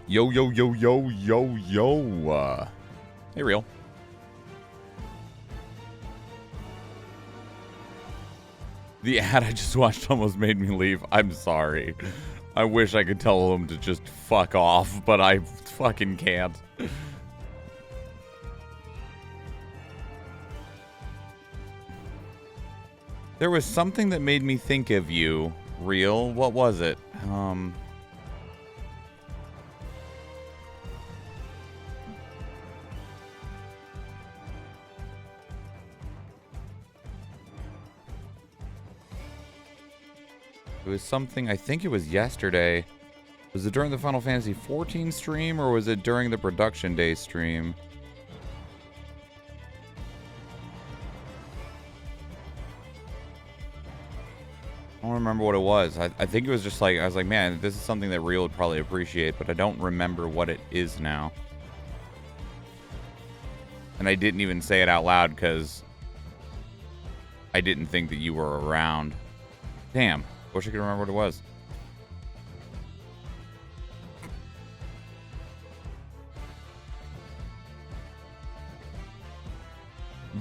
Yo, yo, yo, yo, yo, yo. Hey, Real. The ad I just watched almost made me leave. I'm sorry. I wish I could tell them to just fuck off, but I fucking can't. There was something that made me think of you, Real. What was it? It was something, I think it was yesterday. Was it during the Final Fantasy XIV stream, or was it during the production day stream? I don't remember what it was. I think it was just like, I was like, man, this is something that Real would probably appreciate, but I don't remember what it is now. And I didn't even say it out loud because I didn't think that you were around. Damn. Wish I could remember what it was.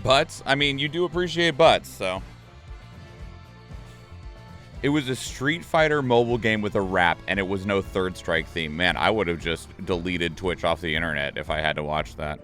Butts? I mean, you do appreciate butts, so. It was a Street Fighter mobile game with a rap, and it was no Third Strike theme. Man, I would have just deleted Twitch off the internet if I had to watch that.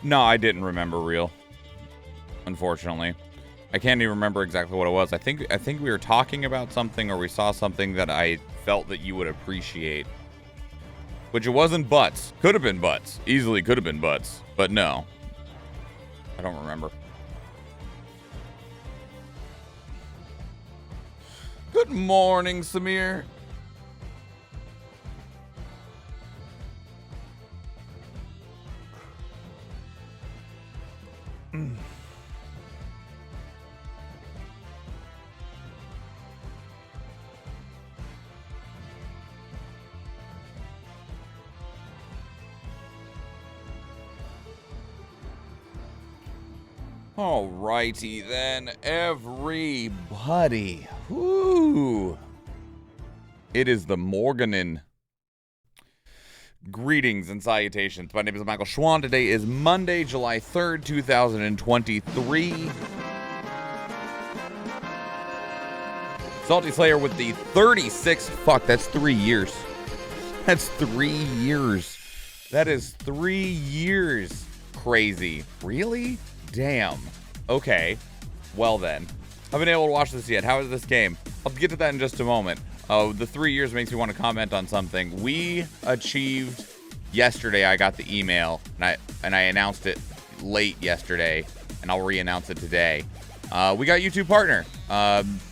No, I didn't remember Real. Unfortunately. I can't even remember exactly what it was. I think we were talking about something, or we saw something that I felt that you would appreciate. Which it wasn't butts. Could have been butts. Easily could have been butts. But no. I don't remember. Good morning, Samir. Alrighty then, everybody. Woo! It is the Morganin. Greetings and salutations. My name is Michael Schwan. Today is Monday, July 3rd, 2023. Salty Slayer with the 36. Fuck, that's 3 years. That's 3 years. That is 3 years. Crazy. Really? Damn. Okay. Well then. Haven't been able to watch this yet. How is this game? I'll get to that in just a moment. The 3 years makes me want to comment on something. We achieved yesterday. I got the email and I announced it late yesterday, and I'll re-announce it today. We got YouTube partner.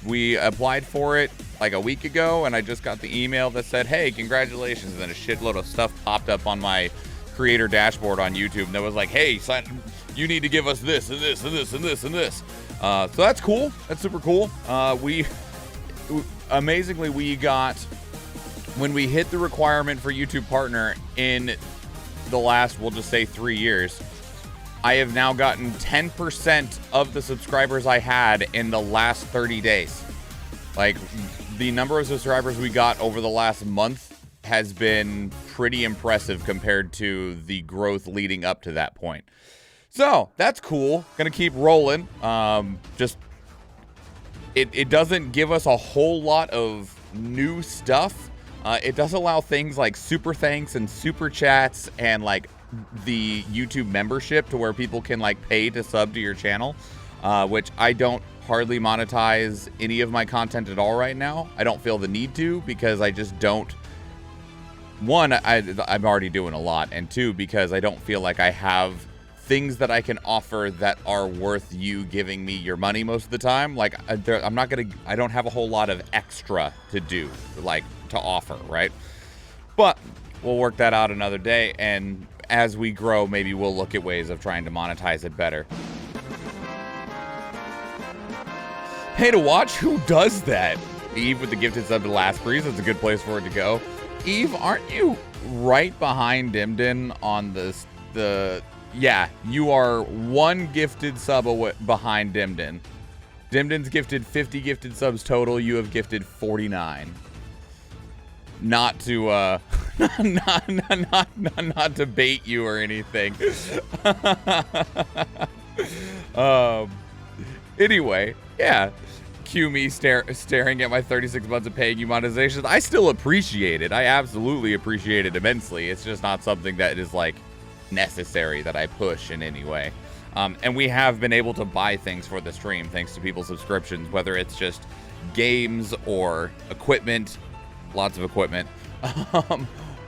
We applied for it like a week ago, and I just got the email that said, "Hey, congratulations!" And then a shitload of stuff popped up on my creator dashboard on YouTube, and that was like, "Hey, you need to give us this and this and this and this and this." So that's cool. That's super cool. Amazingly, we got, when we hit the requirement for YouTube partner in the last, we'll just say 3 years, I have now gotten 10% of the subscribers I had in the last 30 days. Like, the number of subscribers we got over the last month has been pretty impressive compared to the growth leading up to that point. So that's cool. Gonna keep rolling. Just it doesn't give us a whole lot of new stuff. It does allow things like super thanks and super chats and like the YouTube membership to where people can like pay to sub to your channel, which I don't hardly monetize any of my content at all right now. I don't feel the need to because I just don't. One, I'm already doing a lot, and two, because I don't feel like I have things that I can offer that are worth you giving me your money most of the time. Like I don't have a whole lot of extra to do, like to offer, right? But we'll work that out another day, and as we grow, maybe we'll look at ways of trying to monetize it better. Pay to watch? Who does that? Eve with the gifted sub to Last Breeze. That's a good place for it to go. Eve, aren't you right behind Dimden on this? Yeah, you are one gifted sub behind Dimden. Dimden's gifted 50 gifted subs total. You have gifted 49. Not to not to bait you or anything. Anyway, yeah. Cue me staring at my 36 months of paying you monetization. I still appreciate it. I absolutely appreciate it immensely. It's just not something that is like necessary that I push in any way. And we have been able to buy things for the stream thanks to people's subscriptions, whether it's just games or equipment, lots of equipment,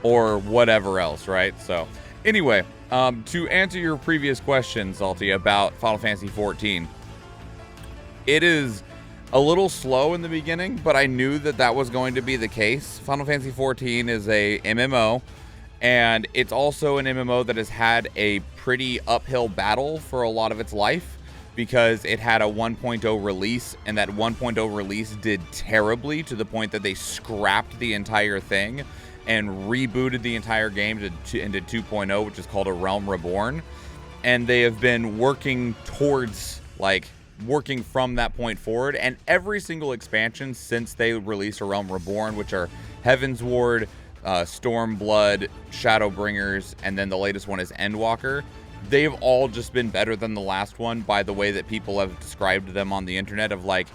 or whatever else, right? So anyway, to answer your previous question, Salty, about Final Fantasy XIV, it is a little slow in the beginning, but I knew that that was going to be the case. Final Fantasy XIV is a MMO, and it's also an MMO that has had a pretty uphill battle for a lot of its life because it had a 1.0 release, and that 1.0 release did terribly to the point that they scrapped the entire thing and rebooted the entire game into 2.0, which is called A Realm Reborn. And they have been working towards, like, working from that point forward, and every single expansion since they released A Realm Reborn, which are Heavensward, Stormblood, Shadowbringers, and then the latest one is Endwalker, they've all just been better than the last one by the way that people have described them on the internet of like,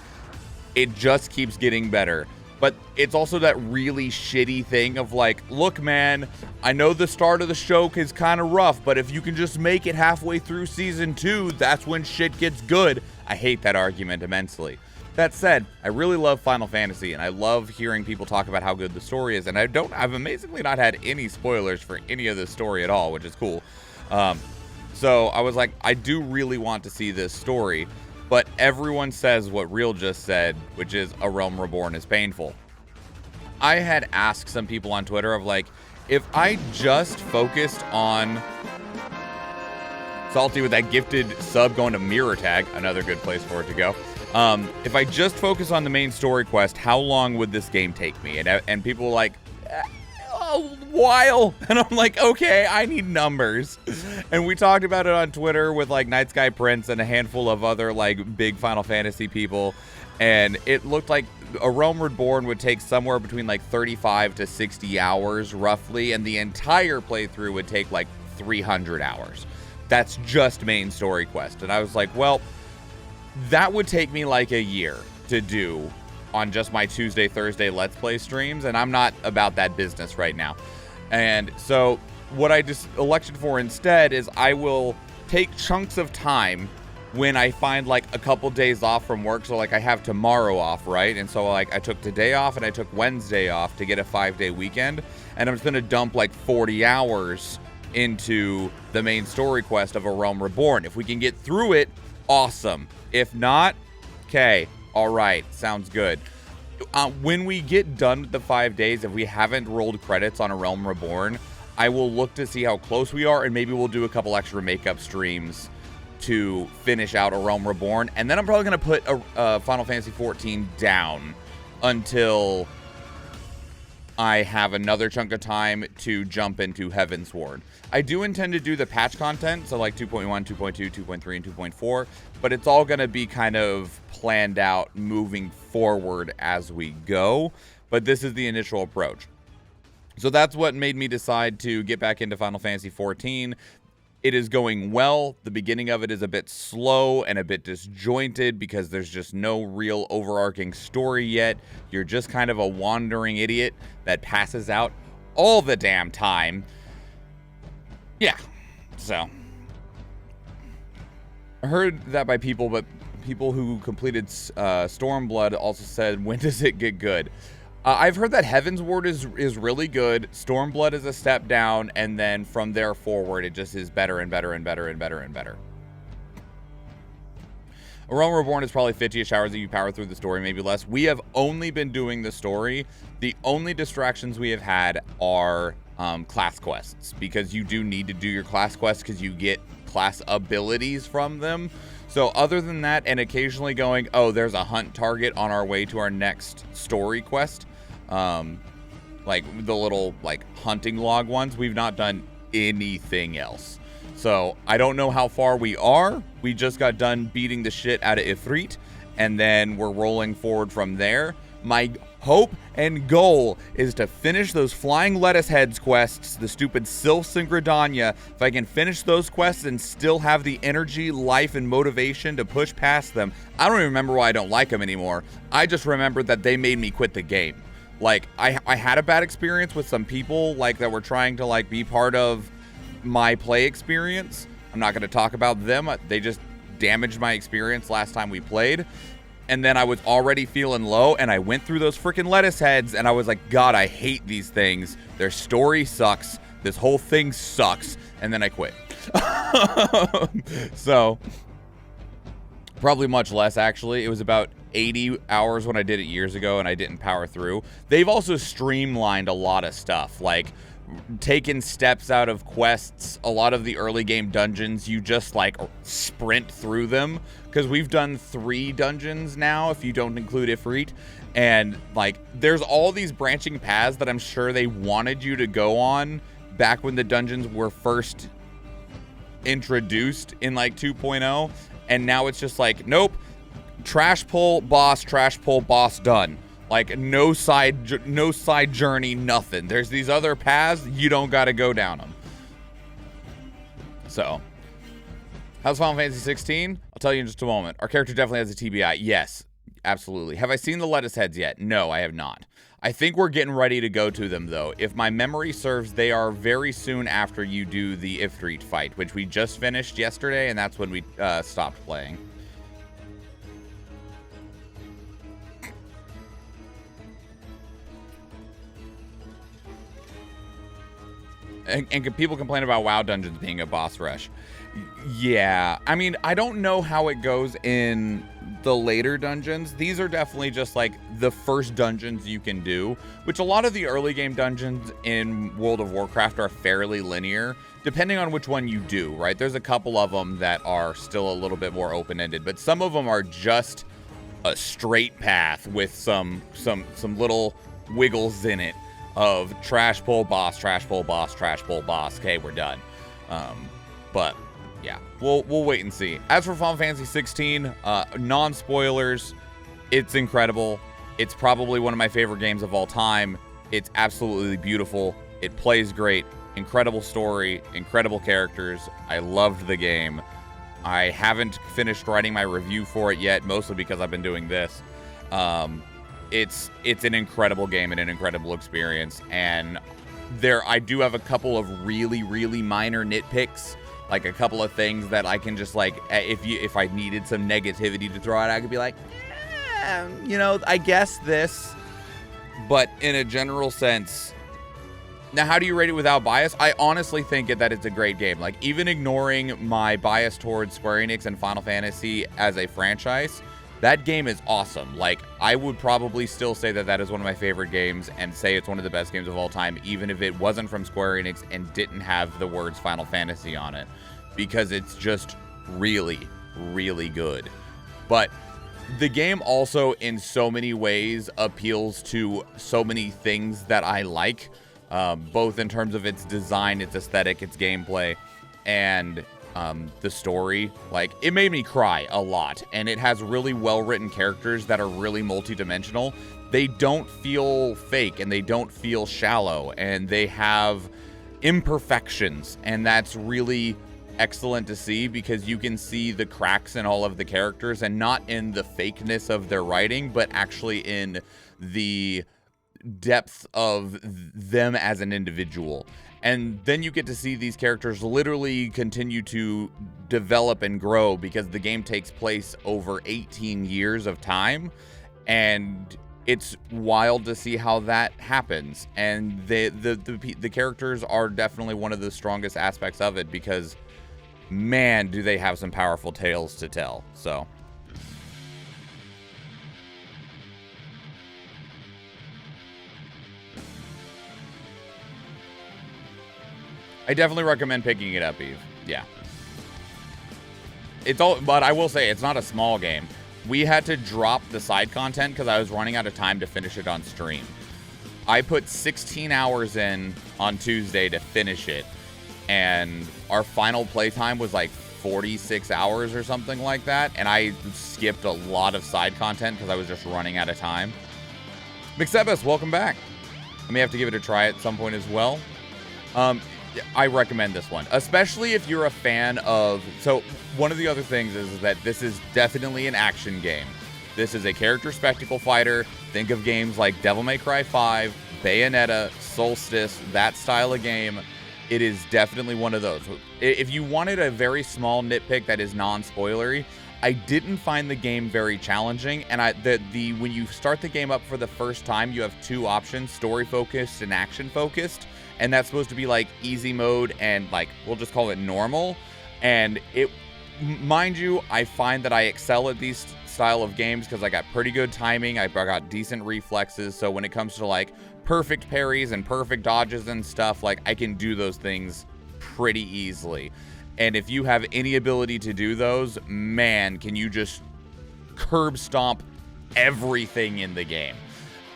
it just keeps getting better. But it's also that really shitty thing of like, look, man, I know the start of the show is kind of rough, but if you can just make it halfway through season 2, that's when shit gets good. I hate that argument immensely. That said, I really love Final Fantasy, and I love hearing people talk about how good the story is, and I've amazingly not had any spoilers for any of this story at all, which is cool. So I was like, I do really want to see this story, but everyone says what Real just said, which is A Realm Reborn is painful. I had asked some people on Twitter of like, if I just focused on Salty with that gifted sub going to Mirror Tag, another good place for it to go. If I just focus on the main story quest, how long would this game take me? And people were like, a while. And I'm like, okay, I need numbers. And we talked about it on Twitter with like Night Sky Prince and a handful of other like big Final Fantasy people. And it looked like A Realm Reborn would take somewhere between like 35 to 60 hours roughly. And the entire playthrough would take like 300 hours. That's just main story quest. And I was like, well, that would take me like a year to do on just my Tuesday, Thursday Let's Play streams, and I'm not about that business right now. And so what I just elected for instead is I will take chunks of time when I find like a couple days off from work. So like I have tomorrow off, right? And so like I took today off and I took Wednesday off to get a 5-day weekend, and I'm just gonna dump like 40 hours into the main story quest of A Realm Reborn. If we can get through it, awesome. If not, okay, all right, sounds good. When we get done with the 5 days, if we haven't rolled credits on A Realm Reborn, I will look to see how close we are, and maybe we'll do a couple extra makeup streams to finish out A Realm Reborn. And then I'm probably going to put Final Fantasy XIV down until I have another chunk of time to jump into Heavensward. I do intend to do the patch content, so like 2.1, 2.2, 2.3, and 2.4, but it's all going to be kind of planned out moving forward as we go, but this is the initial approach. So that's what made me decide to get back into Final Fantasy XIV. It is going well. The beginning of it is a bit slow and a bit disjointed because there's just no real overarching story yet. You're just kind of a wandering idiot that passes out all the damn time. Yeah, so I heard that by people, but people who completed Stormblood also said, when does it get good? I've heard that Heaven's Ward is really good. Stormblood is a step down, and then from there forward, it just is better and better and better and better and better. A Realm Reborn is probably 50-ish hours that you power through the story, maybe less. We have only been doing the story. The only distractions we have had are class quests, because you do need to do your class quests because you get class abilities from them. So other than that, and occasionally going, oh, there's a hunt target on our way to our next story quest, like the little like hunting log ones, we've not done anything else. So I don't know how far we are. We just got done beating the shit out of Ifrit, and then we're rolling forward from there. My hope and goal is to finish those Flying Lettuce Heads quests, the stupid Sylphs and Gridania. If I can finish those quests and still have the energy, life, and motivation to push past them. I don't even remember why I don't like them anymore. I just remembered that they made me quit the game. Like, I had a bad experience with some people, like, that were trying to, like, be part of my play experience. I'm not going to talk about them. They just damaged my experience last time we played. And then I was already feeling low, and I went through those freaking lettuce heads, and I was like, God, I hate these things. Their story sucks. This whole thing sucks. And then I quit. So, probably much less, actually. It was about 80 hours when I did it years ago, and I didn't power through. They've also streamlined a lot of stuff, like taken steps out of quests. A lot of the early game dungeons, you just like sprint through them, because we've done 3 dungeons now if you don't include Ifrit, and like there's all these branching paths that I'm sure they wanted you to go on back when the dungeons were first introduced in like 2.0, and now it's just like, nope, trash pull boss, done. Like, no side journey, nothing. There's these other paths, you don't got to go down them. So, how's Final Fantasy 16? I'll tell you in just a moment. Our character definitely has a TBI. Yes, absolutely. Have I seen the lettuce heads yet? No, I have not. I think we're getting ready to go to them, though. If my memory serves, they are very soon after you do the Ifrit fight, which we just finished yesterday, and that's when we stopped playing. And people complain about WoW dungeons being a boss rush. Yeah, I mean, I don't know how it goes in the later dungeons. These are definitely just like the first dungeons you can do, which a lot of the early game dungeons in World of Warcraft are fairly linear, depending on which one you do, right? There's a couple of them that are still a little bit more open-ended, but some of them are just a straight path with some little wiggles in it of trash pull boss, trash pull boss, trash pull boss. Okay, we're done. But yeah, we'll wait and see. As for Final Fantasy 16, non-spoilers, it's incredible. It's probably one of my favorite games of all time. It's absolutely beautiful. It plays great. Incredible story, incredible characters. I loved the game. I haven't finished writing my review for it yet, mostly because I've been doing this. It's an incredible game and an incredible experience, and I do have a couple of really, really minor nitpicks, like a couple of things that I can just like, if I needed some negativity to throw out, I could be like, you know, I guess this, but in a general sense. Now, how do you rate it without bias? I honestly think that it's a great game. Like, even ignoring my bias towards Square Enix and Final Fantasy as a franchise, that game is awesome. Like, I would probably still say that is one of my favorite games and say it's one of the best games of all time, even if it wasn't from Square Enix and didn't have the words Final Fantasy on it, because it's just really, really good. But the game also, in so many ways, appeals to so many things that I like, both in terms of its design, its aesthetic, its gameplay, and the story. Like, it made me cry a lot, and it has really well-written characters that are really multi-dimensional. They don't feel fake, and they don't feel shallow, and they have imperfections, and that's really excellent to see because you can see the cracks in all of the characters, and not in the fakeness of their writing, but actually in the depth of them as an individual. And then you get to see these characters literally continue to develop and grow because the game takes place over 18 years of time, and it's wild to see how that happens. And the characters are definitely one of the strongest aspects of it because, man, do they have some powerful tales to tell. So I definitely recommend picking it up, Eve. Yeah. But I will say, it's not a small game. We had to drop the side content because I was running out of time to finish it on stream. I put 16 hours in on Tuesday to finish it, and our final playtime was like 46 hours or something like that, and I skipped a lot of side content because I was just running out of time. McSebus, welcome back. I may have to give it a try at some point as well. I recommend this one, especially if you're a fan of... So, one of the other things is that this is definitely an action game. This is a character spectacle fighter. Think of games like Devil May Cry 5, Bayonetta, Solstice, that style of game. It is definitely one of those. If you wanted a very small nitpick that is non-spoilery, I didn't find the game very challenging, and when you start the game up for the first time, you have two options, story-focused and action-focused. And that's supposed to be like easy mode and like, we'll just call it normal. And mind you, I find that I excel at these style of games because I got pretty good timing. I got decent reflexes. So when it comes to like perfect parries and perfect dodges and stuff, like I can do those things pretty easily. And if you have any ability to do those, man, can you just curb stomp everything in the game.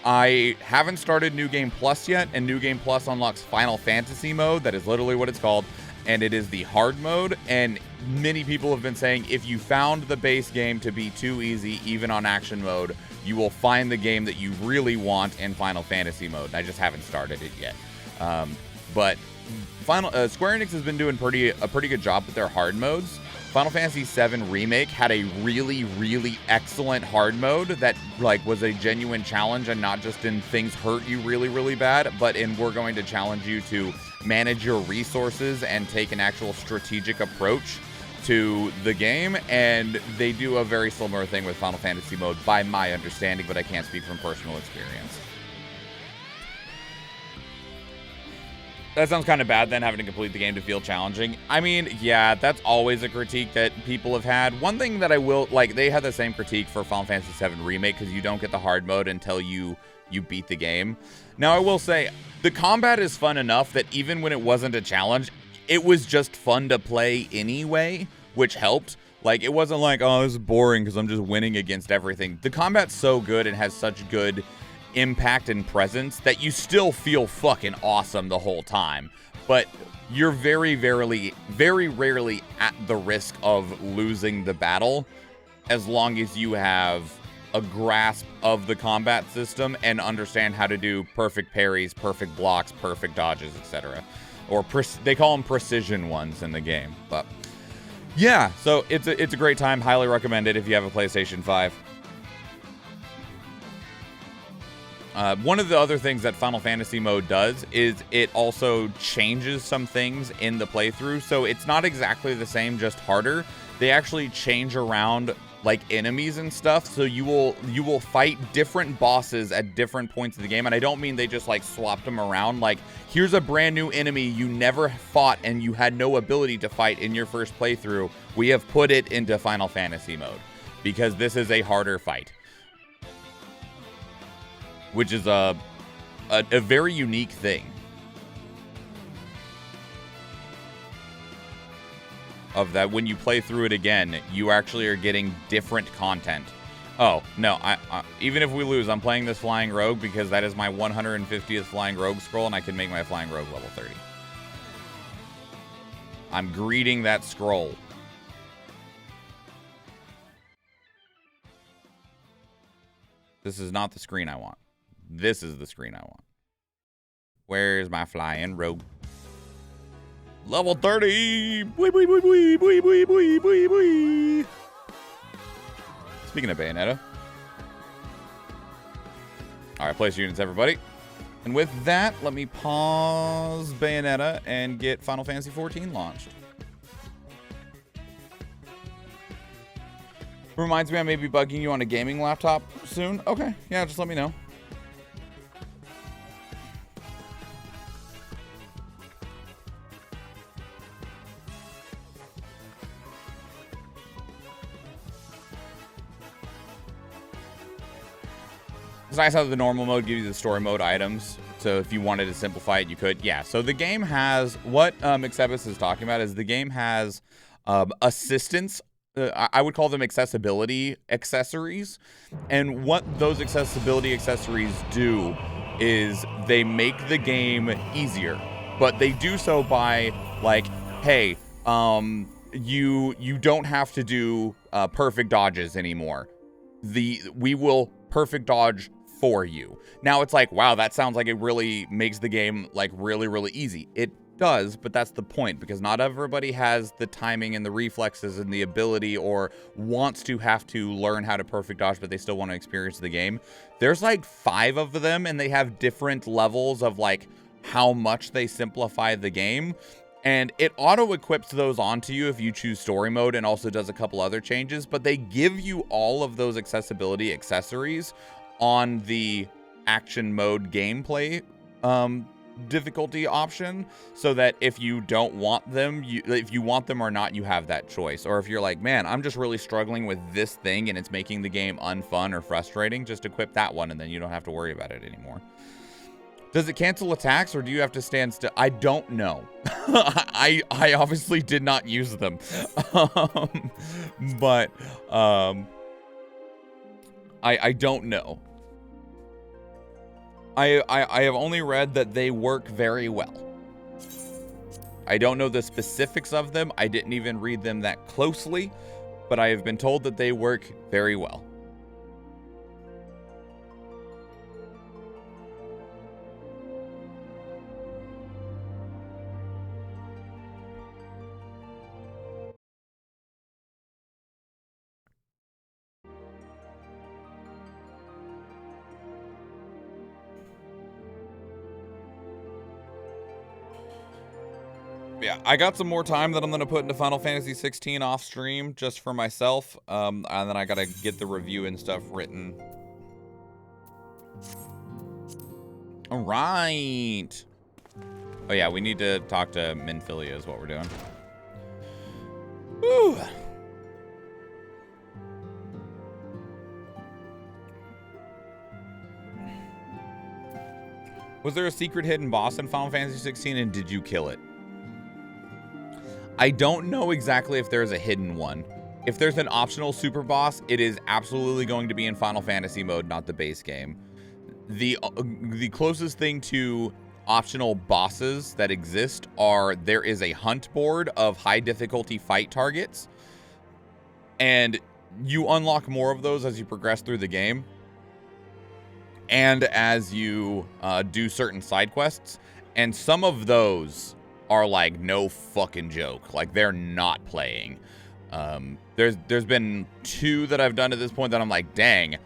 I haven't started New Game Plus yet, and New Game Plus unlocks Final Fantasy mode. That is literally what it's called, and it is the hard mode. And many people have been saying if you found the base game to be too easy, even on action mode, you will find the game that you really want in Final Fantasy mode. I just haven't started it yet. But Square Enix has been doing a pretty good job with their hard modes. Final Fantasy VII Remake had a really, really excellent hard mode that like was a genuine challenge, and not just in things hurt you really, really bad, but in we're going to challenge you to manage your resources and take an actual strategic approach to the game. And they do a very similar thing with Final Fantasy mode by my understanding, but I can't speak from personal experience. That sounds kind of bad then, having to complete the game to feel challenging. I mean, yeah, that's always a critique that people have had. One thing that I will, like, they had the same critique for Final Fantasy VII Remake because you don't get the hard mode until you beat the game. Now, I will say, the combat is fun enough that even when it wasn't a challenge, it was just fun to play anyway, which helped. Like, it wasn't like, oh, this is boring because I'm just winning against everything. The combat's so good and has such good impact and presence that you still feel fucking awesome the whole time, but you're very rarely at the risk of losing the battle as long as you have a grasp of the combat system and understand how to do perfect parries, perfect blocks, perfect dodges, etc. Or they call them precision ones in the game. But yeah, so it's a great time. Highly recommend it if you have a PlayStation 5. One of the other things that Final Fantasy mode does is it also changes some things in the playthrough. So it's not exactly the same, just harder. They actually change around like enemies and stuff. So you will fight different bosses at different points of the game. And I don't mean they just like swapped them around. Like, here's a brand new enemy you never fought and you had no ability to fight in your first playthrough. We have put it into Final Fantasy mode because this is a harder fight, which is a very unique thing. Of that, when you play through it again, you actually are getting different content. Oh, no, I even if we lose, I'm playing this Flying Rogue because that is my 150th Flying Rogue scroll, and I can make my Flying Rogue level 30. I'm greeting that scroll. This is not the screen I want. This is the screen I want. Where's my Flying Rogue? Level 30. Wee, wee, wee, wee, wee, wee, wee, wee, wee. Speaking of Bayonetta. All right, place your units, everybody. And with that, let me pause Bayonetta and get Final Fantasy XIV launched. Reminds me I may be bugging you on a gaming laptop soon. Okay, yeah, just let me know. It's nice how the normal mode gives you the story mode items. So if you wanted to simplify it, you could. Yeah, so the game has, what XIV is talking about is the game has assistance. I would call them accessibility accessories. And what those accessibility accessories do is they make the game easier. But they do so by, like, hey, you don't have to do perfect dodges anymore. We will perfect dodge for you. Now it's like, wow, that sounds like it really makes the game like really, really easy. It does, but that's the point, because not everybody has the timing and the reflexes and the ability or wants to have to learn how to perfect dodge, but they still want to experience the game. There's like 5 of them, and they have different levels of like how much they simplify the game. And it auto-equips those onto you if you choose story mode, and also does a couple other changes, but they give you all of those accessibility accessories on the action mode gameplay difficulty option, so that if you don't want them, if you want them or not, you have that choice. Or if you're like, man, I'm just really struggling with this thing and it's making the game unfun or frustrating, just equip that one and then you don't have to worry about it anymore. Does it cancel attacks, or do you have to stand still? I don't know. I obviously did not use them. But I don't know. I have only read that they work very well. I don't know the specifics of them. I didn't even read them that closely, but I have been told that they work very well. Yeah, I got some more time that I'm going to put into Final Fantasy 16 off stream just for myself. And then I got to get the review and stuff written. All right. Oh, yeah, we need to talk to Minfilia is what we're doing. Whew. Was there a secret hidden boss in Final Fantasy 16, and did you kill it? I don't know exactly if there's a hidden one. If there's an optional super boss, it is absolutely going to be in Final Fantasy mode, not the base game. The closest thing to optional bosses that exist are, there is a hunt board of high difficulty fight targets, and you unlock more of those as you progress through the game, and as you do certain side quests, and some of those are like no fucking joke. Like, they're not playing. There's been 2 that I've done at this point that I'm like, dang,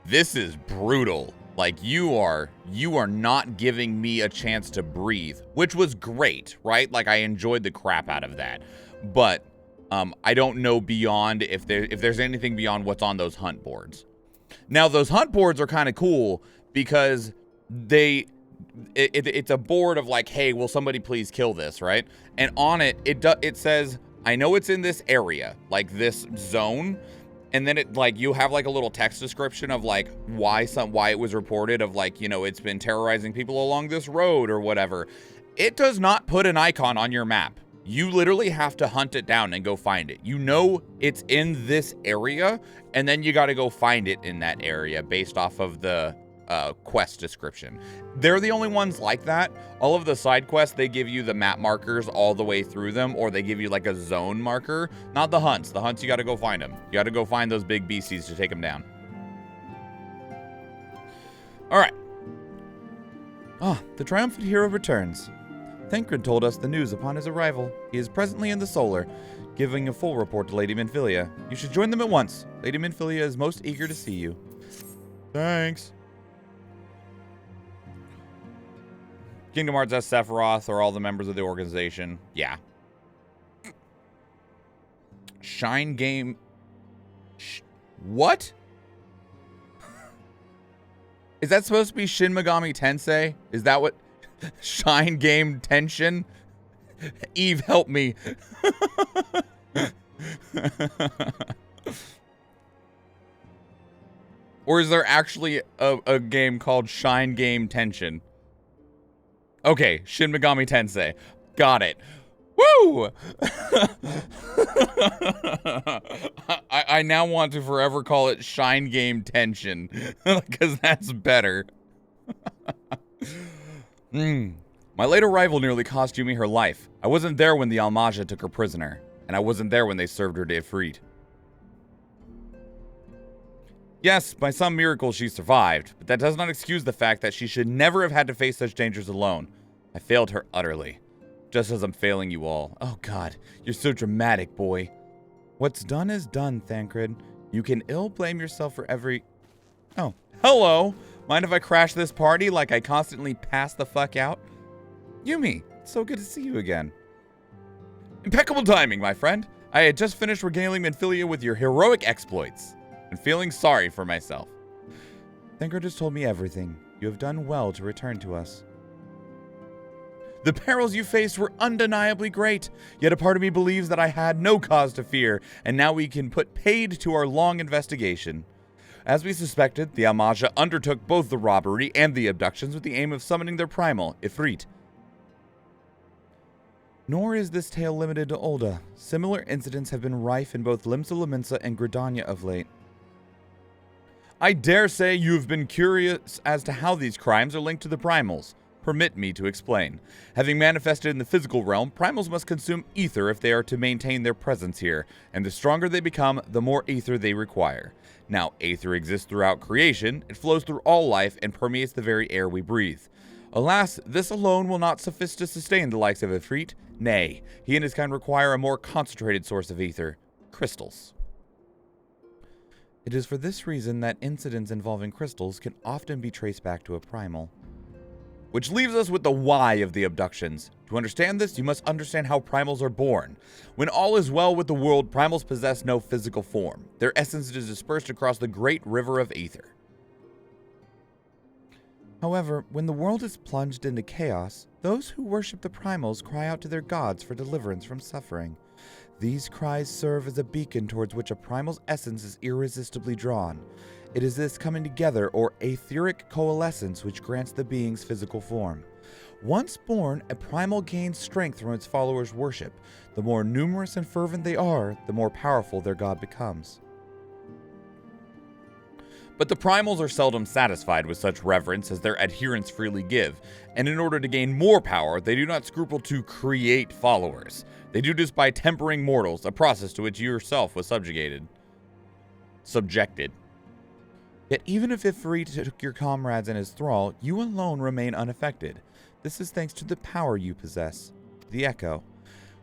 this is brutal. Like, you are not giving me a chance to breathe, which was great, right? Like, I enjoyed the crap out of that. But I don't know beyond if there's anything beyond what's on those hunt boards. Now, those hunt boards are kind of cool because it's a board of like, hey, will somebody please kill this, right? And on it, it says, I know it's in this area, like this zone, and then it like, you have like a little text description of like why it was reported, of like, you know, it's been terrorizing people along this road or whatever. It does not put an icon on your map. You literally have to hunt it down and go find it. You know it's in this area, and then you got to go find it in that area based off of the quest description. They're the only ones like that. All of the side quests, they give you the map markers all the way through them, or they give you like a zone marker. Not the hunts. The hunts, you got to go find them. You got to go find those big beasties to take them down. All right. Ah, the triumphant hero returns. Tancred told us the news upon his arrival. He is presently in the Solar, giving a full report to Lady Minfilia. You should join them at once. Lady Minfilia is most eager to see you. Thanks. Kingdom Hearts S. Sephiroth are all the members of the organization. Yeah. Shine Game... What? Is that supposed to be Shin Megami Tensei? Is that what... Shine Game Tension? Eve, help me. Or is there actually a game called Shine Game Tension? Okay, Shin Megami Tensei. Got it. Woo! I now want to forever call it Shine Game Tension. Because that's better. My late arrival nearly cost Yumi her life. I wasn't there when the Almaja took her prisoner. And I wasn't there when they served her to Ifrit. Yes, by some miracle she survived, but that does not excuse the fact that she should never have had to face such dangers alone. I failed her utterly. Just as I'm failing you all. Oh god, you're so dramatic, boy. What's done is done, Thancred. You can ill blame yourself for every... Oh, hello! Mind if I crash this party like I constantly pass the fuck out? Yumi, it's so good to see you again. Impeccable timing, my friend. I had just finished regaling Minfilia with your heroic exploits, and feeling sorry for myself. Thancred has told me everything. You have done well to return to us. The perils you faced were undeniably great, yet a part of me believes that I had no cause to fear, and now we can put paid to our long investigation. As we suspected, the Almaja undertook both the robbery and the abductions with the aim of summoning their primal, Ifrit. Nor is this tale limited to Ul'dah. Similar incidents have been rife in both Limsa Lominsa and Gridania of late. I dare say you have been curious as to how these crimes are linked to the primals. Permit me to explain. Having manifested in the physical realm, primals must consume ether if they are to maintain their presence here, and the stronger they become, the more ether they require. Now, ether exists throughout creation, it flows through all life, and permeates the very air we breathe. Alas, this alone will not suffice to sustain the likes of Ifrit. Nay, he and his kind require a more concentrated source of ether. Crystals. It is for this reason that incidents involving crystals can often be traced back to a primal. Which leaves us with the why of the abductions. To understand this, you must understand how primals are born. When all is well with the world, primals possess no physical form. Their essence is dispersed across the great river of ether. However, when the world is plunged into chaos, those who worship the primals cry out to their gods for deliverance from suffering. These cries serve as a beacon towards which a primal's essence is irresistibly drawn. It is this coming together, or etheric coalescence, which grants the being's physical form. Once born, a primal gains strength from its followers' worship. The more numerous and fervent they are, the more powerful their god becomes. But the primals are seldom satisfied with such reverence as their adherents freely give, and in order to gain more power, they do not scruple to create followers. They do this by tempering mortals, a process to which you yourself was subjected. Yet even if Ifrit took your comrades in his thrall, you alone remain unaffected. This is thanks to the power you possess, the Echo.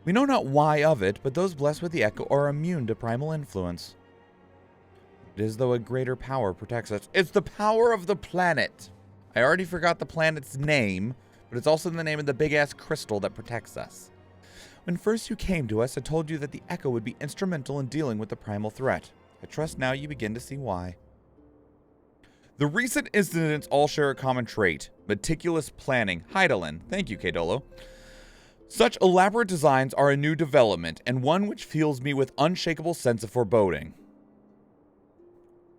We know not why of it, but those blessed with the Echo are immune to primal influence. It is as though a greater power protects us. It's the power of the planet. I already forgot the planet's name, but it's also the name of the big-ass crystal that protects us. When first you came to us, I told you that the Echo would be instrumental in dealing with the primal threat. I trust now you begin to see why. The recent incidents all share a common trait: meticulous planning. Heidelin. Thank you, Kadolo. Such elaborate designs are a new development, and one which fills me with unshakable sense of foreboding.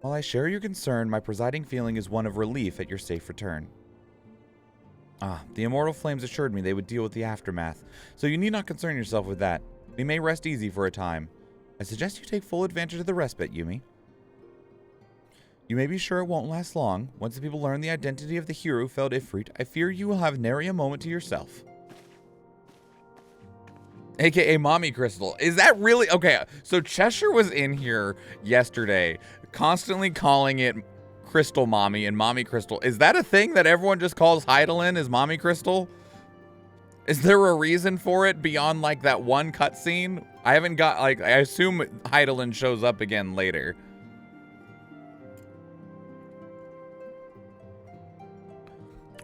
While I share your concern, my presiding feeling is one of relief at your safe return. The Immortal Flames assured me they would deal with the aftermath, so you need not concern yourself with that. We may rest easy for a time. I suggest you take full advantage of the respite, Yumi. You may be sure it won't last long. Once the people learn the identity of the hero who felled Ifrit, I fear you will have nary a moment to yourself. AKA Mommy Crystal. Is that really? Okay, so Cheshire was in here yesterday, constantly calling it Crystal Mommy and Mommy Crystal. Is that a thing that everyone just calls Heidelin as Mommy Crystal? Is there a reason for it beyond, like, that one cutscene? I haven't got, like, I assume Heidelin shows up again later.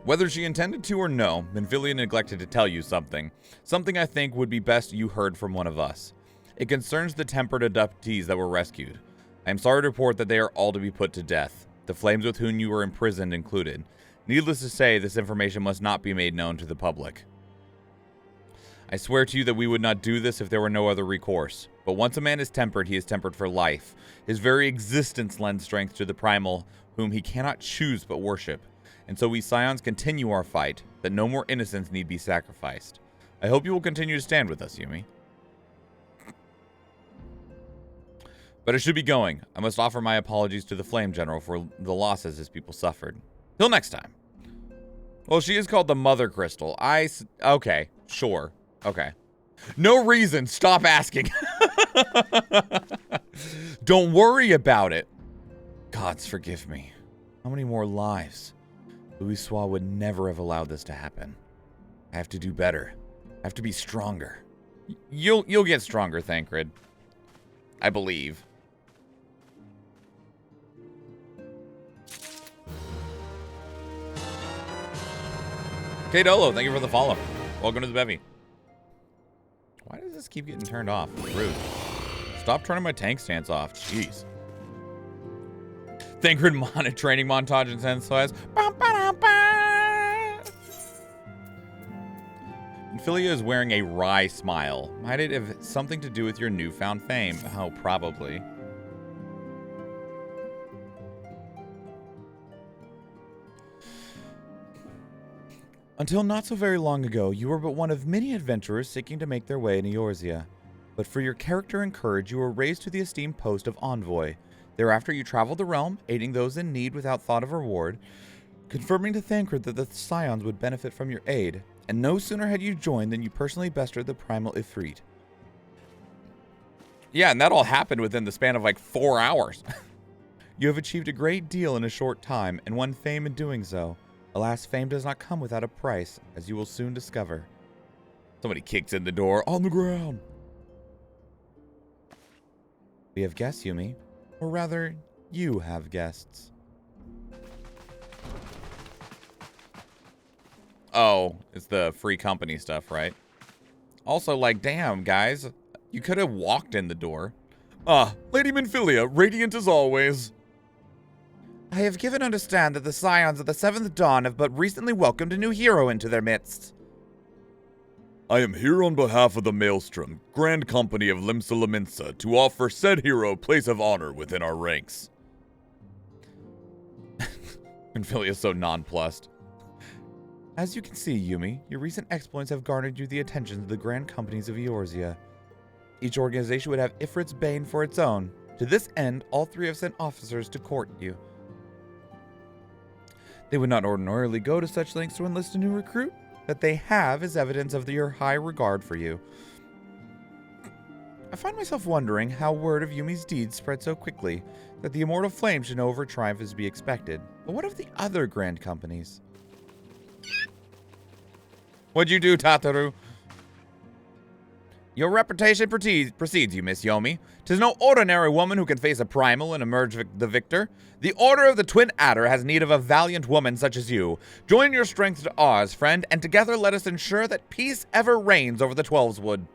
Whether she intended to or no, Minfilia neglected to tell you something. Something I think would be best you heard from one of us. It concerns the tempered abductees that were rescued. I am sorry to report that they are all to be put to death, the flames with whom you were imprisoned included. Needless to say, this information must not be made known to the public. I swear to you that we would not do this if there were no other recourse. But once a man is tempered, he is tempered for life. His very existence lends strength to the primal, whom he cannot choose but worship. And so we Scions continue our fight, that no more innocents need be sacrificed. I hope you will continue to stand with us, Yumi. But I should be going. I must offer my apologies to the Flame General for the losses his people suffered. Till next time. Well, she is called the Mother Crystal. Okay, sure. Okay. No reason. Stop asking. Don't worry about it. Gods forgive me. How many more lives? Louisoix would never have allowed this to happen. I have to do better. I have to be stronger. You'll get stronger, Thancred. I believe. Okay, Dolo, thank you for the follow. Welcome to the bevy. Why does this keep getting turned off? Rude. Stop turning my tank stance off. Jeez. Thancred training montage and Sensuaz. Minfilia is wearing a wry smile. Might it have something to do with your newfound fame? Oh, probably. Until not so very long ago, you were but one of many adventurers seeking to make their way in Eorzea. But for your character and courage, you were raised to the esteemed post of envoy. Thereafter, you traveled the realm, aiding those in need without thought of reward, confirming to Thancred that the Scions would benefit from your aid. And no sooner had you joined than you personally bested the primal Ifrit. Yeah, and that all happened within the span of like 4 hours. You have achieved a great deal in a short time, and won fame in doing so. Alas, fame does not come without a price, as you will soon discover. Somebody kicks in the door. On the ground! We have guests, Yumi. Or rather, you have guests. Oh, it's the free company stuff, right? Also, like, damn, guys. You could have walked in the door. Ah, Lady Minfilia, radiant as always. I have given understand that the Scions of the Seventh Dawn have but recently welcomed a new hero into their midst. I am here on behalf of the Maelstrom, Grand Company of Limsa to offer said hero place of honor within our ranks. Minfilia is so nonplussed. As you can see, Yumi, your recent exploits have garnered you the attention of the Grand Companies of Eorzea. Each organization would have Ifrit's Bane for its own. To this end, all three have sent officers to court you. They would not ordinarily go to such lengths to enlist a new recruit. That they have is evidence of your high regard for you. I find myself wondering how word of Yumi's deeds spread so quickly that the immortal flame should no over triumph as be expected. But what of the other grand companies? What'd you do, Tataru? Your reputation precedes you, Miss Yomi. 'Tis no ordinary woman who can face a primal and emerge the victor. The Order of the Twin Adder has need of a valiant woman such as you. Join your strength to ours, friend, and together let us ensure that peace ever reigns over the Twelveswood.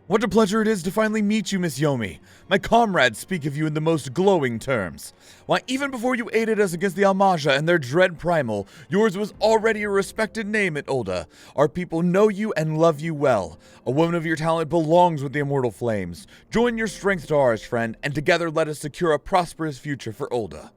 What a pleasure it is to finally meet you, Miss Yomi. My comrades speak of you in the most glowing terms. Why, even before you aided us against the Almaja and their dread primal, yours was already a respected name at Ul'dah. Our people know you and love you well. A woman of your talent belongs with the immortal flames. Join your strength to ours, friend, and together let us secure a prosperous future for Ul'dah.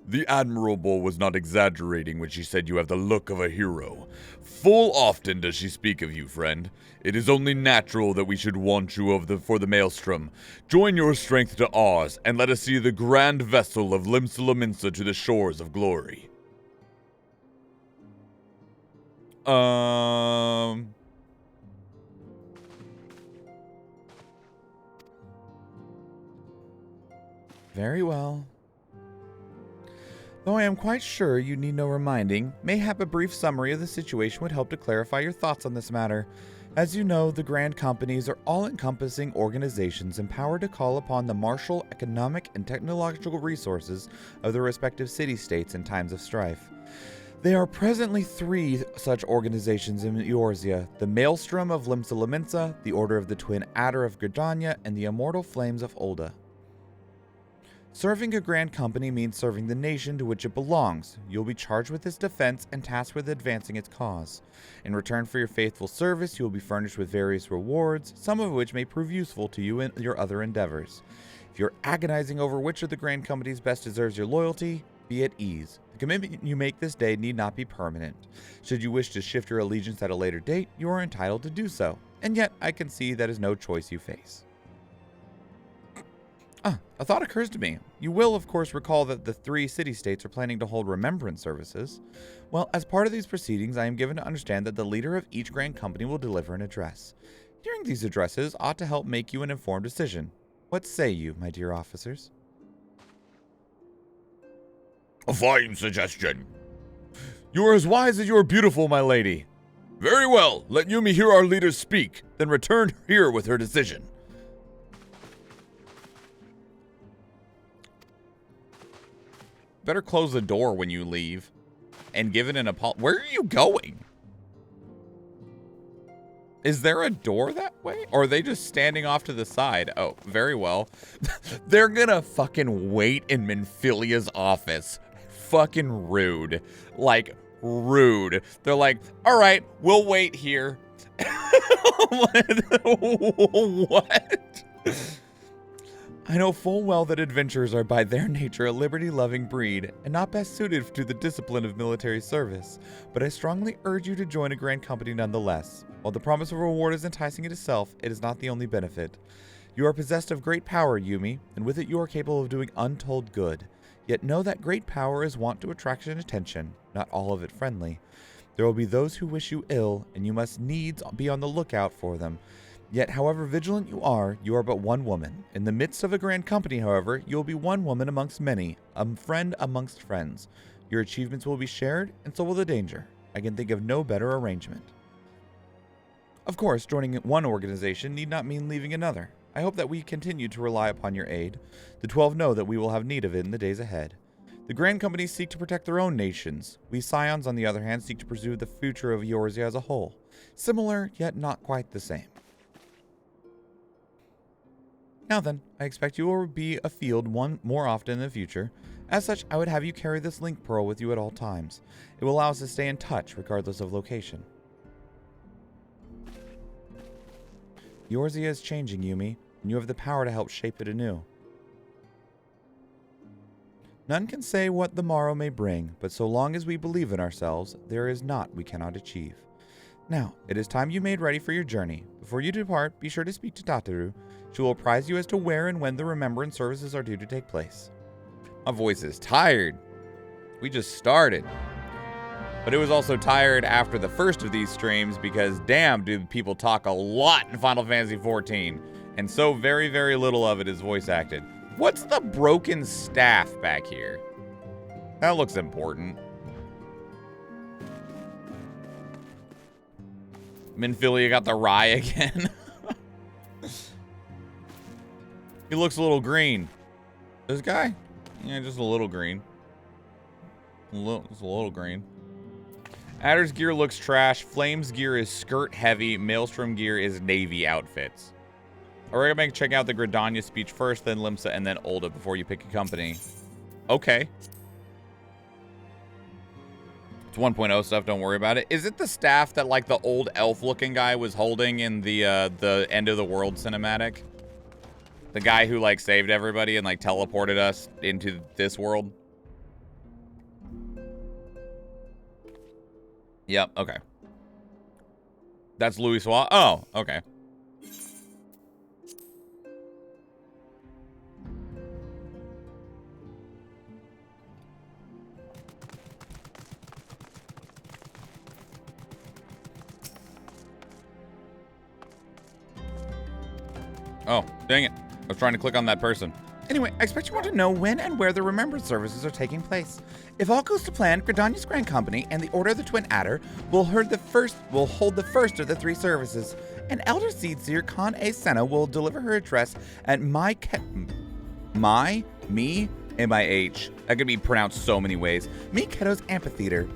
The Admirable was not exaggerating when she said you have the look of a hero. Full often does she speak of you, friend. It is only natural that we should want you for the Maelstrom. Join your strength to ours, and let us see the grand vessel of Limsa to the shores of glory. Very well. Though I am quite sure you need no reminding, mayhap a brief summary of the situation would help to clarify your thoughts on this matter. As you know, the Grand Companies are all-encompassing organizations empowered to call upon the martial, economic, and technological resources of their respective city-states in times of strife. There are presently 3 such organizations in Eorzea: the Maelstrom of Limsa Lominsa, the Order of the Twin Adder of Gridania, and the Immortal Flames of Ulda. Serving a Grand Company means serving the nation to which it belongs. You'll be charged with its defense and tasked with advancing its cause. In return for your faithful service, you will be furnished with various rewards, some of which may prove useful to you in your other endeavors. If you're agonizing over which of the Grand Companies best deserves your loyalty, be at ease. The commitment you make this day need not be permanent. Should you wish to shift your allegiance at a later date, you are entitled to do so. And yet, I can see that is no choice you face. A thought occurs to me. You will, of course, recall that the 3 city-states are planning to hold remembrance services. Well, as part of these proceedings, I am given to understand that the leader of each Grand Company will deliver an address. Hearing these addresses ought to help make you an informed decision. What say you, my dear officers? A fine suggestion. You are as wise as you are beautiful, my lady. Very well. Let Yumi hear our leader speak, then return here with her decision. Better close the door when you leave and give it an apology. Where are you going? Is there a door that way? Or are they just standing off to the side? Oh, very well. They're gonna fucking wait in Minfilia's office. Fucking rude. Like, rude. They're like, all right, we'll wait here. What? I know full well that adventurers are by their nature a liberty-loving breed, and not best suited to the discipline of military service, but I strongly urge you to join a Grand Company nonetheless. While the promise of reward is enticing in itself, it is not the only benefit. You are possessed of great power, Yumi, and with it you are capable of doing untold good. Yet know that great power is wont to attract attention, not all of it friendly. There will be those who wish you ill, and you must needs be on the lookout for them. Yet, however vigilant you are but one woman. In the midst of a Grand Company, however, you will be one woman amongst many, a friend amongst friends. Your achievements will be shared, and so will the danger. I can think of no better arrangement. Of course, joining one organization need not mean leaving another. I hope that we continue to rely upon your aid. The 12 know that we will have need of it in the days ahead. The Grand Companies seek to protect their own nations. We Scions, on the other hand, seek to pursue the future of Eorzea as a whole. Similar, yet not quite the same. Now then, I expect you will be afield one more often in the future. As such, I would have you carry this link pearl with you at all times. It will allow us to stay in touch, regardless of location. Eorzea is changing, Yumi, and you have the power to help shape it anew. None can say what the morrow may bring, but so long as we believe in ourselves, there is naught we cannot achieve. Now, it is time you made ready for your journey. Before you depart, be sure to speak to Tataru. She will apprise you as to where and when the remembrance services are due to take place. My voice is tired. We just started. But it was also tired after the first of these streams because damn, do people talk a lot in Final Fantasy XIV. And so very, very little of it is voice acted. What's the broken staff back here? That looks important. Minfilia got the rye again. He looks a little green. This guy? Yeah, just a little green. Just a little green. Adder's gear looks trash. Flame's gear is skirt heavy. Maelstrom gear is navy outfits. I recommend checking out the Gridania speech first, then Limsa, and then Ulda before you pick a company. Okay. It's 1.0 stuff, don't worry about it. Is it the staff that like the old elf-looking guy was holding in the End of the World cinematic? The guy who like saved everybody and like teleported us into this world? Yep, okay. That's Louis Suave? Oh, okay. Oh, dang it. I was trying to click on that person. Anyway, I expect you want to know when and where the Remembrance services are taking place. If all goes to plan, Gridania's Grand Company and the Order of the Twin Adder will hold the first of the 3 services. And Elder Seedseer Khan A. Senna will deliver her address at M-I-H. That could be pronounced so many ways. Miketo's Amphitheater.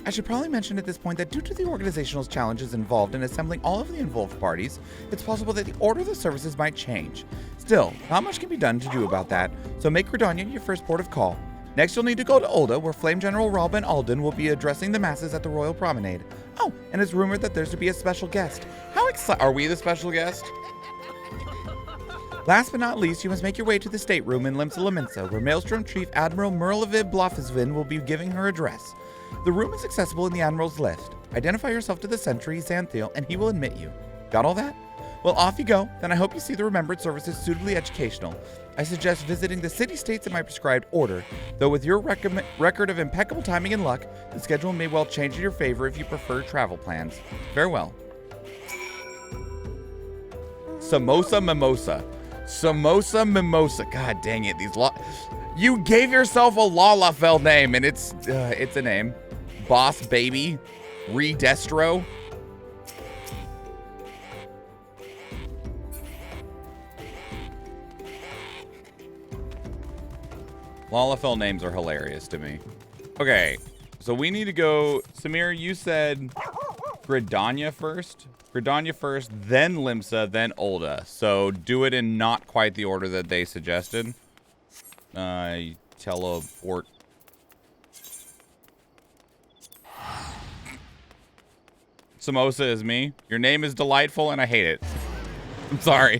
I should probably mention at this point that due to the organizational challenges involved in assembling all of the involved parties, it's possible that the order of the services might change. Still, not much can be done to do about that, so make Gridania your first port of call. Next, you'll need to go to Ulda, where Flame General Robin Alden will be addressing the masses at the Royal Promenade. Oh, and it's rumored that there's to be a special guest. How excited! Are we the special guest? Last but not least, you must make your way to the stateroom in Limsa Laminsa, where Maelstrom Chief Admiral Merleviv Blofisvin will be giving her address. The room is accessible in the Admiral's list. Identify yourself to the sentry, Xanthiel, and he will admit you. Got all that? Well, off you go. Then I hope you see the Remembrance services suitably educational. I suggest visiting the city-states in my prescribed order, though with your record of impeccable timing and luck, the schedule may well change in your favor if you prefer travel plans. Farewell. Samosa Mimosa. Samosa Mimosa. God dang it. You gave yourself a Lalafell name, and it's a name. Boss Baby. Redestro. Lalafell names are hilarious to me. Okay, so we need to go. Samir, you said Gridania first? Gridania first, then Limsa, then Ulda. So do it in not quite the order that they suggested. Teleport. Samosa is me. Your name is delightful and I hate it. I'm sorry.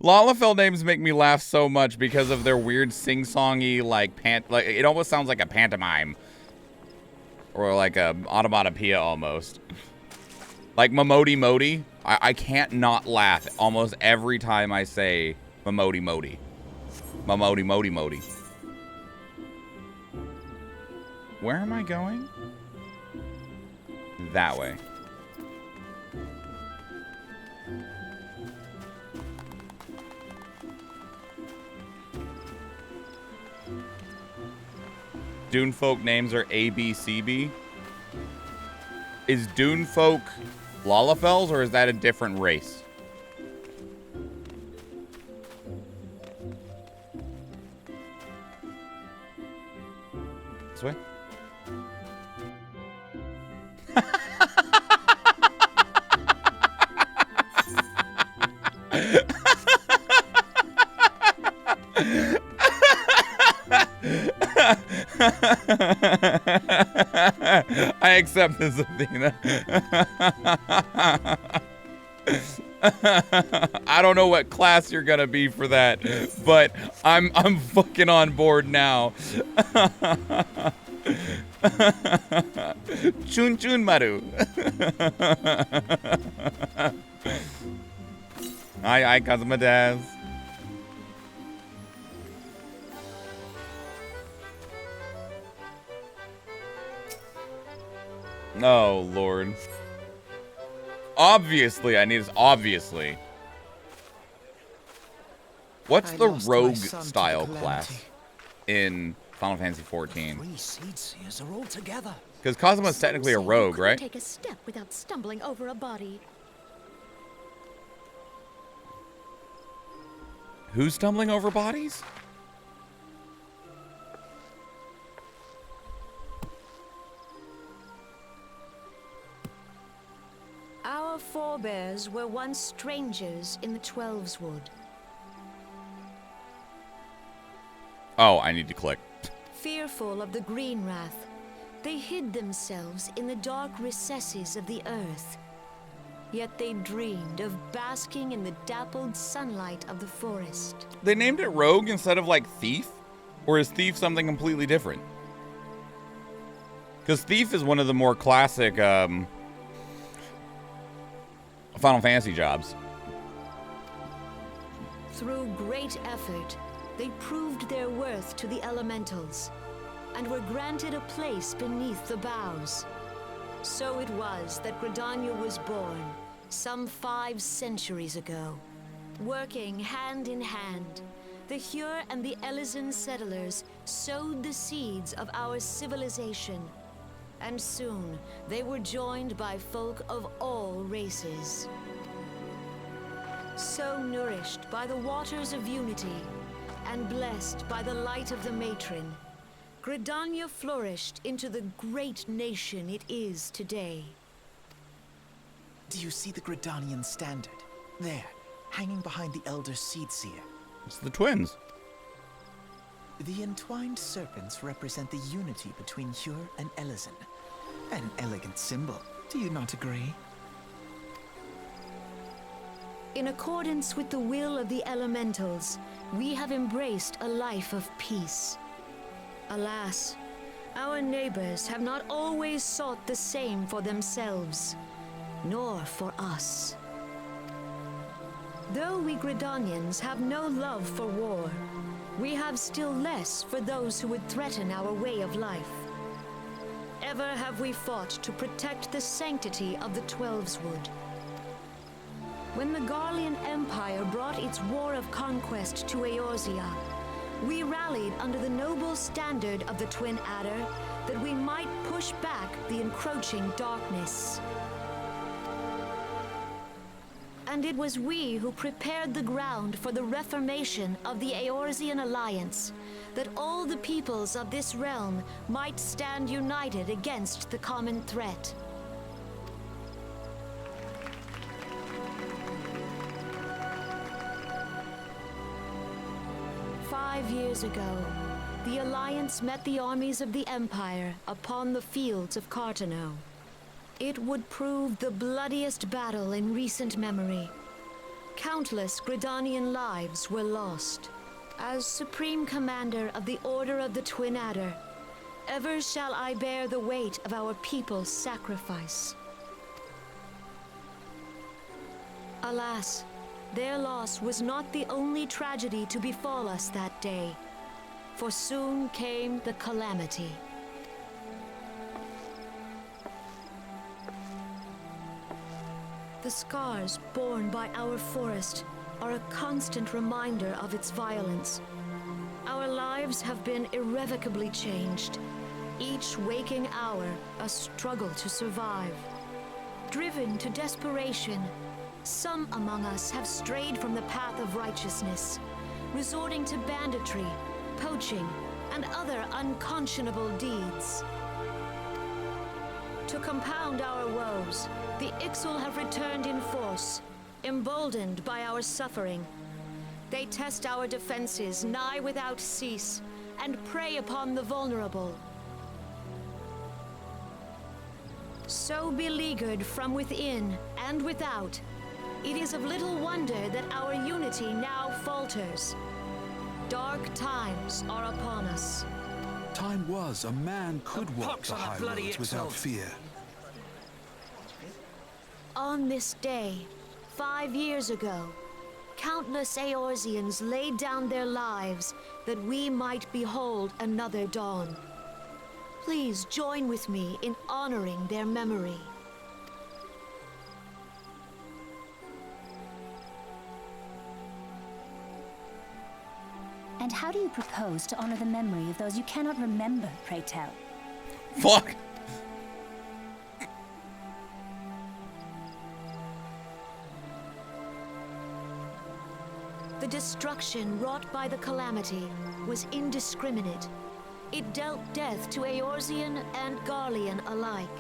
Lalafell names make me laugh so much because of their weird sing-songy, like it almost sounds like a pantomime. Or like a automatopoeia almost. Like Momodi Modi. I can't not laugh almost every time I say Momodi Modi. Momodi Modi Modi. Where am I going? That way. Dune folk names are ABCB. Is Dune folk Lalafells, or is that a different race? This way? I accept this, Athena. I don't know what class you're gonna be for that, but I'm fucking on board now. Chun chun maru. Hi, Kazuma Daz. Oh, Lord. Obviously, I need this. Obviously. What's the rogue style class in Final Fantasy XIV? Because Kazuma's technically a rogue, right? Take a step without stumbling over a body. Who's stumbling over bodies? Our forebears were once strangers in the Twelves Wood. Oh, I need to click. Fearful of the Green Wrath, they hid themselves in the dark recesses of the earth. Yet they dreamed of basking in the dappled sunlight of the forest. They named it rogue instead of like thief? Or is thief something completely different? Because thief is one of the more classic Final Fantasy jobs. Through great effort, they proved their worth to the elementals, and were granted a place beneath the boughs. So it was that Gridania was born, some 5 centuries ago. Working hand in hand, The Hyur and the Elysian settlers sowed the seeds of our civilization, and soon they were joined by folk of all races. So nourished by the waters of unity, and blessed by the light of the matron, Gridania flourished into the great nation it is today. Do you see the Gridanian standard? There, hanging behind the Elder Seedseer. It's the twins. The entwined serpents represent the unity between Hyur and Elysian. An elegant symbol, do you not agree? In accordance with the will of the elementals, we have embraced a life of peace. Alas, our neighbors have not always sought the same for themselves, nor for us. Though we Gridanians have no love for war, we have still less for those who would threaten our way of life. Ever have we fought to protect the sanctity of the Twelveswood. When the Garlean Empire brought its war of conquest to Eorzea, we rallied under the noble standard of the Twin Adder that we might push back the encroaching darkness. And it was we who prepared the ground for the reformation of the Eorzean Alliance, that all the peoples of this realm might stand united against the common threat. "5 years ago, the Alliance met the armies of the Empire upon the fields of Cartano. It would prove the bloodiest battle in recent memory. Countless Gridanian lives were lost. As Supreme Commander of the Order of the Twin Adder, ever shall I bear the weight of our people's sacrifice. Alas, their loss was not the only tragedy to befall us that day, for soon came the calamity. The scars borne by our forest are a constant reminder of its violence. Our lives have been irrevocably changed, each waking hour a struggle to survive. Driven to desperation, some among us have strayed from the path of righteousness, resorting to banditry, poaching, and other unconscionable deeds. To compound our woes, the Ixal have returned in force, emboldened by our suffering. They test our defenses nigh without cease, and prey upon the vulnerable. So beleaguered from within and without, it is of little wonder that our unity now falters. Dark times are upon us. Time was a man could walk the high roads without fear. On this day, 5 years ago, countless Eorzeans laid down their lives that we might behold another dawn. Please join with me in honoring their memory. And how do you propose to honor the memory of those you cannot remember, pray tell? Fuck. The destruction wrought by the calamity was indiscriminate. It dealt death to Eorzean and Garlean alike.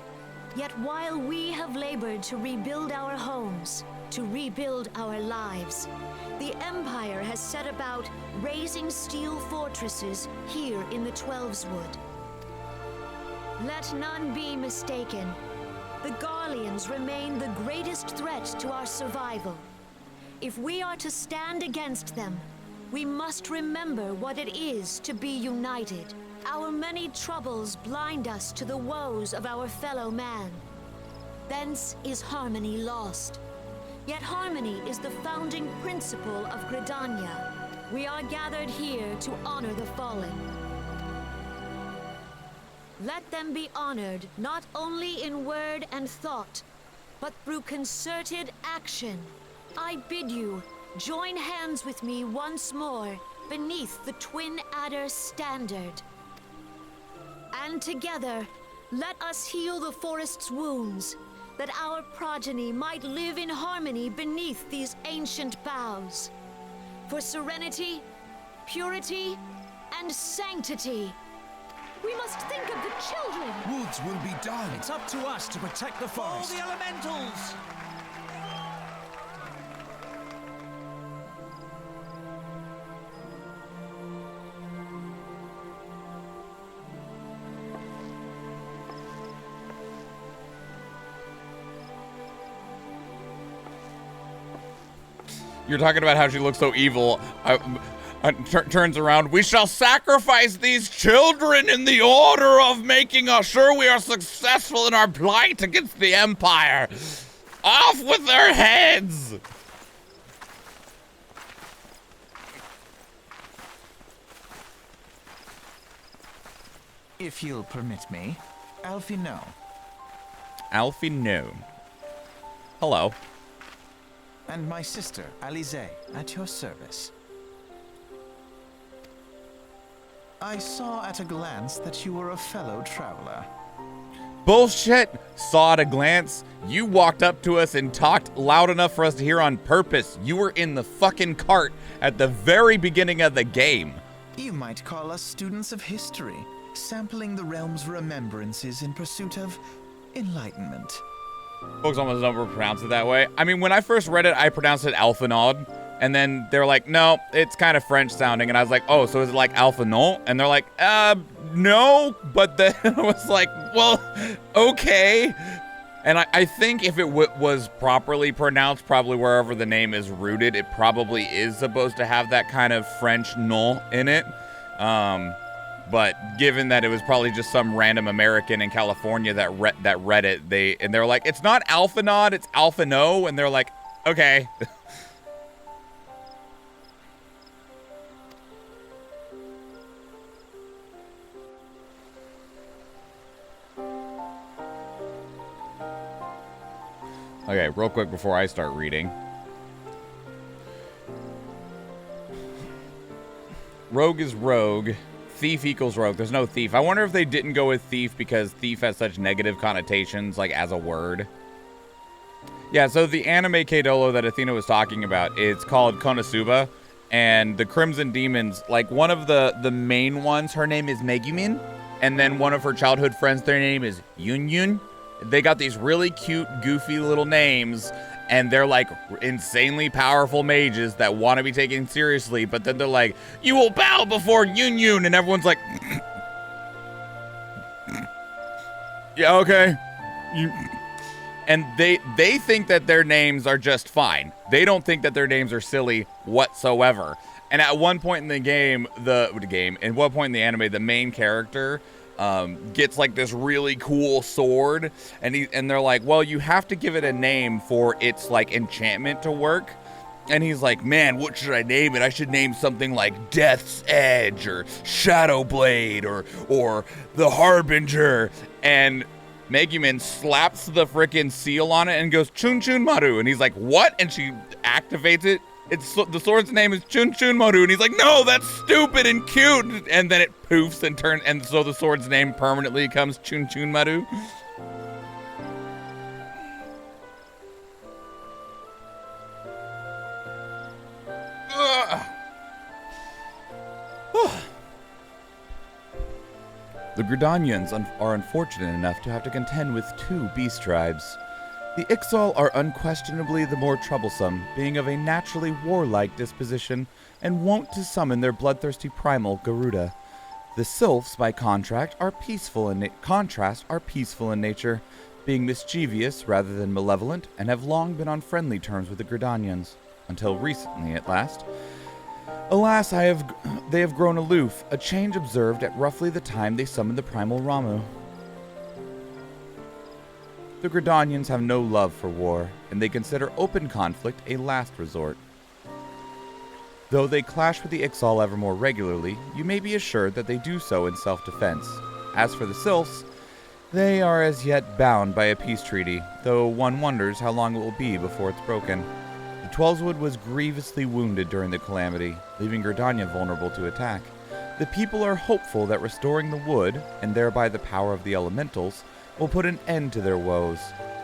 Yet while we have labored to rebuild our homes, to rebuild our lives, the Empire has set about raising steel fortresses here in the Twelveswood. Let none be mistaken. The Garleans remain the greatest threat to our survival. If we are to stand against them, we must remember what it is to be united. Our many troubles blind us to the woes of our fellow man. Thence is harmony lost. Yet harmony is the founding principle of Gridania. We are gathered here to honor the fallen. Let them be honored not only in word and thought, but through concerted action. I bid you, join hands with me once more beneath the Twin Adder standard. And together, let us heal the forest's wounds, that our progeny might live in harmony beneath these ancient boughs. For serenity, purity, and sanctity. We must think of the children. Woods will be done. It's up to us to protect the forest. All the elementals! You're talking about how she looks so evil. Turns around. We shall sacrifice these children in the order of making sure we are successful in our plight against the Empire. Off with their heads! If you'll permit me, Alfie, no. Alfie, no. Hello. And my sister, Alize, at your service. I saw at a glance that you were a fellow traveler. Bullshit! Saw at a glance. You walked up to us and talked loud enough for us to hear on purpose. You were in the fucking cart at the very beginning of the game. You might call us students of history, sampling the realm's remembrances in pursuit of enlightenment. Folks almost never pronounce it that way. I mean, when I first read it, I pronounced it Alphanod. And then they're like, no, it's kind of French sounding. And I was like, oh, so is it like Alphanon? And they're like, no. But then I was like, well, okay. And I think if it was properly pronounced, probably wherever the name is rooted, it probably is supposed to have that kind of French nom in it. But given that it was probably just some random American in California that read it, they're like, it's not Alphanod, it's Alphano. And they're like, okay. Okay, real quick before I start reading. Rogue is rogue. Thief equals rogue. There's no thief. I wonder if they didn't go with thief because thief has such negative connotations, like as a word. Yeah, so the anime Keidolo that Athena was talking about, it's called Konosuba. And the Crimson Demons, like one of the main ones, her name is Megumin. And then one of her childhood friends, their name is Yun Yun. They got these really cute, goofy little names, and they're like insanely powerful mages that want to be taken seriously, but then they're like, you will bow before Yun Yun, and everyone's like, yeah, okay. And they think that their names are just fine. They don't think that their names are silly whatsoever. And at one point in the game, at one point in the anime, the main character gets like this really cool sword, and they're like, well, you have to give it a name for its like enchantment to work. And he's like, man, what should I name it? I should name something like Death's Edge or Shadow Blade or the Harbinger. And Megumin slaps the frickin' seal on it and goes, Chun Chun Maru. And he's like, what? And she activates it. The sword's name is Chun Chun Maru, and he's like, no, that's stupid and cute. And then it poofs and turns, and so the sword's name permanently becomes Chun Chun Maru. The Gridanians are unfortunate enough to have to contend with two beast tribes. The Ixal are unquestionably the more troublesome, being of a naturally warlike disposition and wont to summon their bloodthirsty primal Garuda. The Sylphs, by contrast, are peaceful in nature, being mischievous rather than malevolent, and have long been on friendly terms with the Gridanians, until recently at last. Alas, they have grown aloof, a change observed at roughly the time they summoned the primal Ramu. The Gridanians have no love for war, and they consider open conflict a last resort. Though they clash with the Ixal ever more regularly, you may be assured that they do so in self-defense. As for the Sylphs, they are as yet bound by a peace treaty, though one wonders how long it will be before it's broken. The Twelveswood was grievously wounded during the calamity, leaving Gridania vulnerable to attack. The people are hopeful that restoring the wood, and thereby the power of the elementals, will put an end to their woes.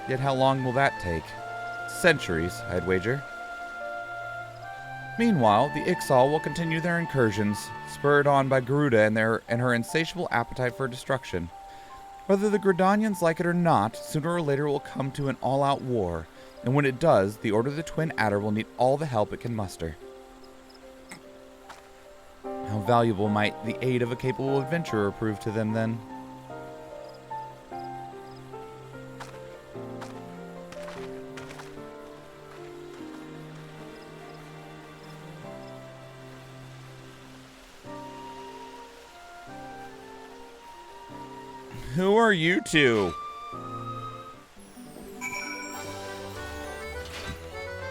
Yet how long will that take? Centuries, I'd wager. Meanwhile, the Ixal will continue their incursions, spurred on by Garuda and her insatiable appetite for destruction. Whether the Gridanians like it or not, sooner or later it will come to an all-out war, and when it does, the Order of the Twin Adder will need all the help it can muster. How valuable might the aid of a capable adventurer prove to them then? Who are you two?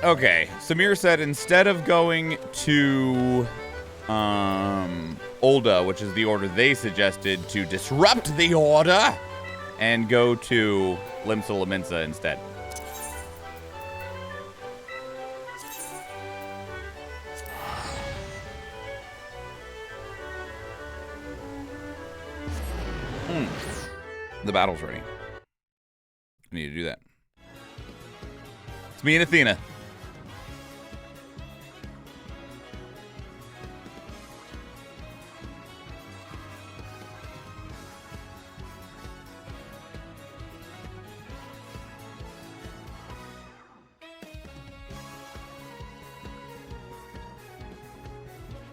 Okay, Samir said instead of going to Olda, which is the order they suggested, to disrupt the order and go to Limsa Laminsa instead. The battle's ready. I need to do that. It's me and Athena.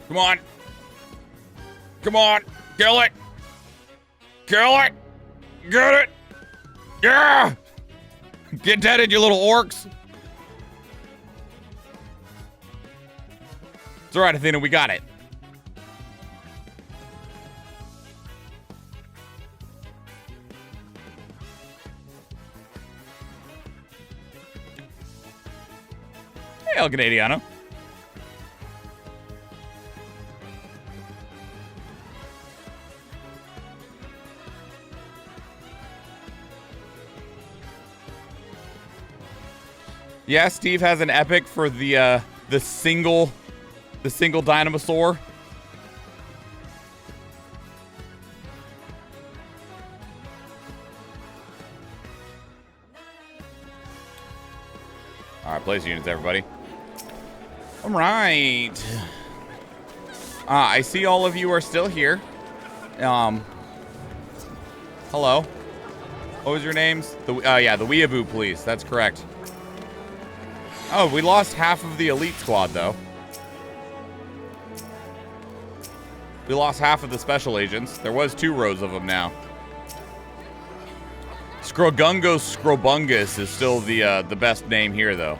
Come on. Come on. Kill it. Kill it. Get it. Yeah. Get deaded, you little orcs. It's all right, Athena. We got it. Hey, El Canadiano. Yeah, Steve has an epic for the single Dynamasaur. All right, place units, everybody. All right. I see all of you are still here. Hello. What was your names? Yeah, the Weeaboo Police. That's correct. Oh, we lost half of the elite squad, though. We lost half of the special agents. There was 2 rows of them now. Scrogungos Scrobungus is still the best name here, though.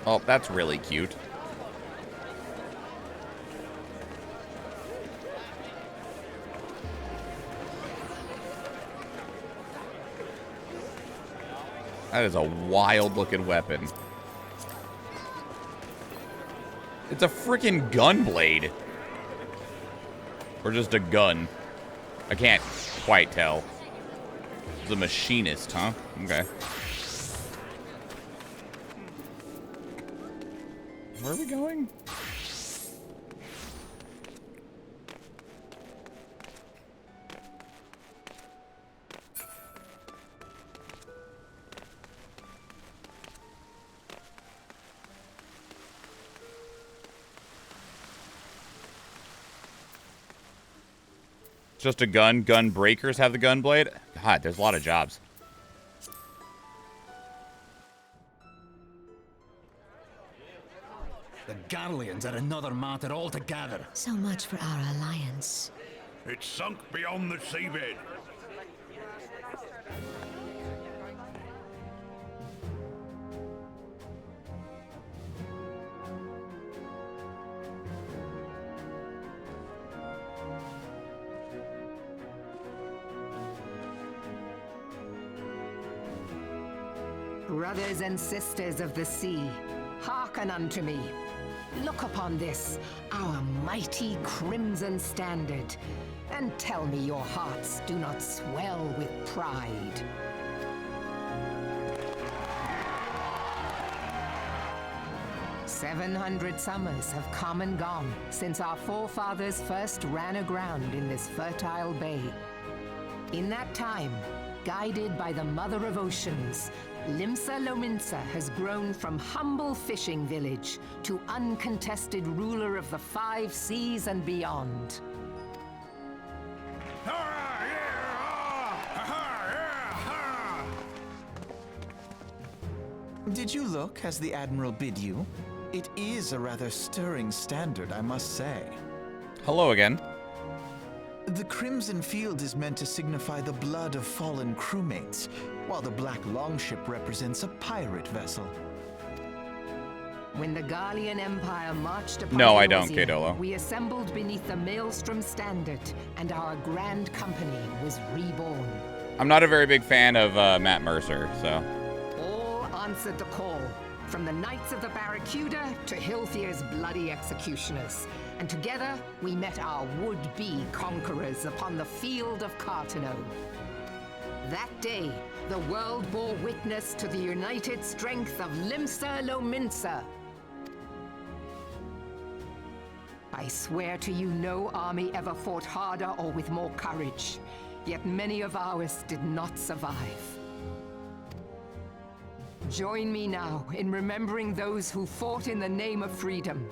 Oh, that's really cute. That is a wild-looking weapon. It's a freaking gun blade. Or just a gun. I can't quite tell. It's a machinist, huh? Okay. Where are we going? Just a gun. Gun breakers have the gun blade. God, there's a lot of jobs. The Garleans are another matter altogether. So much for our alliance. It's sunk beyond the seabed. Brothers and sisters of the sea, Hearken unto me. Look upon this, our mighty crimson standard, and tell me your hearts do not swell with pride. "700 summers have come and gone since our forefathers first ran aground in this fertile bay. In that time, guided by the Mother of Oceans, Limsa Lominsa has grown from humble fishing village to uncontested ruler of the 5 seas and beyond. Did you look as the Admiral bid you? It is a rather stirring standard, I must say. Hello again. The crimson field is meant to signify the blood of fallen crewmates, while the black longship represents a pirate vessel. When the Gallian Empire marched upon No, I don't, Eorzea, Kadolo. we assembled beneath the Maelstrom standard, and our grand company was reborn. I'm not a very big fan of Matt Mercer, so. All answered the call, from the Knights of the Barracuda to Hilthier's bloody executioners. And together, we met our would-be conquerors upon the field of Cartano. That day, the world bore witness to the united strength of Limsa Lominsa. I swear to you, no army ever fought harder or with more courage. Yet many of ours did not survive. Join me now in remembering those who fought in the name of freedom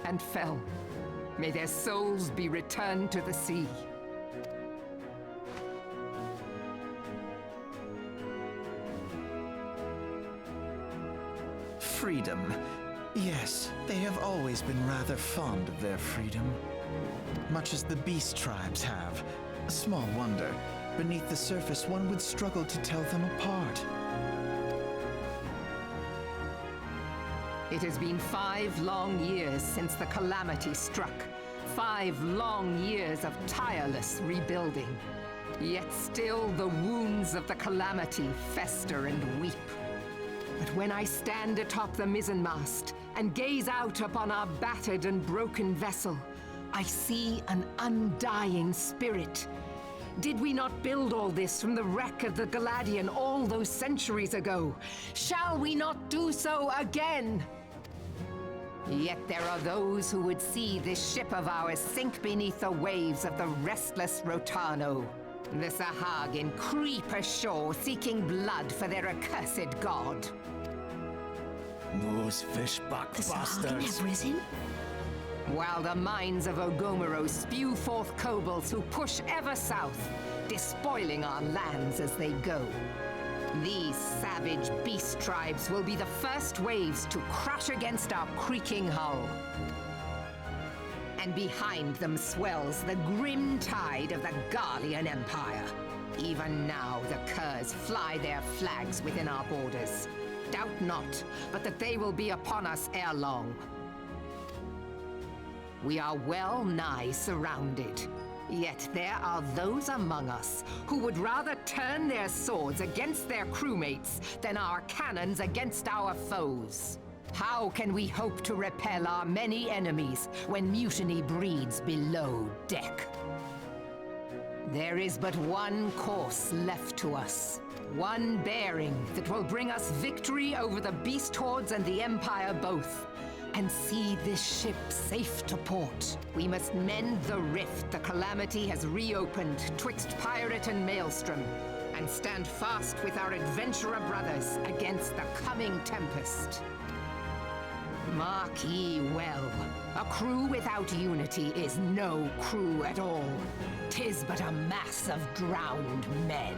and fell. May their souls be returned to the sea. Freedom. Yes, they have always been rather fond of their freedom. Much as the beast tribes have. Small wonder. Beneath the surface, one would struggle to tell them apart. It has been 5 long years since the calamity struck. 5 long years of tireless rebuilding. Yet still the wounds of the calamity fester and weep. But when I stand atop the mizzenmast and gaze out upon our battered and broken vessel, I see an undying spirit. Did we not build all this from the wreck of the Galadian all those centuries ago? Shall we not do so again? Yet there are those who would see this ship of ours sink beneath the waves of the restless Rotano. The Sahagin creep ashore seeking blood for their accursed god. Those fishbuck The Sahagin bastards. have risen? While the mines of Ogomoro spew forth kobolds who push ever south, despoiling our lands as they go. These savage beast tribes will be the first waves to crash against our creaking hull. And behind them swells the grim tide of the Gallian Empire. Even now the curs fly their flags within our borders. Doubt not, but that they will be upon us ere long. We are well nigh surrounded. Yet there are those among us who would rather turn their swords against their crewmates than our cannons against our foes. How can we hope to repel our many enemies when mutiny breeds below deck? There is but one course left to us. One bearing that will bring us victory over the beast hordes and the Empire both. And see this ship safe to port. We must mend the rift the calamity has reopened twixt pirate and maelstrom, and stand fast with our adventurer brothers against the coming tempest. Mark ye well, a crew without unity is no crew at all. 'Tis but a mass of drowned men.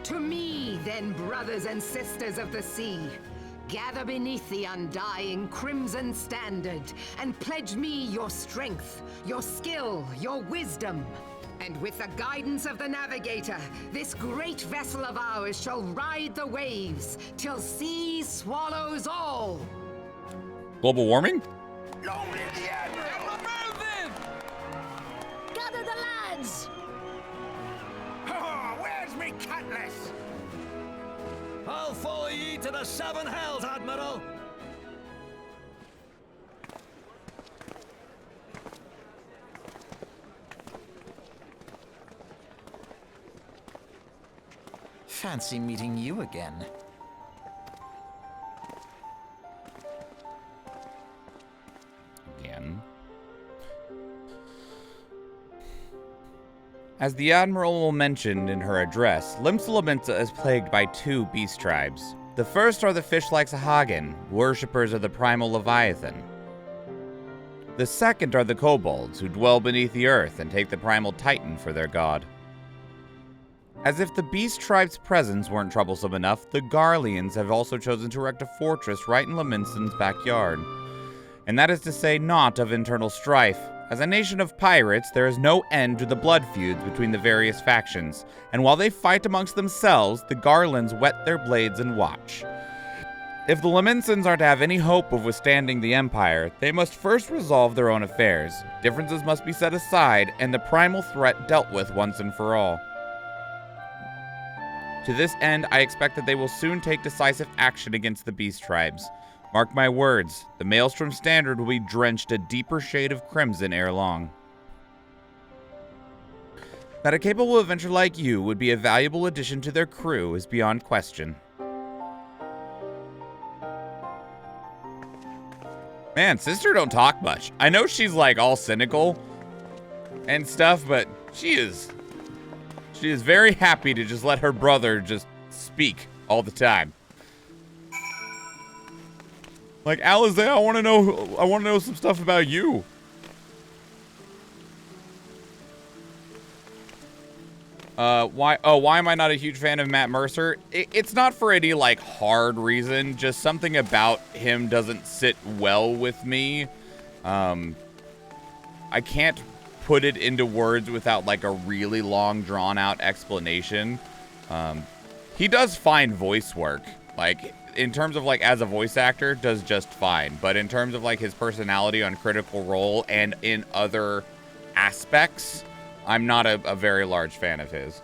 To me, then, brothers and sisters of the sea, gather beneath the undying crimson standard and pledge me your strength, your skill, your wisdom. And with the guidance of the navigator, this great vessel of ours shall ride the waves till sea swallows all. Global warming? Long live the Admiral! Gather the lads! Oh, where's me cutlass? I'll follow ye to the seven hells, Admiral! Fancy meeting you again. Again. As the Admiral mentioned in her address, Limsa is plagued by two beast tribes. The first are the fish-like Sahagin, worshippers of the primal Leviathan. The second are the kobolds, who dwell beneath the earth and take the primal Titan for their god. As if the beast tribe's presence weren't troublesome enough, the Garleans have also chosen to erect a fortress right in Leminsen's backyard. And that is to say, not of internal strife. As a nation of pirates, there is no end to the blood feuds between the various factions, and while they fight amongst themselves, the Garlands whet their blades and watch. If the Lemensons are to have any hope of withstanding the Empire, they must first resolve their own affairs. Differences must be set aside, and the primal threat dealt with once and for all. To this end, I expect that they will soon take decisive action against the beast tribes. Mark my words, the Maelstrom Standard will be drenched a deeper shade of crimson ere long. That a capable adventurer like you would be a valuable addition to their crew is beyond question. Man, sister don't talk much. I know she's like all cynical and stuff, but she is very happy to just let her brother just speak all the time. Like, Alize, I want to know some stuff about you. Why am I not a huge fan of Matt Mercer? It's not for any like hard reason, just something about him doesn't sit well with me. I can't put it into words without like a really long drawn out explanation. He does fine voice work. Like, in terms of like as a voice actor, does just fine. But in terms of like his personality on Critical Role and in other aspects, I'm not a very large fan of his.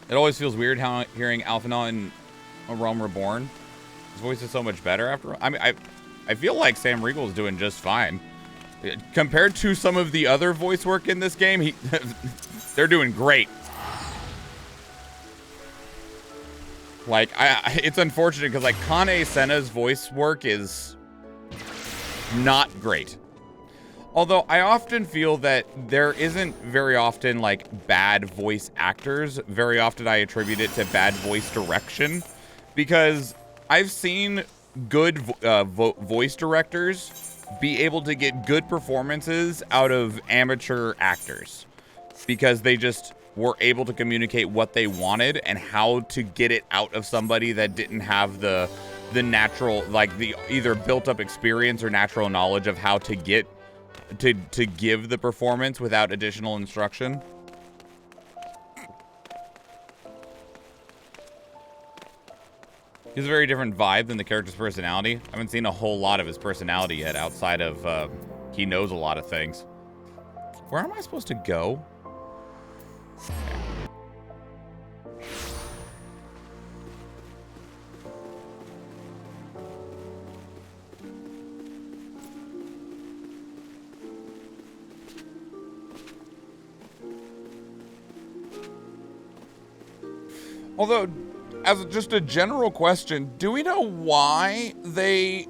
It always feels weird how hearing Alphinaud in A Realm Reborn. His voice is so much better after. I mean, I feel like Sam Riegel's doing just fine. Compared to some of the other voice work in this game, they're doing great. Like, it's unfortunate because like Kane Senna's voice work is not great. Although I often feel that there isn't very often like bad voice actors. Very often I attribute it to bad voice direction, because I've seen good voice directors be able to get good performances out of amateur actors because they just were able to communicate what they wanted and how to get it out of somebody that didn't have the natural, like the either built up experience or natural knowledge of how to get to give the performance without additional instruction. He has a very different vibe than the character's personality. I haven't seen a whole lot of his personality yet outside of he knows a lot of things. Where am I supposed to go? Although, as just a general question, do we know why they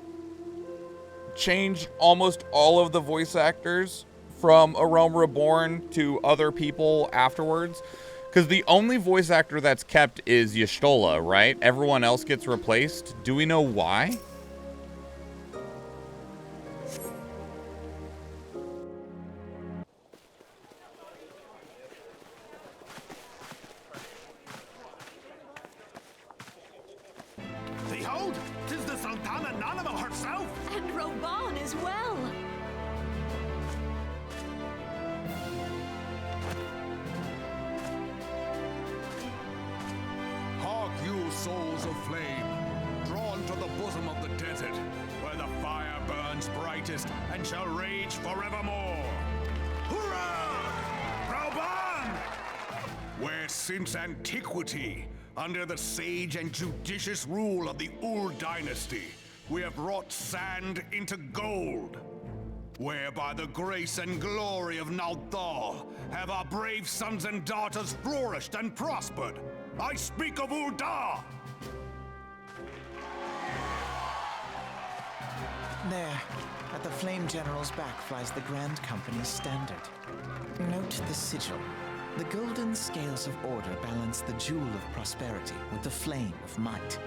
changed almost all of the voice actors from A Realm Reborn to other people afterwards? Because the only voice actor that's kept is Y'shtola, right? Everyone else gets replaced. Do we know why? Behold, 'tis the Sultana Nanima herself! And Roban as well. Hark you, souls of flame, drawn to the bosom of the desert, where the fire burns brightest and shall rage forevermore. Hurrah! Roban! since antiquity, under the sage and judicious rule of the Ul dynasty, we have wrought sand into gold. Where by the grace and glory of Naldal have our brave sons and daughters flourished and prospered. I speak of Ul'dah! There, at the Flame General's back flies the Grand Company's standard. Note the sigil. The golden scales of order balance the jewel of prosperity with the flame of might.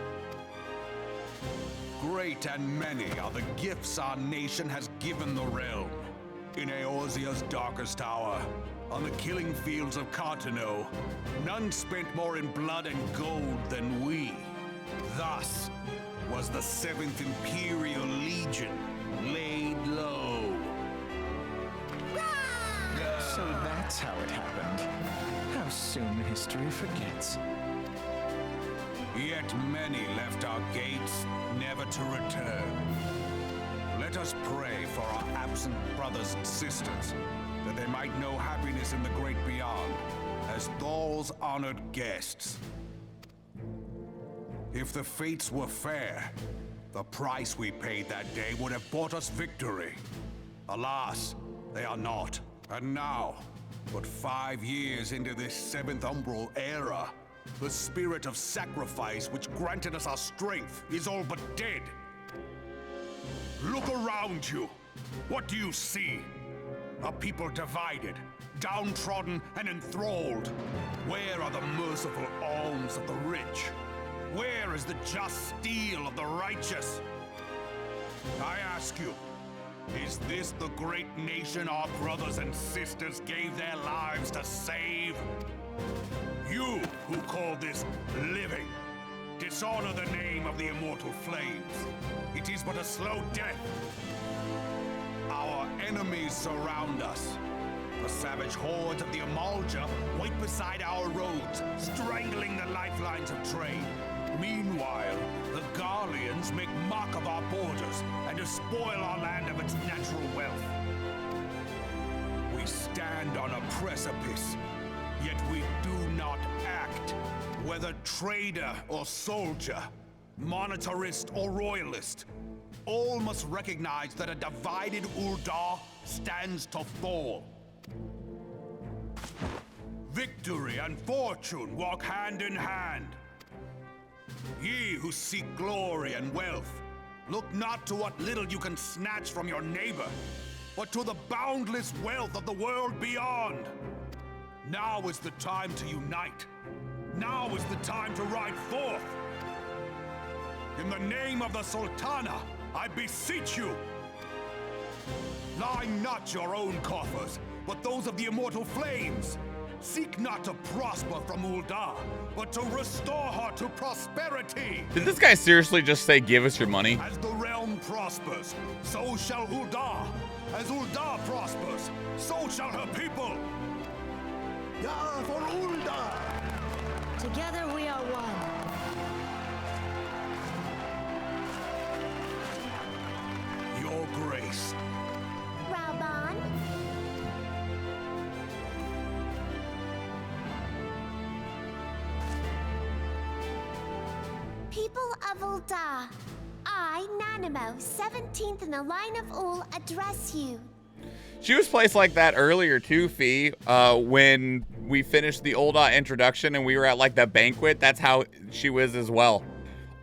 Great and many are the gifts our nation has given the realm. In Eorzea's darkest hour, on the killing fields of Cartano, none spent more in blood and gold than we. Thus was the 7th Imperial Legion laid low. So that's how it happened. How soon history forgets. Yet many left our gates, never to return. Let us pray for our absent brothers and sisters, that they might know happiness in the great beyond, as Thal's honored guests. If the fates were fair, the price we paid that day would have bought us victory. Alas, they are not. And now, but 5 years into this 7th Umbral era, the spirit of sacrifice which granted us our strength is all but dead. Look around you. What do you see? A people divided, downtrodden and enthralled. Where are the merciful alms of the rich? Where is the just steel of the righteous? I ask you, is this the great nation our brothers and sisters gave their lives to save? You who call this living, dishonor the name of the immortal flames. It is but a slow death. Our enemies surround us. The savage hordes of the Amalja wait beside our roads, strangling the lifelines of trade. Meanwhile, the Garleans make mock of our borders and despoil our land of its natural wealth. We stand on a precipice, yet we do not act. Whether trader or soldier, monetarist or royalist, all must recognize that a divided Ul'dah stands to fall. Victory and fortune walk hand in hand. Ye who seek glory and wealth, look not to what little you can snatch from your neighbor, but to the boundless wealth of the world beyond. Now is the time to unite. Now is the time to ride forth. In the name of the Sultana, I beseech you, line not your own coffers, but those of the immortal flames. Seek not to prosper from Ul'dah, but to restore her to prosperity. Did this guy seriously just say, give us your money? As the realm prospers, so shall Ul'dah. As Ul'dah prospers, so shall her people. Yeah, for Ul'dah! Together we are one. Your grace. Raubon? People of Ul'dah, I, Nanimo, 17th in the line of Ul, address you. She was placed like that earlier too, Fee, when we finished the Ul'dah introduction and we were at like the banquet. That's how she was as well.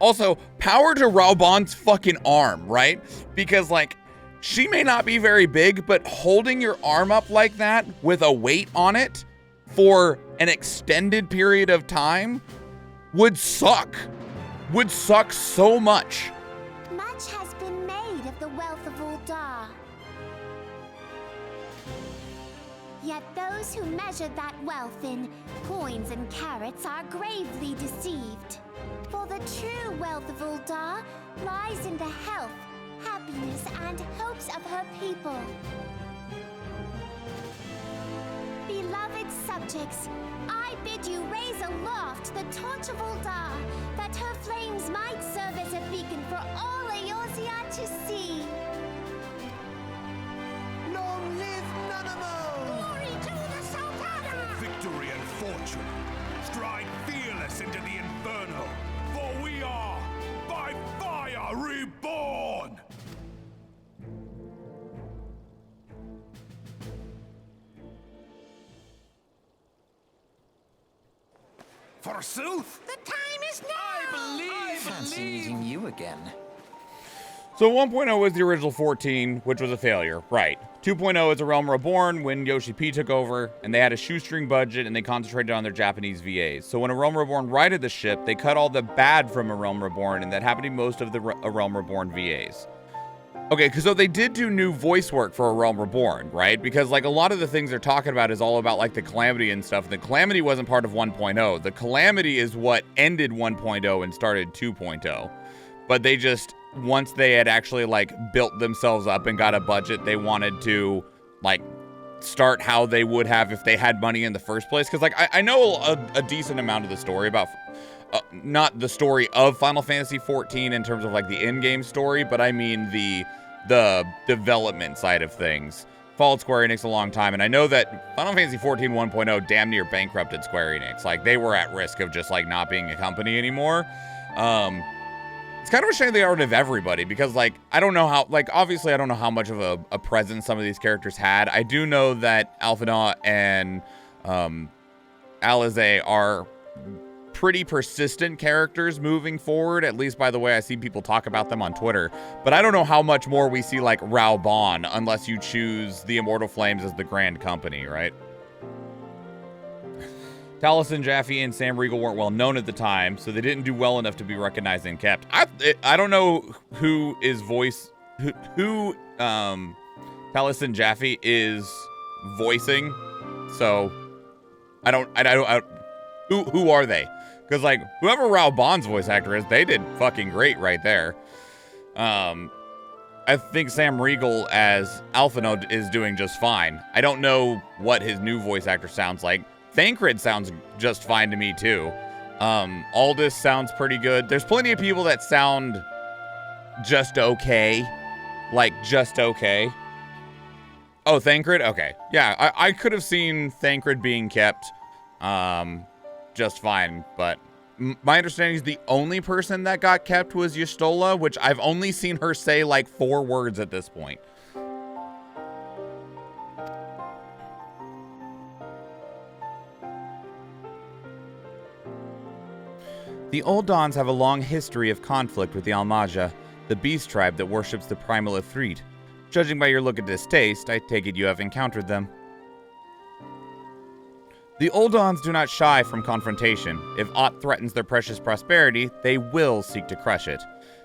Also, power to Raubon's fucking arm, right? Because like, she may not be very big, but holding your arm up like that with a weight on it for an extended period of time would suck. Would suck so much. Much has been made of the wealth of Ul'dah. Yet those who measure that wealth in coins and carats are gravely deceived. For the true wealth of Ul'dah lies in the health, happiness, and hopes of her people. Beloved subjects, I bid you raise aloft the torch of Ul'dah, that her flames might serve as a beacon for all Eorzea to see. Long live Nanamo! Glory to the Sultana! Victory and fortune. Forsooth! The time is now! Fancy meeting you again. So 1.0 was the original 14, which was a failure, right. 2.0 is A Realm Reborn when Yoshi P took over, and they had a shoestring budget, and they concentrated on their Japanese VAs. So when A Realm Reborn righted the ship, they cut all the bad from A Realm Reborn, and that happened to most of the A Realm Reborn VAs. Okay, because so they did do new voice work for A Realm Reborn, right? Because, like, a lot of the things they're talking about is all about, like, the Calamity and stuff. The Calamity wasn't part of 1.0. The Calamity is what ended 1.0 and started 2.0. But they just, once they had actually, like, built themselves up and got a budget, they wanted to, like, start how they would have if they had money in the first place. Because, like, I know a decent amount of the story about... not the story of Final Fantasy XIV in terms of like the in-game story, but I mean the development side of things. Followed Square Enix a long time, and I know that Final Fantasy XIV 1.0 damn near bankrupted Square Enix. Like, they were at risk of just like not being a company anymore. It's kind of a shame they got rid of everybody because, like, I don't know how, like, obviously I don't know how much of a presence some of these characters had. I do know that Alphinaud and Alize are pretty persistent characters moving forward, at least by the way I see people talk about them on Twitter. But I don't know how much more we see like Raoban unless you choose the Immortal Flames as the grand company, right? Taliesin Jaffe and Sam Riegel weren't well known at the time, so they didn't do well enough to be recognized and kept. I don't know who is who Taliesin Jaffe is voicing, so I don't who are they? Because, like, whoever Raoban's voice actor is, they did fucking great right there. I think Sam Riegel as Alphinaud is doing just fine. I don't know what his new voice actor sounds like. Thancred sounds just fine to me, too. Aldous sounds pretty good. There's plenty of people that sound just okay. Like, just okay. Oh, Thancred? Okay. Yeah, I could have seen Thancred being kept. Just fine, but my understanding is the only person that got kept was Y'shtola, which I've only seen her say like 4 words at this point. The Old Dons have a long history of conflict with the Almaja, the beast tribe that worships the primal Ifrit. Judging by your look of distaste, I take it you have encountered them. The Oldons do not shy from confrontation. If aught threatens their precious prosperity, they will seek to crush it.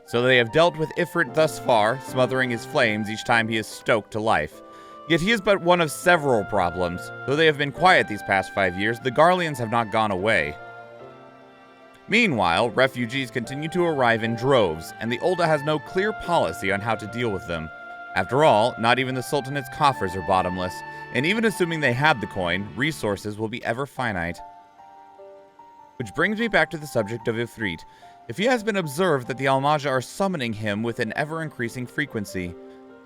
So they have dealt with Ifrit thus far, smothering his flames each time he is stoked to life. Yet he is but one of several problems. Though they have been quiet these past 5 years, the Garleans have not gone away. Meanwhile, refugees continue to arrive in droves, and the Olda has no clear policy on how to deal with them. After all, not even the Sultanate's coffers are bottomless, and even assuming they had the coin, resources will be ever finite. Which brings me back to the subject of Ifrit. If he has been observed that the Almaja are summoning him with an ever-increasing frequency.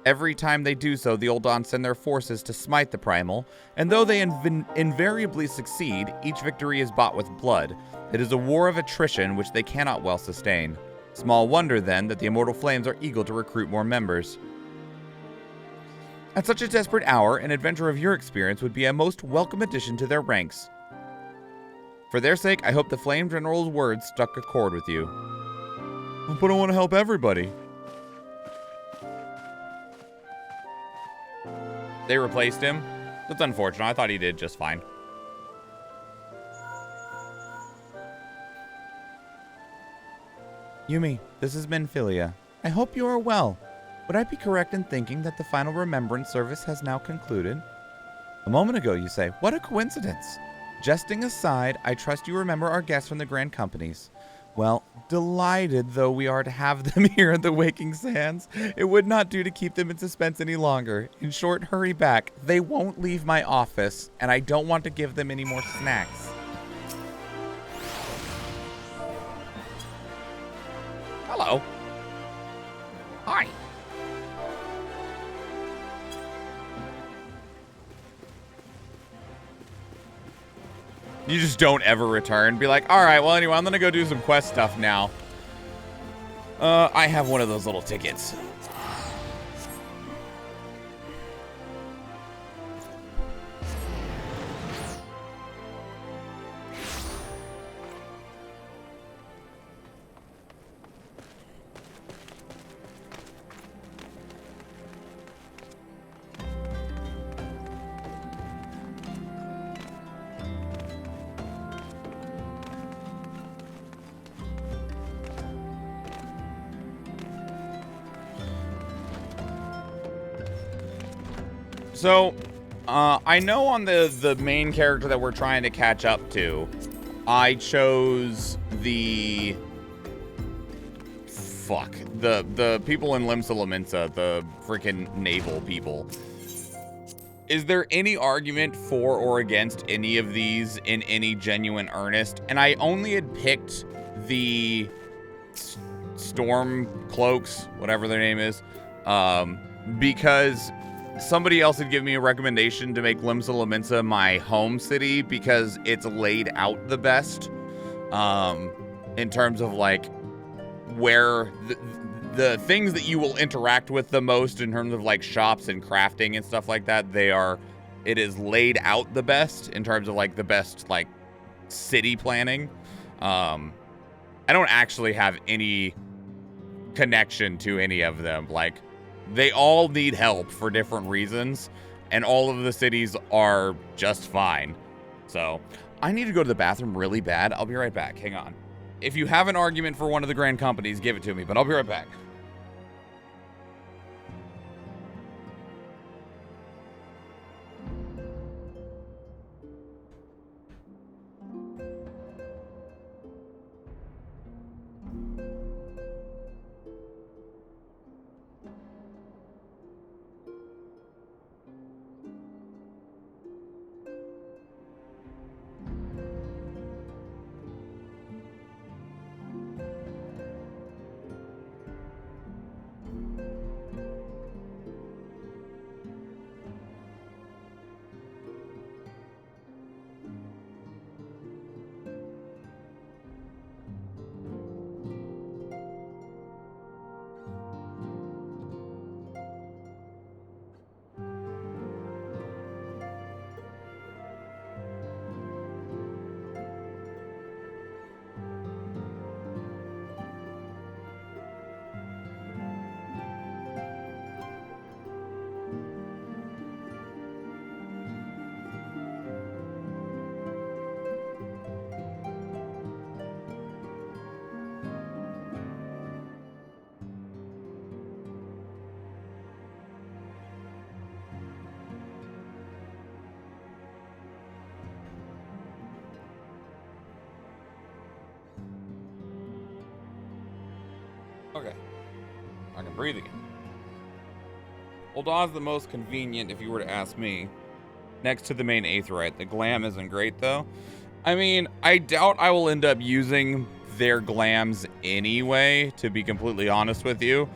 Every time they do so, the Oldons send their forces to smite the Primal, and though they invariably succeed, each victory is bought with blood. It is a war of attrition which they cannot well sustain. Small wonder, then, that the Immortal Flames are eager to recruit more members. At such a desperate hour, an adventure of your experience would be a most welcome addition to their ranks. For their sake, I hope the Flame General's words struck a chord with you. But I want to help everybody. They replaced him? That's unfortunate. I thought he did just fine. Yumi, this is Menphilia. I hope you are well. Would I be correct in thinking that the final remembrance service has now concluded? A moment ago, you say. What a coincidence. Jesting aside, I trust you remember our guests from the Grand Companies. Well, delighted though we are to have them here at the Waking Sands, it would not do to keep them in suspense any longer. In short, hurry back. They won't leave my office, and I don't want to give them any more snacks. Hello. Hi. You just don't ever return. Be like, all right, well, anyway, I'm going to go do some quest stuff now. I have one of those little tickets. So, I know on the main character that we're trying to catch up to, I chose the... Fuck. The people in Limsa Lominsa, the freaking naval people. Is there any argument for or against any of these in any genuine earnest? And I only had picked the Storm Cloaks, whatever their name is, because somebody else had given me a recommendation to make Limsa Lominsa my home city because it's laid out the best, in terms of like where the things that you will interact with the most in terms of like shops and crafting and stuff like that, it is laid out the best in terms of like the best like city planning. I don't actually have any connection to any of them. Like, they all need help for different reasons, and all of the cities are just fine. So I need to go to the bathroom really bad. I'll be right back. Hang on. If you have an argument for one of the grand companies, give it to me, but I'll be right back. Okay. I can breathe again. Ulda's the most convenient if you were to ask me. Next to the main Aetheryte. The glam isn't great though. I mean, I doubt I will end up using their glams anyway, to be completely honest with you.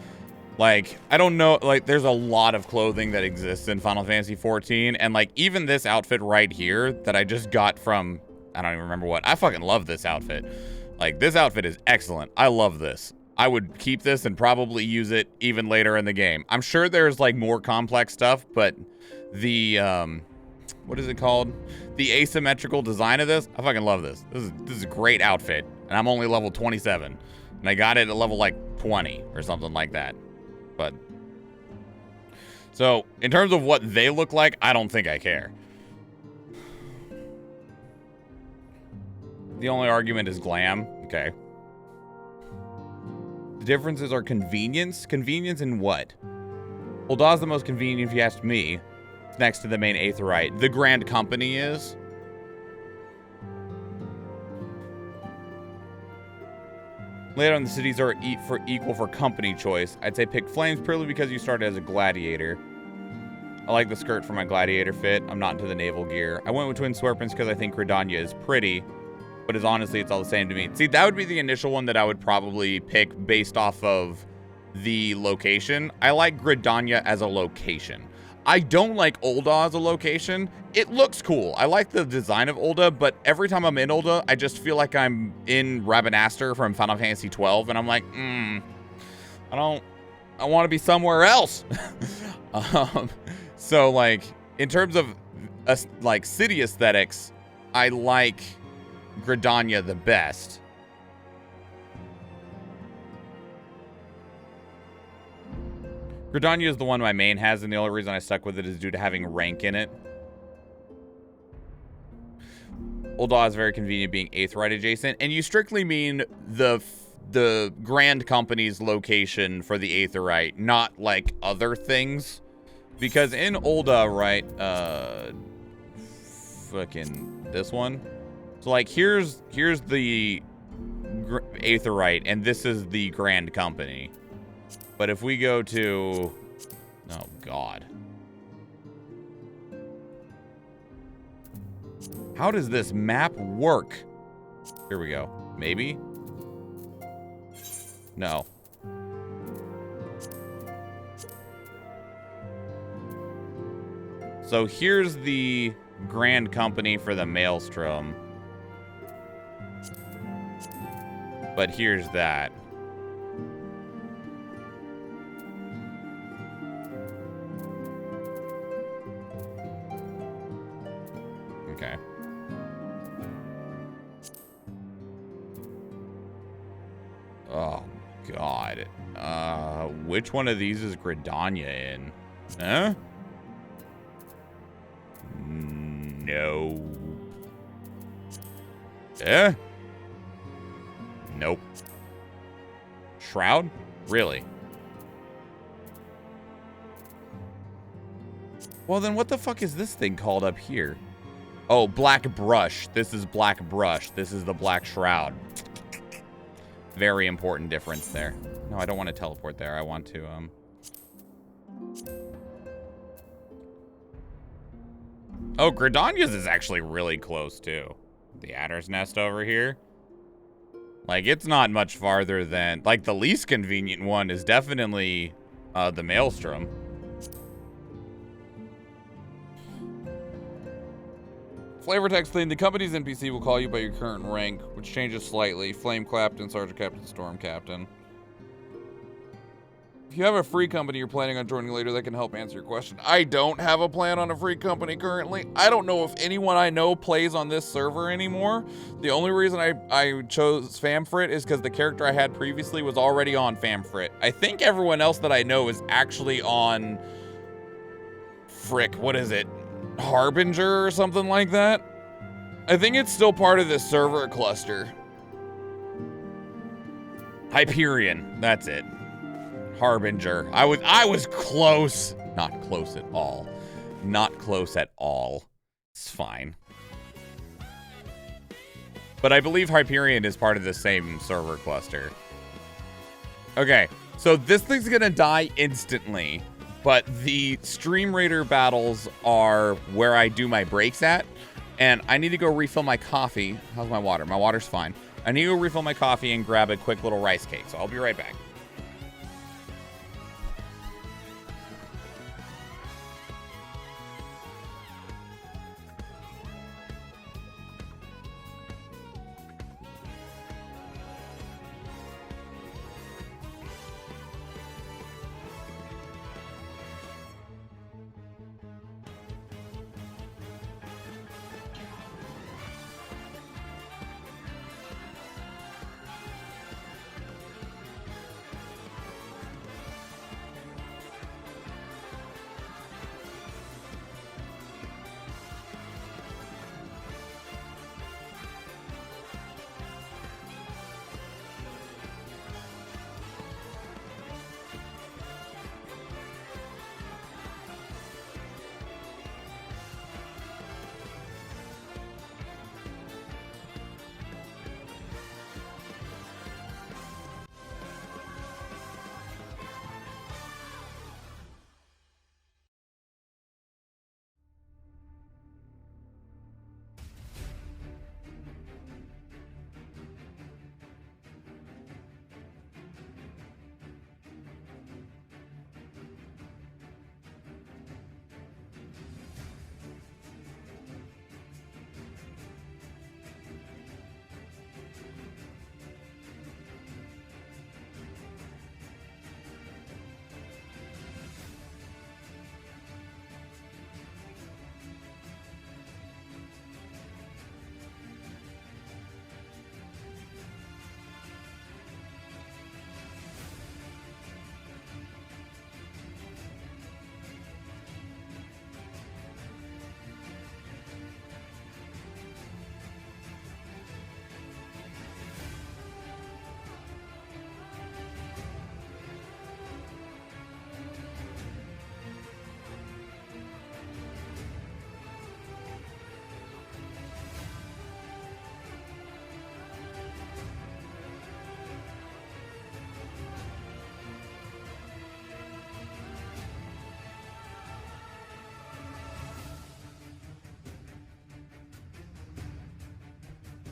Like, I don't know, like, there's a lot of clothing that exists in Final Fantasy XIV, and like, even this outfit right here that I just got from, I don't even remember what. I fucking love this outfit. Like, this outfit is excellent. I love this. I would keep this and probably use it even later in the game. I'm sure there's like more complex stuff, but the, what is it called? The asymmetrical design of this, I fucking love this. This is a great outfit, and I'm only level 27, and I got it at level like 20 or something like that. But, so in terms of what they look like, I don't think I care. The only argument is glam. Okay. The differences are convenience. Convenience in what? Ulda's the most convenient if you ask me. It's next to the main Aetheryte. The Grand Company is. Later on, the cities are equal for company choice. I'd say pick Flames purely because you started as a gladiator. I like the skirt for my gladiator fit. I'm not into the naval gear. I went with Twin Swerpins because I think Gridania is pretty. But honestly, it's all the same to me. See, that would be the initial one that I would probably pick based off of the location. I like Gridania as a location. I don't like Ulda as a location. It looks cool. I like the design of Ulda, but every time I'm in Ulda, I just feel like I'm in Rabanastre from Final Fantasy XII, and I'm like, I want to be somewhere else. So, like, in terms of, like, city aesthetics, I like Gridania the best. Gridania is the one my main has, and the only reason I stuck with it is due to having rank in it. Ulda is very convenient being Aetheryte adjacent, and you strictly mean the Grand Company's location for the Aetheryte, not like other things. Because in Ulda, right, fucking this one. So like here's the Aetherite, and this is the Grand Company. But if we go to, oh god, how does this map work? Here we go. Maybe. No. So here's the Grand Company for the Maelstrom. But here's that. Okay. Oh, God. Which one of these is Gridania in? Huh? No. Eh? Nope. Shroud? Really? Well, then what the fuck is this thing called up here? Oh, Black Brush. This is Black Brush. This is the Black Shroud. Very important difference there. No, I don't want to teleport there. I want to, Oh, Gridania's is actually really close, too. The Adder's Nest over here. Like, it's not much farther than... Like, the least convenient one is definitely the Maelstrom. Flavor text thing. The company's NPC will call you by your current rank, which changes slightly. Flame Captain, Sergeant Captain, Storm Captain. If you have a free company you're planning on joining later, that can help answer your question. I don't have a plan on a free company currently. I don't know if anyone I know plays on this server anymore. The only reason I chose Famfrit is because the character I had previously was already on Famfrit. I think everyone else that I know is actually on... Frick, what is it? Harbinger or something like that? I think it's still part of this server cluster. Hyperion, that's it. Harbinger. I was close. Not close at all. Not close at all. It's fine. But I believe Hyperion is part of the same server cluster. Okay, so this thing's gonna die instantly, but the Stream Raider battles are where I do my breaks at, and I need to go refill my coffee. How's my water? My water's fine. I need to go refill my coffee and grab a quick little rice cake, so I'll be right back.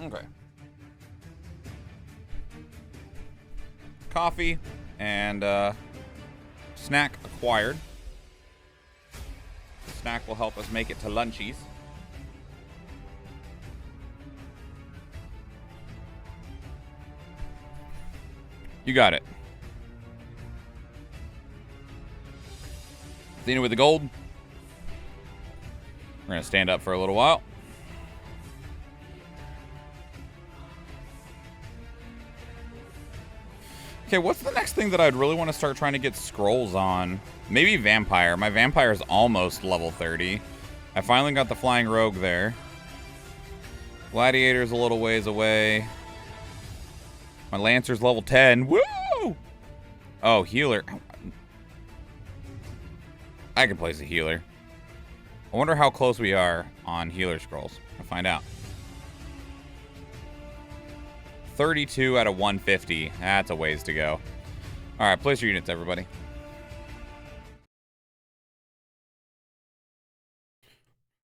Okay. Coffee and snack acquired. The snack will help us make it to lunchies. You got it. Athena with the gold. We're going to stand up for a little while. Okay, what's the next thing that I'd really want to start trying to get scrolls on? Maybe Vampire. My Vampire is almost level 30. I finally got the Flying Rogue there. Gladiator's a little ways away. My Lancer's level 10. Woo! Oh, healer. I can place a healer. I wonder how close we are on healer scrolls. I'll find out. 32 out of 150. That's a ways to go. All right, place your units, everybody.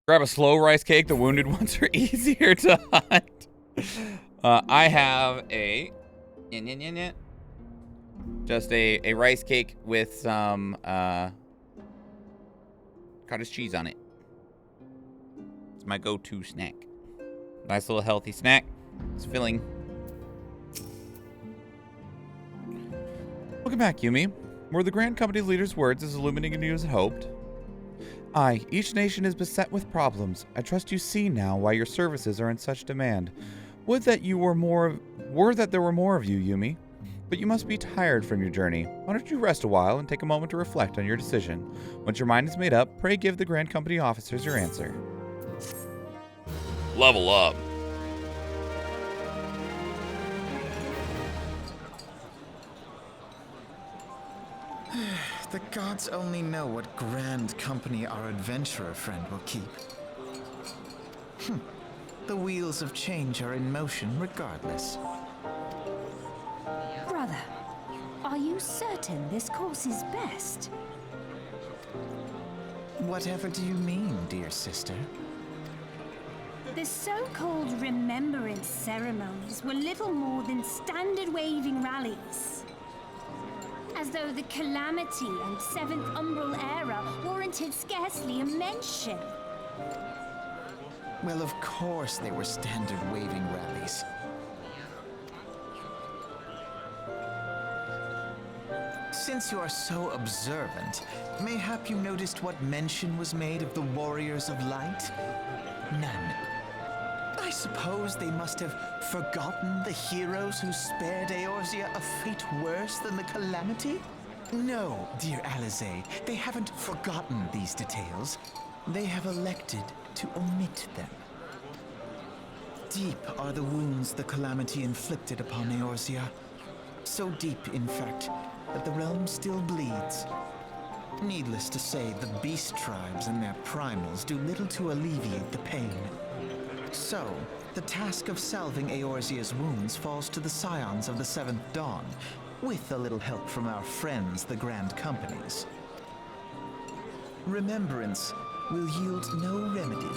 Grab a slow rice cake. The wounded ones are easier to hunt. I have a... just a rice cake with some cottage cheese on it. It's my go-to snack. Nice little healthy snack. It's filling. Welcome back, Yumi. Were the Grand Company's leader's words as illuminating you as hoped? Aye, each nation is beset with problems. I trust you see now why your services are in such demand. Would that there were more of you, Yumi. But you must be tired from your journey. Why don't you rest a while and take a moment to reflect on your decision? Once your mind is made up, pray give the Grand Company officers your answer. Level up. The gods only know what Grand Company our adventurer friend will keep. The wheels of change are in motion regardless. Brother, are you certain this course is best? Whatever do you mean, dear sister? The so-called remembrance ceremonies were little more than standard waving rallies. As though the Calamity and Seventh Umbral era warranted scarcely a mention. Well, of course they were standard waving rallies. Since you are so observant, mayhap you noticed what mention was made of the Warriors of Light? None. I suppose they must have forgotten the heroes who spared Eorzea a fate worse than the Calamity? No, dear Alize, they haven't forgotten these details. They have elected to omit them. Deep are the wounds the Calamity inflicted upon Eorzea. So deep, in fact, that the realm still bleeds. Needless to say, the beast tribes and their primals do little to alleviate the pain. So, the task of salving Eorzea's wounds falls to the scions of the Seventh Dawn, with a little help from our friends, the Grand Companies. Remembrance will yield no remedy.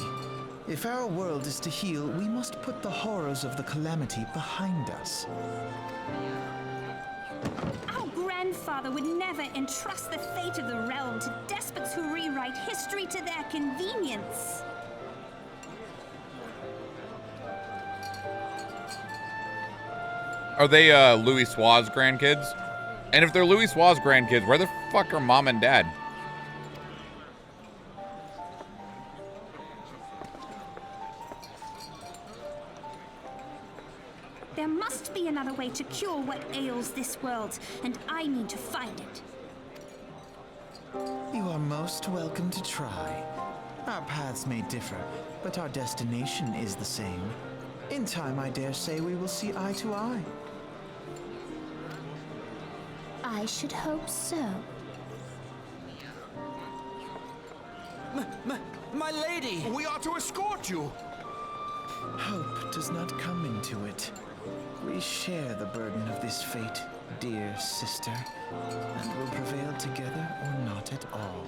If our world is to heal, we must put the horrors of the Calamity behind us. Our grandfather would never entrust the fate of the realm to despots who rewrite history to their convenience. Are they Louis Sua's grandkids? And if they're Louis Sua's grandkids, where the fuck are mom and dad? There must be another way to cure what ails this world, and I mean to find it. You are most welcome to try. Our paths may differ, but our destination is the same. In time, I dare say we will see eye to eye. I should hope so. My lady! We are to escort you. Hope does not come into it. We share the burden of this fate, dear sister, and will prevail together or not at all.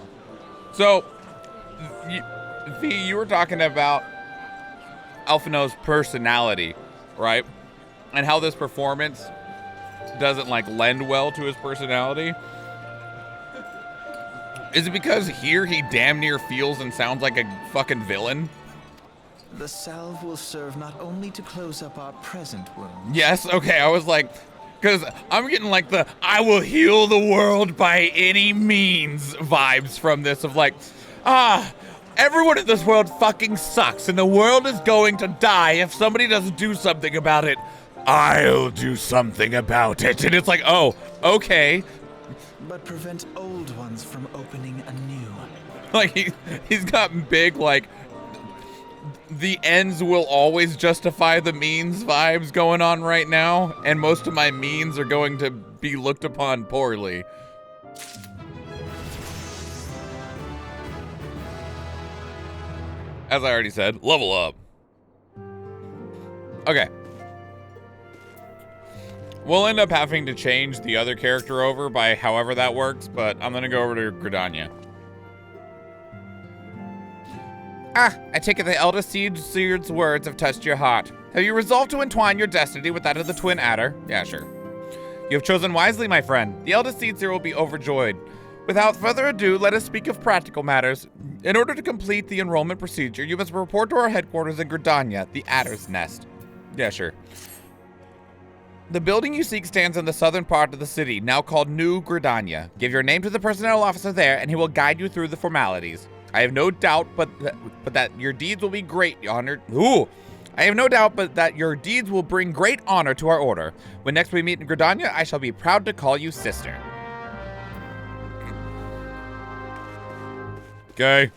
So, V, you were talking about Alphino's personality. right? And how this performance doesn't like lend well to his personality. Is it because here he damn near feels and sounds like a fucking villain? The salve will serve not only to close up our present wounds. Yes, okay, I was like, because I'm getting like the I will heal the world by any means vibes from this of like, everyone in this world fucking sucks and the world is going to die if somebody doesn't do something about it. I'll do something about it. And it's like, oh, okay. But prevent old ones from opening anew. Like he's got big like the ends will always justify the means vibes going on right now, and most of my means are going to be looked upon poorly. As I already said, level up. Okay. We'll end up having to change the other character over by however that works, but I'm gonna go over to Gridania. I take it the Elder Seed's words have touched your heart. Have you resolved to entwine your destiny with that of the Twin Adder? Yeah, sure. You have chosen wisely, my friend. The Elder Seedseer will be overjoyed. Without further ado, let us speak of practical matters. In order to complete the enrollment procedure, you must report to our headquarters in Gridania, the Adder's Nest. Yeah, sure. The building you seek stands in the southern part of the city, now called New Gridania. Give your name to the personnel officer there, and he will guide you through the formalities. I have no doubt but that your deeds will be great honor. I have no doubt but that your deeds will bring great honor to our order. When next we meet in Gridania, I shall be proud to call you sister. Okay.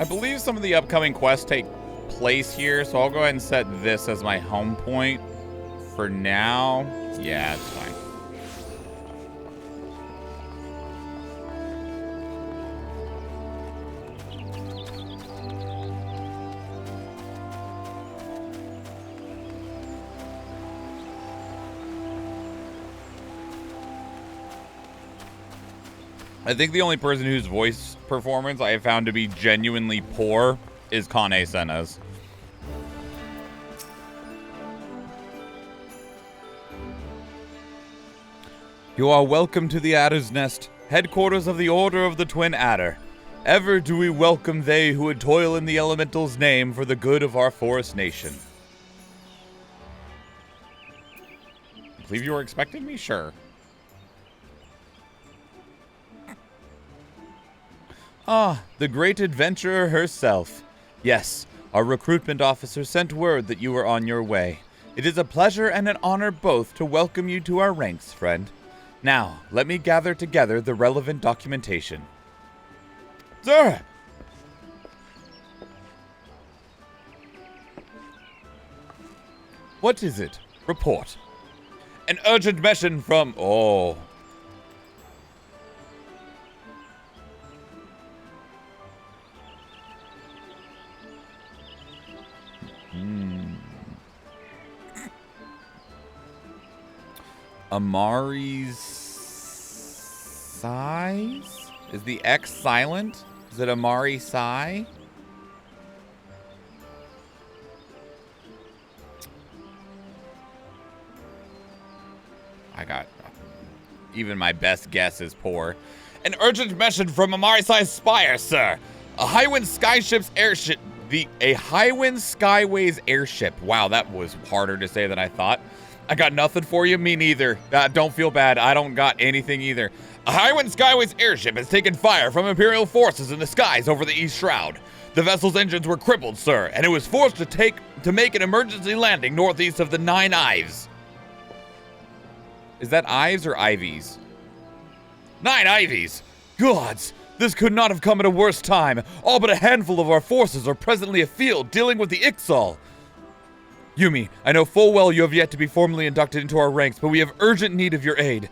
I believe some of the upcoming quests take place here, so I'll go ahead and set this as my home point for now. Yeah, it's fine. I think the only person whose voice performance I have found to be genuinely poor is Kane Senna's. You are welcome to the Adder's Nest, headquarters of the Order of the Twin Adder. Ever do we welcome they who would toil in the elemental's name for the good of our forest nation. I believe you were expecting me? Sure. Ah, the great adventurer herself. Yes, our recruitment officer sent word that you were on your way. It is a pleasure and an honor both to welcome you to our ranks, friend. Now, let me gather together the relevant documentation. Sir! What is it? Report. An urgent mission from... Oh... Amari's size? Is the X silent? Is it Amari Sai? I got... Even my best guess is poor. An urgent mission from Amari Sai's spire, sir. A Highwind Skyship's airship... A Highwind Skyways airship. Wow, that was harder to say than I thought. I got nothing for you. Me neither. Don't feel bad. I don't got anything either. A Highwind Skyways airship has taken fire from Imperial forces in the skies over the East Shroud. The vessel's engines were crippled, sir, and it was forced to make an emergency landing northeast of the Nine Ives. Is that Ives or Ivies? Nine Ivies! Gods! This could not have come at a worse time. All but a handful of our forces are presently afield dealing with the XIV. Yumi, I know full well you have yet to be formally inducted into our ranks, but we have urgent need of your aid.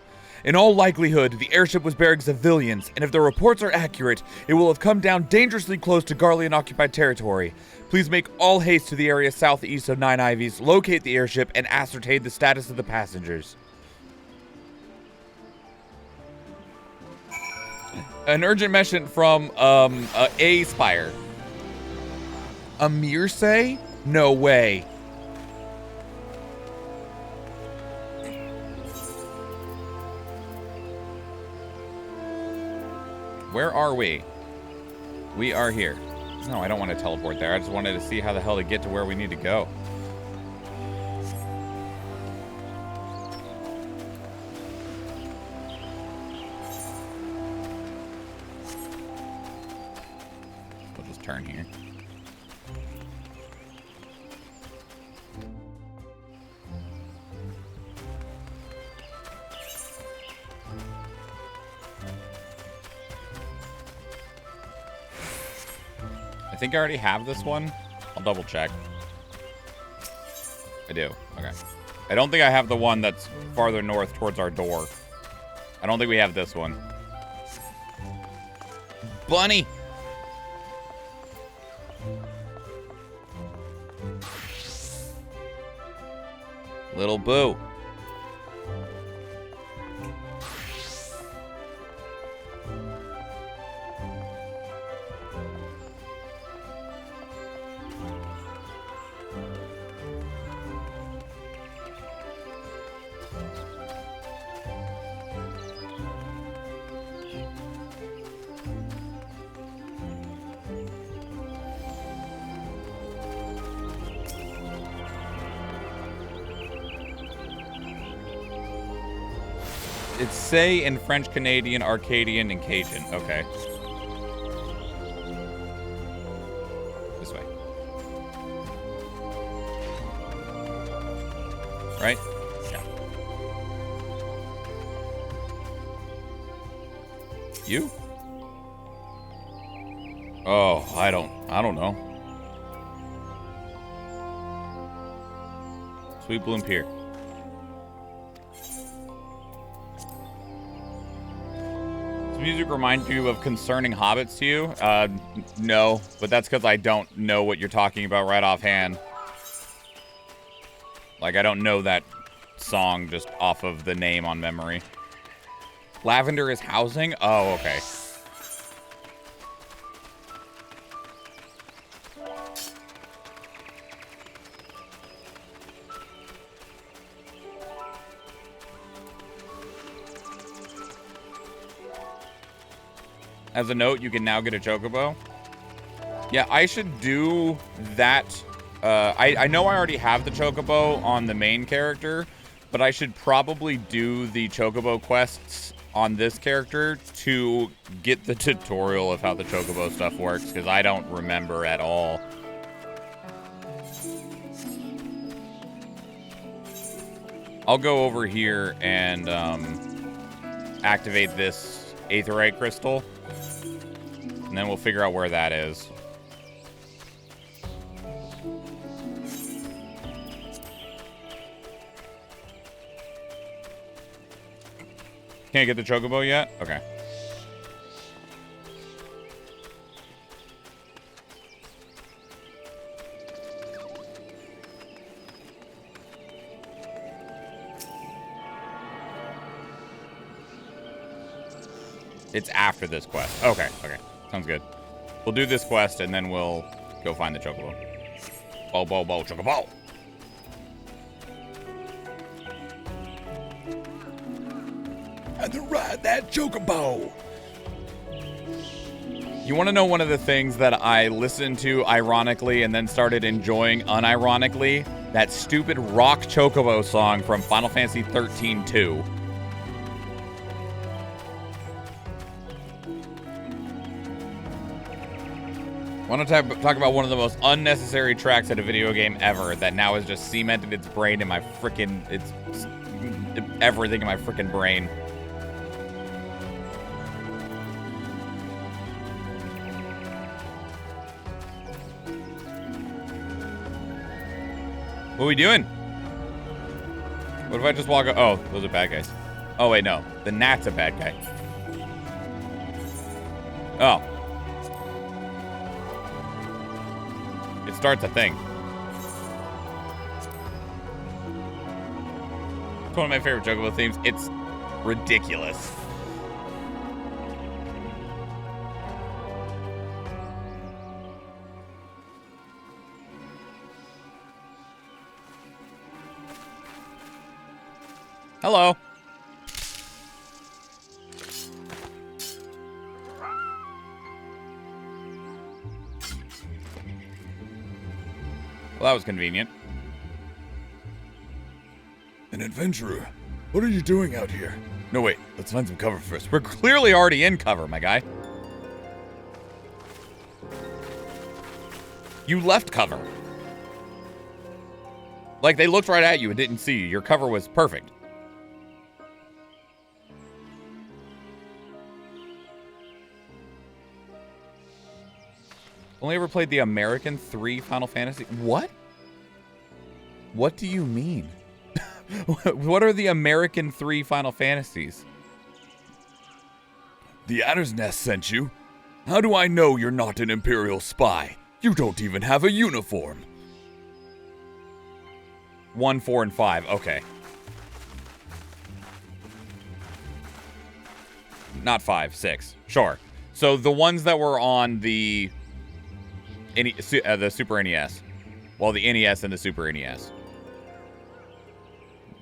In all likelihood, the airship was bearing civilians, and if the reports are accurate, it will have come down dangerously close to Garlean-occupied territory. Please make all haste to the area southeast of Nine Ivies, locate the airship, and ascertain the status of the passengers. An urgent mission from, A Spire. A Mirsay? No way. Where are we? We are here. No, I don't want to teleport there. I just wanted to see how the hell to get to where we need to go. We'll just turn here. I think I already have this one. I'll double check. I do. Okay. I don't think I have the one that's farther north towards our door. I don't think we have this one. Bunny! Little Boo. It's say in French, Canadian, Arcadian, and Cajun. Okay. This way. Right? Yeah. You? Oh, I don't know. Sweet Bloom Pier. Does music remind you of concerning hobbits to you? No, but that's because I don't know what you're talking about right offhand. Like, I don't know that song just off of the name on memory. Lavender is housing? Oh, okay. As a note, you can now get a chocobo. Yeah, I should do that. I know I already have the chocobo on the main character, but I should probably do the chocobo quests on this character to get the tutorial of how the chocobo stuff works, because I don't remember at all. I'll go over here and activate this aetheryte crystal. And then we'll figure out where that is. Can't get the chocobo yet? Okay. It's after this quest. Okay, okay. Sounds good. We'll do this quest, and then we'll go find the chocobo. Bo, bo, bo, chocobo! And to ride that chocobo! You want to know one of the things that I listened to ironically and then started enjoying unironically? That stupid rock chocobo song from Final Fantasy 13-2. I want to talk about one of the most unnecessary tracks at a video game ever that now has just cemented its brain in my frickin'... It's everything in my frickin' brain. What are we doing? What if I just walk... Oh, those are bad guys. Oh, wait, no. The gnat's a bad guy. Oh. It starts a thing. It's one of my favorite Chocobo themes. It's ridiculous. Hello. Well, that was convenient. An adventurer. What are you doing out here? No, wait. Let's find some cover first. We're clearly already in cover, my guy. You left cover. Like, they looked right at you and didn't see you. Your cover was perfect. Only ever played the American 3 Final Fantasy. What? What do you mean? What are the American 3 Final Fantasies? The Adder's Nest sent you? How do I know you're not an Imperial spy? You don't even have a uniform. 1, 4, and 5. Okay. Not 5, 6. Sure. So the ones that were on the Super NES. Well, the NES and the Super NES.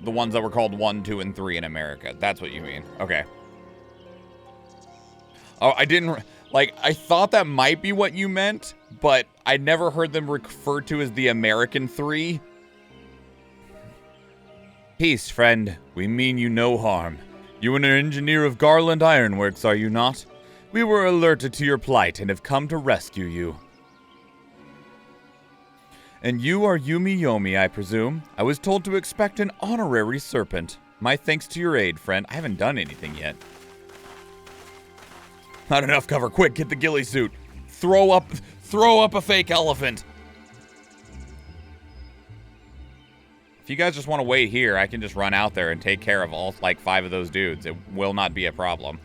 The ones that were called 1, 2, and 3 in America. That's what you mean. Okay. Oh, I didn't... Like, I thought that might be what you meant, but I never heard them referred to as the American 3. Peace, friend. We mean you no harm. You an engineer of Garland Ironworks, are you not? We were alerted to your plight and have come to rescue you. And you are Yumi Yomi, I presume. I was told to expect an honorary serpent. My thanks to your aid, friend. I haven't done anything yet. Not enough cover. Quick, get the ghillie suit. Throw up a fake elephant. If you guys just want to wait here, I can just run out there and take care of all, like, 5 of those dudes. It will not be a problem.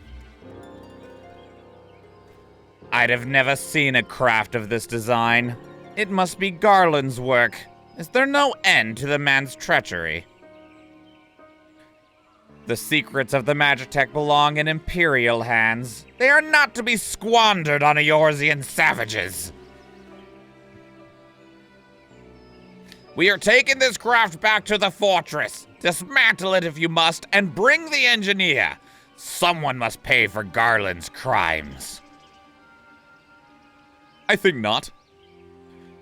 I'd have never seen a craft of this design. It must be Garland's work. Is there no end to the man's treachery? The secrets of the Magitech belong in Imperial hands. They are not to be squandered on Eorzean savages. We are taking this craft back to the fortress. Dismantle it if you must, and bring the engineer. Someone must pay for Garland's crimes. I think not.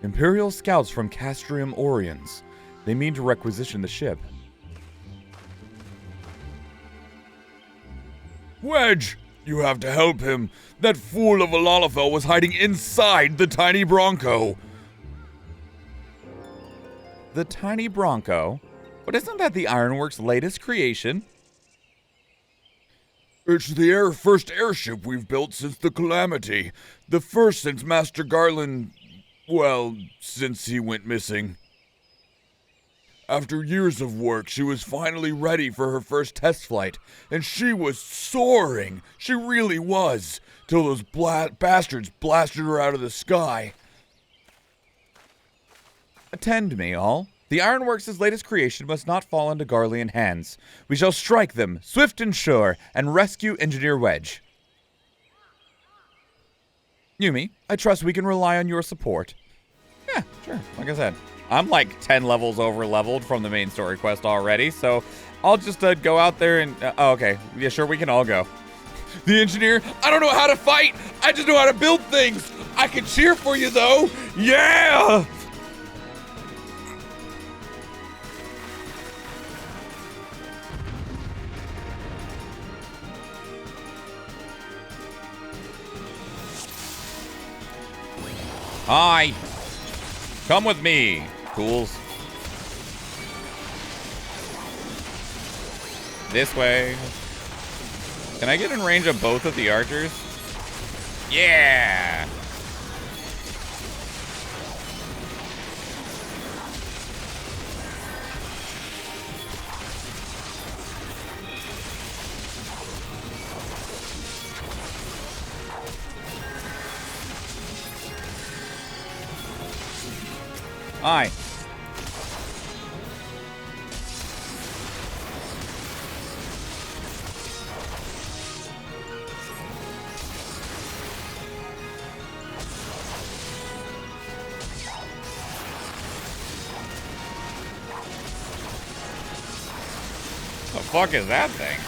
Imperial scouts from Castrium Oriens. They mean to requisition the ship. Wedge! You have to help him. That fool of a Lalafell was hiding inside the tiny Bronco. The tiny Bronco? But isn't that the Ironworks' latest creation? It's the first airship we've built since the Calamity. The first since Master Garland... well, since he went missing. After years of work, she was finally ready for her first test flight, and she was soaring. She really was, till those bastards blasted her out of the sky. Attend me, all. The Ironworks' latest creation must not fall into Garlean hands. We shall strike them, swift and sure, and rescue Engineer Wedge. Yumi, I trust we can rely on your support. Yeah, sure. Like I said, I'm like 10 levels over-leveled from the main story quest already, so I'll just go out there and... oh, okay. Yeah, sure, we can all go. The engineer, I don't know how to fight. I just know how to build things. I can cheer for you, though. Yeah! Hi. Come with me, tools. This way. Can I get in range of both of the archers? Yeah! Hi. The fuck is that thing?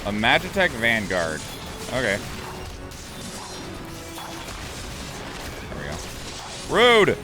A Magitech Vanguard. Okay. There we go. Rude!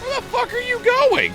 Where the fuck are you going?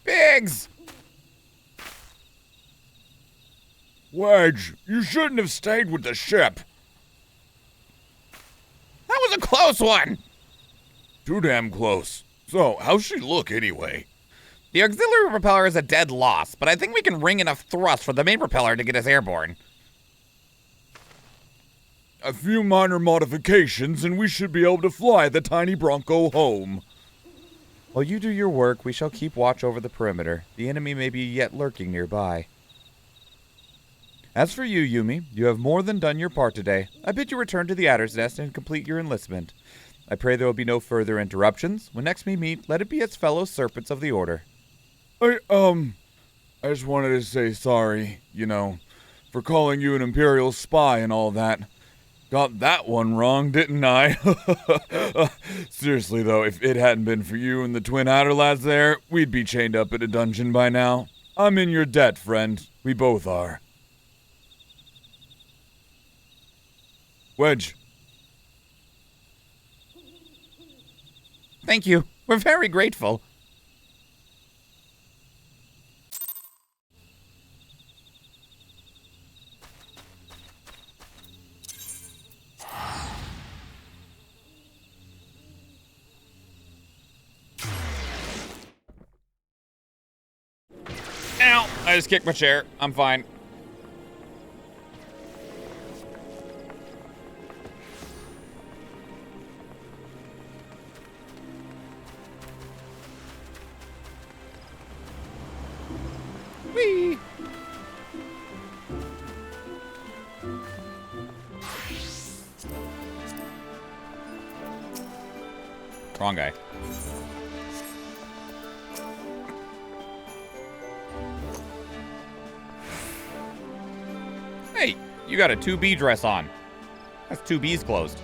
Biggs! Wedge, you shouldn't have stayed with the ship. That was a close one! Too damn close. So, how's she look anyway? The auxiliary propeller is a dead loss, but I think we can wring enough thrust for the main propeller to get us airborne. A few minor modifications and we should be able to fly the tiny Bronco home. While you do your work, we shall keep watch over the perimeter. The enemy may be yet lurking nearby. As for you, Yumi, you have more than done your part today. I bid you return to the Adder's Nest and complete your enlistment. I pray there will be no further interruptions. When next we meet, let it be as fellow serpents of the Order. I just wanted to say sorry, for calling you an Imperial spy and all that. Got that one wrong, didn't I? Seriously, though, if it hadn't been for you and the twin Adder lads there, we'd be chained up in a dungeon by now. I'm in your debt, friend. We both are. Wedge. Thank you. We're very grateful. Ow! I just kicked my chair. I'm fine. Whee! Wrong guy. Hey, you got a 2B dress on. That's 2B's closed.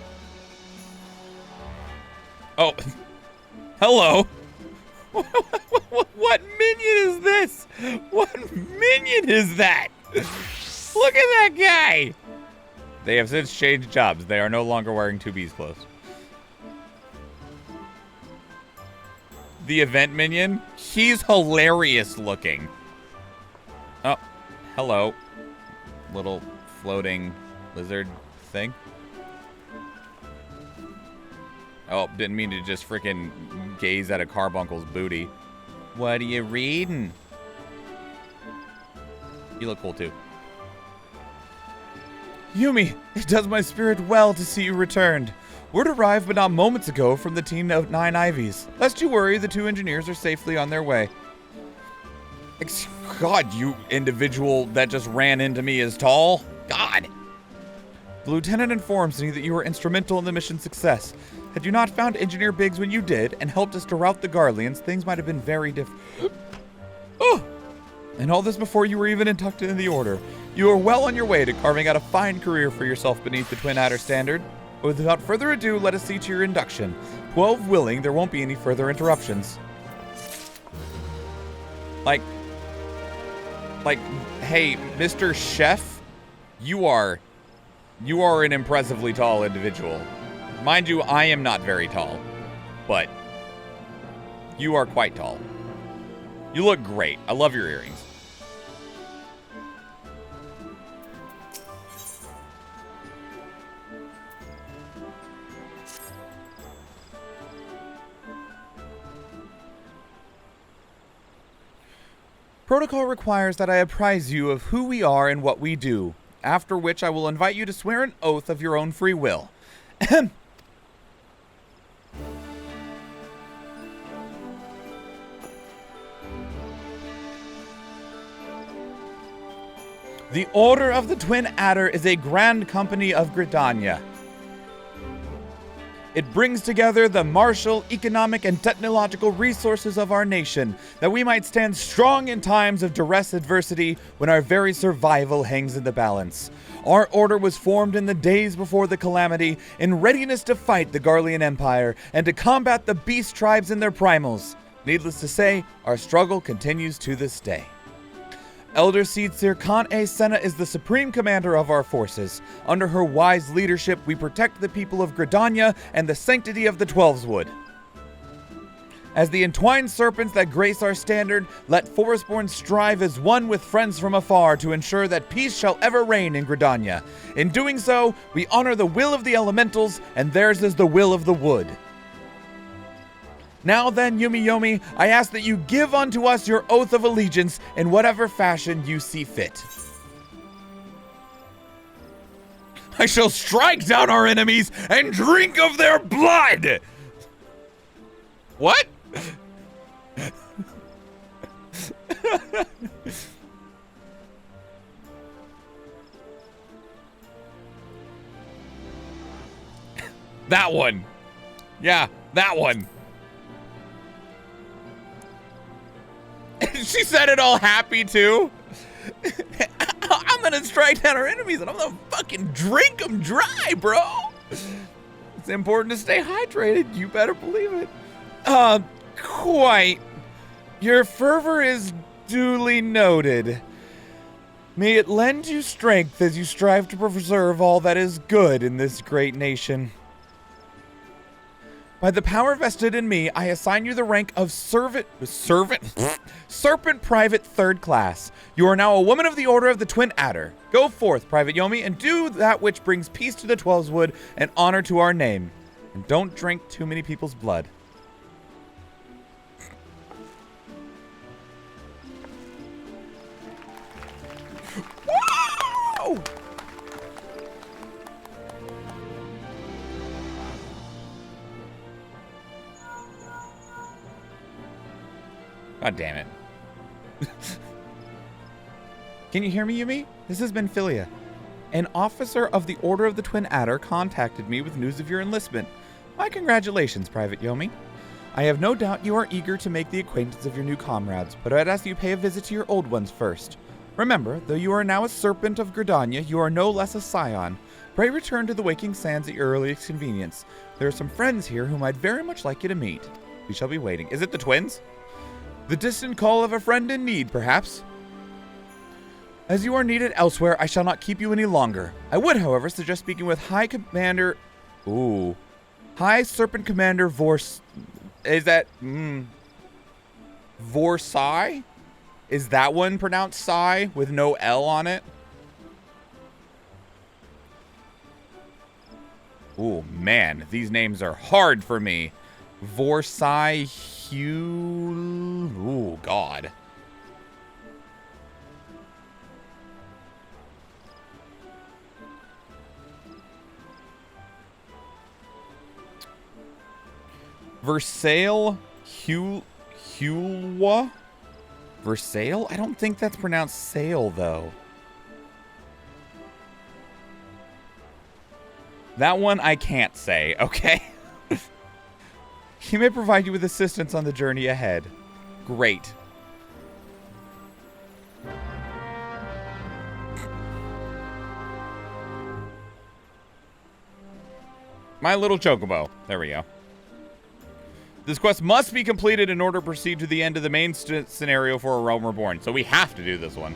Oh, hello. What minion is this? What minion is that? Look at that guy. They have since changed jobs. They are no longer wearing 2B's clothes. The event minion, he's hilarious looking. Oh, hello. Little floating lizard thing. Oh, didn't mean to just freaking gaze at a carbuncle's booty. What are you reading? You look cool too. Yumi, it does my spirit well to see you returned. Word arrived but not moments ago from the team of 9 Ivies. Lest you worry, the 2 engineers are safely on their way. God, you individual that just ran into me is tall. God. The lieutenant informs me that you were instrumental in the mission's success. Had you not found Engineer Biggs when you did and helped us to rout the Garleans, things might have been very different. Oh! And all this before you were even inducted in the Order. You are well on your way to carving out a fine career for yourself beneath the Twin Adder standard. Without further ado, let us see to your induction. 12 willing, there won't be any further interruptions. Like, hey, Mr. Chef, you are an impressively tall individual. Mind you, I am not very tall, but you are quite tall. You look great. I love your earrings. Protocol requires that I apprise you of who we are and what we do, after which I will invite you to swear an oath of your own free will. The Order of the Twin Adder is a grand company of Gridania. It brings together the martial, economic, and technological resources of our nation, that we might stand strong in times of duress adversity when our very survival hangs in the balance. Our order was formed in the days before the calamity, in readiness to fight the Garlean Empire, and to combat the beast tribes in their primals. Needless to say, our struggle continues to this day. Elder Seed Seer Khan-E Senna is the supreme commander of our forces. Under her wise leadership, we protect the people of Gridania and the sanctity of the Twelveswood. As the entwined serpents that grace our standard, let Forestborn strive as one with friends from afar to ensure that peace shall ever reign in Gridania. In doing so, we honor the will of the elementals, and theirs is the will of the wood. Now then, Yumiyomi, I ask that you give unto us your oath of allegiance in whatever fashion you see fit. I shall strike down our enemies and drink of their blood! What? That one. Yeah, that one. She said it all happy, too. I'm gonna strike down our enemies and I'm gonna fucking drink them dry, bro. It's important to stay hydrated. You better believe it. Quite. Your fervor is duly noted. May it lend you strength as you strive to preserve all that is good in this great nation. By the power vested in me, I assign you the rank of Serpent Private 3rd Class. You are now a woman of the Order of the Twin Adder. Go forth, Private Yomi, and do that which brings peace to the Twelveswood and honor to our name. And don't drink too many people's blood. Woo! God damn it. Can you hear me, Yumi? This has been Philia. An officer of the Order of the Twin Adder contacted me with news of your enlistment. My congratulations, Private Yomi. I have no doubt you are eager to make the acquaintance of your new comrades, but I'd ask you pay a visit to your old ones first. Remember, though you are now a serpent of Gridania, you are no less a scion. Pray return to the Waking Sands at your earliest convenience. There are some friends here whom I'd very much like you to meet. We shall be waiting. Is it the twins? The distant call of a friend in need, perhaps? As you are needed elsewhere, I shall not keep you any longer. I would, however, suggest speaking with High Serpent Commander Vorsai? Is that one pronounced Sai with no L on it? Ooh, man, these names are hard for me. Vorsai Hugh. Ooh, God. Versailles Hulwa? Versailles? I don't think that's pronounced sale, though. That one I can't say, okay? He may provide you with assistance on the journey ahead. Great. My little chocobo. There we go. This quest must be completed in order to proceed to the end of the main scenario for A Realm Reborn. So we have to do this one.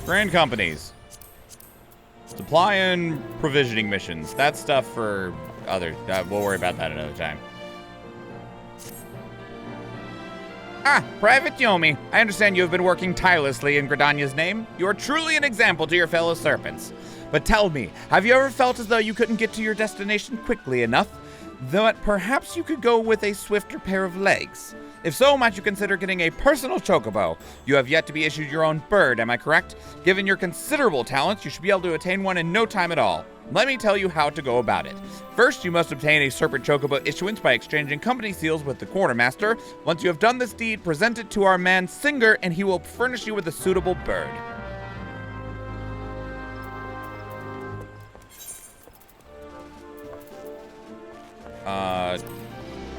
Grand companies. Supply and provisioning missions. That's stuff for other. We'll worry about that another time. Ah, Private Yomi. I understand you have been working tirelessly in Gridania's name. You are truly an example to your fellow serpents. But tell me, have you ever felt as though you couldn't get to your destination quickly enough? That perhaps you could go with a swifter pair of legs? If so, might you consider getting a personal chocobo? You have yet to be issued your own bird, am I correct? Given your considerable talents, you should be able to attain one in no time at all. Let me tell you how to go about it. First, you must obtain a serpent chocobo issuance by exchanging company seals with the quartermaster. Once you have done this deed, present it to our man Singer, and he will furnish you with a suitable bird.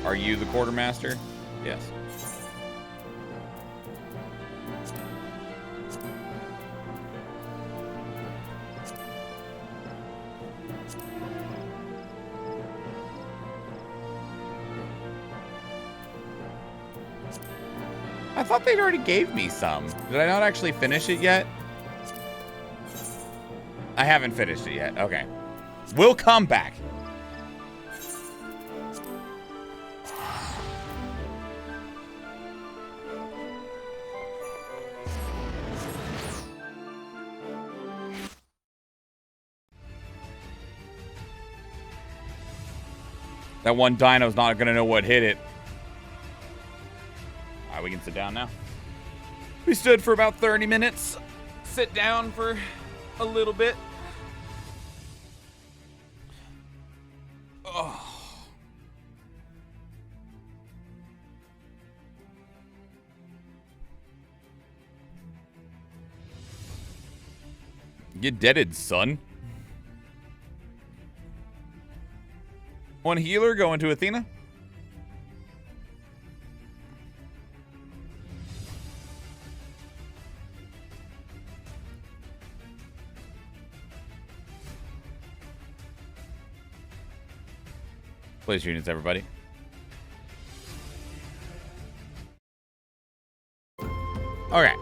Are you the quartermaster? Yes. I thought they'd already gave me some. Did I not actually finish it yet? I haven't finished it yet. Okay. We'll come back. That one dino's not going to know what hit it. All right, we can sit down now. We stood for about 30 minutes. Sit down for a little bit. Oh. Get deaded, son. One healer going to Athena. Place units, everybody. Okay.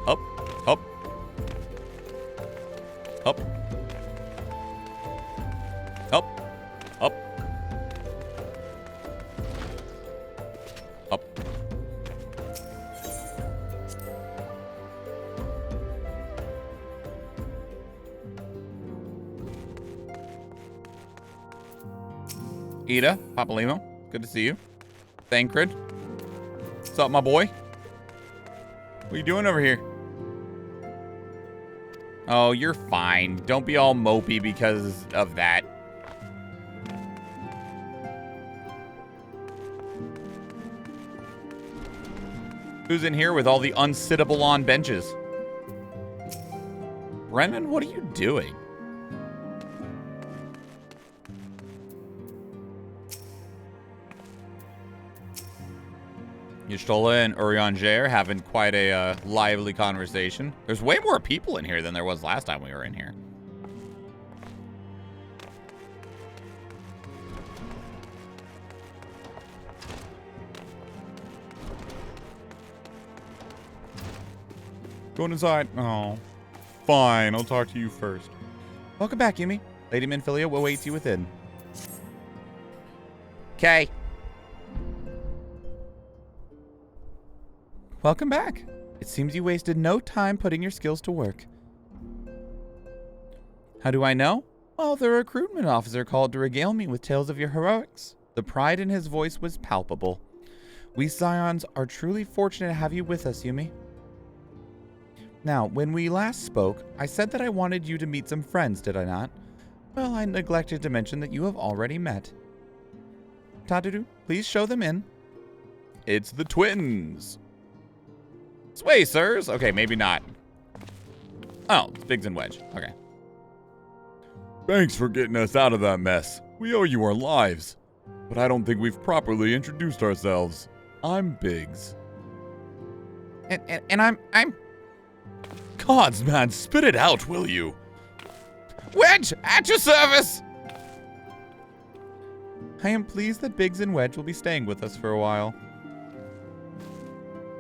Up, up, up, up, up, up. Ida, Papalimo, good to see you. Thancred, what's up, my boy? What are you doing over here? Oh, you're fine. Don't be all mopey because of that. Who's in here with all the unsittable on benches? Brennan, what are you doing? Y'shtola and Urianger having quite a lively conversation. There's way more people in here than there was last time we were in here. Going inside. Oh, fine. I'll talk to you first. Welcome back, Yumi. Lady Minfilia will wait you within. Okay. Welcome back. It seems you wasted no time putting your skills to work. How do I know? Well, the recruitment officer called to regale me with tales of your heroics. The pride in his voice was palpable. We Scions are truly fortunate to have you with us, Yumi. Now, when we last spoke, I said that I wanted you to meet some friends, did I not? Well, I neglected to mention that you have already met. Taduru, please show them in. It's the twins. Sway, sirs. Okay, maybe not. Oh, it's Biggs and Wedge. Okay. Thanks for getting us out of that mess. We owe you our lives. But I don't think we've properly introduced ourselves. I'm Biggs. And I'm... Gods, man, spit it out, will you? Wedge, at your service! I am pleased that Biggs and Wedge will be staying with us for a while.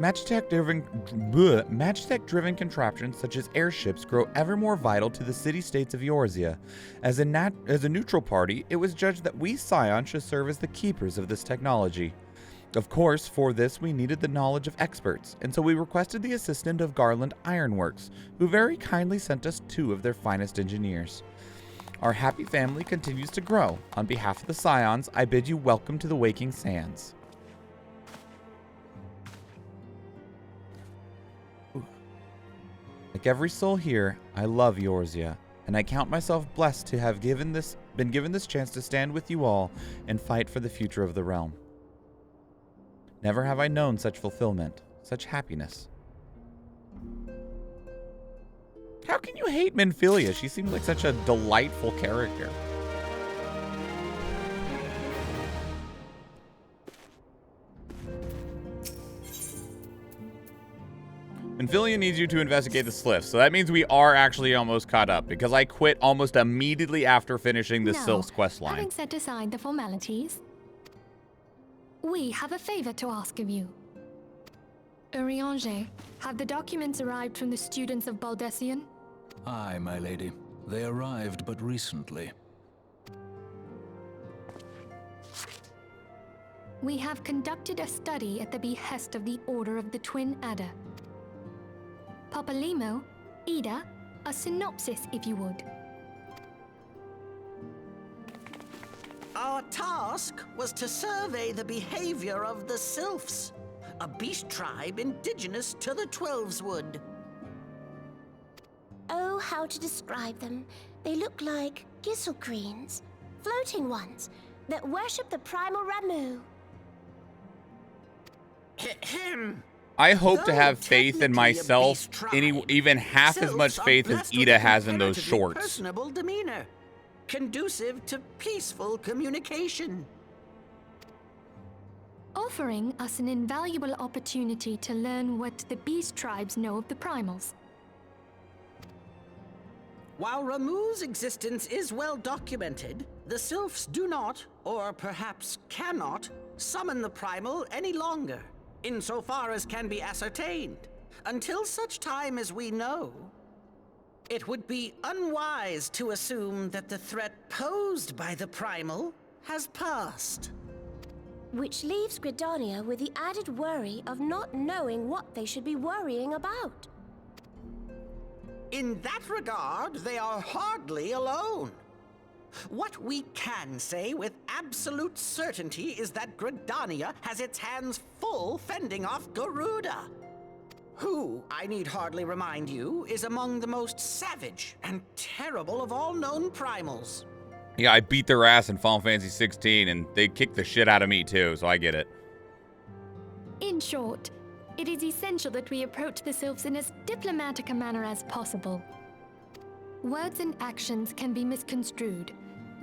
Magitech-driven contraptions such as airships grow ever more vital to the city-states of Eorzea. As a neutral party, it was judged that we Scions should serve as the keepers of this technology. Of course, for this we needed the knowledge of experts, and so we requested the assistance of Garland Ironworks, who very kindly sent us 2 of their finest engineers. Our happy family continues to grow. On behalf of the Scions, I bid you welcome to the Waking Sands. Like every soul here, I love Eorzea, and I count myself blessed to have been given this chance to stand with you all and fight for the future of the realm. Never have I known such fulfillment, such happiness. How can you hate Minfilia? She seems like such a delightful character. Minfilia needs you to investigate the Sylphs, so that means we are actually almost caught up, because I quit almost immediately after finishing the Sylphs questline. Having set aside the formalities, we have a favor to ask of you. Urianger, have the documents arrived from the students of Baldessian? Aye, my lady. They arrived but recently. We have conducted a study at the behest of the Order of the Twin Adder. Papalimo, Ida, a synopsis if you would. Our task was to survey the behavior of the Sylphs, a beast tribe indigenous to the Twelveswood. Oh, how to describe them. They look like gisselcreens, floating ones, that worship the primal Ramu. I hope to have faith in myself, even half as much faith as Ida has in those shorts. Personable demeanor, conducive to peaceful communication. Offering us an invaluable opportunity to learn what the beast tribes know of the primals. While Ramu's existence is well documented, the Sylphs do not, or perhaps cannot, summon the primal any longer, insofar as can be ascertained, until such time as we know. It would be unwise to assume that the threat posed by the primal has passed. Which leaves Gridania with the added worry of not knowing what they should be worrying about. In that regard, they are hardly alone. What we can say with absolute certainty is that Gridania has its hands full fending off Garuda, who, I need hardly remind you, is among the most savage and terrible of all known primals. Yeah, I beat their ass in Final Fantasy 16, and they kicked the shit out of me too, so I get it. In short, it is essential that we approach the Sylphs in as diplomatic a manner as possible. Words and actions can be misconstrued.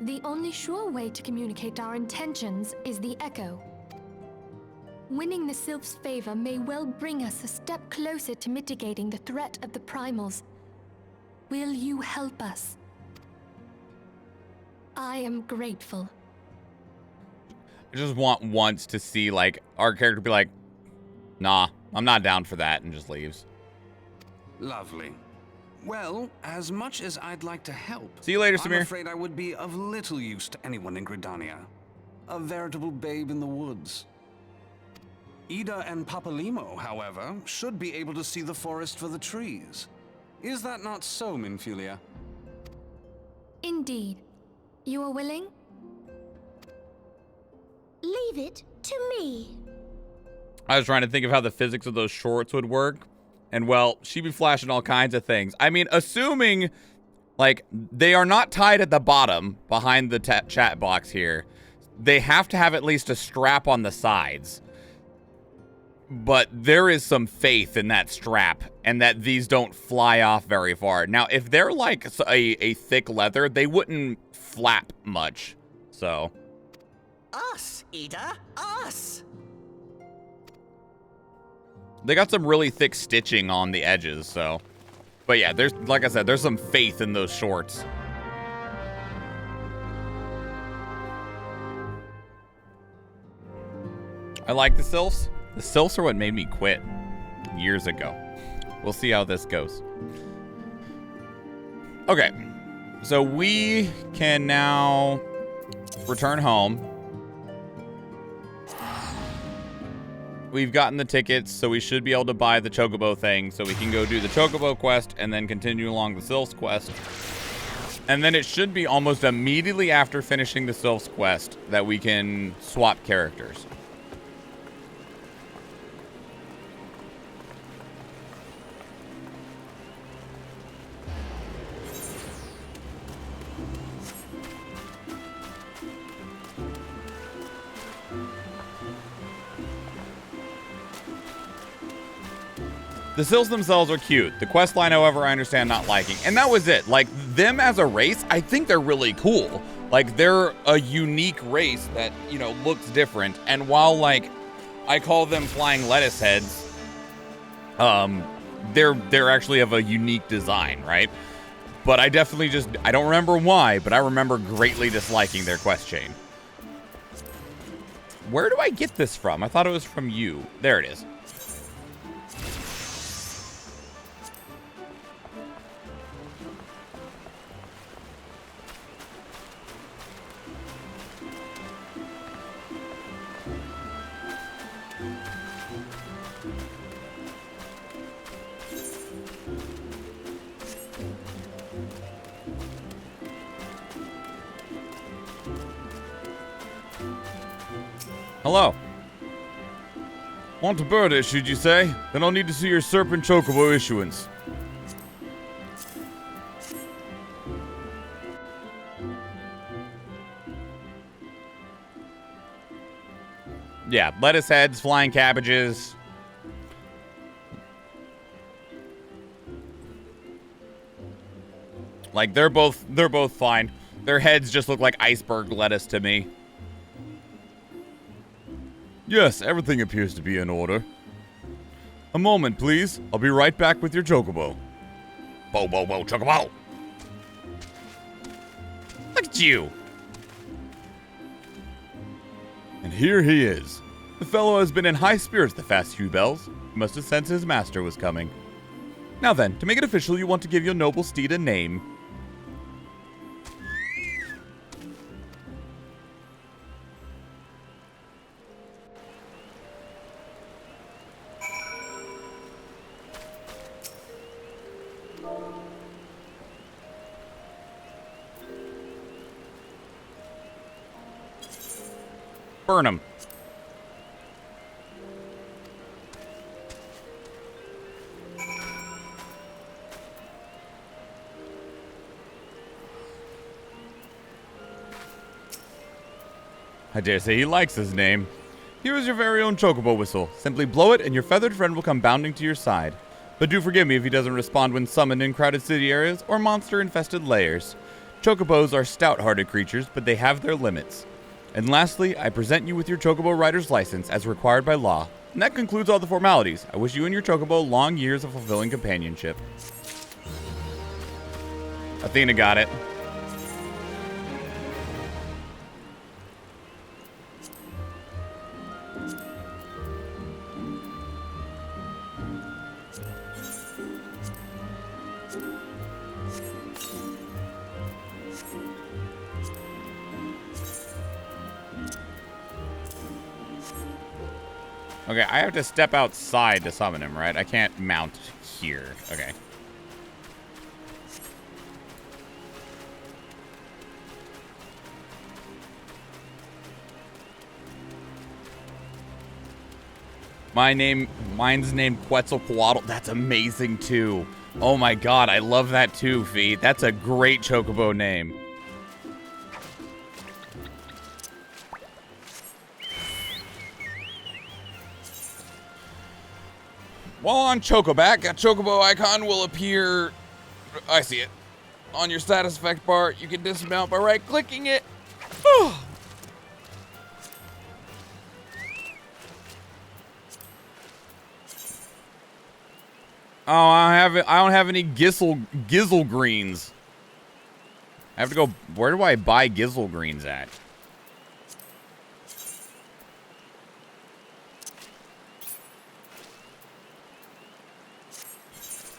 The only sure way to communicate our intentions is the echo. Winning the Sylphs' favor may well bring us a step closer to mitigating the threat of the primals. Will you help us? I am grateful. I just want once to see, like, our character be like, nah, I'm not down for that, and just leaves. Lovely. Well, as much as I'd like to help, see you later, Samir. I'm afraid I would be of little use to anyone in Gridania. A veritable babe in the woods. Ida and Papalimo, however, should be able to see the forest for the trees. Is that not so, Minfilia? Indeed. You are willing? Leave it to me. I was trying to think of how the physics of those shorts would work. And, well, she'd be flashing all kinds of things. I mean, assuming, like, they are not tied at the bottom behind the chat box here. They have to have at least a strap on the sides. But there is some faith in that strap and that these don't fly off very far. Now, if they're like a thick leather, they wouldn't flap much. So, Us, Ida, us! They got some really thick stitching on the edges, so. But yeah, there's, like I said, there's some faith in those shorts. I like the sylphs. The sylphs are what made me quit years ago. We'll see how this goes. Okay, so we can now return home. We've gotten the tickets, so we should be able to buy the Chocobo thing, so we can go do the Chocobo quest and then continue along the Sylphs quest. And then it should be almost immediately after finishing the Sylphs quest that we can swap characters. The Sylphs themselves are cute. The quest line, however, I understand not liking. And that was it. Like, them as a race, I think they're really cool. Like, they're a unique race that, you know, looks different. And while, like, I call them flying lettuce heads, they're actually of a unique design, right? But I definitely just, I don't remember why, but I remember greatly disliking their quest chain. Where do I get this from? I thought it was from you. There it is. Hello. Want a bird issued, you say? Then I'll need to see your Serpent Chocobo issuance. Yeah, lettuce heads, flying cabbages. Like, they're both fine. Their heads just look like iceberg lettuce to me. Yes, everything appears to be in order. A moment, please. I'll be right back with your Chocobo. Bo, bo, bo, Chocobo! Look at you! And here he is. The fellow has been in high spirits the past few bells. He must have sensed his master was coming. Now then, to make it official, you want to give your noble steed a name. Burn him. I dare say he likes his name. Here is your very own Chocobo whistle. Simply blow it and your feathered friend will come bounding to your side. But do forgive me if he doesn't respond when summoned in crowded city areas or monster-infested lairs. Chocobos are stout-hearted creatures, but they have their limits. And lastly, I present you with your Chocobo rider's license as required by law. And that concludes all the formalities. I wish you and your Chocobo long years of fulfilling companionship. Athena got it. Okay, I have to step outside to summon him, right? I can't mount here. Okay. Mine's named Quetzalcoatl. That's amazing too. Oh my god, I love that too, Fee. That's a great Chocobo name. While on Chocoback, a Chocobo icon will appear, I see it, on your status effect bar. You can dismount by right-clicking it. Oh, I don't have any gizzle greens. I have to go. Where do I buy gizzle greens at?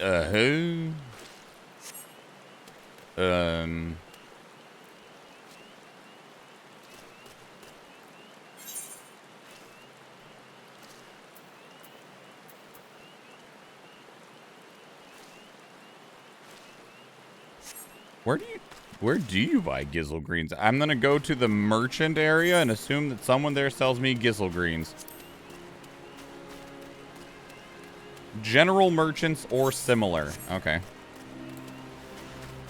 Who? Where do you buy gizzle greens? I'm gonna go to the merchant area and assume that someone there sells me gizzle greens. General merchants or similar. Okay.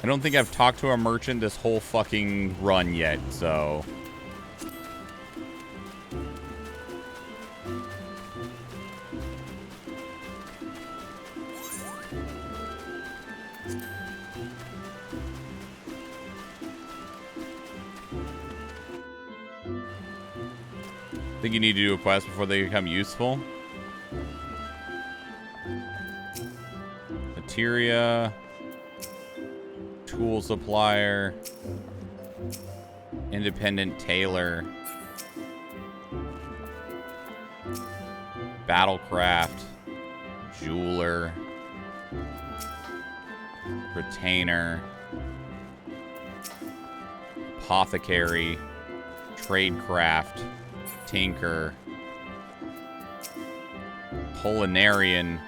I don't think I've talked to a merchant this whole fucking run yet, so... Think you need to do a quest before they become useful? Materia, tool supplier, independent tailor, battlecraft, jeweler, retainer, apothecary, tradecraft, tinker, culinarian,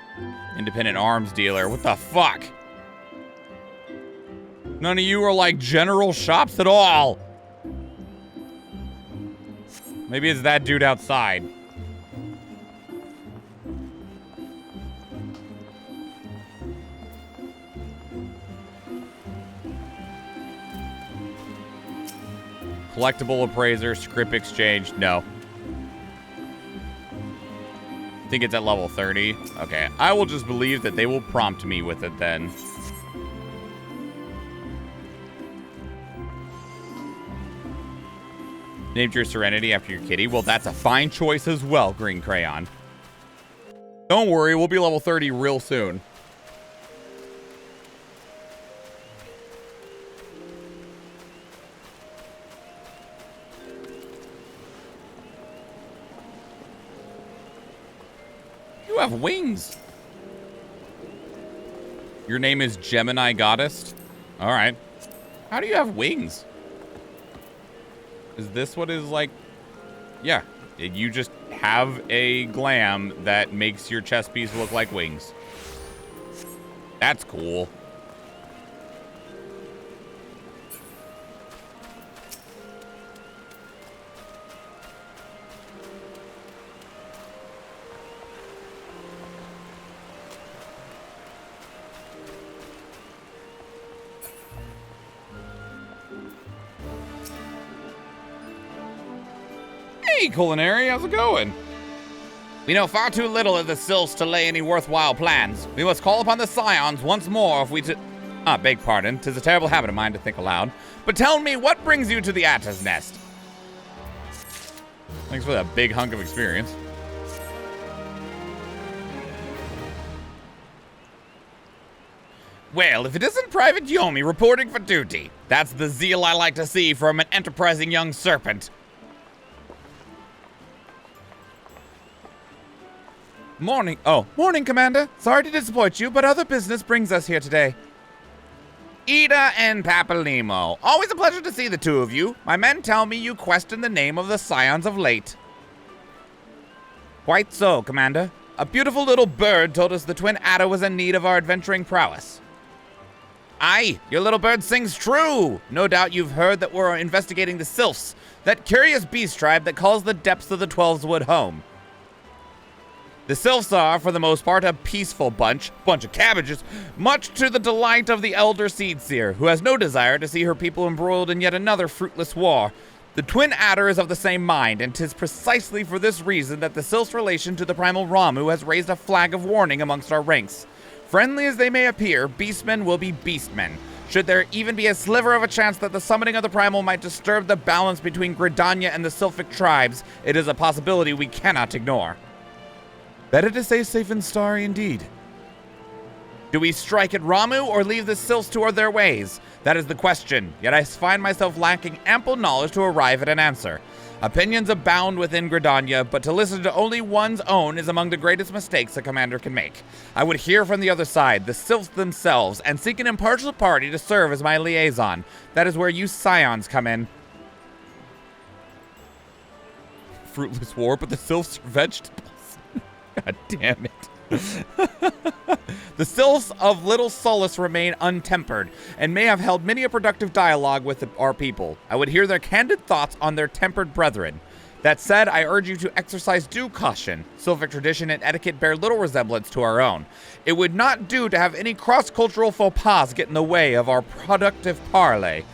independent arms dealer. What the fuck? None of you are like general shops at all. Maybe it's that dude outside. Collectible appraiser, script exchange, no. I think it's at level 30. Okay, I will just believe that they will prompt me with it then. Named your Serenity after your kitty. Well, that's a fine choice as well, Green Crayon. Don't worry, we'll be level 30 real soon. You have wings. Your name is Gemini Goddess? Alright. How do you have wings? Is this what is like? Yeah. You just have a glam that makes your chest piece look like wings. That's cool. Hey, Culinary, how's it going? We know far too little of the Sylphs to lay any worthwhile plans. We must call upon the Scions once more if we beg pardon, 'tis a terrible habit of mine to think aloud. But tell me, what brings you to the Atta's Nest? Thanks for that big hunk of experience. Well, if it isn't Private Yomi reporting for duty, that's the zeal I like to see from an enterprising young serpent. Morning. Oh, morning, Commander. Sorry to disappoint you, but other business brings us here today. Ida and Papalimo. Always a pleasure to see the two of you. My men tell me you question the name of the Scions of late. Quite so, Commander. A beautiful little bird told us the twin Ada was in need of our adventuring prowess. Aye, your little bird sings true. No doubt you've heard that we're investigating the Sylphs, that curious beast tribe that calls the depths of the Twelveswood home. The Sylphs are, for the most part, a peaceful bunch of cabbages, much to the delight of the elder Seedseer, who has no desire to see her people embroiled in yet another fruitless war. The twin adder is of the same mind, and 'tis precisely for this reason that the Sylph's relation to the primal Ramu has raised a flag of warning amongst our ranks. Friendly as they may appear, beastmen will be beastmen. Should there even be a sliver of a chance that the summoning of the primal might disturb the balance between Gridania and the Sylphic tribes, it is a possibility we cannot ignore. Better to stay safe and starry indeed. Do we strike at Ramu or leave the sylphs to their ways? That is the question, yet I find myself lacking ample knowledge to arrive at an answer. Opinions abound within Gridania, but to listen to only one's own is among the greatest mistakes a commander can make. I would hear from the other side, the sylphs themselves, and seek an impartial party to serve as my liaison. That is where you scions come in. Fruitless war, but the sylphs are vegetables. God damn it. The sylphs of Little Solace remain untempered, and may have held many a productive dialogue with our people. I would hear their candid thoughts on their tempered brethren. That said, I urge you to exercise due caution. Sylphic tradition and etiquette bear little resemblance to our own. It would not do to have any cross-cultural faux pas get in the way of our productive parley.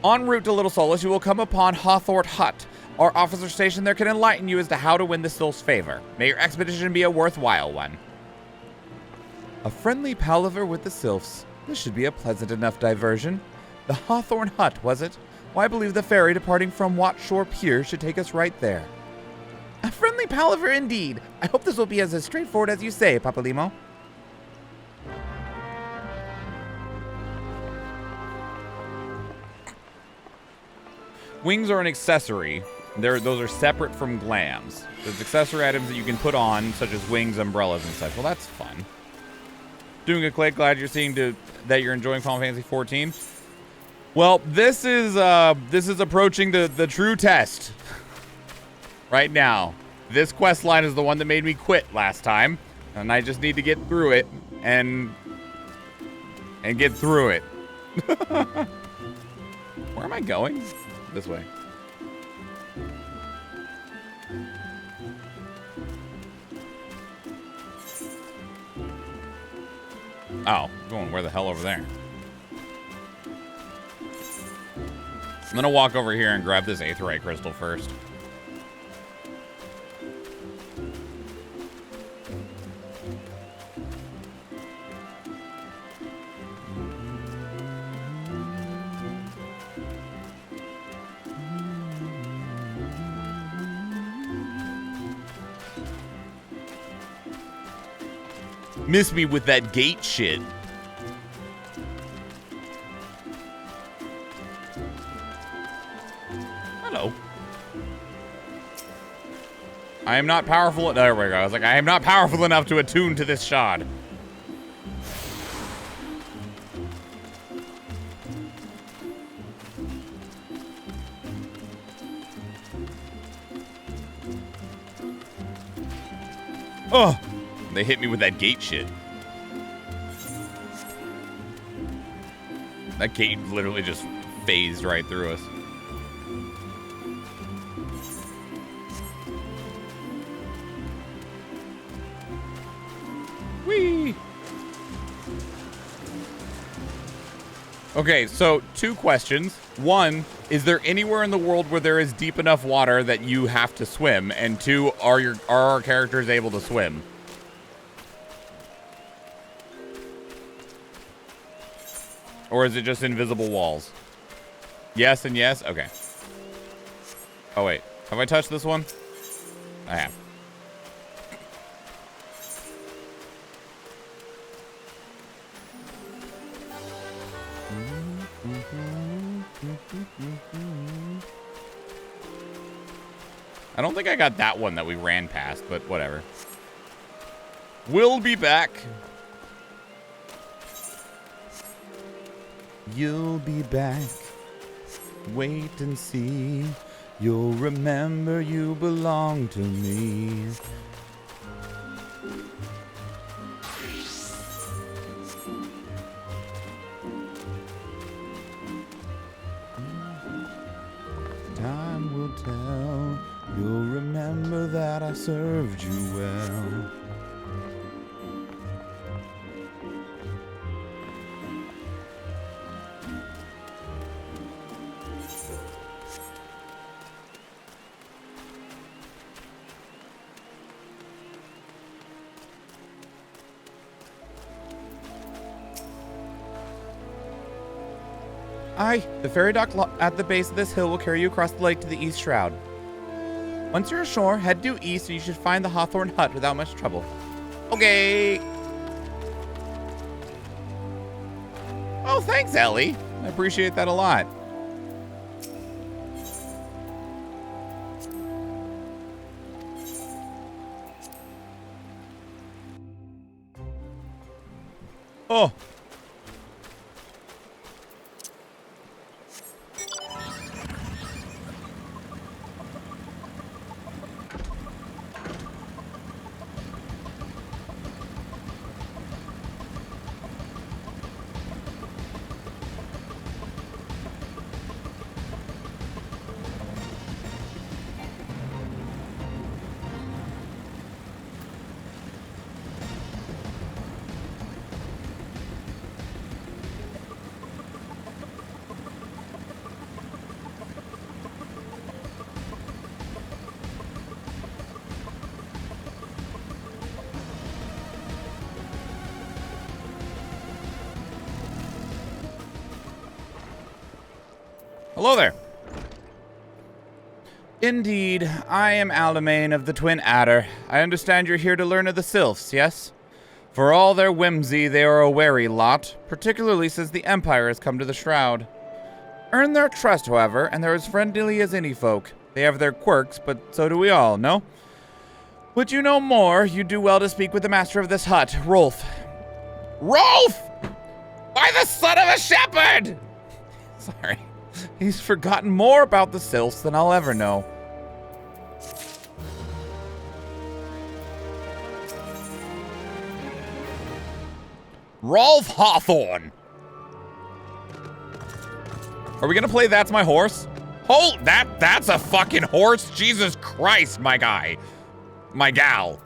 En route to Little Solace, you will come upon Hawthorne Hut. Our officer station there can enlighten you as to how to win the sylph's favor. May your expedition be a worthwhile one. A friendly palaver with the sylphs. This should be a pleasant enough diversion. The Hawthorne Hut, was it? Why, I believe the ferry departing from Watshore Pier should take us right there. A friendly palaver indeed. I hope this will be as straightforward as you say, Papalimo. Wings are an accessory. Those are separate from glams. There's accessory items that you can put on, such as wings, umbrellas, and such. Well, that's fun. Doing good, Clay. Glad you're seeing that you're enjoying Final Fantasy 14. Well, this is approaching the true test. Right now, this quest line is the one that made me quit last time, and I just need to get through it and get through it. Where am I going? This way. Oh, going where the hell over there? I'm gonna walk over here and grab this aetheryte crystal first. Miss me with that gate shit. Hello. I am not powerful. There we go. I was like, I am not powerful enough to attune to this shard. Oh, they hit me with that gate shit. That gate literally just phased right through us. Whee! Okay, so 2 questions. One, is there anywhere in the world where there is deep enough water that you have to swim? And 2, are our characters able to swim? Or is it just invisible walls? Yes and yes? Okay. Oh, wait. Have I touched this one? I have. I don't think I got that one that we ran past, but whatever. We'll be back. You'll be back. Wait and see. You'll remember you belong to me. Time will tell. You'll remember that I served you well. Aye, the ferry dock at the base of this hill will carry you across the lake to the East Shroud. Once you're ashore, head due east and you should find the Hawthorne Hut without much trouble. Okay. Oh, thanks, Ellie. I appreciate that a lot. Oh. Hello there. Indeed, I am Aldemain of the Twin Adder. I understand you're here to learn of the Sylphs, yes? For all their whimsy, they are a wary lot, particularly since the Empire has come to the Shroud. Earn their trust, however, and they're as friendly as any folk. They have their quirks, but so do we all, no? Would you know more, you do well to speak with the master of this hut, Rolf. Rolf! Why the son of a shepherd? Sorry. He's forgotten more about the Sylphs than I'll ever know. Rolf Hawthorne. Are we gonna play That's My Horse? Oh, that's a fucking horse? Jesus Christ, my guy. My gal.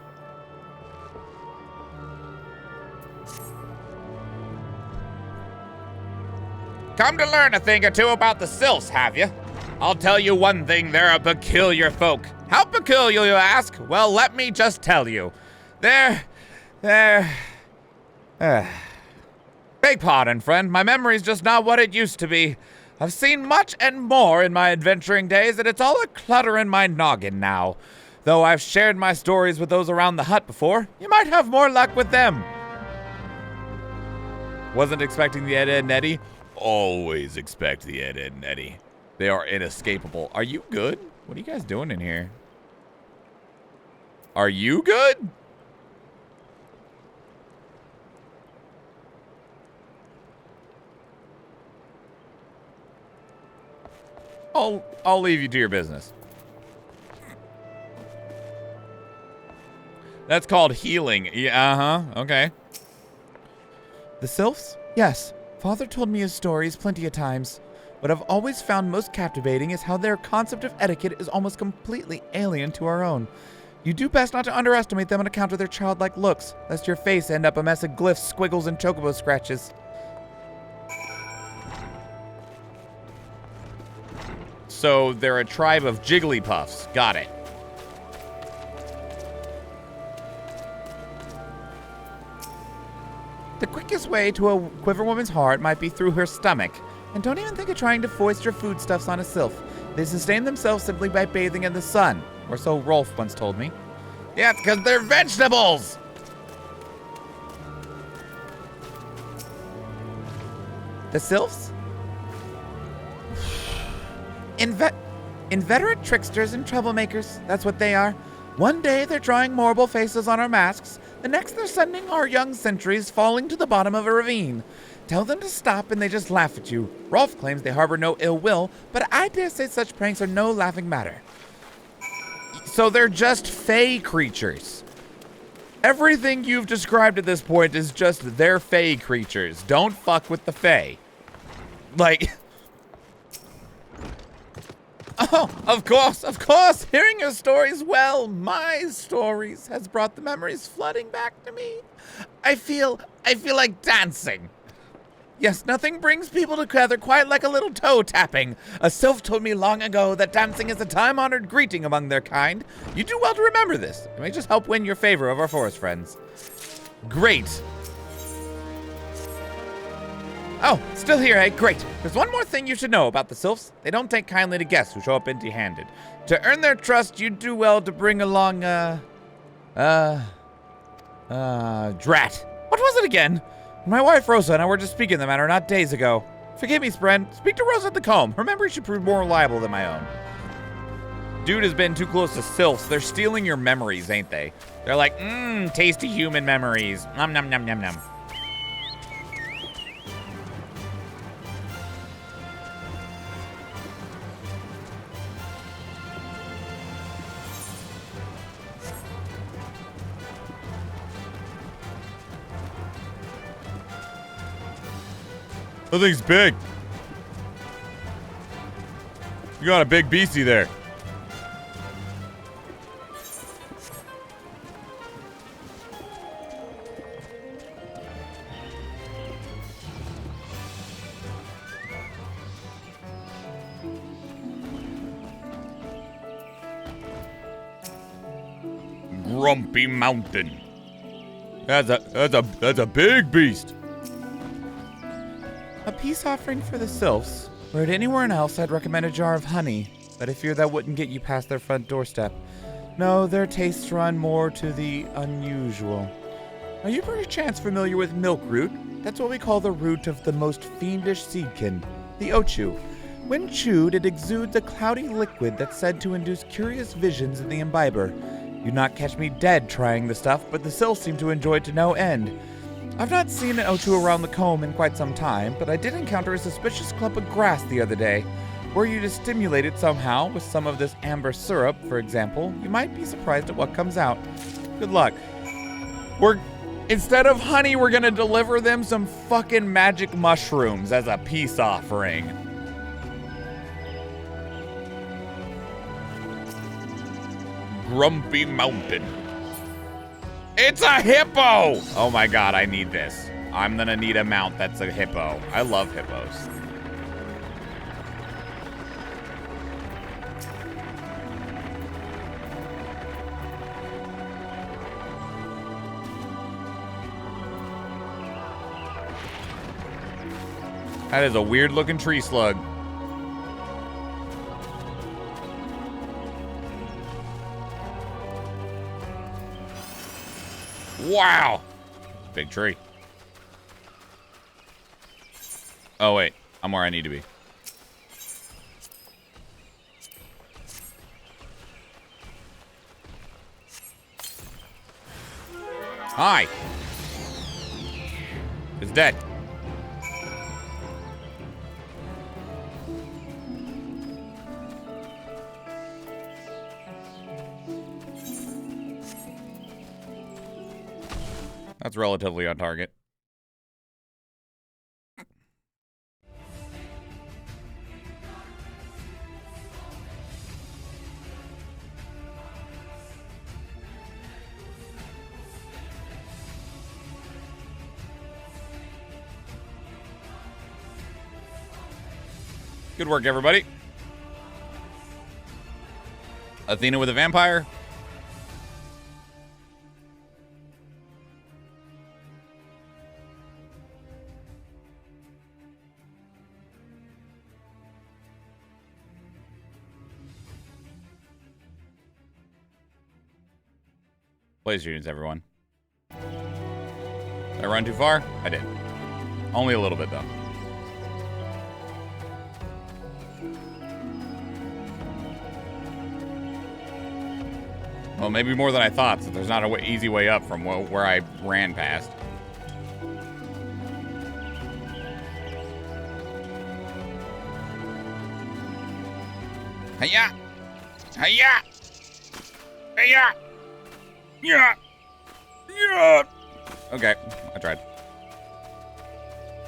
Come to learn a thing or two about the Sylphs, have you? I'll tell you one thing, they're a peculiar folk. How peculiar, you ask? Well, let me just tell you. Beg pardon, friend. My memory's just not what it used to be. I've seen much and more in my adventuring days, and it's all a clutter in my noggin now. Though I've shared my stories with those around the hut before, you might have more luck with them. Wasn't expecting the Ed, Ed, and Eddie. Always expect the Ed, Ed, and Eddie. They are inescapable. Are you good? What are you guys doing in here? Are you good? I'll leave you to your business. That's called healing. Yeah, uh-huh. Okay. The Sylphs? Yes. Father told me his stories plenty of times. What I've always found most captivating is how their concept of etiquette is almost completely alien to our own. You do best not to underestimate them on account of their childlike looks, lest your face end up a mess of glyphs, squiggles, and chocobo scratches. So they're a tribe of Jigglypuffs. Got it. The quickest way to a Quiver woman's heart might be through her stomach. And don't even think of trying to foist your foodstuffs on a sylph. They sustain themselves simply by bathing in the sun. Or so Rolf once told me. Yeah, because they're vegetables! The sylphs? Inveterate tricksters and troublemakers. That's what they are. One day they're drawing marble faces on our masks. The next they're sending our young sentries falling to the bottom of a ravine. Tell them to stop and they just laugh at you. Rolf claims they harbor no ill will, but I dare say such pranks are no laughing matter. So they're just fey creatures. Everything you've described at this point is just they're fey creatures. Don't fuck with the fey. Like... Oh, of course. Hearing your stories, well, my stories has brought the memories flooding back to me. I feel like dancing. Yes, nothing brings people together quite like a little toe tapping. A sylph told me long ago that dancing is a time-honored greeting among their kind. You do well to remember this. It may just help win your favor of our forest friends. Great. Oh, still here, eh? Great. There's one more thing you should know about the sylphs. They don't take kindly to guests who show up empty-handed. To earn their trust, you do well to bring along, drat. What was it again? My wife Rosa and I were just speaking the matter not days ago. Forgive me, Spren. Speak to Rosa at the comb. Her memory should prove more reliable than my own. Dude has been too close to sylphs. They're stealing your memories, ain't they? They're like, tasty human memories. Nom nom nom nom nom. That thing's big. You got a big beastie there. Grumpy Mountain. That's a big beast. A peace offering for the sylphs. Were it anywhere else, I'd recommend a jar of honey, but I fear that wouldn't get you past their front doorstep. No, their tastes run more to the unusual. Are you perchance familiar with milk root? That's what we call the root of the most fiendish seedkin, the ochu. When chewed, it exudes a cloudy liquid that's said to induce curious visions in the imbiber. You'd not catch me dead trying the stuff, but the sylphs seem to enjoy it to no end. I've not seen an ochu around the comb in quite some time, but I did encounter a suspicious clump of grass the other day. Were you to stimulate it somehow with some of this amber syrup, for example, you might be surprised at what comes out. Good luck. Instead of honey, we're gonna deliver them some fucking magic mushrooms as a peace offering. Grumpy Mountain. It's a hippo! Oh my god, I need this. I'm gonna need a mount that's a hippo. I love hippos. That is a weird looking tree slug. Wow! Big tree. Oh, wait. I'm where I need to be. Hi! It's dead. That's relatively on target. Good work, everybody. Athena with a vampire. Blaze units, everyone. Did I run too far? I did. Only a little bit, though. Well, maybe more than I thought, since there's not an easy way up from where I ran past. Hiya! Hiya! Hiya! Yeah! Yeah! Okay, I tried.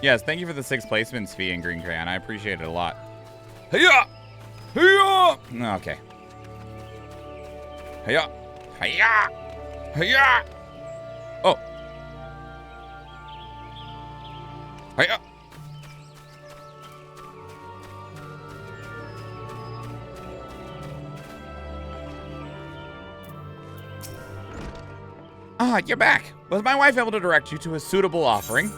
Yes, thank you for the 6 placements, Fee and Green Crayon. I appreciate it a lot. Hiya! Hiya! Okay. Hiya! Hiya! Hiya! Oh. Hiya! Ah, you're back. Was my wife able to direct you to a suitable offering?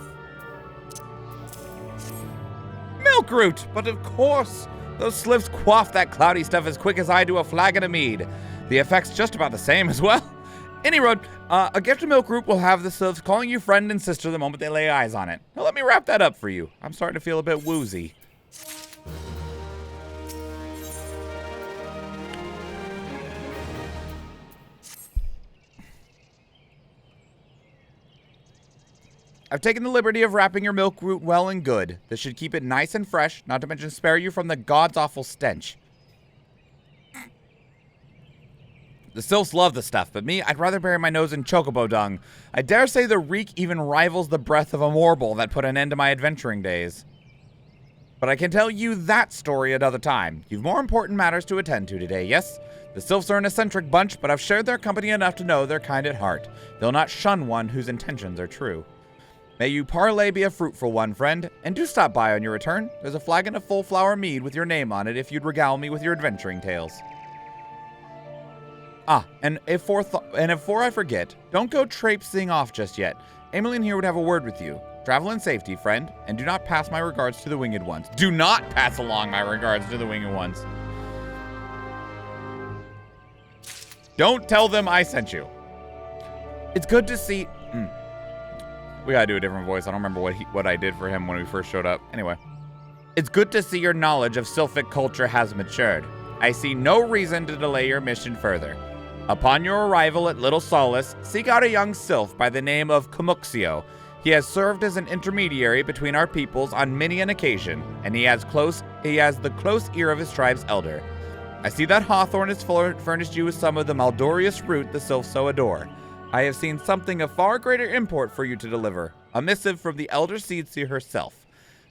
Milk root, but of course. Those slips quaff that cloudy stuff as quick as I do a flagon of mead. The effect's just about the same as well. Any road, a gift of milk group will have the sylphs calling you friend and sister the moment they lay eyes on it. Now let me wrap that up for you. I'm starting to feel a bit woozy. I've taken the liberty of wrapping your milk root well and good. This should keep it nice and fresh, not to mention spare you from the god's awful stench. The sylphs love the stuff, but me, I'd rather bury my nose in chocobo dung. I dare say the reek even rivals the breath of a morble that put an end to my adventuring days. But I can tell you that story another time. You've more important matters to attend to today, yes? The sylphs are an eccentric bunch, but I've shared their company enough to know they're kind at heart. They'll not shun one whose intentions are true. May you parlay be a fruitful one, friend, and do stop by on your return. There's a flagon of full flower mead with your name on it if you'd regale me with your adventuring tales. And before I forget, don't go traipsing off just yet. Emmeline here would have a word with you. Travel in safety, friend, and do not pass my regards to the winged ones. Do not pass along my regards to the winged ones. Don't tell them I sent you. It's good to see... We gotta do a different voice. I don't remember what I did for him when we first showed up. Anyway. It's good to see your knowledge of sylphic culture has matured. I see no reason to delay your mission further. Upon your arrival at Little Solace, seek out a young sylph by the name of Kamuxio. He has served as an intermediary between our peoples on many an occasion, and he has the close ear of his tribe's elder. I see that Hawthorne has furnished you with some of the Maldorious fruit the sylphs so adore. I have seen something of far greater import for you to deliver, a missive from the Elder Seedseer herself.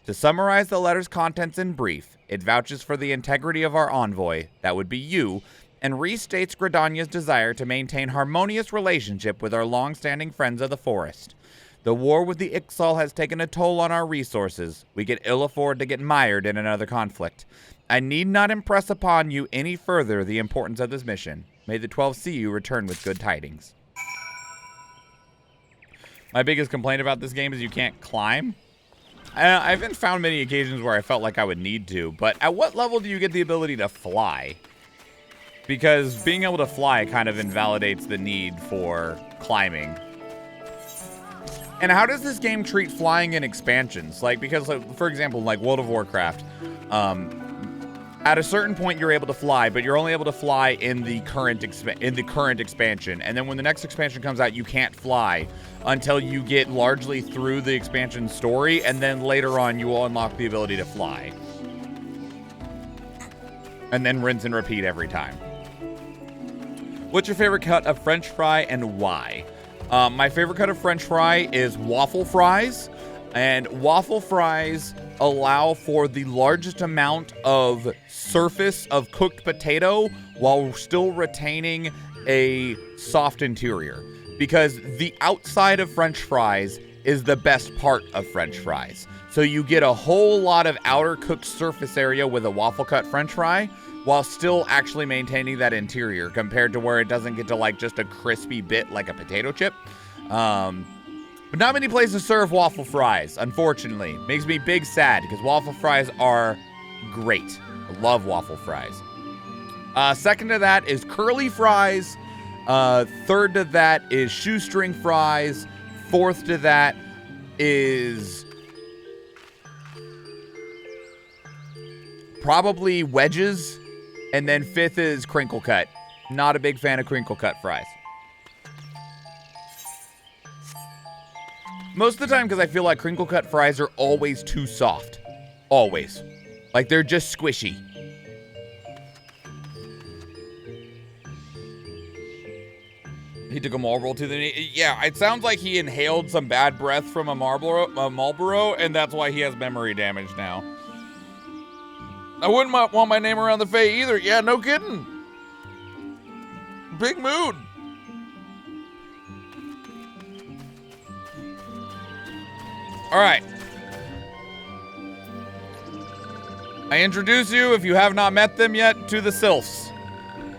To summarize the letter's contents in brief, it vouches for the integrity of our envoy, that would be you, and restates Gridania's desire to maintain harmonious relationship with our long-standing friends of the forest. The war with the Ixal has taken a toll on our resources. We can ill afford to get mired in another conflict. I need not impress upon you any further the importance of this mission. May the 12 see you return with good tidings. My biggest complaint about this game is you can't climb. I haven't found many occasions where I felt like I would need to, but at what level do you get the ability to fly? Because being able to fly kind of invalidates the need for climbing. And how does this game treat flying in expansions? Like, because, for example, like World of Warcraft, at a certain point you're able to fly, but you're only able to fly in the current expansion. And then when the next expansion comes out, you can't fly until you get largely through the expansion story, and then later on you will unlock the ability to fly. And then rinse and repeat every time. What's your favorite cut of French fry and why? My favorite cut of French fry is waffle fries, and waffle fries allow for the largest amount of surface of cooked potato while still retaining a soft interior. Because the outside of French fries is the best part of French fries. So you get a whole lot of outer cooked surface area with a waffle cut French fry while still actually maintaining that interior, compared to where it doesn't get to like just a crispy bit like a potato chip. But not many places serve waffle fries, unfortunately. Makes me big sad because waffle fries are great. I love waffle fries. Second to that is curly fries. Third to that is shoestring fries. Fourth to that is probably wedges. And then fifth is crinkle cut. Not a big fan of crinkle cut fries. Most of the time because I feel like crinkle cut fries are always too soft. Always. Like they're just squishy. He took a Marlboro to the knee. Yeah, it sounds like he inhaled some bad breath from a Marlboro, and that's why he has memory damage now. I wouldn't want my name around the Fae either. Yeah, no kidding. Big mood. All right. I introduce you, if you have not met them yet, to the sylphs.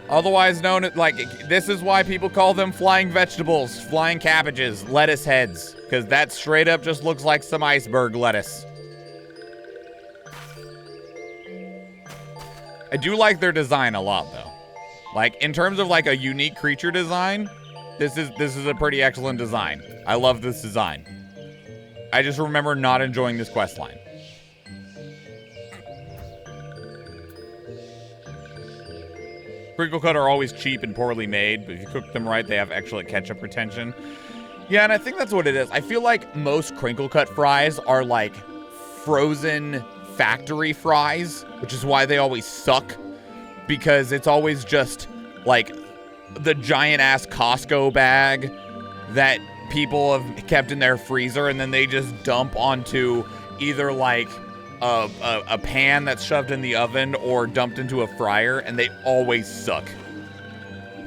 Otherwise known as, like, this is why people call them flying vegetables, flying cabbages, lettuce heads. Because that straight up just looks like some iceberg lettuce. I do like their design a lot, though. Like, in terms of, like, a unique creature design, This is a pretty excellent design. I love this design. I just remember not enjoying this quest line. Crinkle cut are always cheap and poorly made, but if you cook them right, they have excellent ketchup retention. Yeah, and I think that's what it is. I feel like most crinkle cut fries are like frozen factory fries, which is why they always suck, because it's always just like the giant ass Costco bag that people have kept in their freezer, and then they just dump onto either like a pan that's shoved in the oven or dumped into a fryer, and they always suck.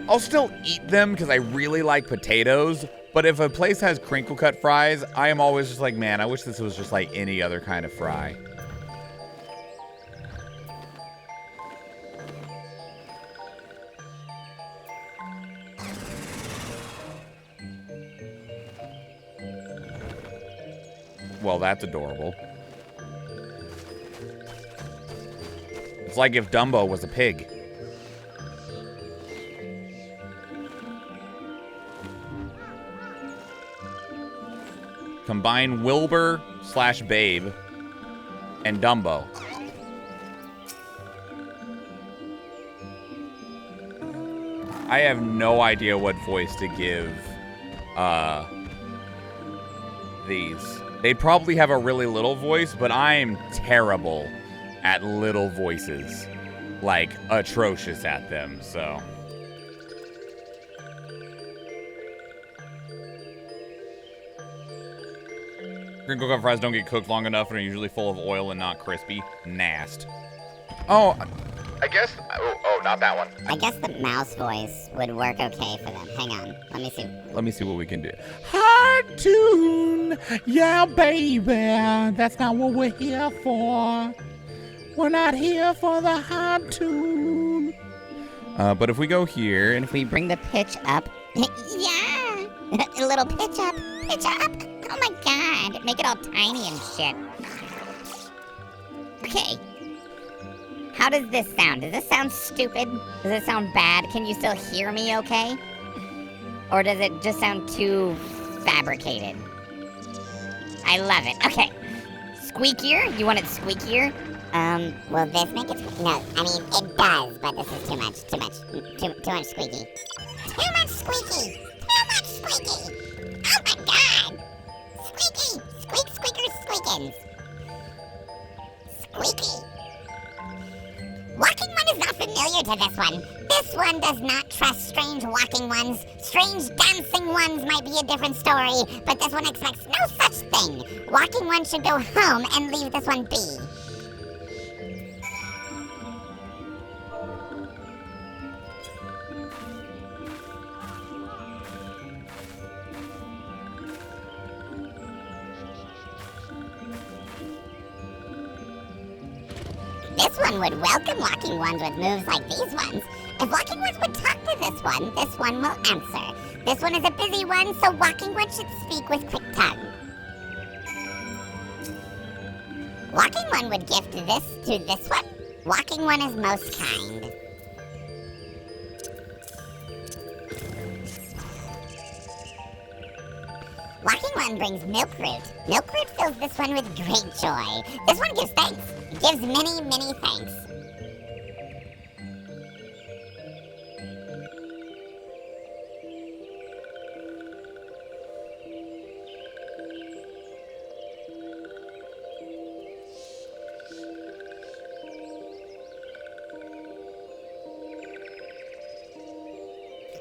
I'll still eat them because I really like potatoes, but if a place has crinkle cut fries, I am always just like, man, I wish this was just like any other kind of fry. Well, that's adorable. It's like if Dumbo was a pig. Combine Wilbur / Babe and Dumbo. I have no idea what voice to give these. They'd probably have a really little voice, but I'm terrible at little voices. Like, atrocious at them, so. Crinkle cut fries don't get cooked long enough and are usually full of oil and not crispy. Nast. Oh, I guess, oh, not that one. I guess the mouse voice would work okay for them. Hang on, let me see. Let me see what we can do. Hard tune, yeah, baby. That's not what we're here for. We're not here for the hard tune. But if we go here, and if we bring the pitch up. Yeah, a little pitch up, pitch up. Oh my god, make it all tiny and shit. Okay. How does this sound? Does this sound stupid? Does it sound bad? Can you still hear me okay? Or does it just sound too fabricated? I love it. Okay. Squeakier? You want it squeakier? Will this make it squeaky? No, I mean, it does, but this is too much squeaky. Too much squeaky! Too much squeaky! Oh my god! Squeaky! Squeak, squeakers, squeakins! Squeaky! Walking One is not familiar to this one. This one does not trust strange walking ones. Strange dancing ones might be a different story, but this one expects no such thing. Walking One should go home and leave this one be. This one would welcome walking ones with moves like these ones. If walking ones would talk to this one will answer. This one is a busy one, so walking one should speak with quick tongue. Walking one would gift this to this one. Walking one is most kind. Walking one brings milk root. Milk root fills this one with great joy. This one gives thanks. It gives many, many thanks.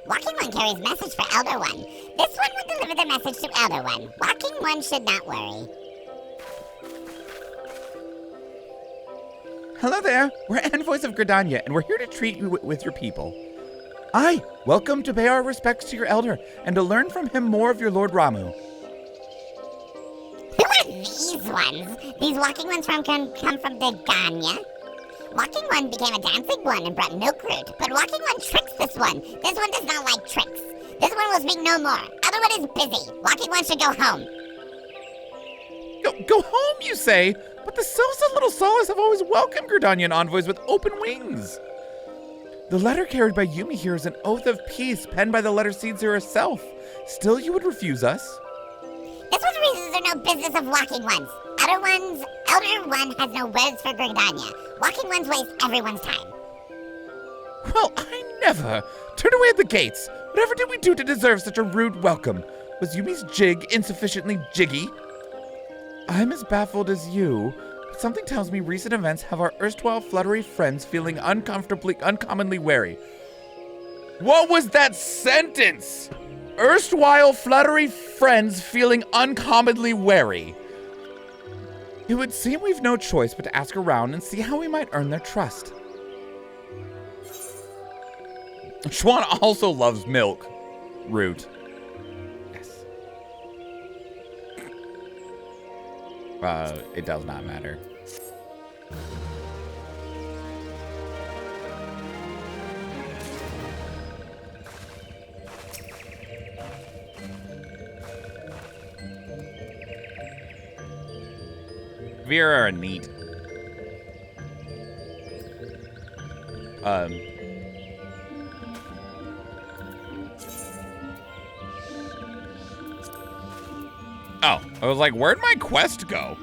Walking One carries message for Elder One. This one would deliver the message to Elder One. Walking One should not worry. Hello there. We're envoys of Gridania, and we're here to treat you with your people. Aye, welcome to pay our respects to your elder, and to learn from him more of your Lord Ramu. Who are these ones? These walking ones come from Gridania? Walking One became a dancing one and brought milk root, but Walking One tricks this one. This one does not like tricks. This one will speak no more. Other one is busy. Walking One should go home. Go home, you say? But the sylphs of Little Solace have always welcomed Gridanian envoys with open wings. The letter carried by Yumi here is an oath of peace penned by the letter seedseer herself. Still, you would refuse us? This one's reasons are no business of walking ones. Elder one has no words for Gridania. Walking ones waste everyone's time. Well, I never. Turn away at the gates. Whatever did we do to deserve such a rude welcome? Was Yumi's jig insufficiently jiggy? I'm as baffled as you. But something tells me recent events have our erstwhile fluttery friends feeling uncommonly wary. What was that sentence? Erstwhile fluttery friends feeling uncommonly wary. It would seem we've no choice but to ask around and see how we might earn their trust. Schwan also loves milk. Root. Yes. It does not matter. Vera are neat. Oh, I was like, where'd my quest go?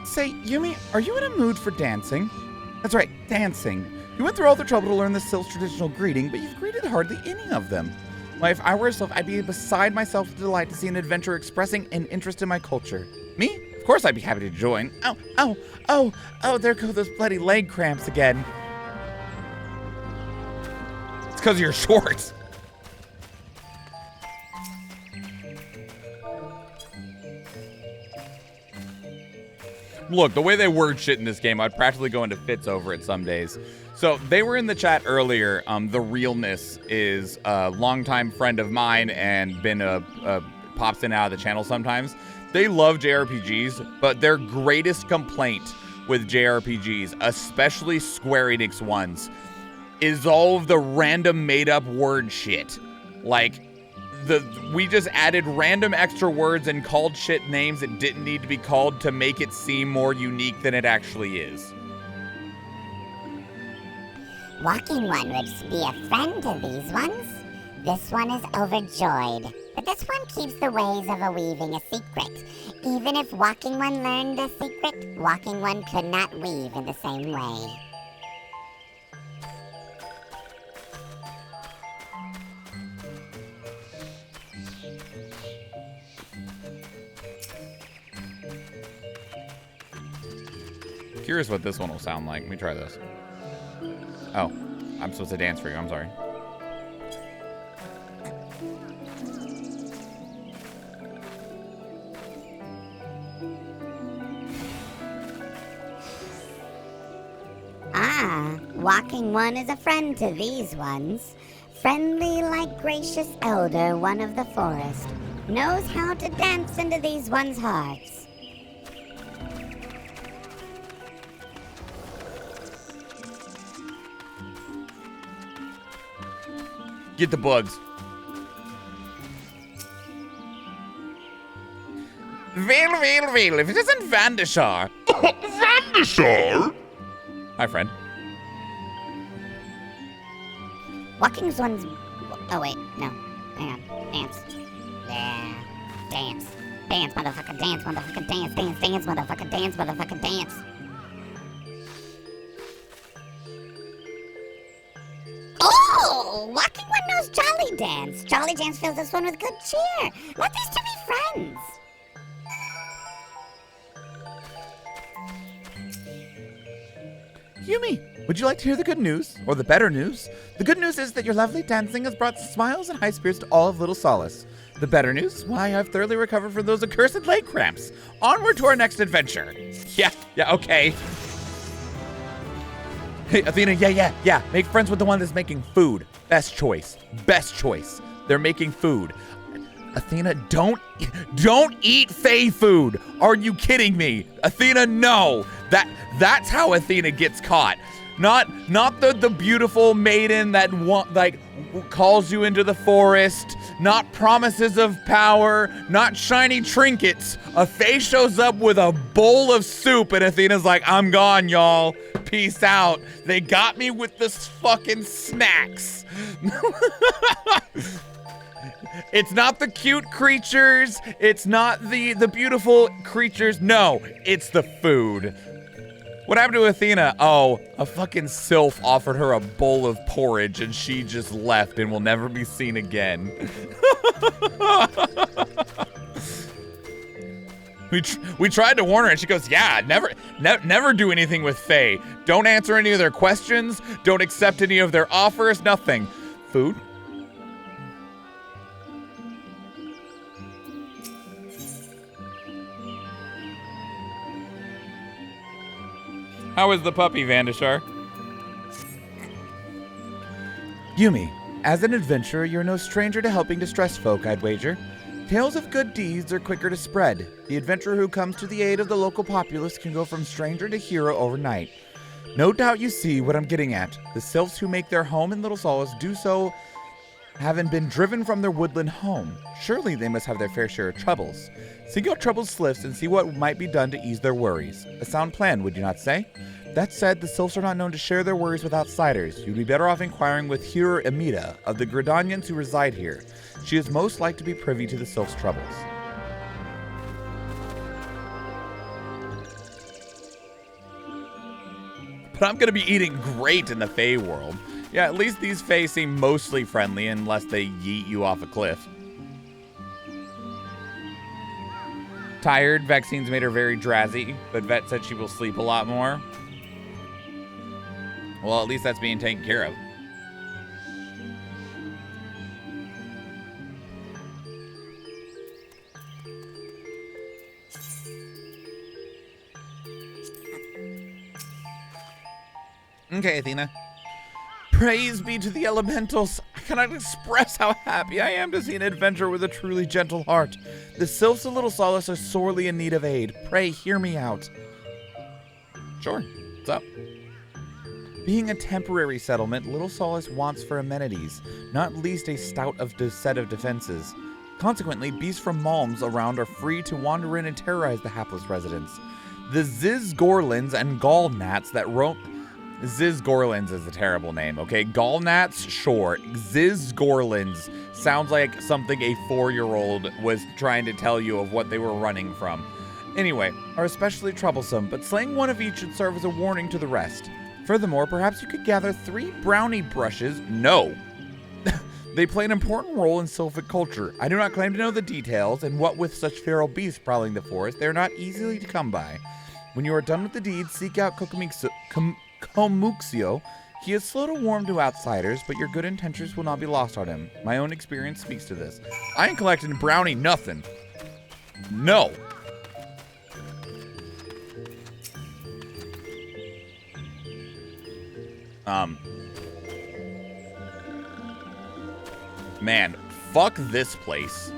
Say, Yumi, are you in a mood for dancing? That's right, dancing. You went through all the trouble to learn the Sylph's traditional greeting, but you've greeted hardly any of them. Why, if I were a Sylph, I'd be beside myself with delight to see an adventurer expressing an interest in my culture. Me? Of course I'd be happy to join. Oh, there go those bloody leg cramps again. It's because of your shorts. Look, the way they word shit in this game, I'd practically go into fits over it some days. So they were in the chat earlier. The Realness is a longtime friend of mine and been pops in and out of the channel sometimes. They love JRPGs, but their greatest complaint with JRPGs, especially Square Enix ones, is all of the random made-up word shit. Like, we just added random extra words and called shit names that didn't need to be called to make it seem more unique than it actually is. Walking One would be a friend to these ones. This one is overjoyed, but this one keeps the ways of a weaving a secret. Even if Walking One learned a secret, Walking One could not weave in the same way. Curious what this one will sound like. Let me try this. Oh, I'm supposed to dance for you. I'm sorry. Ah, Walking One is a friend to these ones. Friendly like gracious elder, one of the forest. Knows how to dance into these ones' hearts. Get the bugs. Veil, if it isn't Vandashar. Vandashar? Hi, friend. Walking One's... Oh, wait, no. Hang on. Dance. Yeah. Dance. Dance, motherfucker, dance, motherfucker, dance, dance, dance, motherfucker, dance, motherfucker, dance. Oh! Walking One knows Jolly Dance. Jolly Dance fills this one with good cheer. Let these two be friends. Yumi, would you like to hear the good news? Or the better news? The good news is that your lovely dancing has brought smiles and high spirits to all of Little Solace. The better news? Why, I've thoroughly recovered from those accursed leg cramps. Onward to our next adventure. Yeah, okay. Hey, Athena, yeah. Make friends with the one that's making food. Best choice. They're making food. Athena, don't eat Fae food. Are you kidding me? Athena, no. That's how Athena gets caught. Not the beautiful maiden that calls you into the forest. Not promises of power. Not shiny trinkets. A fae shows up with a bowl of soup, and Athena's like, I'm gone, y'all. Peace out. They got me with this fucking snacks. It's not the cute creatures. It's not the beautiful creatures. No, it's the food. What happened to Athena? Oh, a fucking sylph offered her a bowl of porridge and she just left and will never be seen again. We tried to warn her and she goes, yeah, never do anything with fae. Don't answer any of their questions. Don't accept any of their offers. Nothing. Food? How is the puppy, Vandashar? Yumi, as an adventurer, you're no stranger to helping distressed folk, I'd wager. Tales of good deeds are quicker to spread. The adventurer who comes to the aid of the local populace can go from stranger to hero overnight. No doubt you see what I'm getting at. The sylphs who make their home in Little Solace do so having been driven from their woodland home. Surely they must have their fair share of troubles. Seek out troubled sylphs and see what might be done to ease their worries. A sound plan, would you not say? That said, the sylphs are not known to share their worries with outsiders. You'd be better off inquiring with Hero Amida of the Gridanians who reside here. She is most like to be privy to the sylphs' troubles. But I'm gonna be eating great in the Fae world. Yeah, at least these Fae seem mostly friendly unless they yeet you off a cliff. Tired, vaccines made her very drowsy, but Vet said she will sleep a lot more. Well, at least that's being taken care of. Okay, Athena. Praise be to the elementals. I cannot express how happy I am to see an adventurer with a truly gentle heart. The sylphs of Little Solace are sorely in need of aid. Pray, hear me out. Sure. What's up? Being a temporary settlement, Little Solace wants for amenities, not least a stout set of defenses. Consequently, beasts from Malms around are free to wander in and terrorize the hapless residents. The Zizgorlins and Gallnats that roam... Zizgorlins is a terrible name, okay? Gallnats, sure. Zizgorlins sounds like something a 4-year-old was trying to tell you of what they were running from. Anyway, are especially troublesome, but slaying one of each should serve as a warning to the rest. Furthermore, perhaps you could gather 3 brownie brushes. No! They play an important role in sylphic culture. I do not claim to know the details, and what with such feral beasts prowling the forest, they are not easily to come by. When you are done with the deed, seek out Komuxio. He is slow to warm to outsiders, but your good intentions will not be lost on him. My own experience speaks to this. I ain't collecting brownie nothing. No. Man, fuck this place.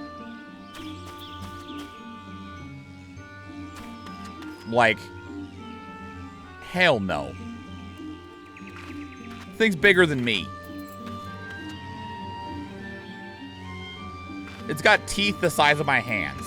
Like, hell no. Thing's bigger than me. It's got teeth the size of my hands.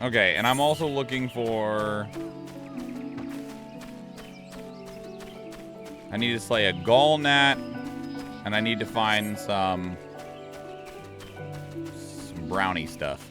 Okay, and I'm also looking for... I need to slay a Gallnat, and I need to find some brownie stuff.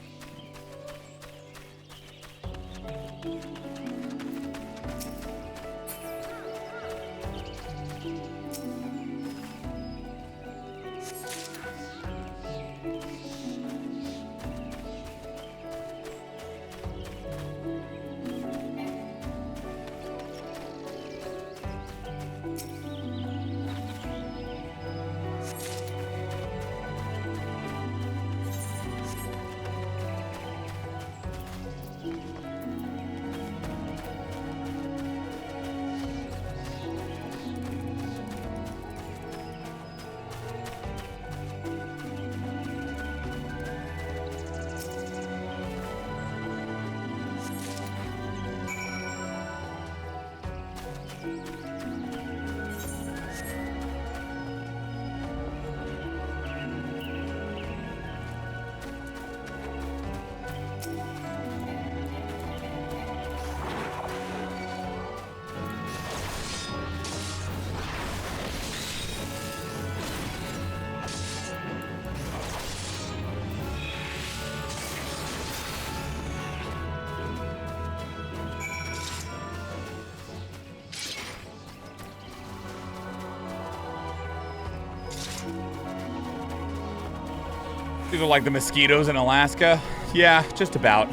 These are like the mosquitoes in Alaska. Yeah, just about.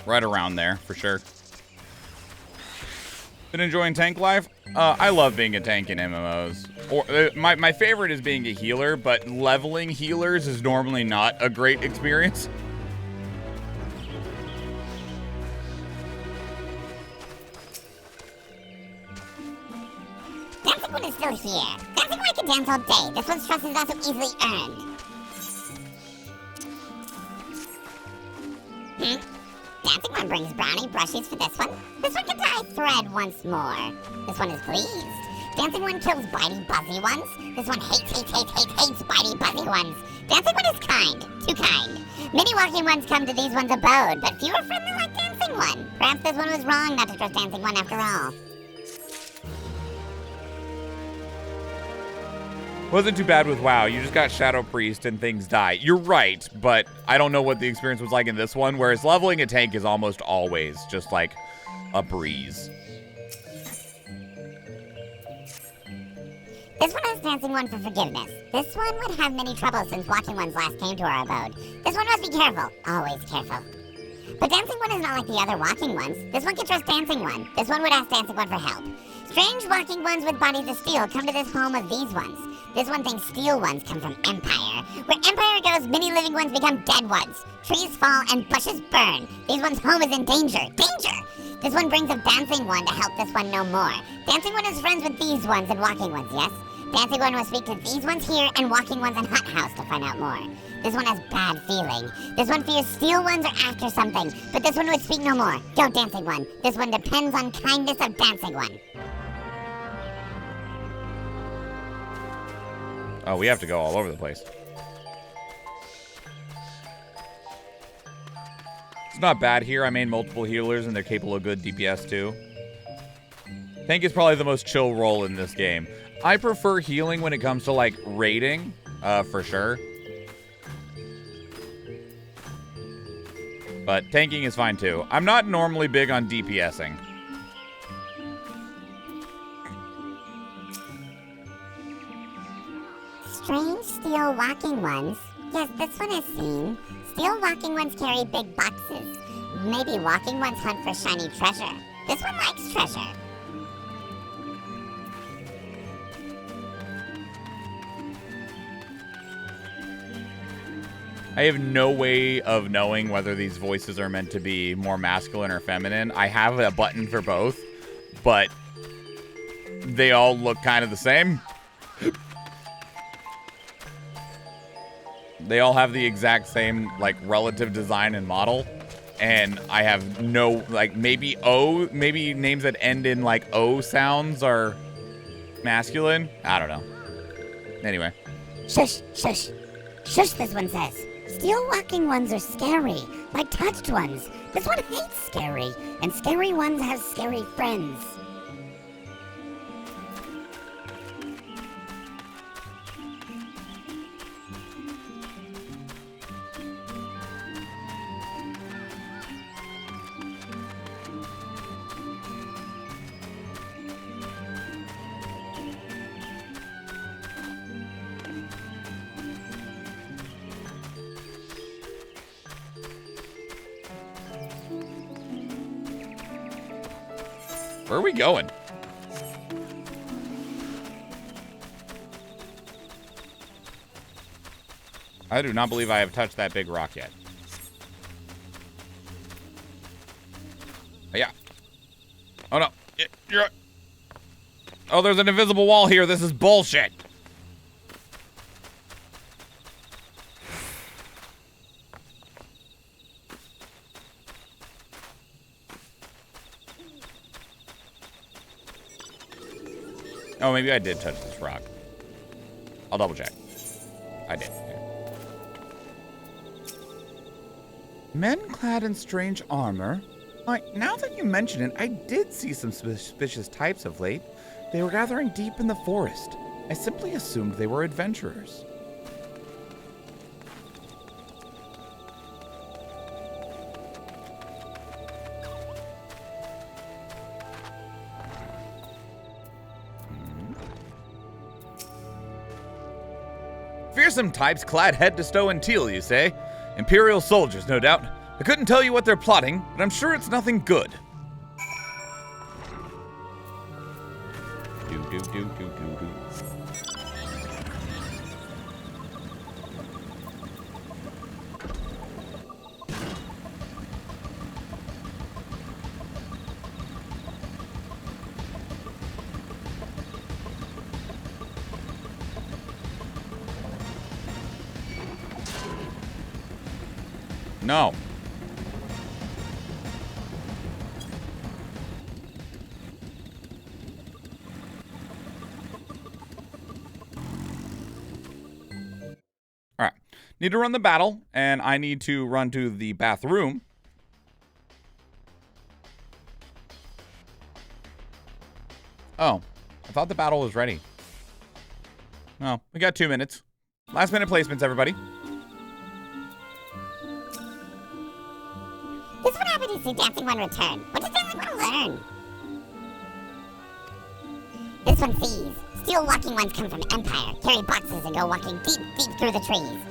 Right around there, for sure. Been enjoying tank life? I love being a tank in MMOs. Or my favorite is being a healer, but leveling healers is normally not a great experience. Dancing one is still here. Dancing one can dance all day. This one's trust is not so easily earned. Dancing one brings brownie brushes for this one. This one can tie thread once more. This one is pleased. Dancing one kills bitey buzzy ones. This one hates bitey buzzy ones. Dancing one is kind. Too kind. Many walking ones come to these ones' abode, but fewer friendly like dancing one. Perhaps this one was wrong not to trust dancing one after all. Wasn't too bad with WoW. You just got Shadow Priest and things die. You're right, but I don't know what the experience was like in this one, whereas leveling a tank is almost always just like a breeze. This one has dancing one for forgiveness. This one would have many troubles since walking ones last came to our abode. This one must be careful. Always careful. But dancing one is not like the other walking ones. This one can trust dancing one. This one would ask dancing one for help. Strange walking ones with bodies of steel come to this home of these ones. This one thinks steel ones come from Empire. Where Empire goes, many living ones become dead ones. Trees fall and bushes burn. These ones' home is in danger. Danger! This one brings a dancing one to help this one know more. Dancing one is friends with these ones and walking ones, yes? Dancing one will speak to these ones here and walking ones in Hut House to find out more. This one has bad feeling. This one fears steel ones are after something, but this one would speak no more. Go dancing one. This one depends on kindness of dancing one. Oh, we have to go all over the place. It's not bad here. I main multiple healers and they're capable of good DPS too. Tank is probably the most chill role in this game. I prefer healing when it comes to like raiding, for sure. But tanking is fine too. I'm not normally big on DPSing. Strange steel walking ones. Yes, this one is seen. Steel walking ones carry big boxes. Maybe walking ones hunt for shiny treasure. This one likes treasure. I have no way of knowing whether these voices are meant to be more masculine or feminine. I have a button for both, but they all look kind of the same. They all have the exact same, like, relative design and model. And I have no, like, maybe names that end in, like, O sounds are masculine. I don't know. Anyway. Shush, shush. Shush, this one says. Steel walking ones are scary, like touched ones. This one hates scary, and scary ones have scary friends. Where are we going? I do not believe I have touched that big rock yet. Yeah. Oh, no. You're... Oh, there's an invisible wall here. This is bullshit. Oh, maybe I did touch this rock. I'll double check. I did. Yeah. Men clad in strange armor? Now that you mention it, I did see some suspicious types of late. They were gathering deep in the forest. I simply assumed they were adventurers. Fearsome types clad head to toe in teal, you say? Imperial soldiers, no doubt. I couldn't tell you what they're plotting, but I'm sure it's nothing good. Do. No. All right. Need to run the battle, and I need to run to the bathroom. Oh, I thought the battle was ready. Oh, we got 2 minutes. Last minute placements, everybody. This would happen to see Dancing One return. What does Dancing One learn? This one sees. Steel walking ones come from Empire, carry boxes and go walking deep, deep through the trees.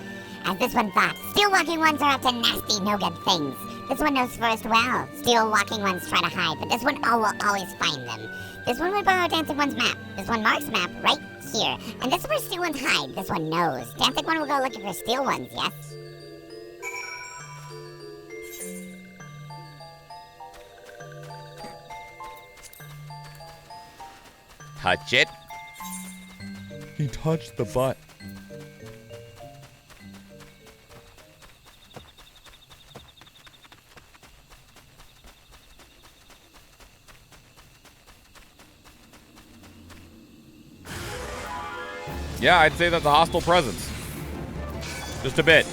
As this one thought, steel walking ones are up to nasty, no good things. This one knows forest well. Steel walking ones try to hide, but this one will always find them. This one would borrow Dancing One's map. This one marks map right here. And this is where steel ones hide. This one knows. Dancing One will go looking for steel ones, yes? Touch it. He touched the butt. Yeah, I'd say that's a hostile presence. Just a bit.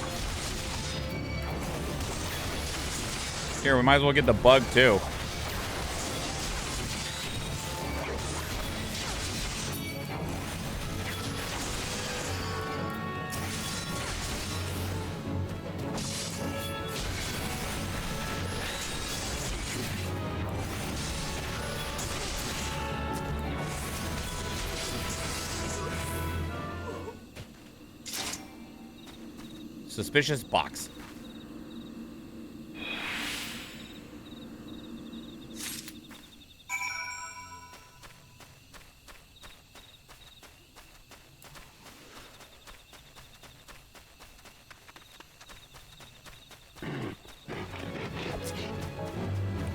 Here, we might as well get the bug too. Suspicious box.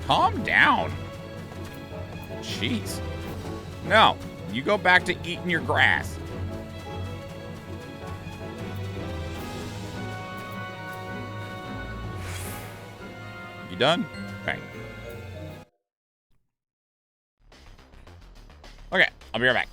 Calm down. Jeez. No, you go back to eating your grass. You done? Okay. Okay, I'll be right back.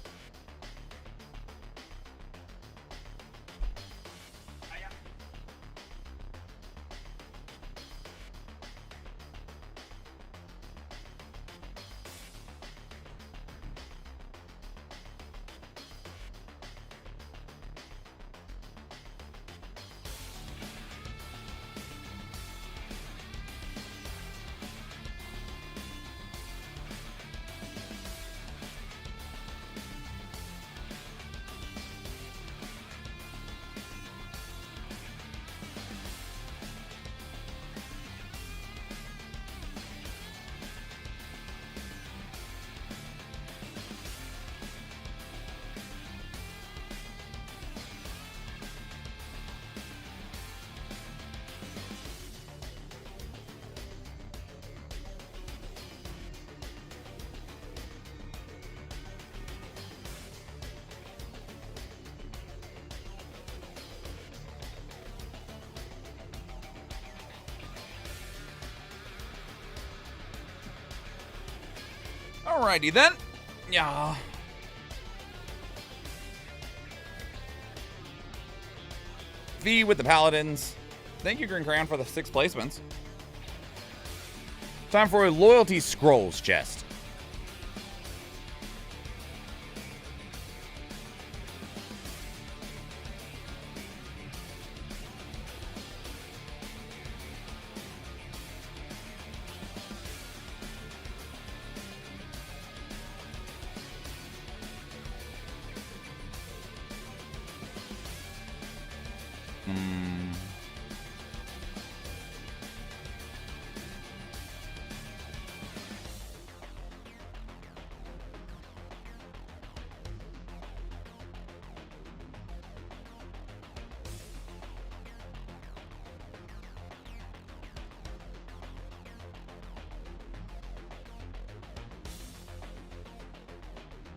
Alrighty then. Yeah. XIV with the Paladins. Thank you, Green Crown, for the 6 placements. Time for a Loyalty Scrolls chest.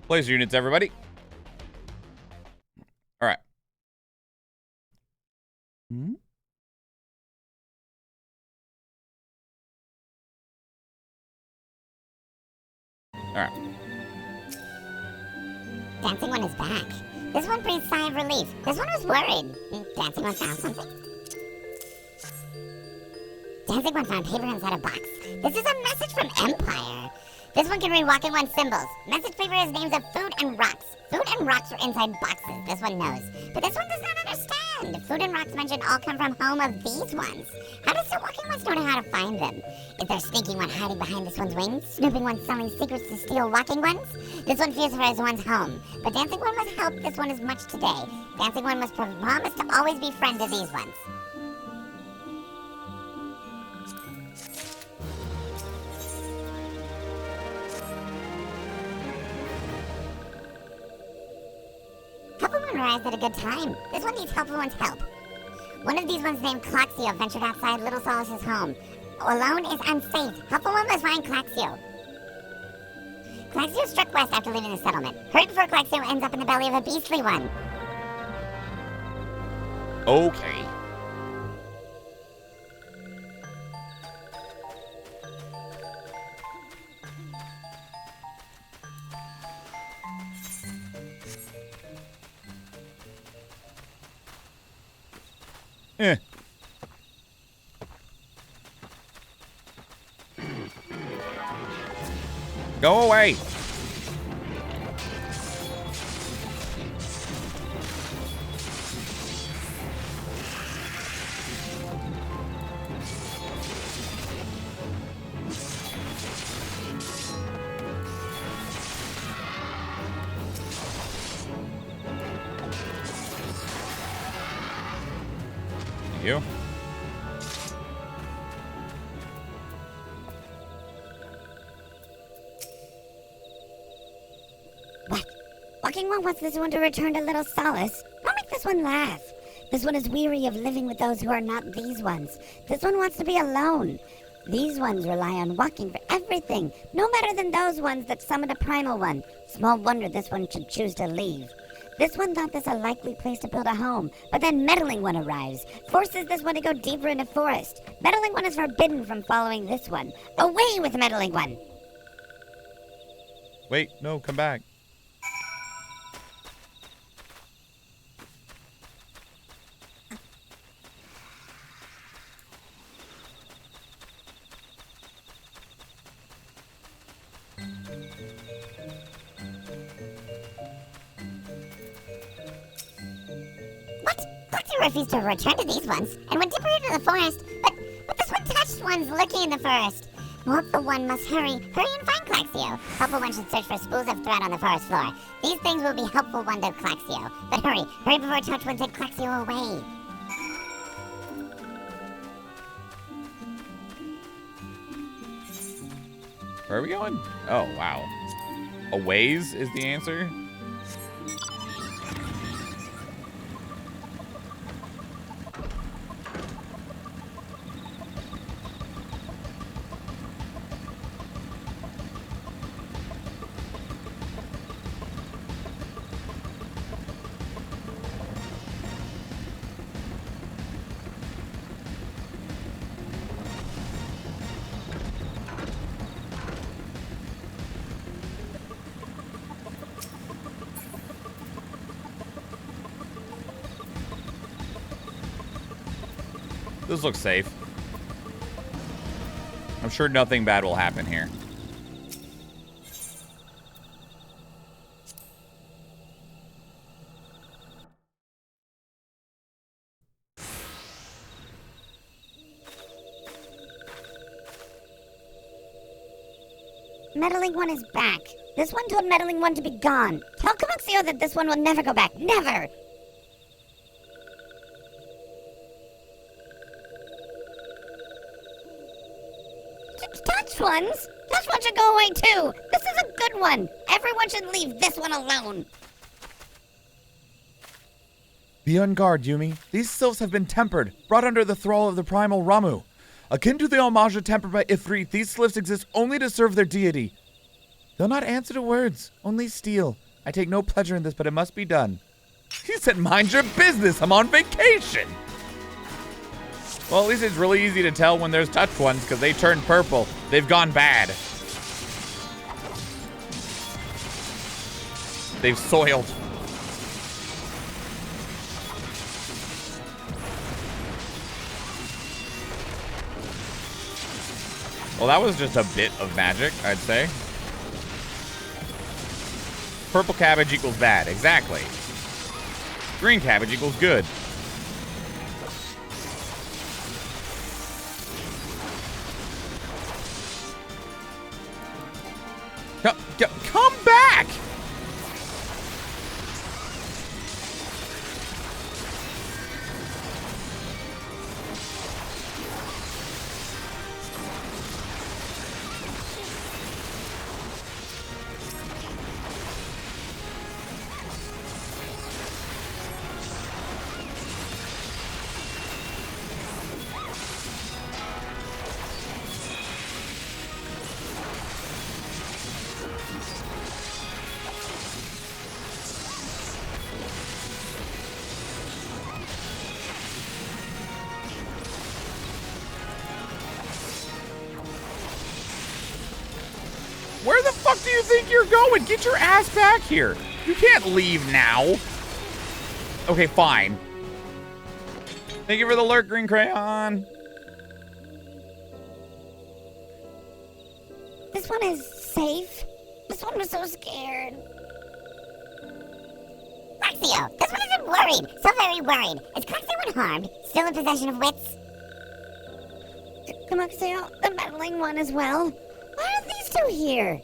Place your units, everybody. All right. All right. Dancing one is back. This one breathes sigh of relief. This one was worried. Dancing one found something. Dancing one found paper inside a box. This is a message from Empire. This one can read Walking One symbols. Message paper is names of food and rocks. Food and rocks are inside boxes. This one knows. But this one does not understand. Food and rocks mentioned all come from home of these ones. How does the Walking Ones know how to find them? Is there sneaking one hiding behind this one's wings? Snooping one selling secrets to steal Walking Ones? This one fears for his one's home. But Dancing One must help this one as much today. Dancing One must promise to always be friend to these ones. Helpful One arrived at a good time. This one needs Helpful One's help. One of these ones named Claxio ventured outside Little Solace's home. Alone is unsafe. Helpful One must find Claxio. Claxio struck west after leaving the settlement. Hurry before Claxio ends up in the belly of a beastly one. Okay. Go away. Thank you. Walking One wants this one to return to Little Solace. Don't make this one laugh. This one is weary of living with those who are not these ones. This one wants to be alone. These ones rely on walking for everything, no better than those ones that summoned a primal one. Small wonder this one should choose to leave. This one thought this a likely place to build a home, but then Meddling One arrives, forces this one to go deeper into forest. Meddling One is forbidden from following this one. Away with Meddling One! Wait, no, come back. Refused to return to these ones, and went deeper into the forest, but this one touched ones lurking in the forest. Helpful One must hurry and find Claxio. Helpful One should search for spools of thread on the forest floor. These things will be Helpful One to Claxio. But hurry before Touch One take Claxio away. Where are we going? Oh, wow. A ways is the answer? This looks safe. I'm sure nothing bad will happen here. Meddling One is back. This one told Meddling One to be gone. Tell Kamuxio that this one will never go back. Never! Touch ones? Touch one should go away too. This is a good one. Everyone should leave this one alone. Be on guard, Yumi. These sylphs have been tempered, brought under the thrall of the primal Ramu. Akin to the Almaja tempered by Ifrit, these sylphs exist only to serve their deity. They'll not answer to words, only steal. I take no pleasure in this, but it must be done. He said, mind your business, I'm on vacation. Well, at least it's really easy to tell when there's touch ones because they turn purple. They've gone bad. They've soiled. Well, that was just a bit of magic, I'd say. Purple cabbage equals bad, exactly. Green cabbage equals good. Come back! Where the fuck do you think you're going? Get your ass back here. You can't leave now. Okay, fine. Thank you for the lurk, Green Crayon. This one is safe. This one was so scared. Claxio, this one isn't worried. So very worried. Is Claxio unharmed? Still in possession of wits? Kamuxio, the meddling one as well. Why are these two here?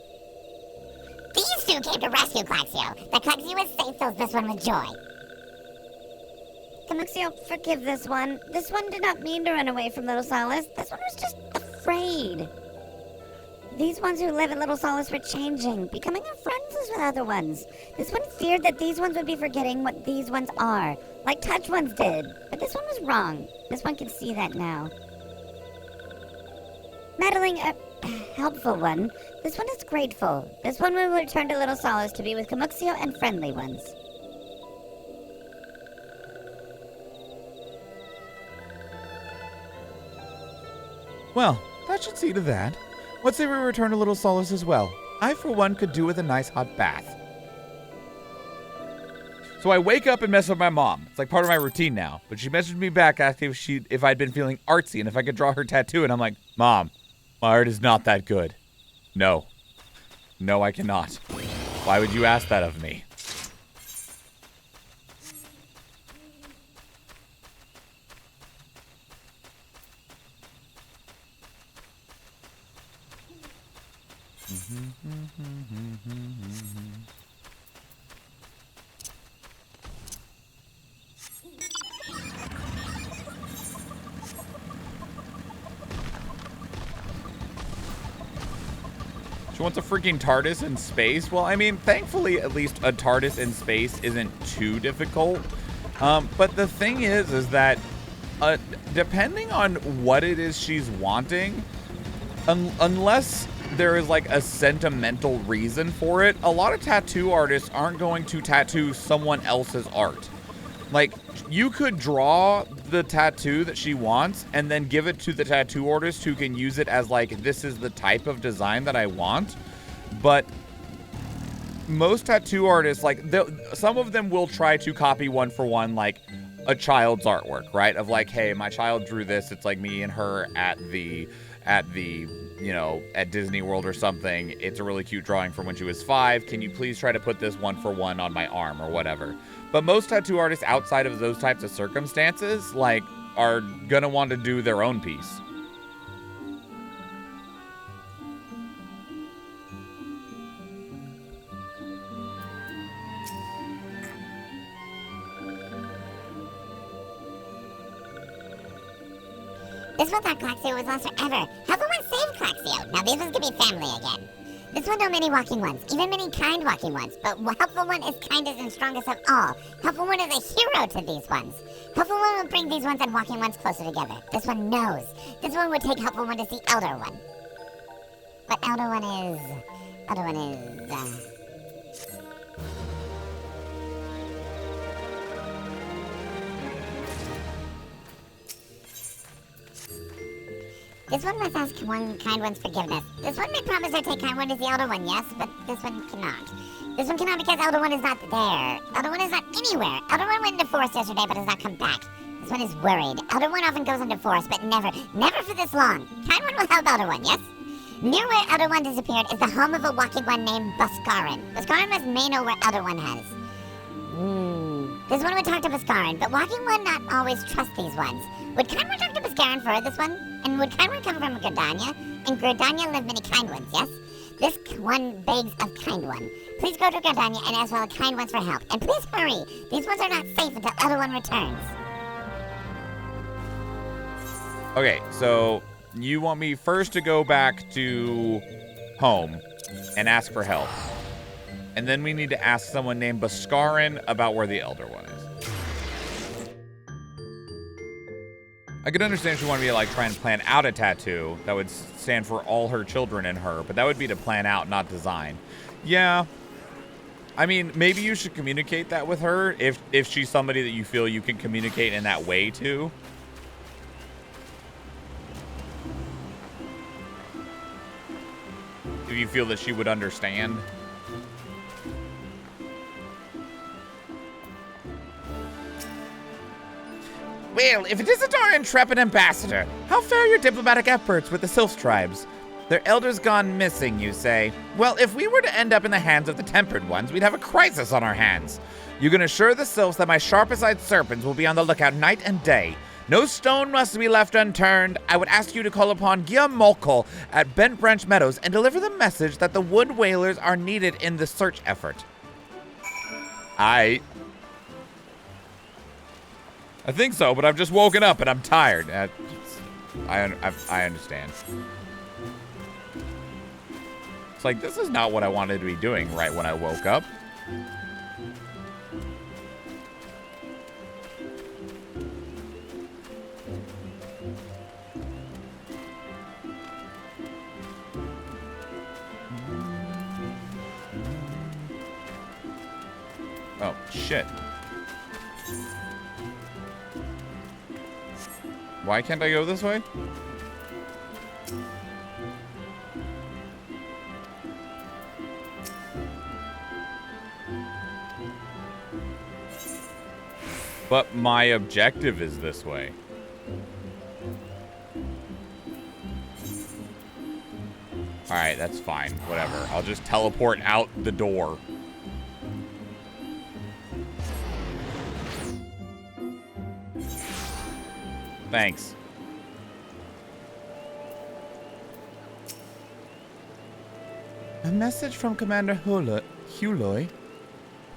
These two came to rescue Claxio. The Claxio is safe fills this one with joy. Kamuxio, forgive this one. This one did not mean to run away from Little Solace. This one was just afraid. These ones who live in Little Solace were changing, becoming friends with other ones. This one feared that these ones would be forgetting what these ones are, like Touch ones did. But this one was wrong. This one can see that now. Meddling, helpful one. This one is grateful. This one will return to Little Solace to be with Kamuxio and friendly ones. Well, that should see to that. Let's say we return to Little Solace as well. I, for one, could do with a nice hot bath. So I wake up and mess with my mom. It's like part of my routine now. But she messaged me back asking if I'd been feeling artsy and if I could draw her tattoo. And I'm like, Mom, my art is not that good. No. No, I cannot. Why would you ask that of me? She wants a freaking TARDIS in space. Well, I mean, thankfully, at least a TARDIS in space isn't too difficult. But the thing is that depending on what it is she's wanting, unless there is like a sentimental reason for it, a lot of tattoo artists aren't going to tattoo someone else's art. Like, you could draw the tattoo that she wants and then give it to the tattoo artist who can use it as like, this is the type of design that I want. But most tattoo artists, like, some of them will try to copy one for one, like, a child's artwork, right? Of like, hey, my child drew this. It's like me and her at the you know, at Disney World or something. It's a really cute drawing from when she was 5. Can you please try to put this 1-for-1 on my arm or whatever? But most tattoo artists outside of those types of circumstances, like, are gonna want to do their own piece. This one thought Claxio was lost forever. Helpful One saved Claxio. Now these ones could be family again. This one know many walking ones, even many kind walking ones, but Helpful One is kindest and strongest of all. Helpful One is a hero to these ones. Helpful One will bring these ones and walking ones closer together. This one knows. This one would take Helpful One to see Elder One. But Elder One is... This one must ask kind one's forgiveness. This one may promise to take kind one as the Elder One, yes, but this one cannot. This one cannot because Elder One is not there. Elder One is not anywhere. Elder One went into forest yesterday but has not come back. This one is worried. Elder One often goes into forest, but never for this long. Kind one will help Elder One, yes? Near where Elder One disappeared is the home of a walking one named Buscarin. Buscarin may know where Elder One has. This one would talk to Buscarin, but walking one not always trust these ones. Would kind one talk to Buscarin for this one? And would kind one come from Gridania? And Gridania live many kind ones, yes? This one begs of kind one. Please go to Gridania and ask for the kind ones for help. And please hurry! These ones are not safe until Elder One returns. Okay, so you want me first to go back to home and ask for help. And then we need to ask someone named Buscarin about where the Elder One is. I could understand if she wanted me to like try and plan out a tattoo that would stand for all her children and her, but that would be to plan out, not design. Yeah. I mean, maybe you should communicate that with her if she's somebody that you feel you can communicate in that way to. If you feel that she would understand. Well, if it isn't our intrepid ambassador, how fare your diplomatic efforts with the Sylph tribes? Their elders gone missing, you say? Well, if we were to end up in the hands of the Tempered Ones, we'd have a crisis on our hands. You can assure the Sylphs that my sharpest-eyed serpents will be on the lookout night and day. No stone must be left unturned. I would ask you to call upon Guillemolco at Bent Branch Meadows and deliver the message that the Wood Whalers are needed in the search effort. I think so, but I've just woken up and I'm tired. I understand. It's like, this is not what I wanted to be doing right when I woke up. Oh, shit. Why can't I go this way? But my objective is this way. Alright, that's fine. Whatever. I'll just teleport out the door. Thanks. A message from Commander Huloy.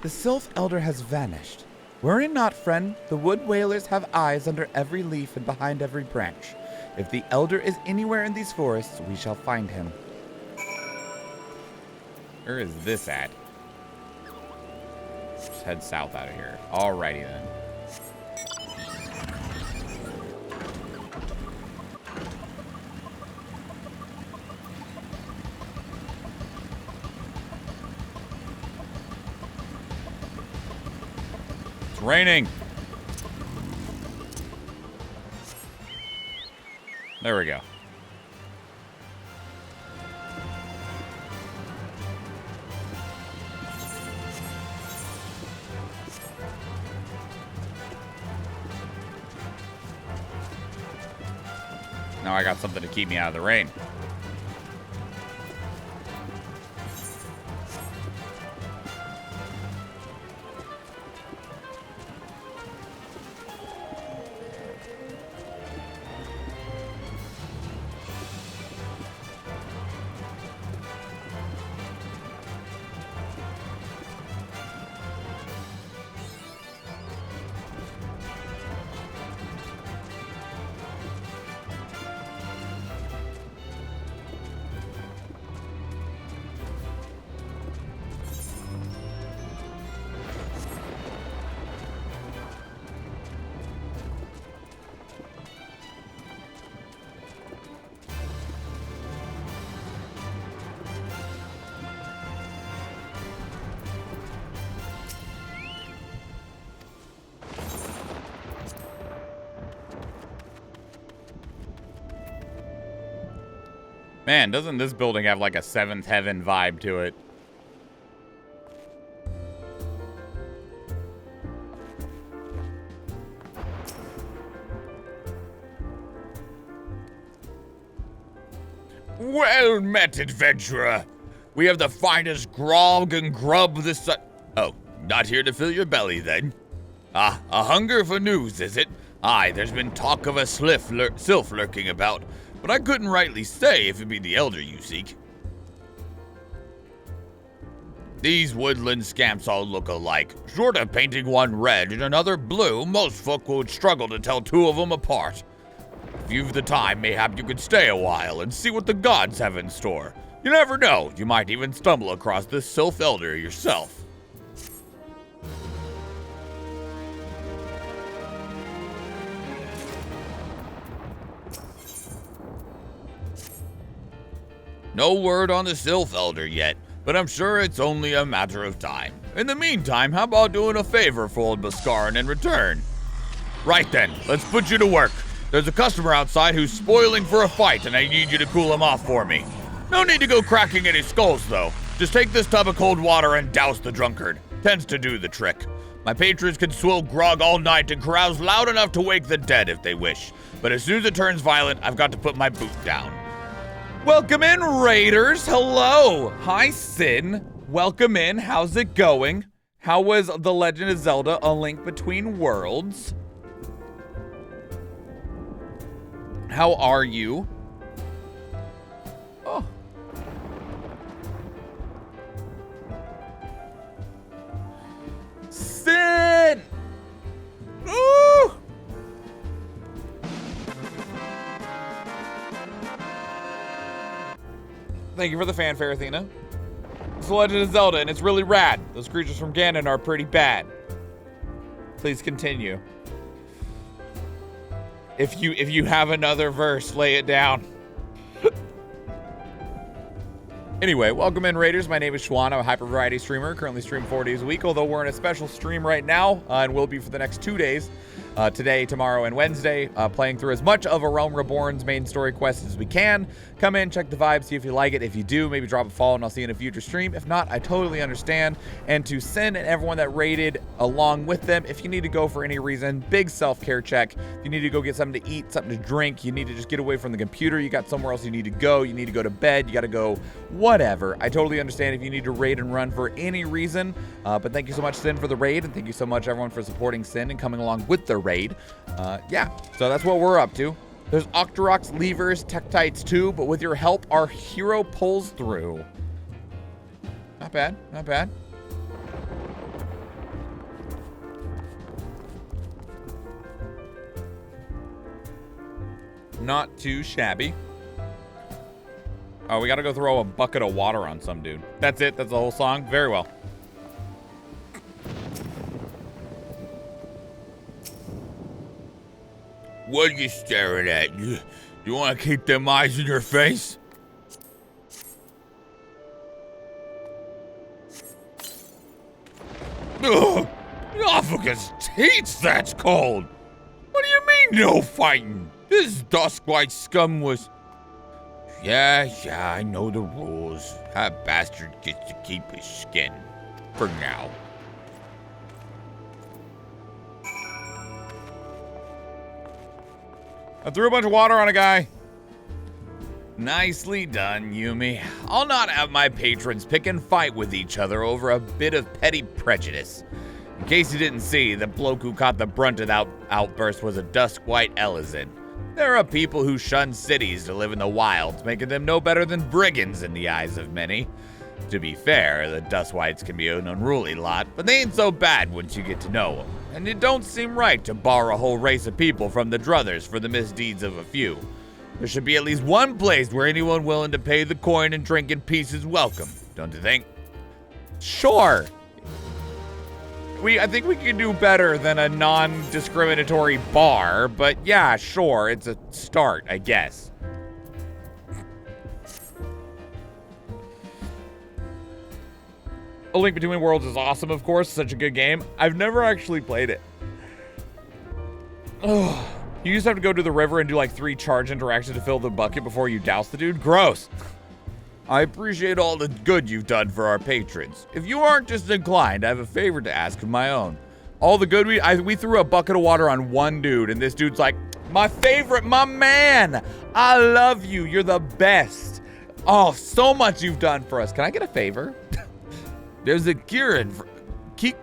The Sylph Elder has vanished. Worry not, friend. The Wood Whalers have eyes under every leaf and behind every branch. If the Elder is anywhere in these forests, we shall find him. Where is this at? Let's head south out of here. Alrighty then. It's raining. There we go. Now I got something to keep me out of the rain. Man, doesn't this building have like a Seventh Heaven vibe to it? Well met, adventurer. We have the finest grog and grub this Oh, not here to fill your belly, then? Ah, a hunger for news, is it? Aye, there's been talk of a sylph lurking about, but I couldn't rightly say if it be the elder you seek. These woodland scamps all look alike. Short of painting one red and another blue, most folk would struggle to tell two of them apart. If you've the time, mayhap you could stay a while and see what the gods have in store. You never know, you might even stumble across this sylph elder yourself. No word on the sylph elder yet, but I'm sure it's only a matter of time. In the meantime, how about doing a favor for old Bhaskaran in return? Right then, let's put you to work. There's a customer outside who's spoiling for a fight, and I need you to cool him off for me. No need to go cracking any skulls, though. Just take this tub of cold water and douse the drunkard. Tends to do the trick. My patrons can swill grog all night and carouse loud enough to wake the dead if they wish. But as soon as it turns violent, I've got to put my boot down. Welcome in, Raiders. Hello. Hi, Sin. Welcome in. How's it going? How was The Legend of Zelda: A Link Between Worlds? How are you? Oh. Sin! Ooh! Thank you for the fanfare, Athena. It's The Legend of Zelda, and it's really rad. Those creatures from Ganon are pretty bad. Please continue. If you have another verse, lay it down. Anyway, welcome in, Raiders. My name is Schwan. I'm a hyper variety streamer. Currently stream 4 days a week, although we're in a special stream right now, and will be for the next 2 days. Today, tomorrow, and Wednesday, playing through as much of A Realm Reborn's main story quest as we can. Come in, check the vibe, see if you like it. If you do, maybe drop a follow and I'll see you in a future stream. If not, I totally understand. And to Sin and everyone that raided along with them, if you need to go for any reason, big self-care check. If you need to go get something to eat, something to drink, you need to just get away from the computer, you got somewhere else you need to go to bed, you got to go whatever. I totally understand if you need to raid and run for any reason. But thank you so much, Sin, for the raid, and thank you so much, everyone, for supporting Sin and coming along with the raid. Yeah, so that's what we're up to. There's Octoroks, Levers, Tektites too, but with your help, our hero pulls through. Not bad, not bad. Not too shabby. Oh, we gotta go throw a bucket of water on some dude. That's it, that's the whole song? Very well. What are you staring at? You want to keep them eyes in your face? Ugh! Ophagus teats, that's cold! What do you mean, no fighting? This Duskwhite scum was... Yeah, I know the rules. That bastard gets to keep his skin. For now. I threw a bunch of water on a guy. Nicely done, Yumi. I'll not have my patrons pick and fight with each other over a bit of petty prejudice. In case you didn't see, the bloke who caught the brunt of that outburst was a Duskwhite Elizin. There are people who shun cities to live in the wilds, making them no better than brigands in the eyes of many. To be fair, the Duskwhites can be an unruly lot, but they ain't so bad once you get to know them. And it don't seem right to bar a whole race of people from the druthers for the misdeeds of a few. There should be at least one place where anyone willing to pay the coin and drink in peace is welcome, don't you think? Sure. I think we can do better than a non-discriminatory bar, but yeah, sure, it's a start, I guess. A Link Between Worlds is awesome, of course, such a good game. I've never actually played it. Oh, you just have to go to the river and do like 3 charge interactions to fill the bucket before you douse the dude? Gross. I appreciate all the good you've done for our patrons. If you aren't just inclined, I have a favor to ask of my own. All the good we threw a bucket of water on one dude, and this dude's like, my favorite, my man. I love you. You're the best. Oh, so much you've done for us. Can I get a favor? There's a Kieran. Kieran?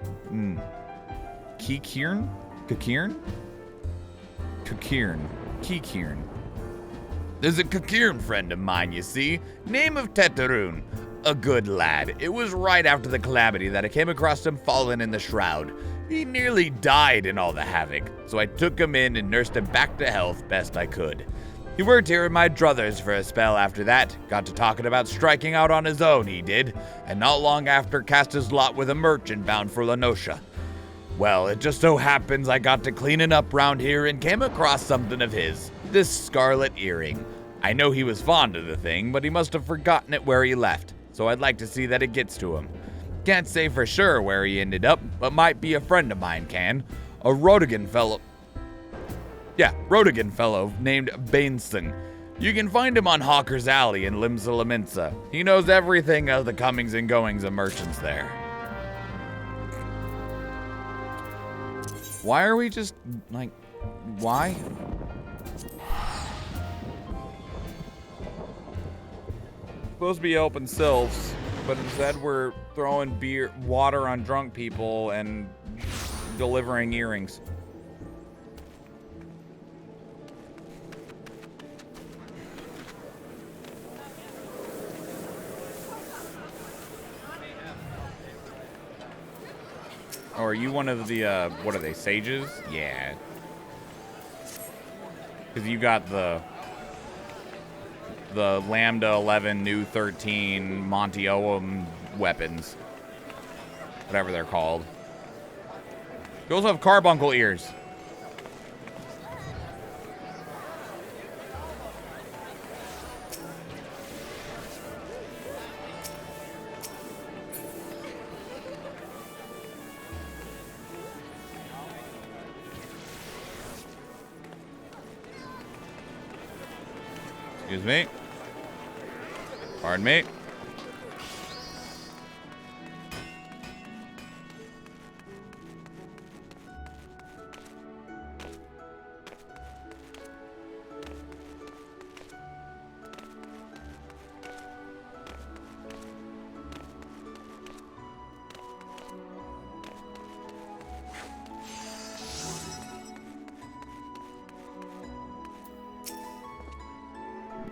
There's a Kakiran friend of mine, you see, name of Tetarun. A good lad. It was right after the calamity that I came across him fallen in the shroud. He nearly died in all the havoc, so I took him in and nursed him back to health best I could. He worked here in my druthers for a spell after that, got to talking about striking out on his own, he did, and not long after cast his lot with a merchant bound for Lanosha. Well, it just so happens I got to cleaning up round here and came across something of his. This scarlet earring. I know he was fond of the thing, but he must have forgotten it where he left, so I'd like to see that it gets to him. Can't say for sure where he ended up, but might be a friend of mine can. A Rodigan fellow named Bainson. You can find him on Hawker's Alley in Limsa Laminsa. He knows everything of the comings and goings of merchants there. Why are we just, like, why? Supposed to be open sylphs, but instead we're throwing water on drunk people and delivering earrings. Oh, are you one of the, what are they, sages? Yeah. Because you got the Lambda 11, New 13, Monty Oum weapons. Whatever they're called. You also have carbuncle ears. Excuse me. Pardon me.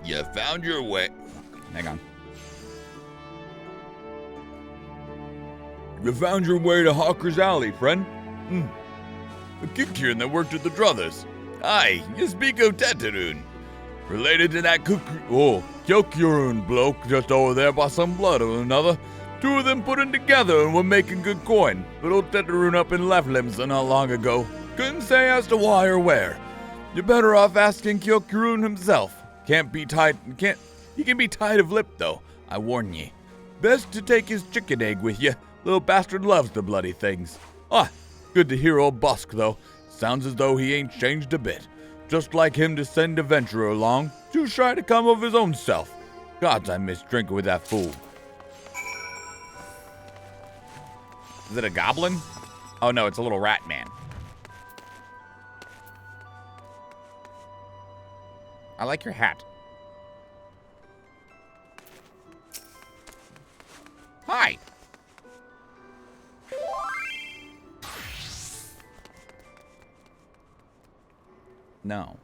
You found your way. Hang on. You found your way to Hawker's Alley, friend. A Kikiran that worked at the Druthers. Aye, you speak of Tetarun. Related to that Kyokurun bloke just over there by some blood or another. 2 of them put in together and were making good coin. But old Tetarun up in Left Limsa not long ago. Couldn't say as to why or where. You're better off asking Kyokurun himself. He can be tight of lip, though, I warn ye. Best to take his chicken egg with you. Little bastard loves the bloody things. Ah, good to hear old Busk, though. Sounds as though he ain't changed a bit. Just like him to send adventurer along. Too shy to come of his own self. Gods, I miss drinking with that fool. Is it a goblin? Oh no, it's a little rat man. I like your hat. No.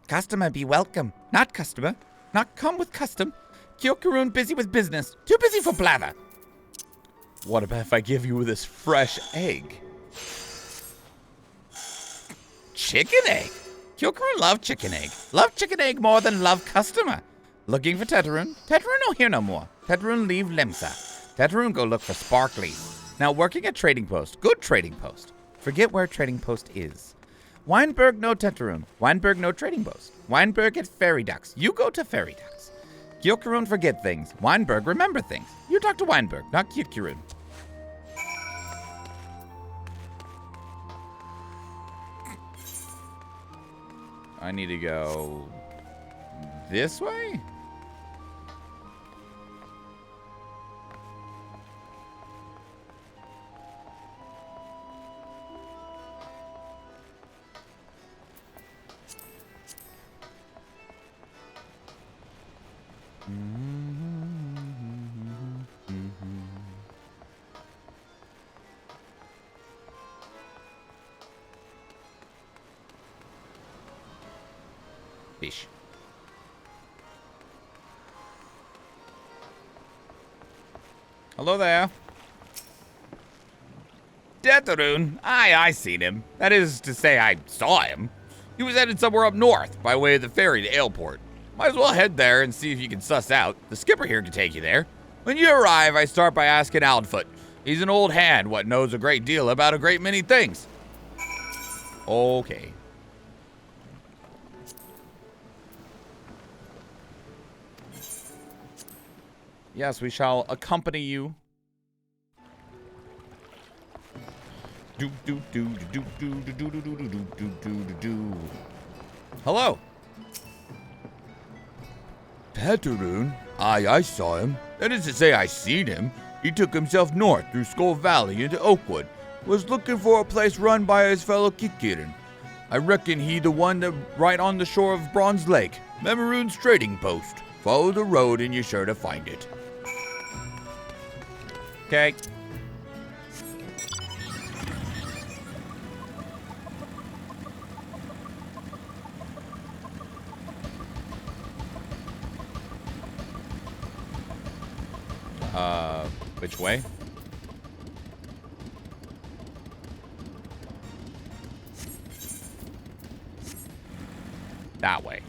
Customer be welcome. Not customer. Not come with custom. Kyokurun busy with business. Too busy for blather. What about if I give you this fresh egg? Chicken egg. Kyokurun love chicken egg. Love chicken egg more than love customer. Looking for Tetarun. Tetarun no here no more. Tetarun leave Limsa. Tetarun go look for Sparkly. Now working at trading post. Good trading post. Forget where trading post is. Weinberg no Tetarun. Weinberg no trading post. Weinberg at Fairy Ducks. You go to Fairy Ducks. Kyokurun forget things. Weinberg remember things. You talk to Weinberg, not Kyokurun. I need to go this way? Fish. Hello there. Tetarun. I seen him. That is to say, I saw him. He was headed somewhere up north, by way of the ferry to Aleport. Might as well head there and see if you can suss out. The skipper here can take you there. When you arrive, I start by asking Aldfoot. He's an old hand what knows a great deal about a great many things. Okay. Yes, we shall accompany you. Hello. Tetarun? I saw him. That is to say, I seen him. He took himself north through Skull Valley into Oakwood. Was looking for a place run by his fellow Kikirin. I reckon he the one that right on the shore of Bronze Lake. Memorune's trading post. Follow the road and you're sure to find it. Okay. Which way? That way.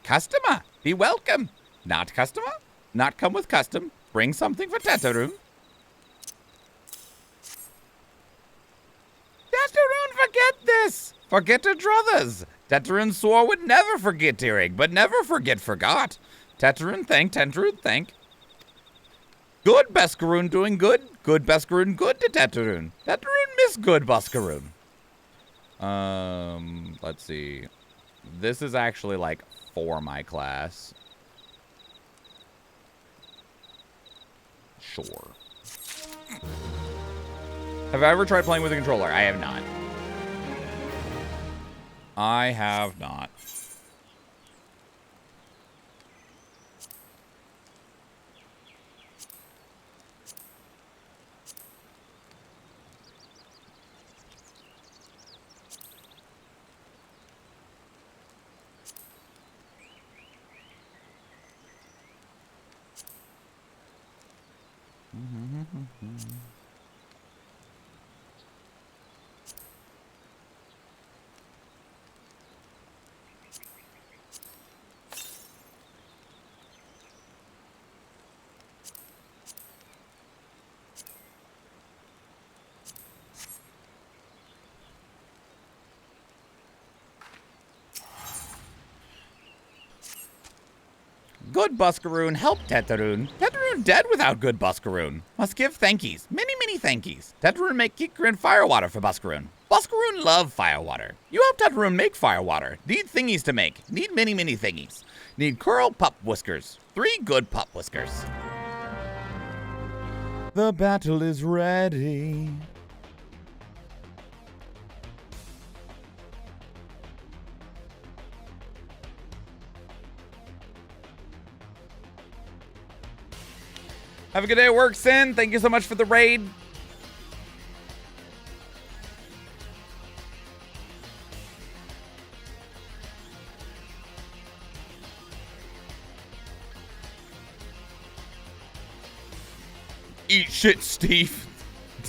Customer, be welcome. Not customer, not come with custom. Bring something for Tetarun. Tetarun, forget this. Forget her druthers. Tetarun swore would never forget Tirig, but never forgot. Tetarun thank, Tetarun thank. Good Beskarun doing good. Good Beskarun good to Tetarun. Tetarun miss good Beskarun. Let's see. This is actually like for my class. Sure. Have I ever tried playing with a controller? I have not. I have not. Good Buscaroon help Teteroon. Teteroon dead without good Buscaroon. Must give thankies. Many, many thankies. Teteroon make Kikrin firewater for Buscaroon. Buscaroon love firewater. You help Teteroon make firewater. Need thingies to make. Need many, many thingies. Need curl pup whiskers. 3 good pup whiskers. The battle is ready. Have a good day at work, Sin. Thank you so much for the raid. Eat shit, Steve.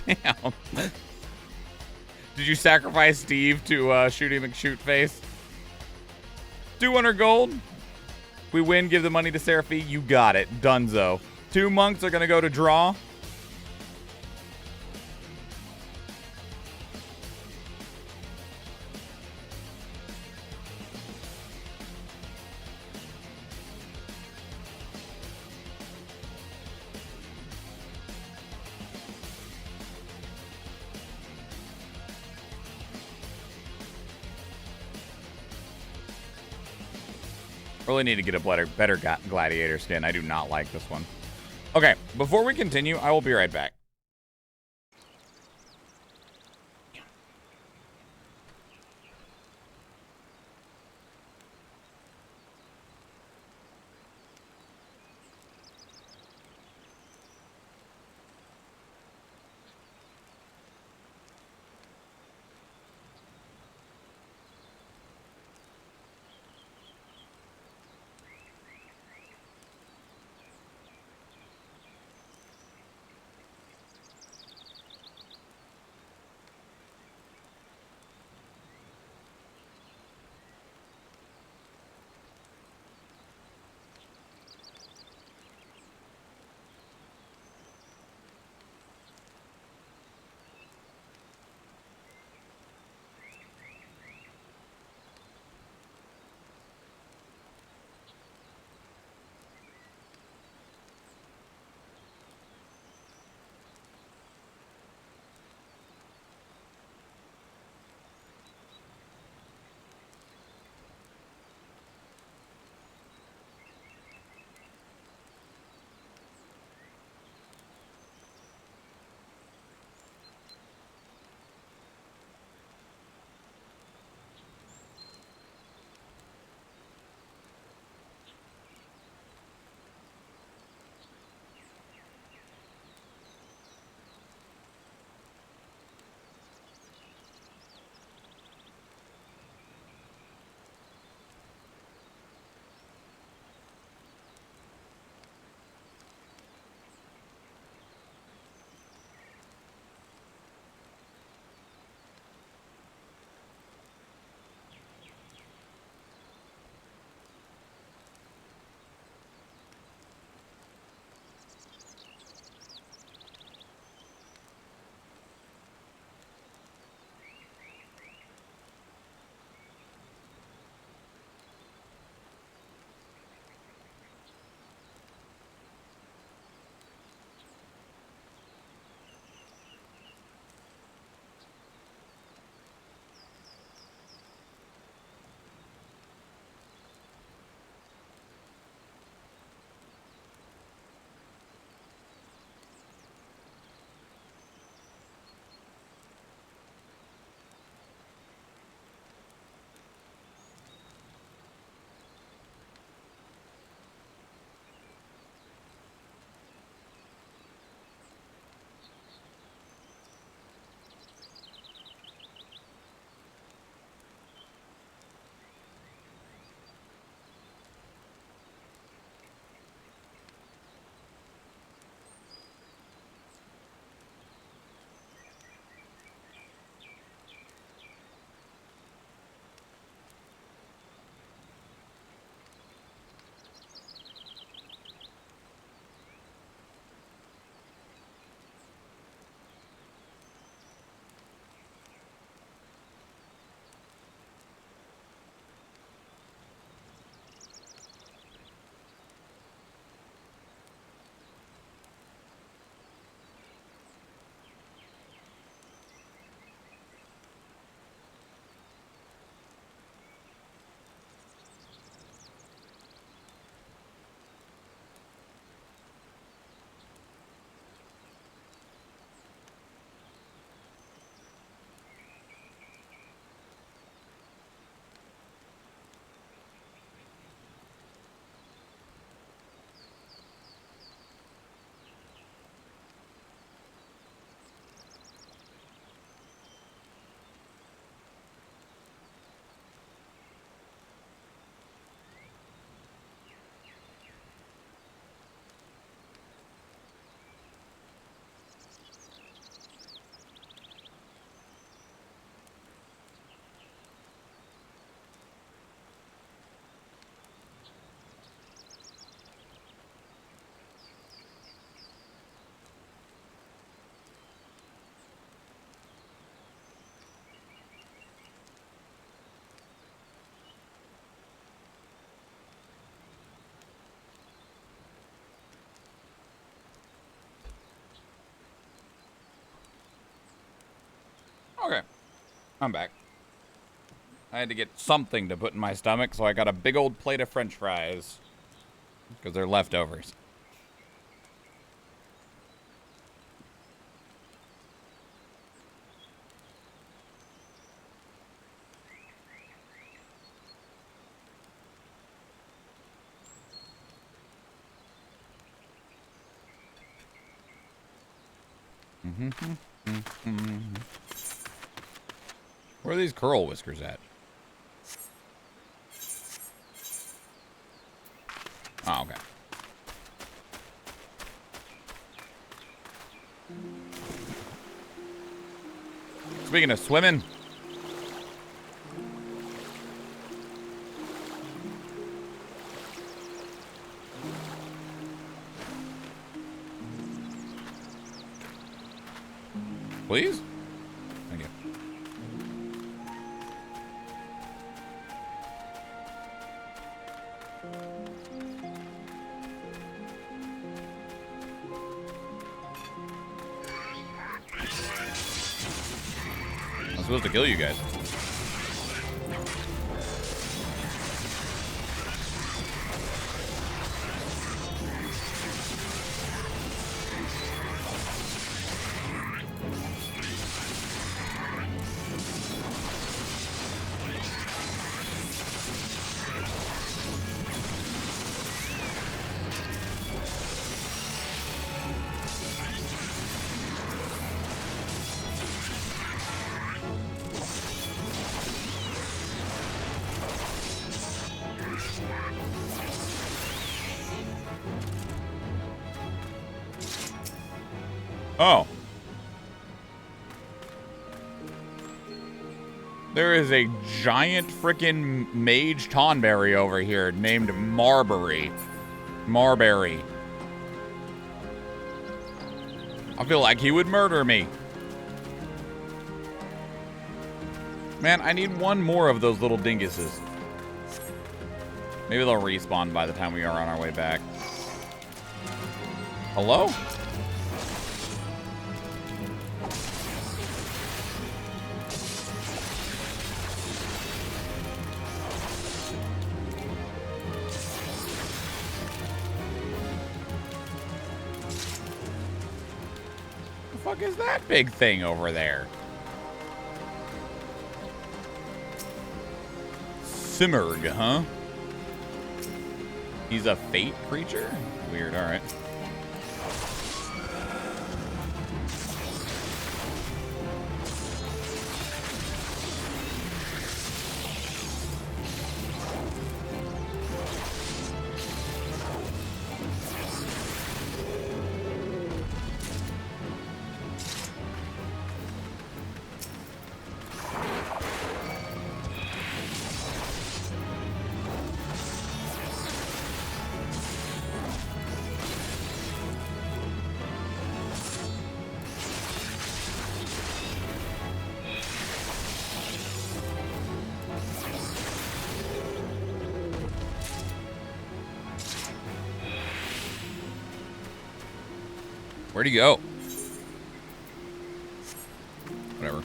Damn. Did you sacrifice Steve to Shooty McShootface? 200 gold. We win, give the money to Seraphi. You got it. Dunzo. 2 monks are going to go to draw. Really need to get a better gladiator skin. I do not like this one. Okay, before we continue, I will be right back. Okay. I'm back. I had to get something to put in my stomach, so I got a big old plate of French fries. Because they're leftovers. Where are these curl whiskers at? Oh, okay. Speaking of swimming. Please? Thank you. I'm supposed to kill you guys. Oh. There is a giant frickin' mage Tonberry over here named Marbury. Marbury. I feel like he would murder me. Man, I need one more of those little dinguses. Maybe they'll respawn by the time we are on our way back. Hello? What the fuck is that big thing over there? Simurg, huh? He's a fate creature? Weird, alright. Where'd he go? Whatever.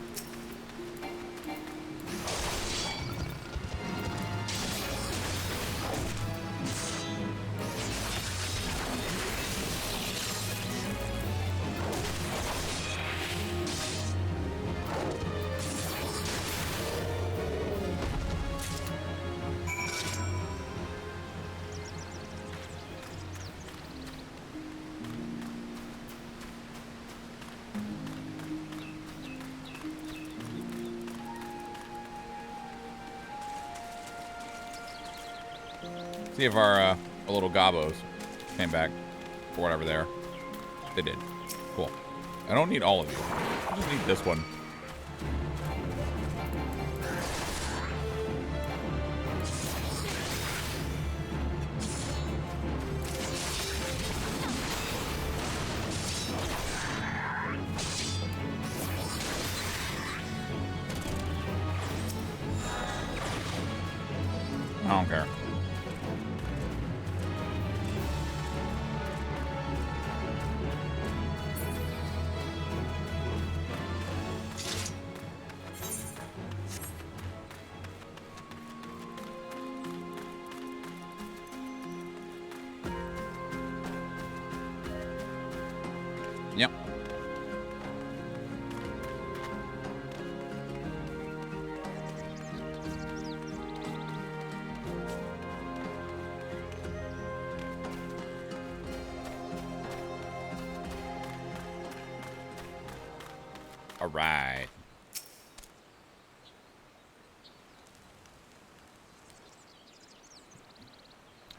See if our little gobos came back for whatever they are. They did. Cool. I don't need all of you. I just need this one. I don't care. All right.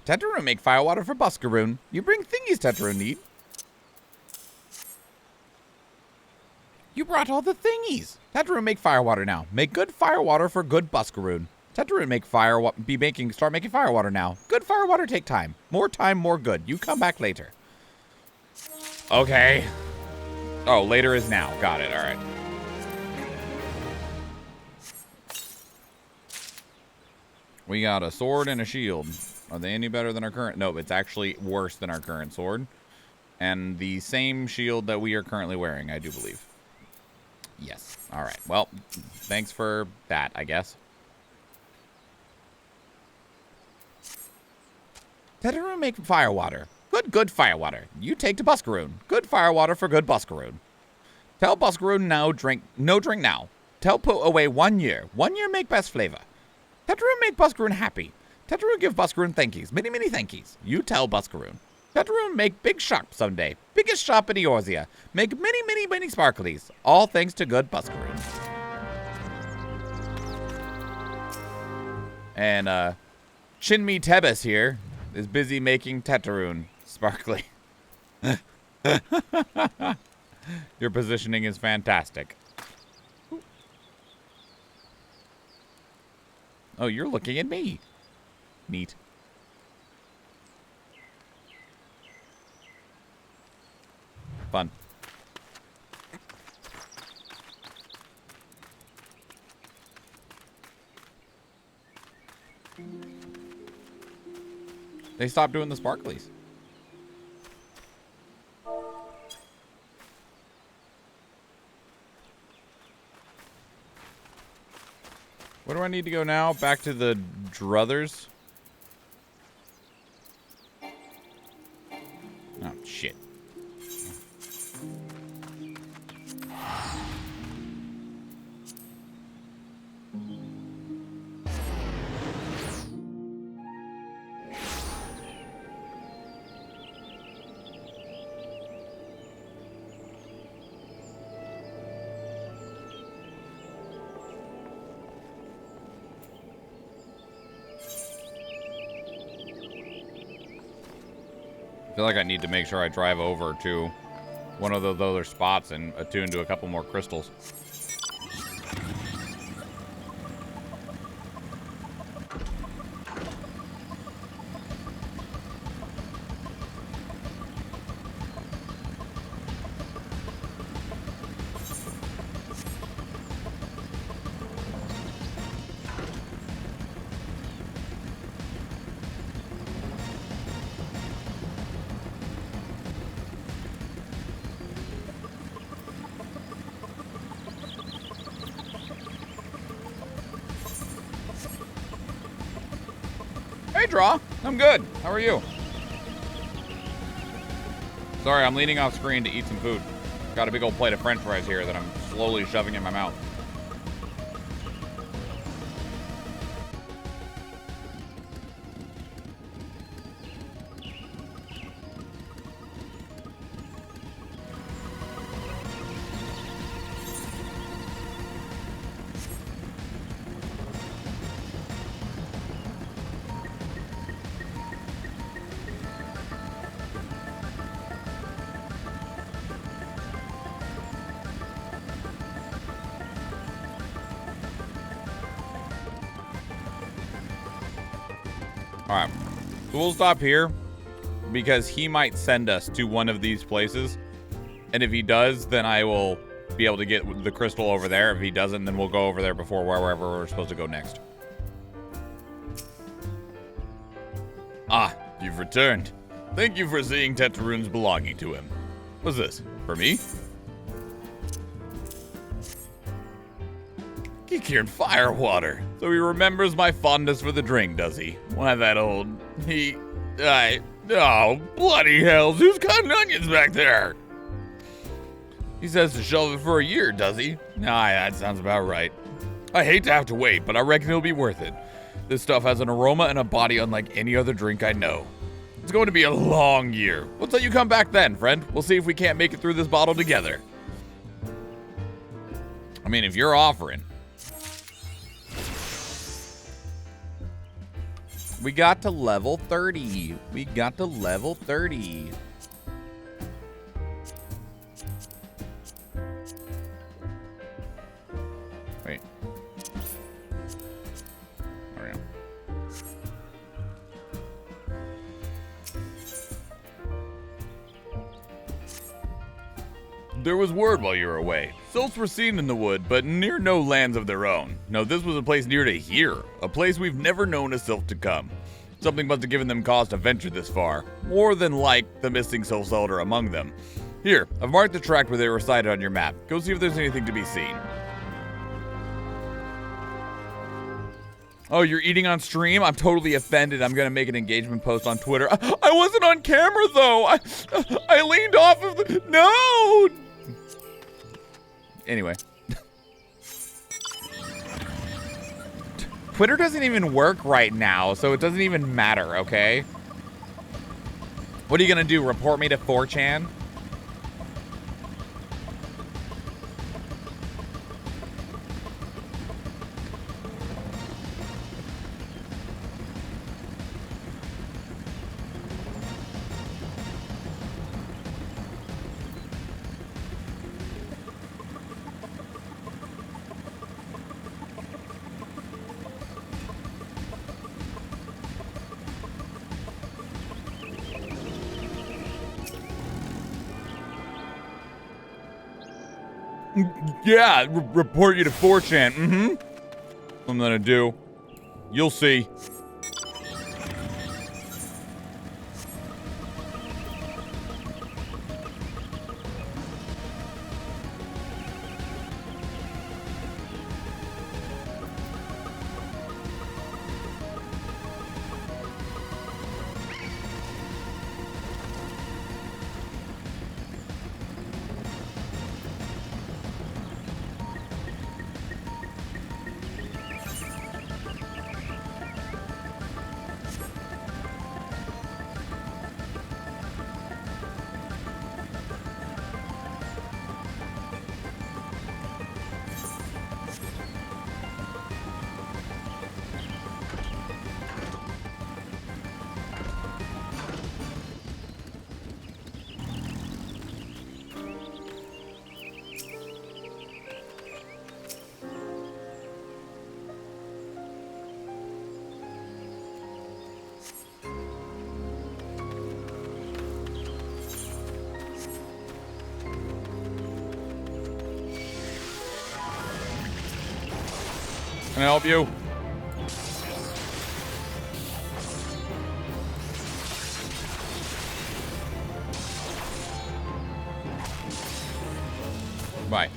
Tetraroon make firewater for Buscaroon. You bring thingies Tetraroon need. You brought all the thingies. Tetraroon make firewater now. Make good firewater for good Buscaroon. Tetraroon make start making firewater now. Good firewater take time. More time, more good. You come back later. Okay. Oh, later is now. Got it. All right. We got a sword and a shield. Are they any better than our current? No, it's actually worse than our current sword. And the same shield that we are currently wearing, I do believe. Yes. All right. Well, thanks for that, I guess. Tetraroon make firewater. Good firewater. You take to Buscaroon. Good firewater for good Buscaroon. Tell Buscaroon no drink now. Tell put away 1 year. 1 year make best flavor. Tetraroon make Buscaroon happy. Tetraroon give Buscaroon thankies. Many thankies. You tell Buscaroon. Tetraroon make big shop someday. Biggest shop in Eorzea. Make many sparklies. All thanks to good Buscaroon. And Chinmi Tebis here is busy making Tetraroon sparkly. Your positioning is fantastic. Oh, you're looking at me. Neat. Fun. They stopped doing the sparklies. Where do I need to go now? Back to the druthers? Oh, shit. I feel like I need to make sure I drive over to one of those other spots and attune to a couple more crystals. Draw. I'm good. How are you? Sorry, I'm leaning off screen to eat some food. Got a big old plate of french fries here that I'm slowly shoving in my mouth. Alright, so we'll stop here because he might send us to one of these places. And if he does, then I will be able to get the crystal over there. If he doesn't, then we'll go over there before wherever we're supposed to go next. Ah, you've returned. Thank you for seeing Tetraroon's belonging to him. What's this, for me? Geeky and firewater. So he remembers my fondness for the drink, does he? Why, that old... Oh, bloody hells, who's cutting onions back there? He says to shelve it for a year, does he? Aye, that sounds about right. I hate to have to wait, but I reckon it'll be worth it. This stuff has an aroma and a body unlike any other drink I know. It's going to be a long year. Let's let you come back then, friend. We'll see if we can't make it through this bottle together. I mean, if you're offering. We got to level 30. We got to level 30. Wait. There we go. There was word while you were away. Sylphs were seen in the wood, but near no lands of their own. No, this was a place near to here. A place we've never known a sylph to come. Something must have given them cause to venture this far. More than like the missing sylph's elder among them. Here, I've marked the tract where they were sighted on your map. Go see if there's anything to be seen. Oh, you're eating on stream? I'm totally offended. I'm gonna make an engagement post on Twitter. I wasn't on camera though. I leaned off of the... No! Anyway. Twitter doesn't even work right now, so it doesn't even matter, okay? What are you gonna do, report me to 4chan? Yeah, report you to 4chan. Mm-hmm. I'm gonna do. You'll see. Can I help you? Bye.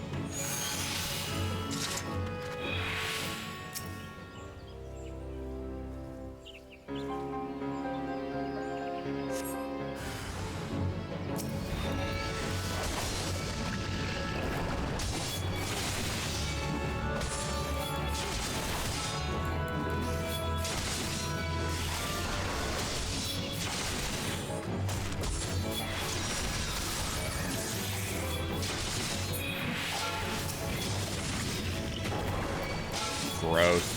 Gross.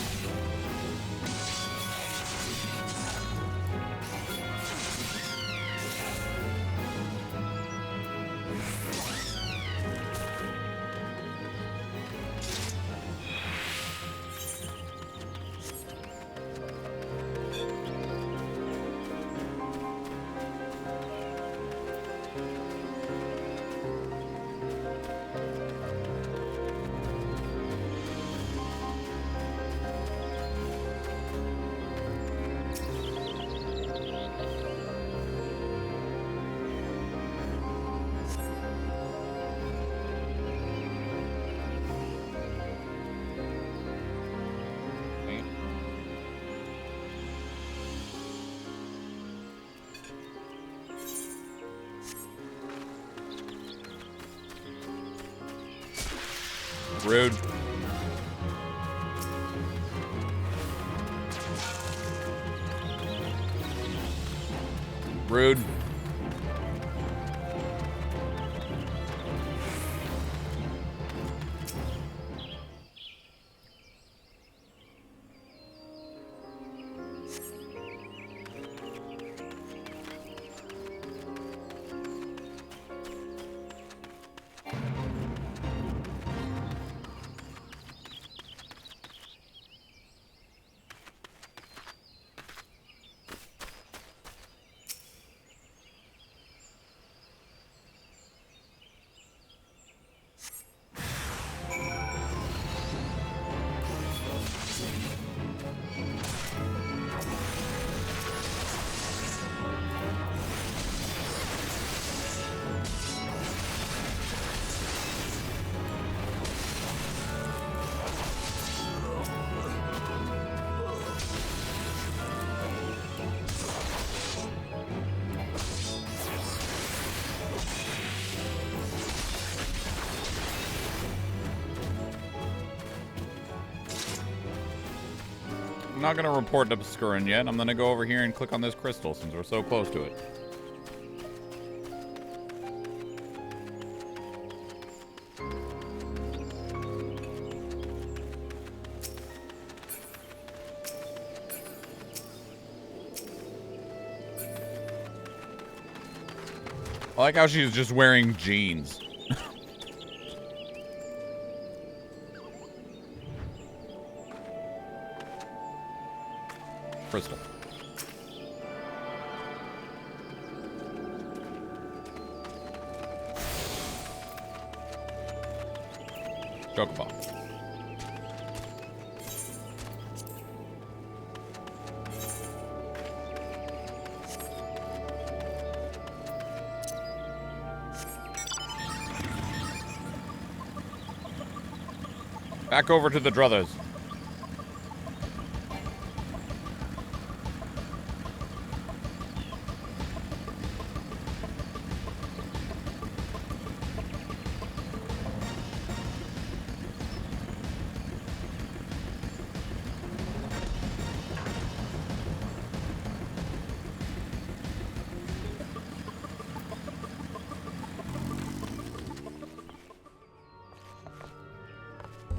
Rude. Rude. not going to report to Skurin yet. I'm going to go over here and click on this crystal since we're so close to it. I like how she's just wearing jeans. Crystal. Chocobo. Back over to the druthers.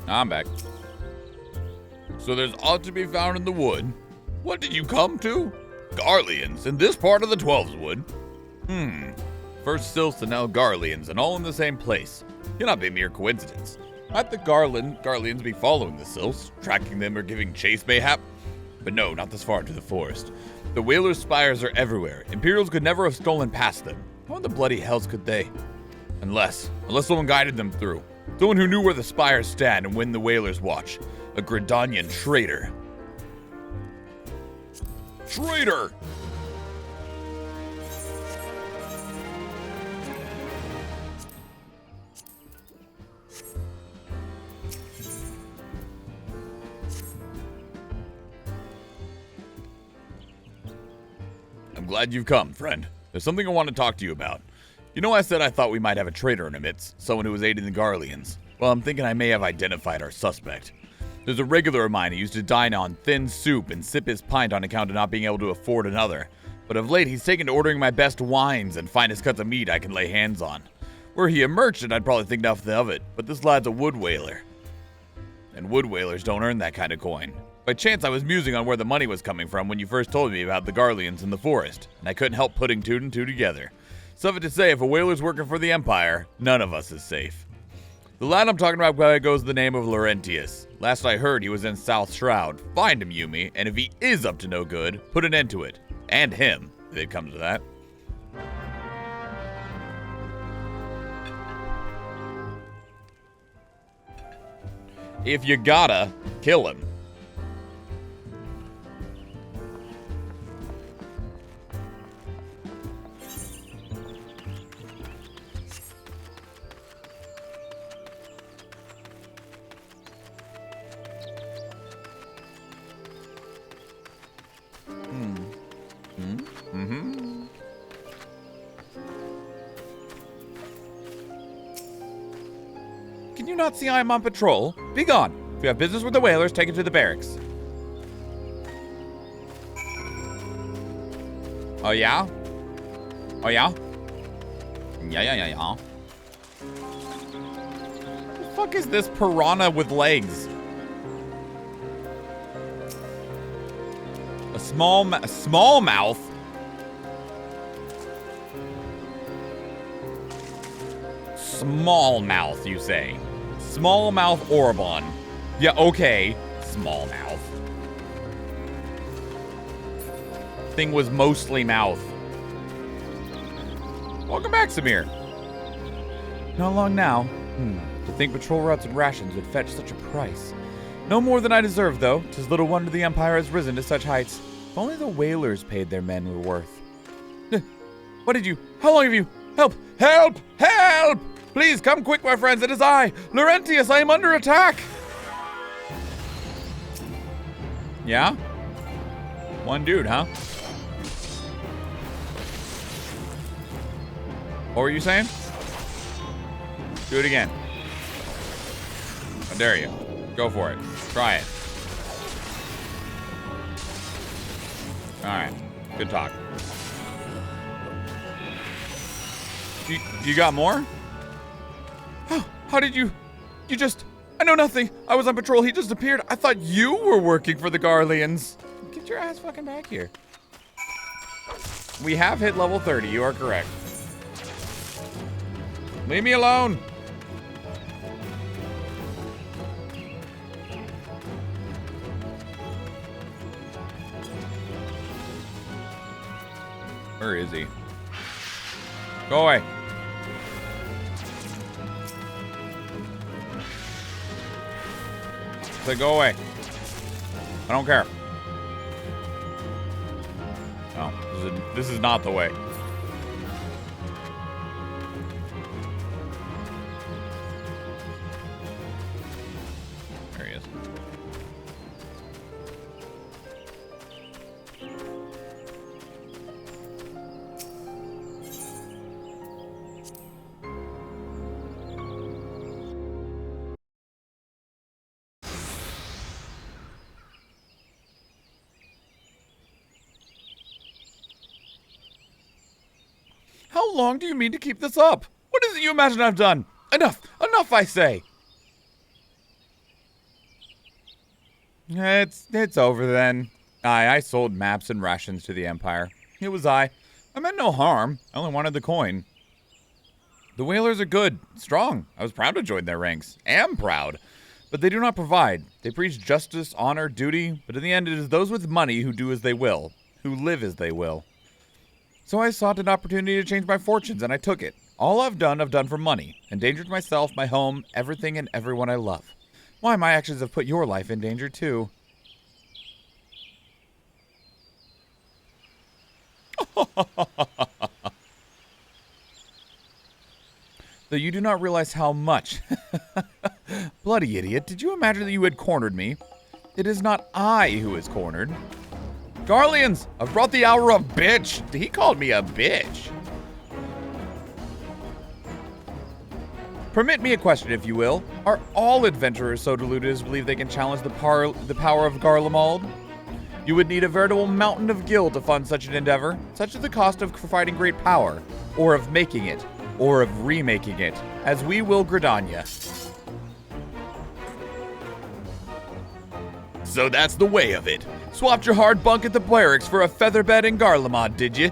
I'm back. So there's ought to be found in the wood. What did you come to? Garleans in this part of the 12's wood. First Sylphs and now Garleans, and all in the same place. Cannot be mere coincidence. Might the Garleans be following the Sylphs, tracking them or giving chase mayhap? But no, not this far into the forest. The Whalers' spires are everywhere. Imperials could never have stolen past them. How in the bloody hells could they? Unless someone guided them through. Someone who knew where the spires stand and when the Whalers watch. A Gridanian traitor. Traitor! I'm glad you've come, friend. There's something I want to talk to you about. You know I said I thought we might have a traitor in our midst, someone who was aiding the Garleans. Well, I'm thinking I may have identified our suspect. There's a regular of mine who used to dine on thin soup and sip his pint on account of not being able to afford another. But of late, he's taken to ordering my best wines and finest cuts of meat I can lay hands on. Were he a merchant, I'd probably think nothing of it, but this lad's a wood whaler. And wood whalers don't earn that kind of coin. By chance, I was musing on where the money was coming from when you first told me about the Garleans in the forest, and I couldn't help putting two and two together. Suffice to say, if a whaler's working for the Empire, none of us is safe. The lad I'm talking about goes the name of Laurentius. Last I heard, he was in South Shroud. Find him, Yumi, and if he is up to no good, put an end to it. And him, if it comes to that. If you gotta, kill him. Can you not see I am on patrol? Be gone. If you have business with the whalers, take it to the barracks. Oh yeah? Oh yeah? Yeah. The fuck is this piranha with legs? A small mouth? Small mouth, you say? Small mouth Orobon. Yeah, okay. Small mouth. Thing was mostly mouth. Welcome back, Samir. Not long now. To think patrol routes and rations would fetch such a price. No more than I deserve, though. 'Tis little wonder the Empire has risen to such heights. If only the whalers paid their men were worth. What did you... How long have you... Help! Help! Help! Please, come quick, my friends. It is I, Laurentius. I am under attack. Yeah? One dude, huh? What were you saying? Do it again. I dare you. Go for it. Try it. Alright. Good talk. You got more? Oh, how did you just... I know nothing. I was on patrol. He just appeared. I thought you were working for the Garleans. Get your ass fucking back here. We have hit level 30. You are correct. Leave me alone. Where is he? Go away. Say go away. I don't care. No, this is not the way. There he is. How long do you mean to keep this up? What is it you imagine I've done? Enough! Enough, I say! It's over then. I sold maps and rations to the Empire. It was I. I meant no harm. I only wanted the coin. The Whalers are good, strong. I was proud to join their ranks. Am proud. But they do not provide. They preach justice, honor, duty, but in the end it is those with money who do as they will, who live as they will. So I sought an opportunity to change my fortunes, and I took it. All I've done for money. Endangered myself, my home, everything and everyone I love. Why, my actions have put your life in danger, too. Though you do not realize how much. Bloody idiot, did you imagine that you had cornered me? It is not I who is cornered. Garleans, I've brought the hour of bitch. He called me a bitch. Permit me a question, if you will. Are all adventurers so deluded as to believe they can challenge the power of Garlemald? You would need a veritable mountain of gil to fund such an endeavor. Such is the cost of providing great power, or of making it, or of remaking it, as we will Gridania. So that's the way of it. Swapped your hard bunk at the barracks for a feather bed in Garlemald, did you?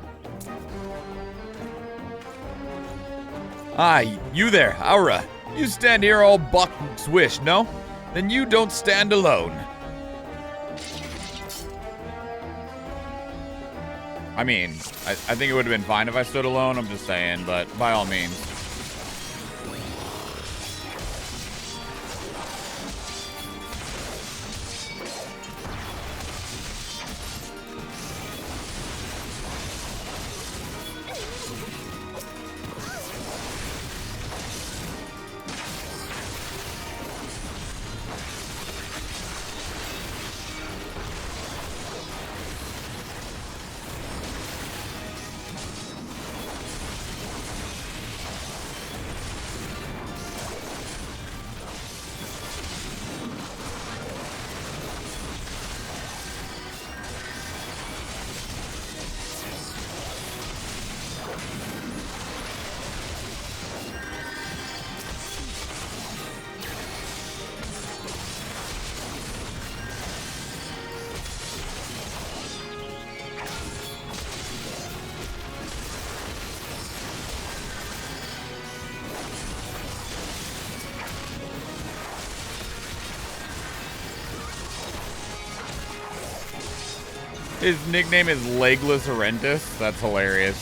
Aye, you there, Aura. You stand here all buck and swish, no? Then you don't stand alone. I mean, I think it would have been fine if I stood alone, I'm just saying, but by all means. His nickname is Legless Horrendous. That's hilarious.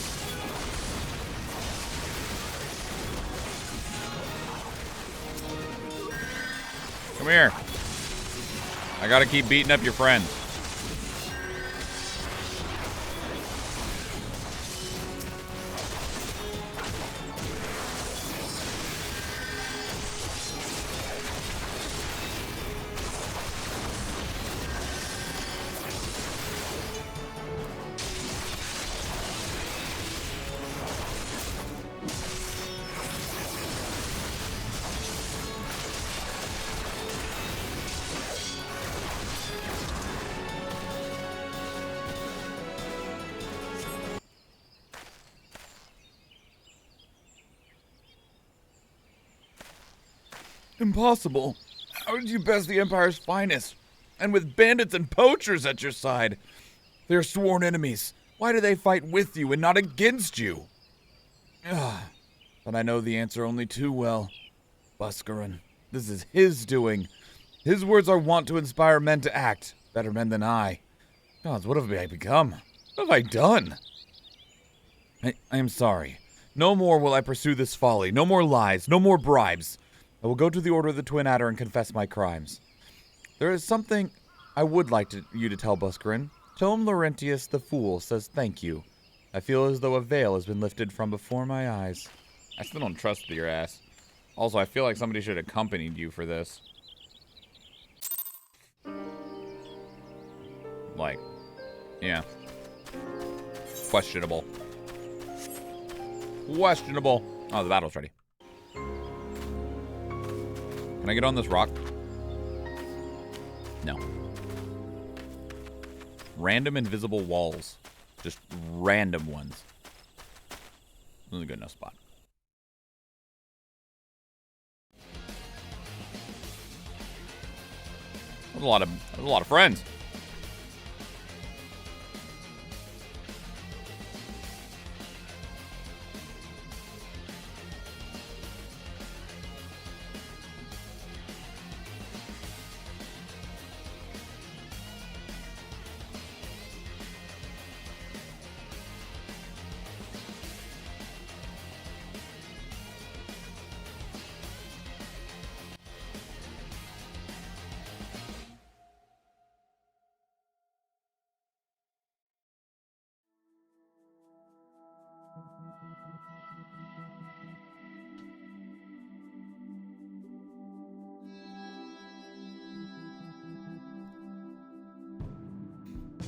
Come here. I gotta keep beating up your friends. Impossible. How did you best the Empire's finest? And with bandits and poachers at your side. They're sworn enemies. Why do they fight with you and not against you? But I know the answer only too well. Buscarin, this is his doing. His words are wont to inspire men to act. Better men than I. Gods, what have I become? What have I done? I am sorry. No more will I pursue this folly. No more lies. No more bribes. I will go to the Order of the Twin Adder and confess my crimes. There is something I would like you to tell Buscarin. Tome Laurentius the Fool says thank you. I feel as though a veil has been lifted from before my eyes. I still don't trust your ass. Also, I feel like somebody should have accompanied you for this. Like, yeah. Questionable. Questionable. Oh, the battle's ready. Can I get on this rock? No. Random invisible walls. Just random ones. This is a good enough spot. There's a lot of friends.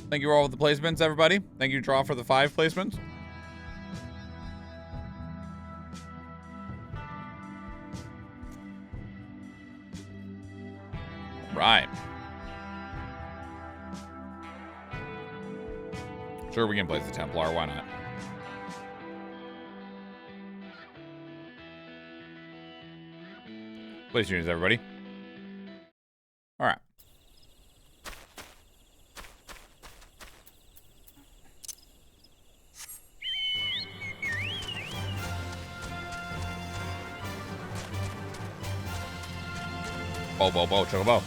Thank you all for the placements, everybody. Thank you, Draw, for the 5 placements. Right. Sure, we can place the Templar. Why not? Place units, everybody. All right. Bow, chocobo.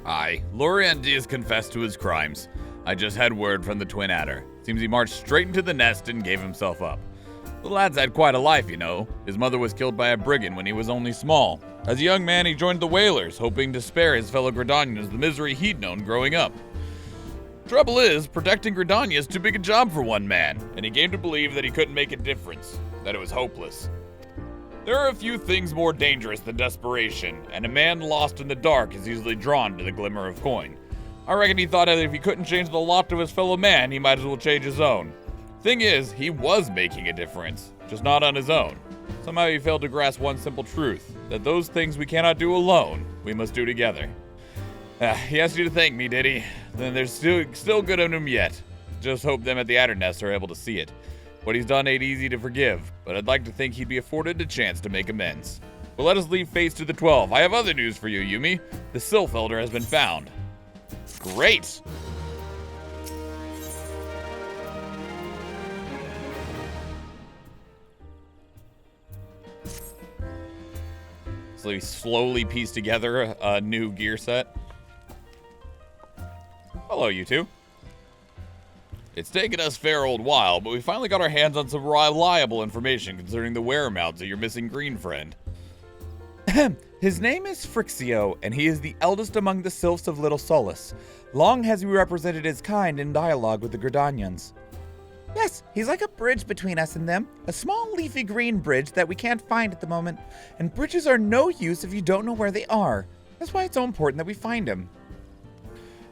Aye, Laurentius confessed to his crimes. I just had word from the Twin Adder. Seems he marched straight into the nest and gave himself up. The lad's had quite a life, you know. His mother was killed by a brigand when he was only small. As a young man, he joined the Whalers, hoping to spare his fellow Gridanians the misery he'd known growing up. Trouble is, protecting Gridania is too big a job for one man, and he came to believe that he couldn't make a difference, that it was hopeless. There are a few things more dangerous than desperation, and a man lost in the dark is easily drawn to the glimmer of coin. I reckon he thought that if he couldn't change the lot of his fellow man, he might as well change his own. Thing is, he was making a difference, just not on his own. Somehow he failed to grasp one simple truth, that those things we cannot do alone, we must do together. He asked you to thank me, did he? Then there's still good in him yet. Just hope them at the Adder Nest are able to see it. What he's done ain't easy to forgive, but I'd like to think he'd be afforded a chance to make amends. But let us leave face to the 12. I have other news for you, Yumi. The Sylph Elder has been found. Great! So we slowly piece together a new gear set. Hello, you two. It's taken us a fair old while, but we finally got our hands on some reliable information concerning the whereabouts of your missing green friend. His name is Frixio, and he is the eldest among the Sylphs of Little Solace. Long has he represented his kind in dialogue with the Gridanians. Yes, he's like a bridge between us and them. A small leafy green bridge that we can't find at the moment. And bridges are no use if you don't know where they are. That's why it's so important that we find him.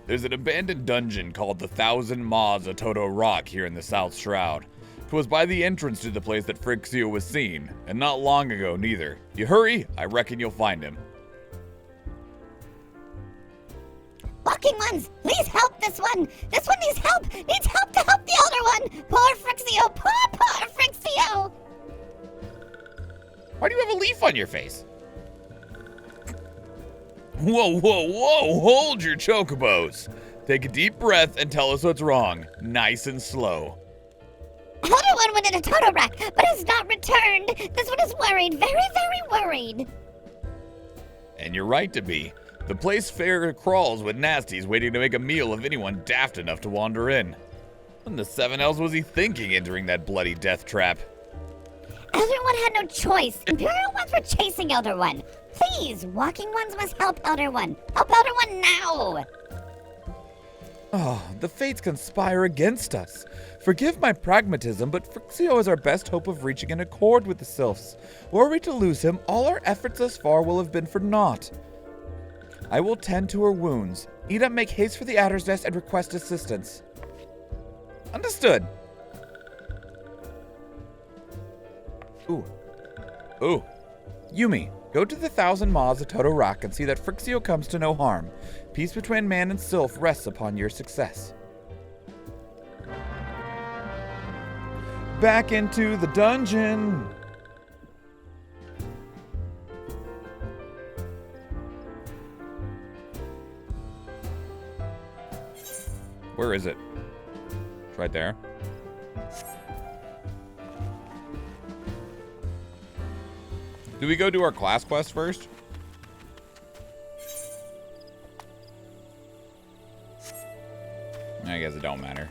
There's an abandoned dungeon called the Thousand Maws of Toto Rock here in the South Shroud. It was by the entrance to the place that Frixio was seen, and not long ago neither. You hurry, I reckon you'll find him. Walking ones, please help this one! This one needs help! Needs help to help the older one! Poor Frixio! Poor Frixio! Why do you have a leaf on your face? Whoa, whoa, whoa! Hold your chocobos! Take a deep breath and tell us what's wrong. Nice and slow. Older one went in a Toto rack, but has not returned. This one is worried, very, very worried. And you're right to be. The place fair crawls with nasties waiting to make a meal of anyone daft enough to wander in. What in the seven hells was he thinking entering that bloody death trap? Elder One had no choice. Imperial ones were chasing Elder One. Please, Walking Ones must help Elder One. Help Elder One now! Oh, the fates conspire against us. Forgive my pragmatism, but Frixio is our best hope of reaching an accord with the Sylphs. Were we to lose him, all our efforts thus far will have been for naught. I will tend to her wounds. Ida, make haste for the Adder's Nest and request assistance. Understood. Ooh. Yumi, go to the Thousand Maws of Toto Rock and see that Frixio comes to no harm. Peace between man and sylph rests upon your success. Back into the dungeon. Where is it? It's right there. Do we go do our class quest first? I guess it don't matter.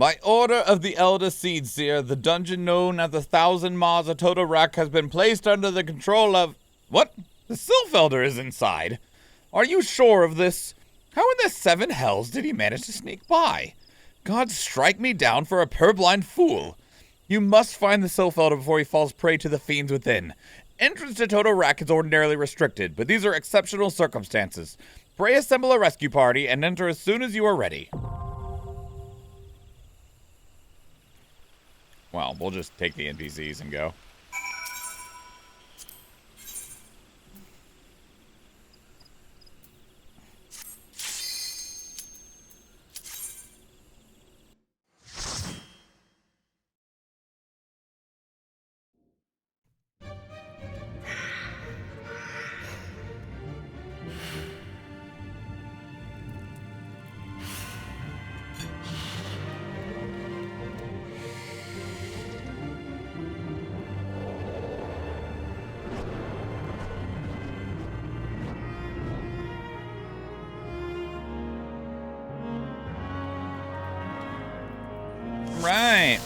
By order of the Elder Seedseer, the dungeon known as the Thousand Maws of Toto Rock has been placed under the control of... What? The Sylph Elder is inside. Are you sure of this? How in the seven hells did he manage to sneak by? God strike me down for a purblind fool. You must find the Sylph Elder before he falls prey to the fiends within. Entrance to Toto Rock is ordinarily restricted, but these are exceptional circumstances. Pray assemble a rescue party and enter as soon as you are ready. Well, we'll just take the NPCs and go. Right.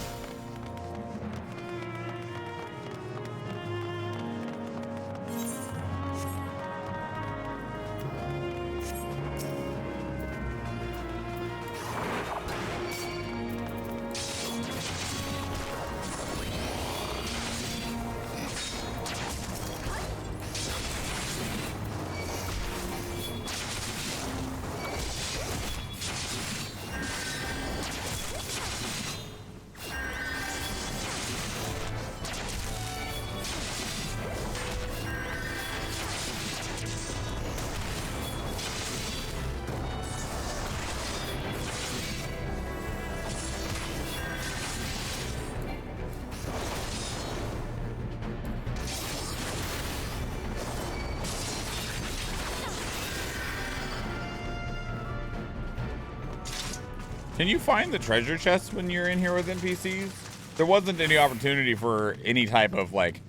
Can you find the treasure chests when you're in here with NPCs? There wasn't any opportunity for any type of, like,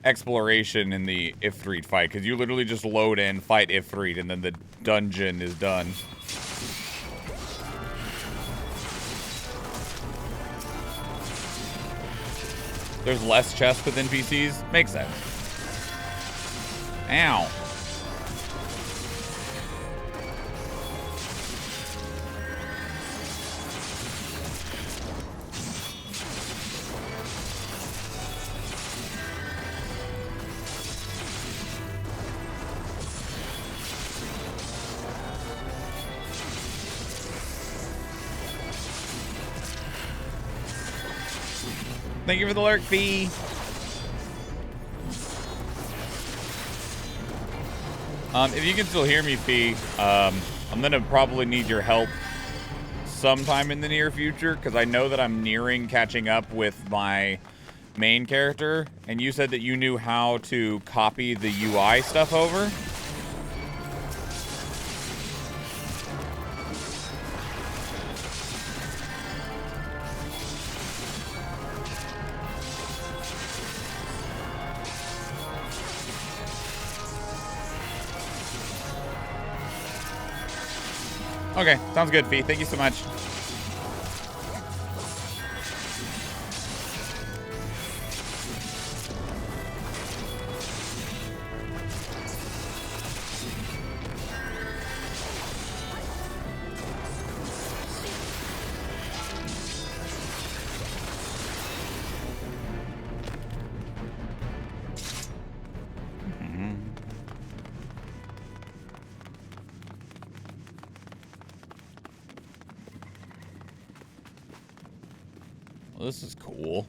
exploration in the Ifrit fight, because you literally just load in, fight Ifrit, and then the dungeon is done. There's less chests with NPCs. Makes sense. Ow. Thank you for the lurk fee. If you can still hear me, Fee, I'm gonna probably need your help sometime in the near future, because I know that I'm nearing catching up with my main character, and you said that you knew how to copy the UI stuff over. Okay, sounds good, Fee. Thank you so much. Well, this is cool.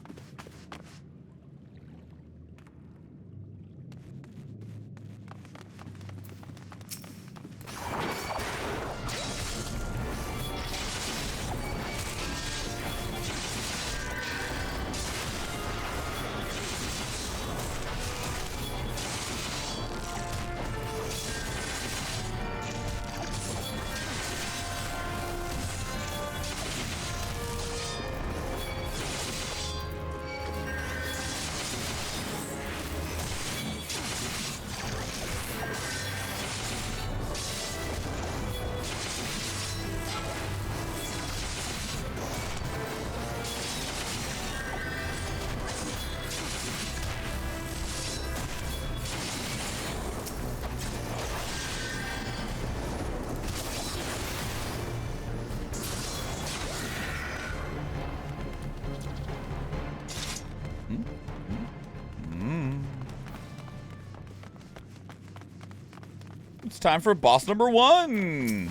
It's time for boss number 1.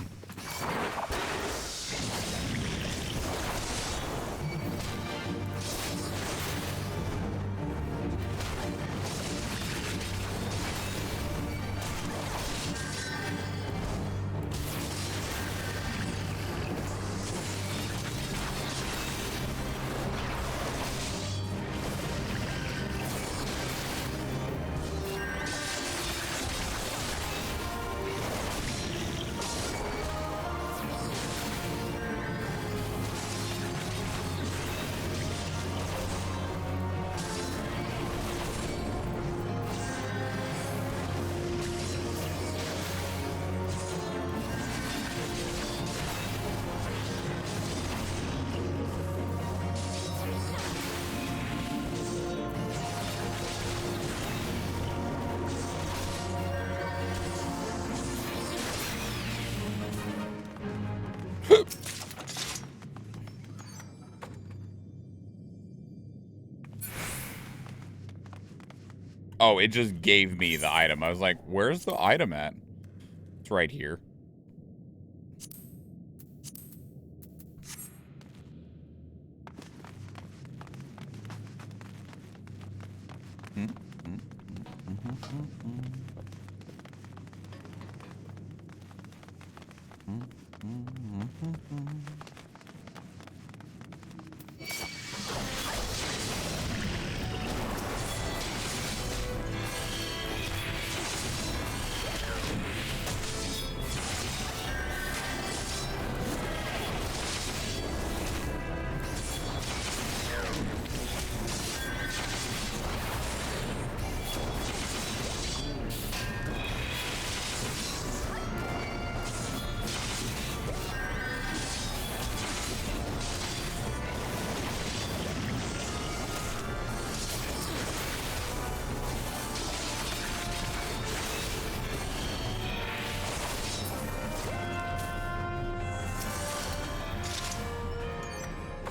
Oh, it just gave me the item. I was like, where's the item at? It's right here.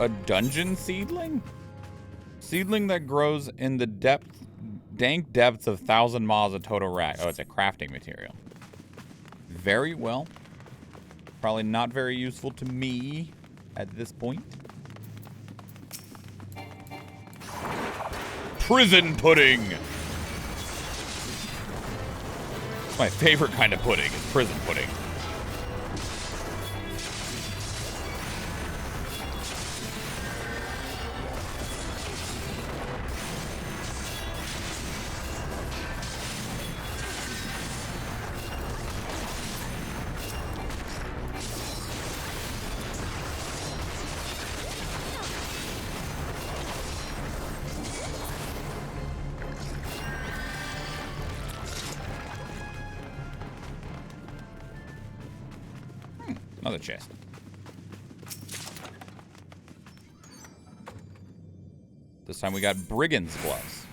A dungeon seedling? Seedling that grows in the dank depths of 1,000 miles of total rack. Oh, it's a crafting material. Very well. Probably not very useful to me at this point. Prison pudding! My favorite kind of pudding is prison pudding. Another chest. This time we got brigand's gloves.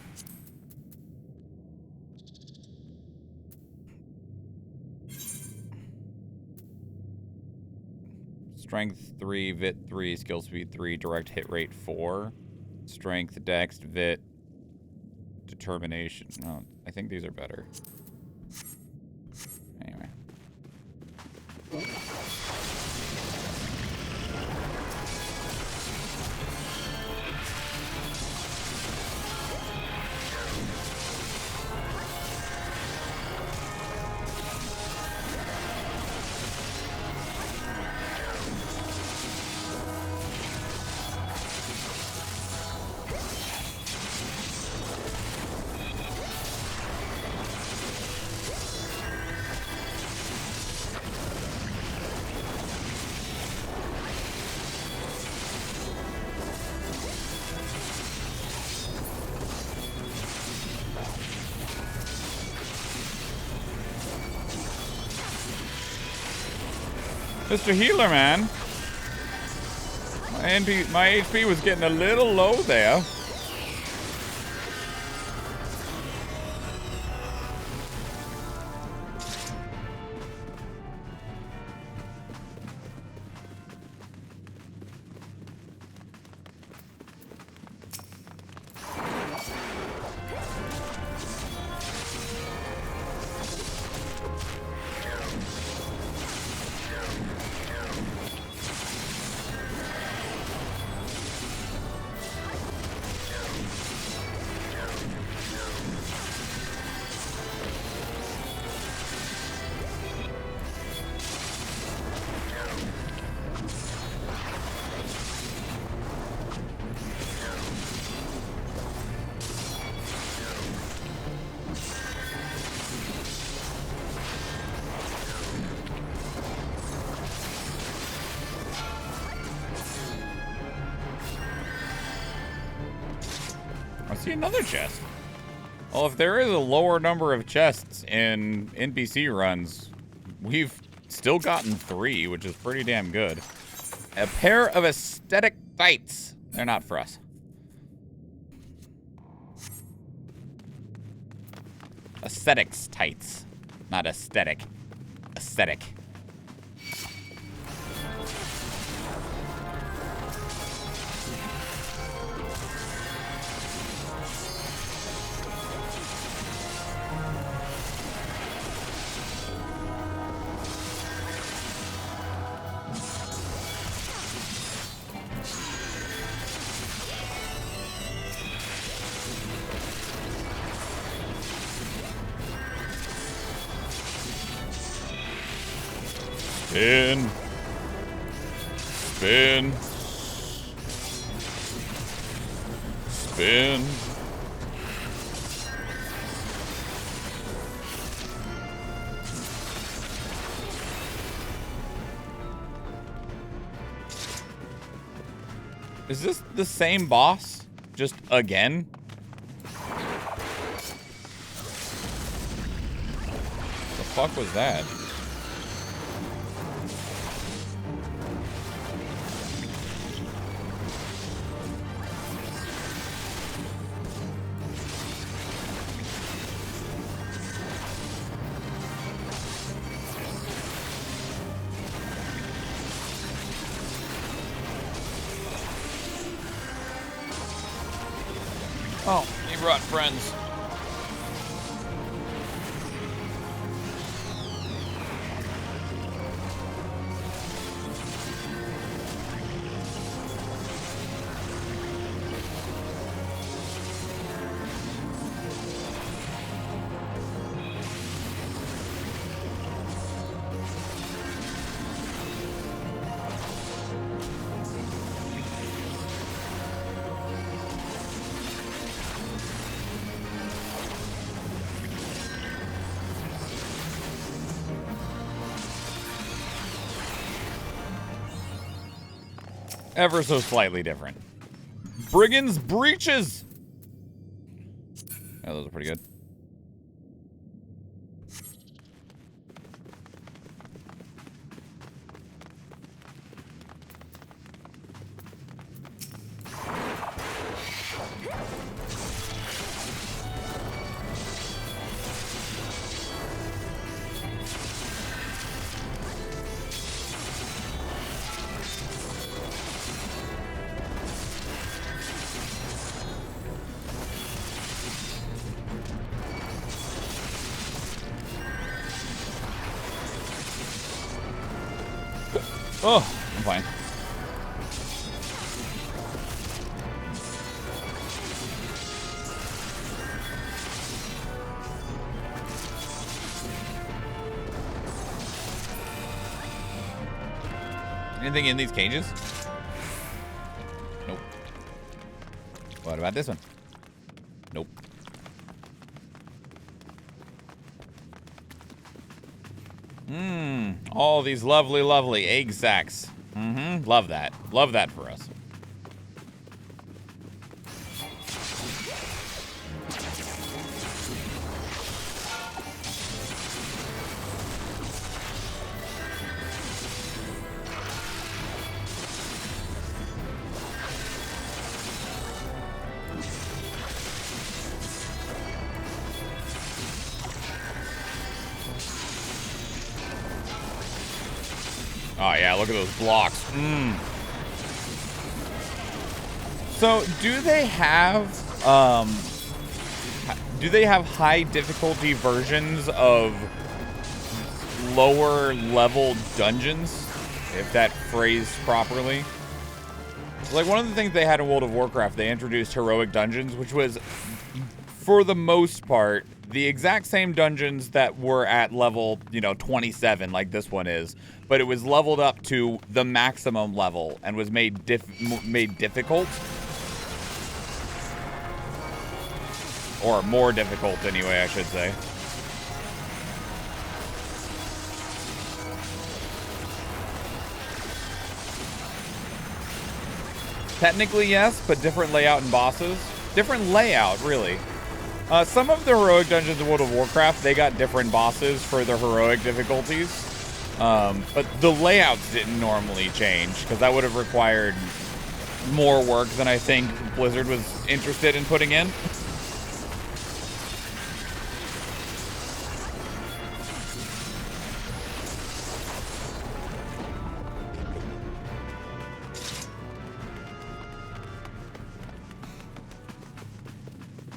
Strength 3, Vit 3, skill speed 3, direct hit rate 4. Strength, dex, Vit, determination. No, I think these are better. Anyway. Mr. Healer, man. My HP was getting a little low there. See another chest. Well, if there is a lower number of chests in NPC runs, we've still gotten 3, which is pretty damn good. A pair of aesthetic tights. They're not for us. Aesthetics tights, not aesthetic. Aesthetic. Spin. Spin. Spin. Is this the same boss? Just again? The fuck was that? Oh, he brought friends. Ever so slightly different. Brigand's Breeches! Oh, those are pretty good. Oh, I'm fine. Anything in these cages? Nope. What about this one? Nope. All these lovely, lovely egg sacs. Love that. Love that for us. Oh yeah, look at those blocks. So, do they have high difficulty versions of lower level dungeons, if that phrased properly? Like, one of the things they had in World of Warcraft, they introduced heroic dungeons, which was, for the most part, the exact same dungeons that were at level, 27, like this one is, but it was leveled up to the maximum level and was made difficult. Or more difficult, anyway, I should say. Technically, yes, but different layout and bosses. Different layout, really. Some of the heroic dungeons in World of Warcraft, they got different bosses for their heroic difficulties. But the layouts didn't normally change, because that would have required more work than I think Blizzard was interested in putting in.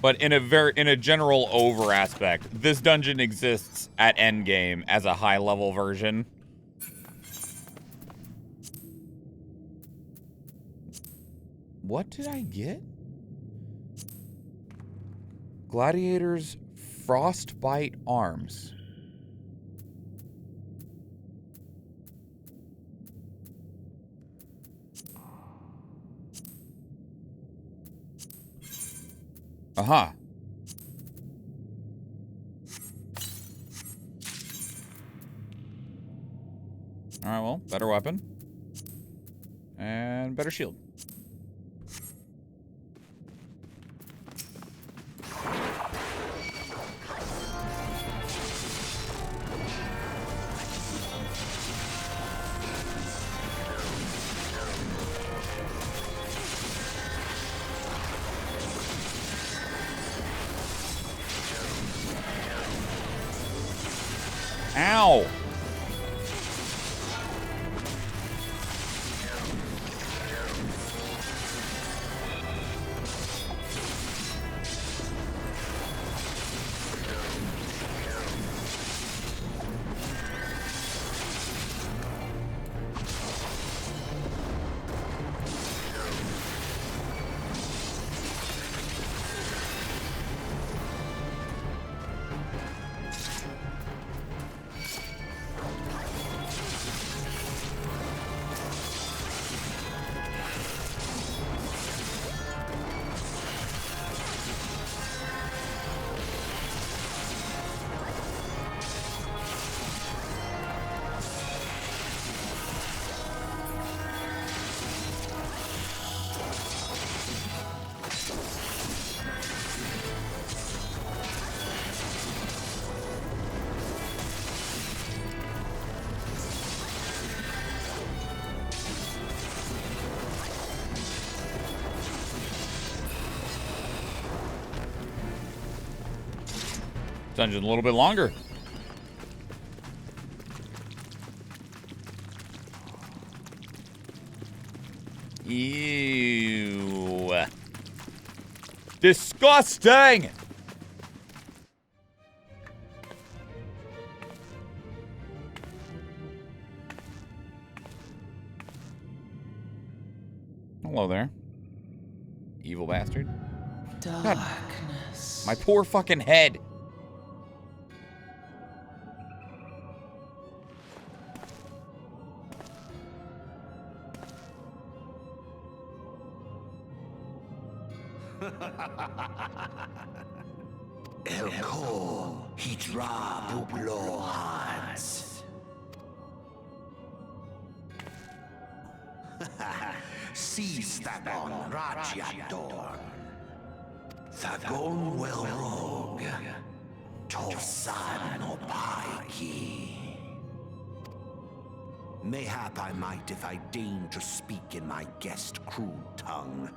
But in a general over aspect, this dungeon exists at endgame as a high level version. What did I get? Gladiator's Frostbite Arms. Aha. Alright, well, better weapon. And better shield. Ow! dungeon a little bit longer. Ew. Disgusting! Hello there. Evil bastard. God, my poor fucking head. Elko Hidra Bublo Hans. Seize that on Rajadorn. Thagon well rogue. Tosan no Paiki. Mayhap I might if I deign to speak in my guest crude tongue.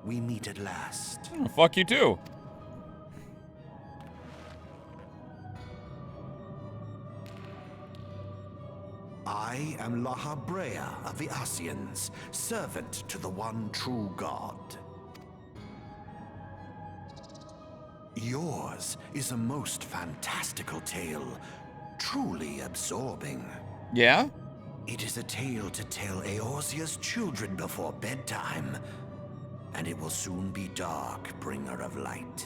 We meet at last. Oh, fuck you too. I am Lahabrea of the Asians, servant to the one true God. Yours is a most fantastical tale, truly absorbing. Yeah? It is a tale to tell Eorzea's children before bedtime, and it will soon be dark, bringer of light.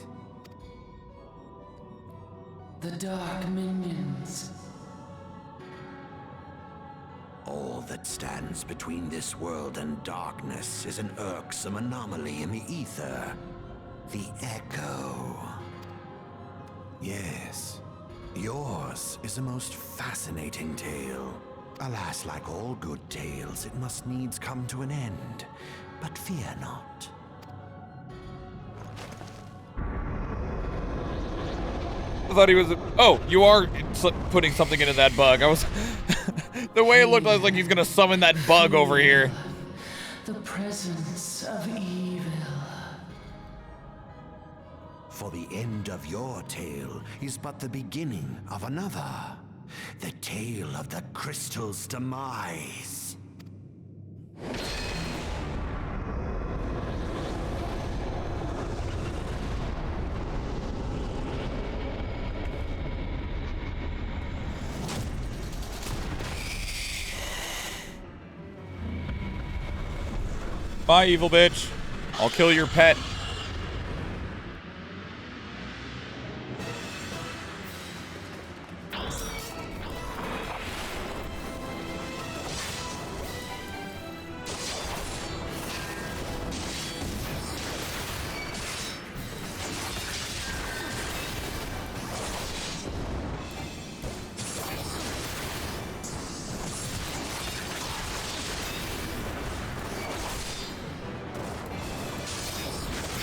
The dark minions. All that stands between this world and darkness is an irksome anomaly in the ether. The Echo. Yes, yours is a most fascinating tale. Alas, like all good tales, it must needs come to an end. But fear not. I thought he was. Oh, you are putting something into that bug. I was. The way it looked, I was like he's gonna summon that bug over here. The presence of evil. For the end of your tale is but the beginning of another. The tale of the crystal's demise. Bye, evil bitch. I'll kill your pet.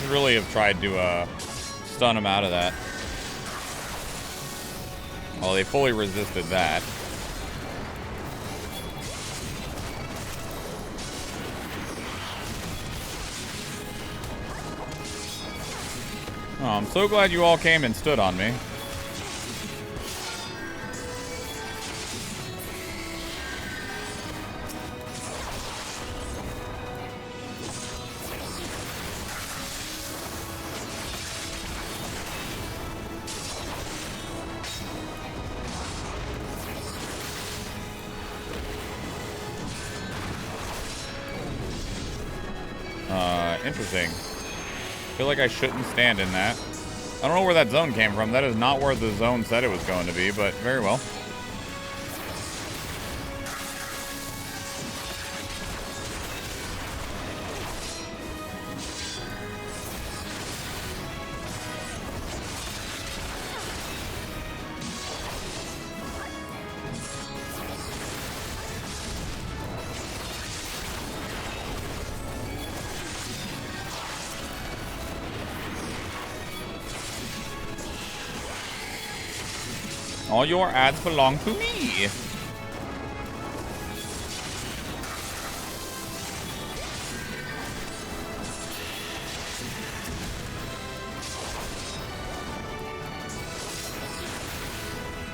Really have tried to stun him out of that. Well, they fully resisted that. Oh, I'm so glad you all came and stood on me. Interesting. I feel like I shouldn't stand in that. I don't know where that zone came from. That is not where the zone said it was going to be, but very well. All your ads belong to me.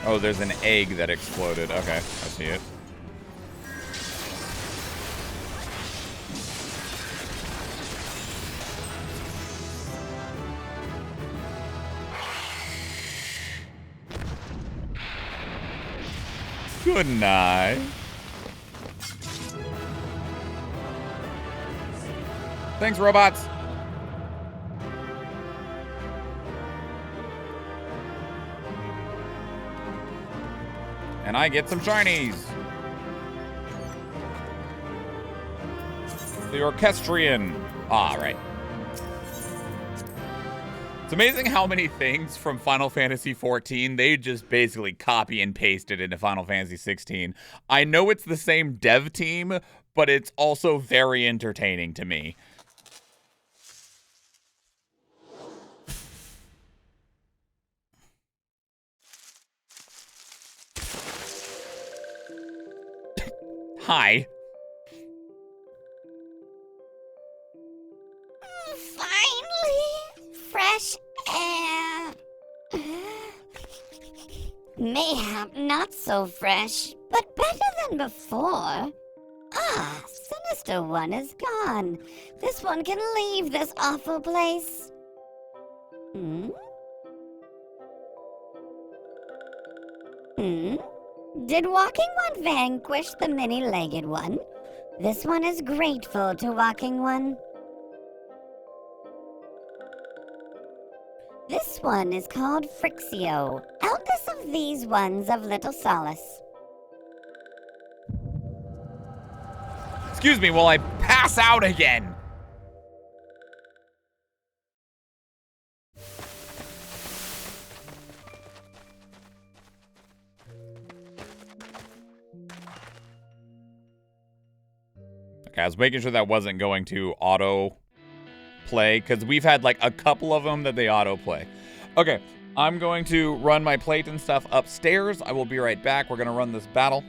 Oh, there's an egg that exploded. Okay, I see it. Good night. Thanks, robots. And I get some shinies. The Orchestrion. Ah, right. It's amazing how many things from Final Fantasy XIV they just basically copy and pasted into Final Fantasy XVI. I know it's the same dev team, but it's also very entertaining to me. Hi. Finally, fresh air. Mayhap not so fresh, but better than before. Ah, Sinister One is gone. This one can leave this awful place. Hmm? Hmm? Did Walking One vanquish the many-legged one? This one is grateful to Walking One. This one is called Frixio, eldest of these ones of little solace. Excuse me while I pass out again. Okay, I was making sure that wasn't going to auto play because we've had like a couple of them that they auto play. Okay, I'm going to run my plate and stuff upstairs. I will be right back. We're going to run this battle.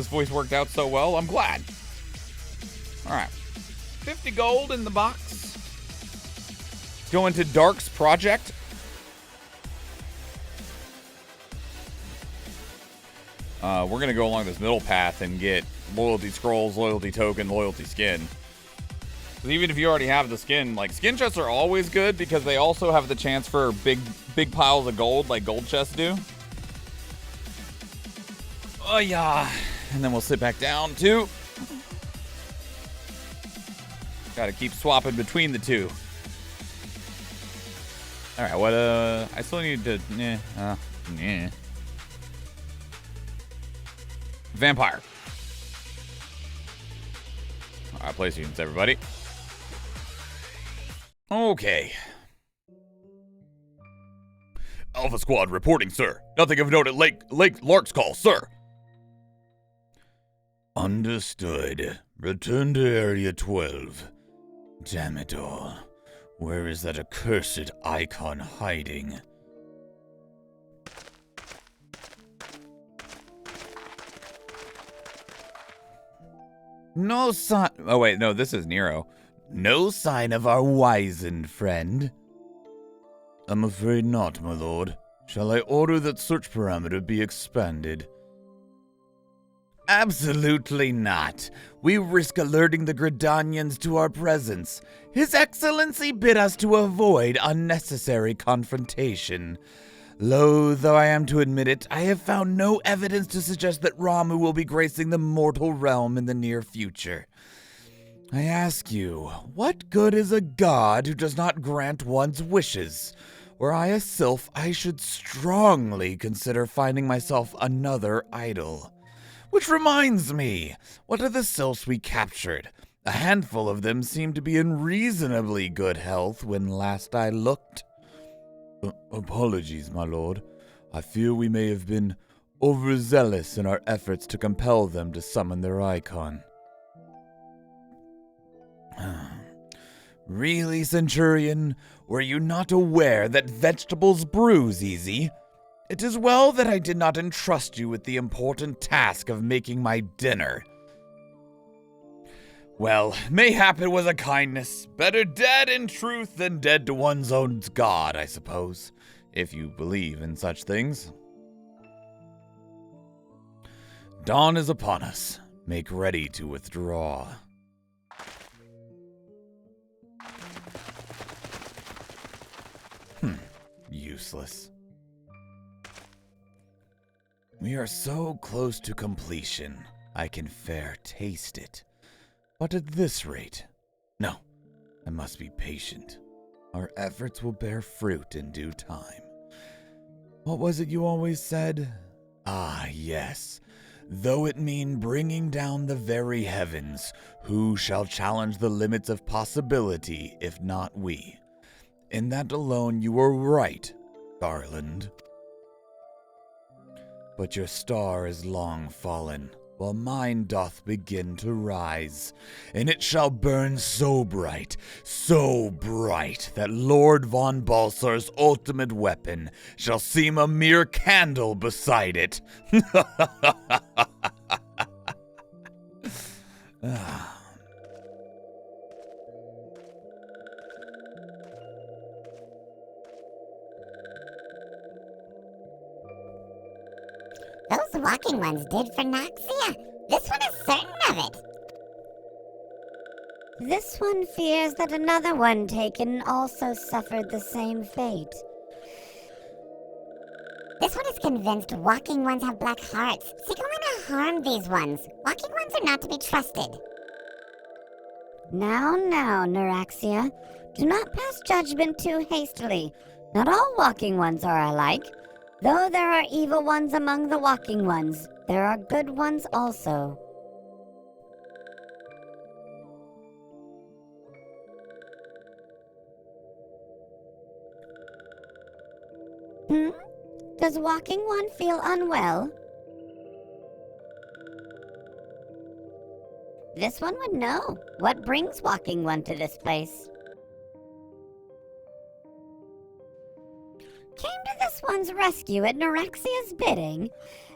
This voice worked out so well. I'm glad. All right. 50 gold in the box. Go into Dark's project. We're going to go along this middle path and get loyalty scrolls, loyalty token, loyalty skin. Even if you already have the skin, like, skin chests are always good because they also have the chance for big piles of gold, like gold chests do. Oh, yeah. And then we'll sit back down, too. Gotta keep swapping between the two. Alright, what, I still need to, Vampire. Alright, place units, everybody. Okay. Alpha Squad reporting, sir. Nothing of note at Lake Lark's call, sir. Understood. Return to Area 12. Damn it all. Where is that accursed icon hiding? No sign. Oh, wait, no, this is Nero. No sign of our wizened friend. I'm afraid not, my lord. Shall I order that search parameter be expanded? Absolutely not. We risk alerting the Gridanians to our presence. His Excellency bid us to avoid unnecessary confrontation. Loath though I am to admit it, I have found no evidence to suggest that Ramu will be gracing the mortal realm in the near future. I ask you, what good is a god who does not grant one's wishes? Were I a sylph, I should strongly consider finding myself another idol. Which reminds me, what are the sylphs we captured? A handful of them seemed to be in reasonably good health when last I looked. Apologies, my lord. I fear we may have been overzealous in our efforts to compel them to summon their icon. Really, Centurion? Were you not aware that vegetables bruise easy? It is well that I did not entrust you with the important task of making my dinner. Well, mayhap it was a kindness. Better dead in truth than dead to one's own god, I suppose, if you believe in such things. Dawn is upon us. Make ready to withdraw. Useless. We are so close to completion. I can fair taste it. But at this rate, no, I must be patient. Our efforts will bear fruit in due time. What was it you always said? Ah, yes. Though it mean bringing down the very heavens, who shall challenge the limits of possibility if not we? In that alone you were right, Garland. But your star is long fallen, while mine doth begin to rise, and it shall burn so bright, that Lord von Balsar's ultimate weapon shall seem a mere candle beside it. Those walking ones did for Noxia. This one is certain of it. This one fears that another one taken also suffered the same fate. This one is convinced walking ones have black hearts, seek only to harm these ones. Walking ones are not to be trusted. Now, Neuraxia. Do not pass judgment too hastily. Not all walking ones are alike. Though there are evil ones among the walking ones, there are good ones also. Does walking one feel unwell? This one would know. What brings walking one to this place? Came to this one's rescue at Neuraxia's bidding.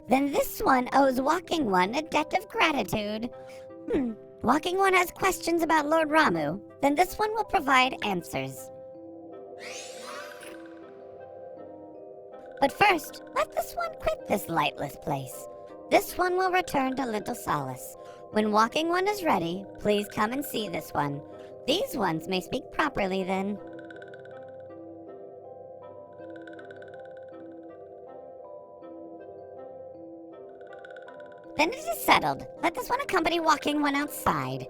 Then this one owes Walking One a debt of gratitude. Walking One has questions about Lord Ramu. Then this one will provide answers. But first, let this one quit this lightless place. This one will return to Little Solace. When Walking One is ready, please come and see this one. These ones may speak properly then. Then it is settled. Let this one accompany Walking One outside.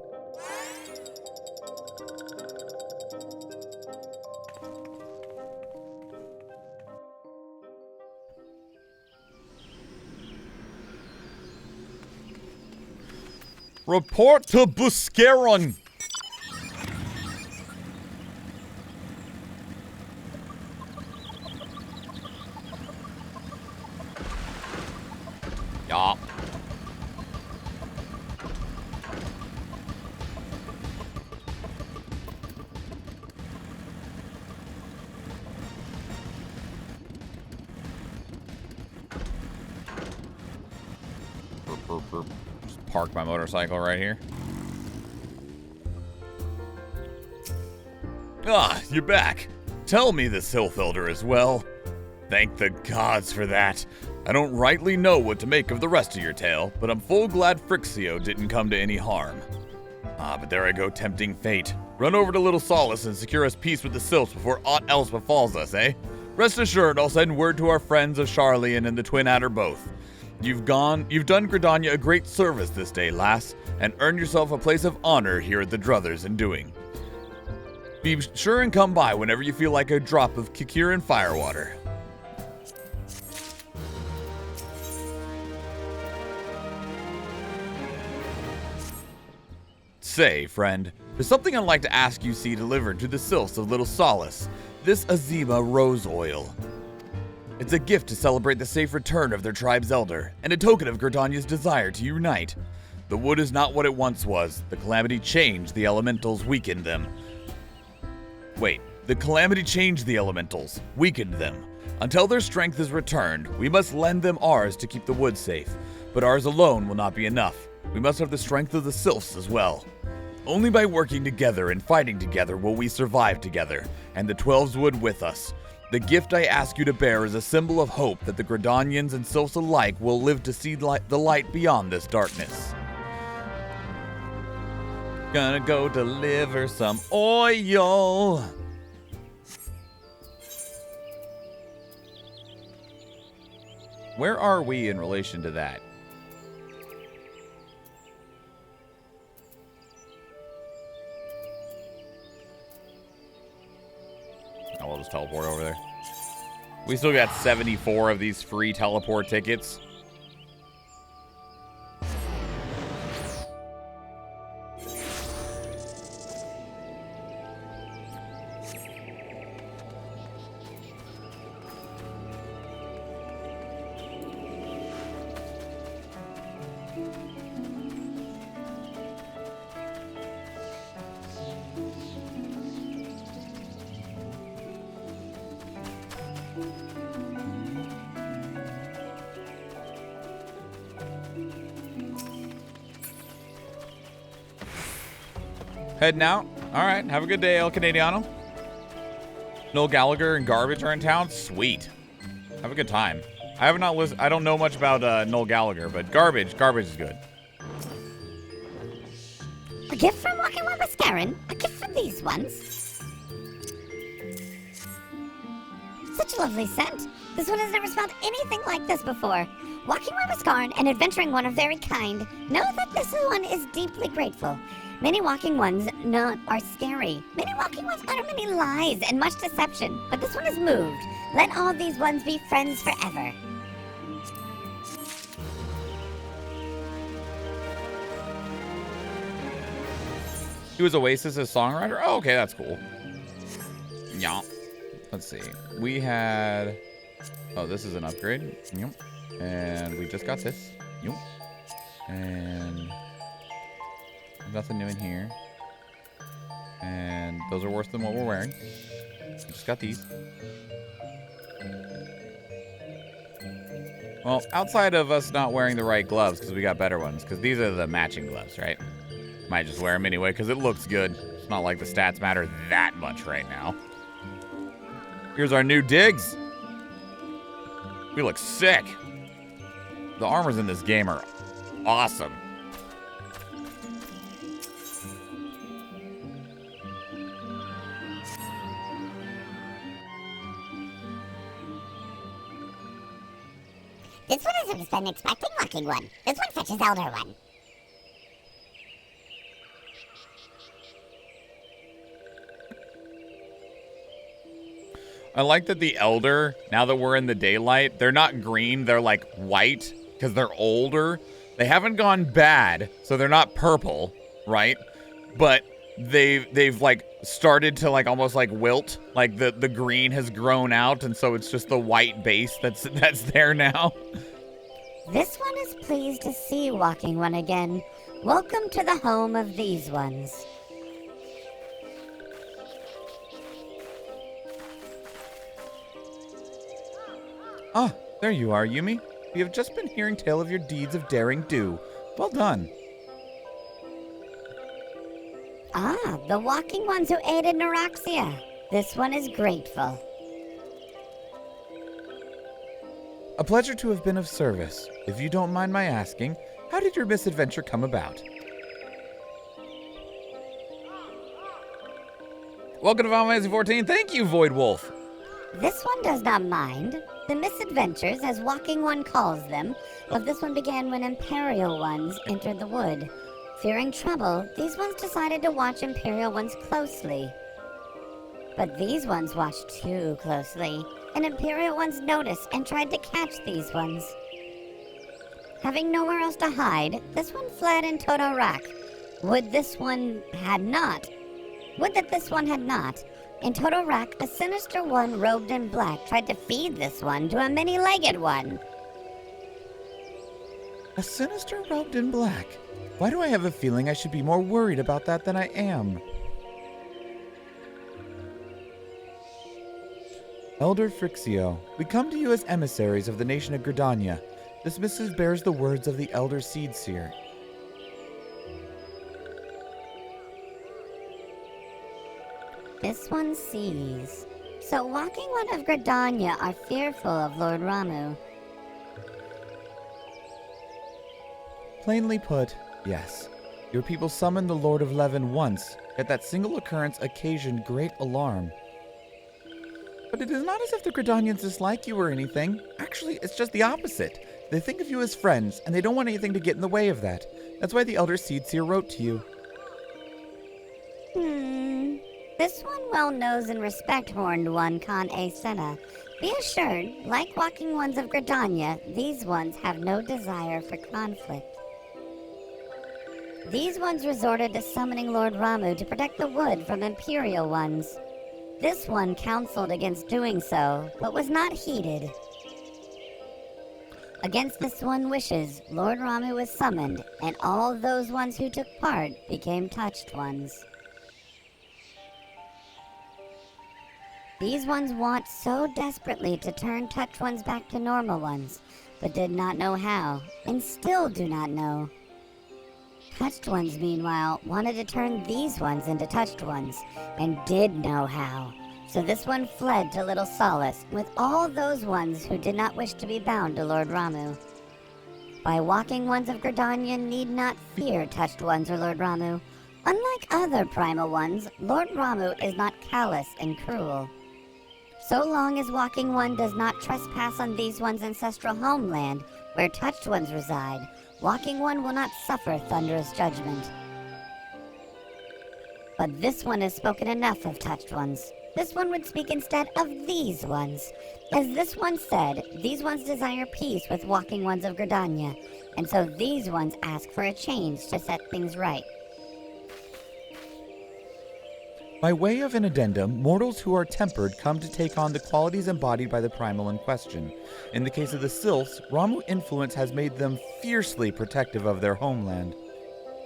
Report to Buscaron! Yeah. Just park my motorcycle right here. Ah, you're back. Tell me the Sylph Elder as well. Thank the gods for that. I don't rightly know what to make of the rest of your tale, but I'm full glad Frixio didn't come to any harm. Ah, but there I go tempting fate. Run over to Little Solace and secure us peace with the Sylphs before aught else befalls us, eh? Rest assured, I'll send word to our friends of Charlian and the Twin Adder both. You've done Gridania a great service this day, lass, and earned yourself a place of honor here at the Druthers in doing. Be sure and come by whenever you feel like a drop of Kikiran firewater. Say, friend, there's something I'd like to ask you see delivered to the Sylphs of Little Solace. This Azima rose oil. It's a gift to celebrate the safe return of their tribe's elder, and a token of Gridania's desire to unite. The wood is not what it once was. The calamity changed, the elementals weakened them. Wait, the calamity changed the elementals, weakened them. Until their strength is returned, we must lend them ours to keep the wood safe. But ours alone will not be enough. We must have the strength of the Sylphs as well. Only by working together and fighting together will we survive together, and the 12s wood with us. The gift I ask you to bear is a symbol of hope that the Gridanians and Sylphs alike will live to see the light beyond this darkness. Gonna go deliver some oil. Where are we in relation to that? I'll just teleport over there. We still got 74 of these free teleport tickets. Heading out. All right. Have a good day, El Canadiano. Noel Gallagher and Garbage are in town. Sweet. Have a good time. I have not listened. I don't know much about Noel Gallagher, but Garbage is good. A gift from Walking One Mascaran? A gift from these ones? Such a lovely scent. This one has never smelled anything like this before. Walking One Mascaran, an adventuring one of very kind, know that this one is deeply grateful. Many walking ones are scary. Many walking ones utter many lies and much deception, but this one is moved. Let all these ones be friends forever. He was Oasis' songwriter? Oh, okay, that's cool. Yeah. Let's see. We had... Oh, this is an upgrade. Yep. And we just got this. Yep. And... Nothing new in here. And those are worse than what we're wearing. Just got these. Well, outside of us not wearing the right gloves, because we got better ones, because these are the matching gloves, right? Might just wear them anyway, because it looks good. It's not like the stats matter that much right now. Here's our new digs. We look sick. The armors in this game are awesome. This one hasn't been expecting Walking One. This one fetches Elder One. I like that the Elder, now that we're in the daylight, they're not green, they're like white, because they're older. They haven't gone bad, so they're not purple, right? But they've like started to like almost like wilt, like the green has grown out, and so it's just the white base that's there now. This one is pleased to see Walking One again. Welcome to the home of these ones. Ah, there you are, Yumi. We have just been hearing tale of your deeds of daring do. Well done. Ah, the Walking Ones who aided Neroxia. This one is grateful. A pleasure to have been of service. If you don't mind my asking, how did your misadventure come about? Welcome to Final Fantasy 14. Thank you, Void Wolf. This one does not mind. The misadventures, as Walking One calls them, of this one began when Imperial Ones entered the wood. Fearing trouble, these ones decided to watch Imperial Ones closely. But these ones watched too closely, and Imperial Ones noticed and tried to catch these ones. Having nowhere else to hide, this one fled in Toto-Rak. Would that this one had not. In Toto-Rak, a sinister one robed in black tried to feed this one to a many-legged one. A sinister robed in black? Why do I have a feeling I should be more worried about that than I am? Elder Frixio, we come to you as emissaries of the nation of Gridania. This missive bears the words of the Elder Seedseer. This one sees. So Walking One of Gridania are fearful of Lord Ramu. Plainly put, yes. Your people summoned the Lord of Levin once, yet that single occurrence occasioned great alarm. But it is not as if the Gridanians dislike you or anything. Actually, it's just the opposite. They think of you as friends, and they don't want anything to get in the way of that. That's why the Elder Seedseer wrote to you. This one well knows and respect Horned One Khan A. Senna. Be assured, like Walking Ones of Gridania, these ones have no desire for conflict. These ones resorted to summoning Lord Ramu to protect the wood from Imperial Ones. This one counseled against doing so, but was not heeded. Against this one's wishes, Lord Ramu was summoned, and all those ones who took part became touched ones. These ones want so desperately to turn touched ones back to normal ones, but did not know how, and still do not know. Touched ones, meanwhile, wanted to turn these ones into touched ones, and did know how. So this one fled to Little Solace with all those ones who did not wish to be bound to Lord Ramu. By Walking Ones of Gridania need not fear touched ones or Lord Ramu. Unlike other primal ones, Lord Ramu is not callous and cruel. So long as Walking One does not trespass on these ones' ancestral homeland, where touched ones reside, Walking One will not suffer thunderous judgment. But this one has spoken enough of touched ones. This one would speak instead of these ones. As this one said, these ones desire peace with Walking Ones of Gridania, and so these ones ask for a change to set things right. By way of an addendum, mortals who are tempered come to take on the qualities embodied by the primal in question. In the case of the Sylphs, Ramu influence has made them fiercely protective of their homeland.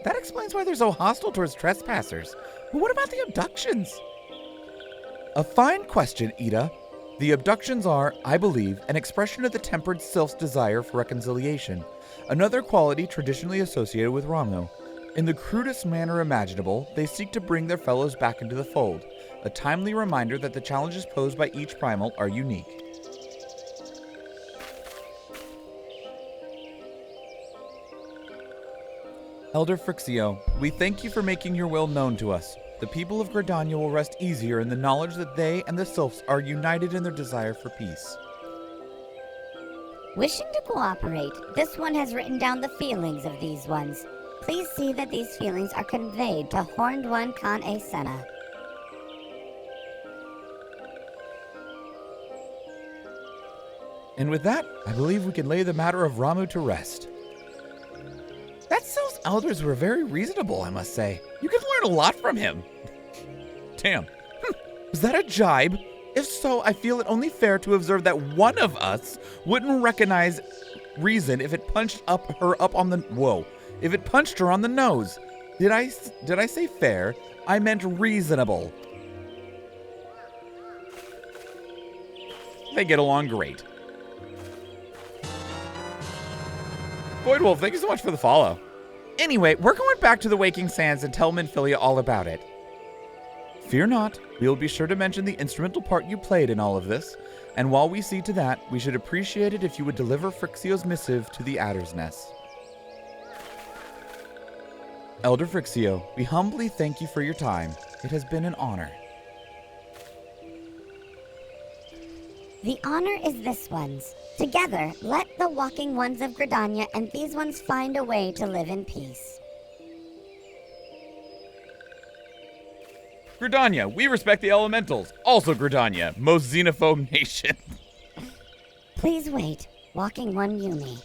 That explains why they're so hostile towards trespassers. But what about the abductions? A fine question, Ida. The abductions are, I believe, an expression of the tempered sylph's desire for reconciliation, another quality traditionally associated with Ramu. In the crudest manner imaginable, they seek to bring their fellows back into the fold, a timely reminder that the challenges posed by each primal are unique. Elder Frixio, we thank you for making your will known to us. The people of Gridania will rest easier in the knowledge that they and the sylphs are united in their desire for peace. Wishing to cooperate, this one has written down the feelings of these ones. Please see that these feelings are conveyed to Horned One Khan A. Senna. And with that, I believe we can lay the matter of Ramu to rest. That Sylph's elders were very reasonable, I must say. You can learn a lot from him. Damn. Was that a jibe? If so, I feel it only fair to observe that one of us wouldn't recognize reason if it punched her on the nose. Did I say fair? I meant reasonable. They get along great. Voidwolf, thank you so much for the follow. Anyway, we're going back to the Waking Sands and tell Minfilia all about it. Fear not, we will be sure to mention the instrumental part you played in all of this, and while we see to that, we should appreciate it if you would deliver Frixio's missive to the Adder's Nest. Elder Frixio, we humbly thank you for your time. It has been an honor. The honor is this one's. Together, let the walking ones of Gridania and these ones find a way to live in peace. Gridania, we respect the elementals. Also Gridania, most xenophobe nation. Please wait, Walking One Yumi.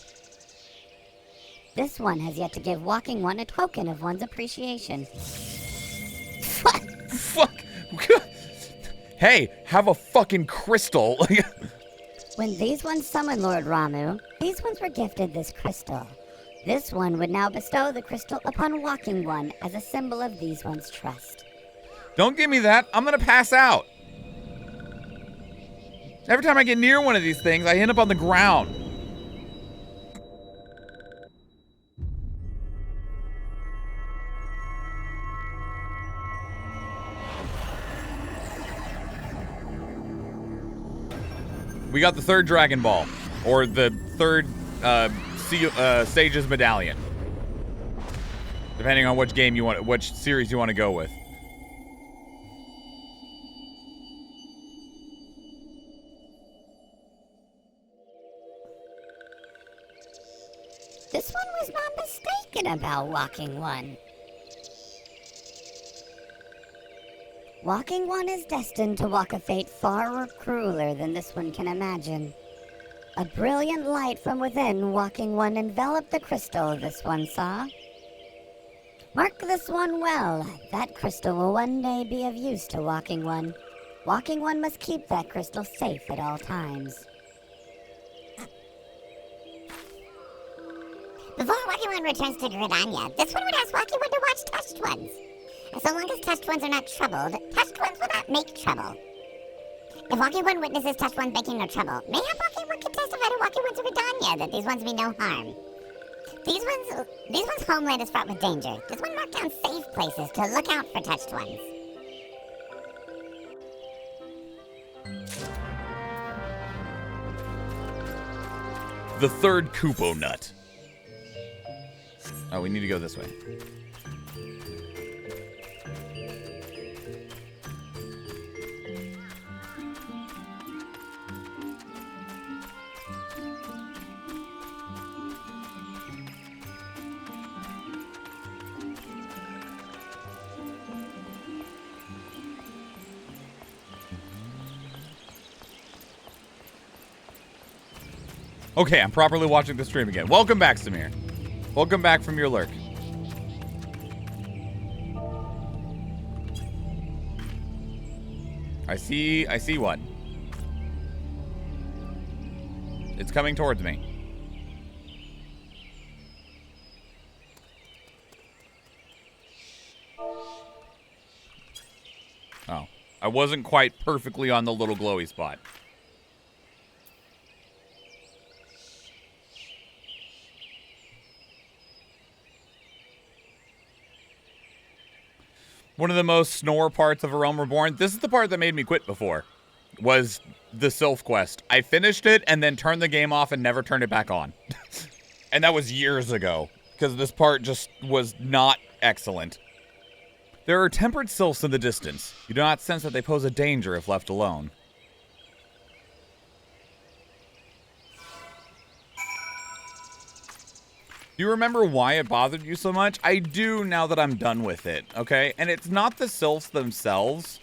This one has yet to give Walking One a token of one's appreciation. Fuck. Hey, have a fucking crystal. When these ones summoned Lord Ramu, these ones were gifted this crystal. This one would now bestow the crystal upon Walking One as a symbol of these ones' trust. Don't give me that. I'm gonna pass out. Every time I get near one of these things, I end up on the ground. We got the third Dragon Ball, or the third Sage's Medallion, depending on which game you want, which series you want to go with. This one was not mistaken about Walking One. Walking One is destined to walk a fate far crueler than this one can imagine. A brilliant light from within Walking One enveloped the crystal this one saw. Mark this one well. That crystal will one day be of use to Walking One. Walking One must keep that crystal safe at all times. Before Walking One returns to Gridania, this one would ask Walking One to watch Touched Ones. So long as Touched Ones are not troubled, Touched Ones will not make trouble. If Walking One witnesses Touched Ones making no trouble, mayhap Walking One can testify to Walking One's Gridania that these ones mean no harm. These ones' homeland is fraught with danger. This one marked down safe places to look out for Touched Ones. The third Kupo nut. Oh, we need to go this way. Okay, I'm properly watching the stream again. Welcome back, Samir. Welcome back from your lurk. I see one. It's coming towards me. Oh, I wasn't quite perfectly on the little glowy spot. One of the most snore parts of A Realm Reborn. This is the part that made me quit before. Was the Sylph quest. I finished it and then turned the game off and never turned it back on. And that was years ago. Because this part just was not excellent. There are tempered sylphs in the distance. You do not sense that they pose a danger if left alone. Do you remember why it bothered you so much? I do now that I'm done with it, okay? And it's not the sylphs themselves.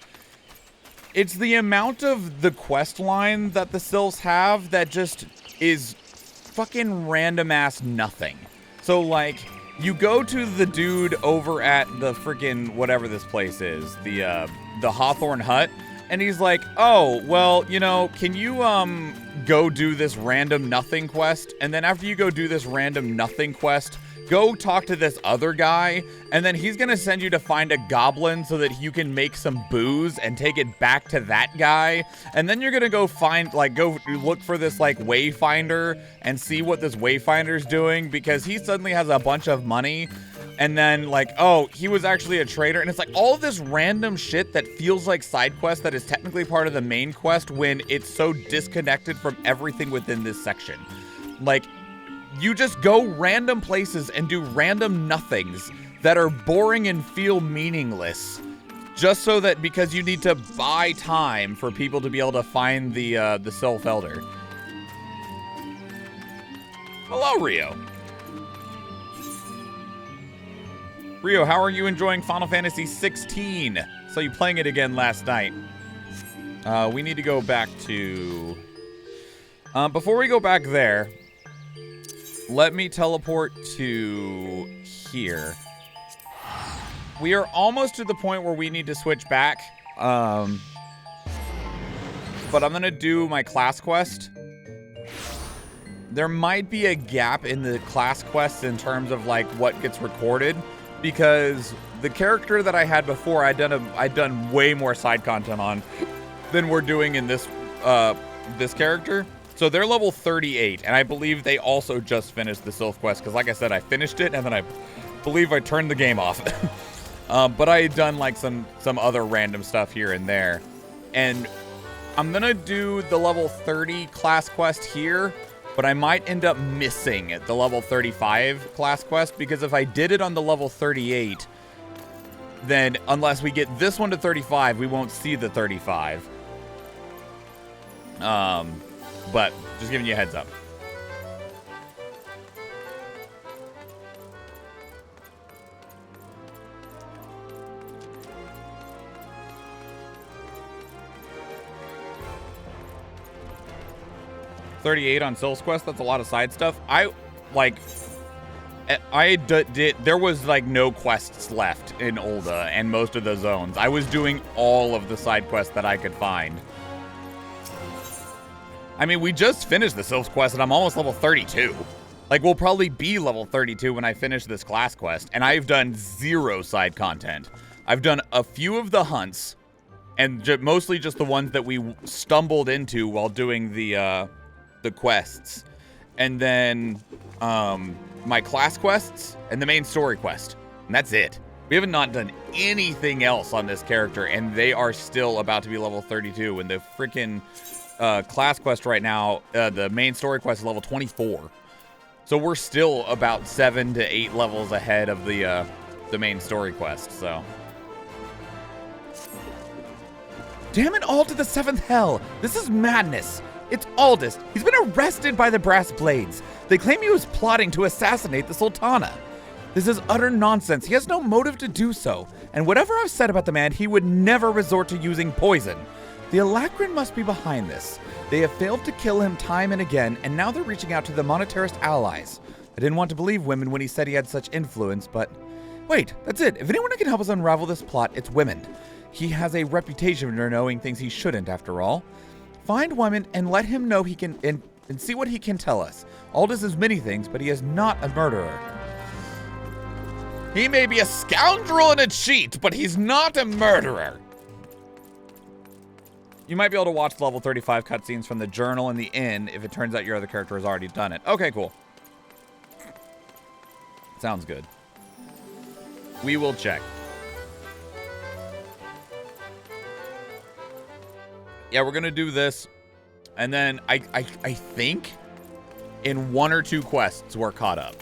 It's the amount of the quest line that the sylphs have that just is fucking random-ass nothing. So, like, you go to the dude over at the freaking whatever this place is, the Hawthorne Hut, and he's like, oh, well, you know, can you, go do this random nothing quest? And then after you go do this random nothing quest, go talk to this other guy, and then he's gonna send you to find a goblin so that you can make some booze and take it back to that guy. And then you're gonna go find, like, go look for this, like, wayfinder and see what this wayfinder's doing because he suddenly has a bunch of money. And then, like, oh, he was actually a traitor. And it's like all of this random shit that feels like side quest that is technically part of the main quest when it's so disconnected from everything within this section. Like, you just go random places and do random nothings that are boring and feel meaningless. Just so that because you need to buy time for people to be able to find the Sylph Elder. Hello, Rio. Rio, how are you enjoying Final Fantasy 16? Saw you playing it again last night. We need to go back to... before we go back there, let me teleport to here. We are almost to the point where we need to switch back. But I'm going to do my class quest. There might be a gap in the class quests in terms of, like, what gets recorded. Because the character that I had before, I'd done way more side content on than we're doing in this this character. So they're level 38, and I believe they also just finished the Sylph quest. Because like I said, I finished it, and then I believe I turned the game off. But I had done like some other random stuff here and there. And I'm gonna do the level 30 class quest here. But I might end up missing the level 35 class quest because if I did it on the level 38, then unless we get this one to 35, we won't see the 35. But just giving you a heads up. $38 on Sylph's Quest, that's a lot of side stuff. There was like no quests left in Ul'dah and most of the zones. I was doing all of the side quests that I could find. I mean, we just finished the Sylph's Quest and I'm almost level 32. Like, we'll probably be level 32 when I finish this class quest, and I've done 0 side content. I've done a few of the hunts, and mostly just the ones that we stumbled into while doing the quests, and then my class quests and the main story quest, and that's it. We haven't not done anything else on this character, and they are still about to be level 32. And the freaking class quest right now, the main story quest is level 24, so we're still about 7 to 8 levels ahead of the main story quest. So, damn it all to the 7th hell! This is madness. It's Aldous. He's been arrested by the Brass Blades. They claim he was plotting to assassinate the Sultana. This is utter nonsense. He has no motive to do so. And whatever I've said about the man, he would never resort to using poison. The Alacrin must be behind this. They have failed to kill him time and again, and now they're reaching out to the monetarist allies. I didn't want to believe women when he said he had such influence, but... Wait, that's it. If anyone can help us unravel this plot, it's women. He has a reputation for knowing things he shouldn't, after all. Find Wyman and let him know he can and see what he can tell us. Aldous is many things, but he is not a murderer. He may be a scoundrel and a cheat, but he's not a murderer. You might be able to watch level 35 cutscenes from the journal and the inn if it turns out your other character has already done it. Okay, cool. Sounds good. We will check. yeah, we're going to do this. And then I think in 1 or 2 quests we're caught up.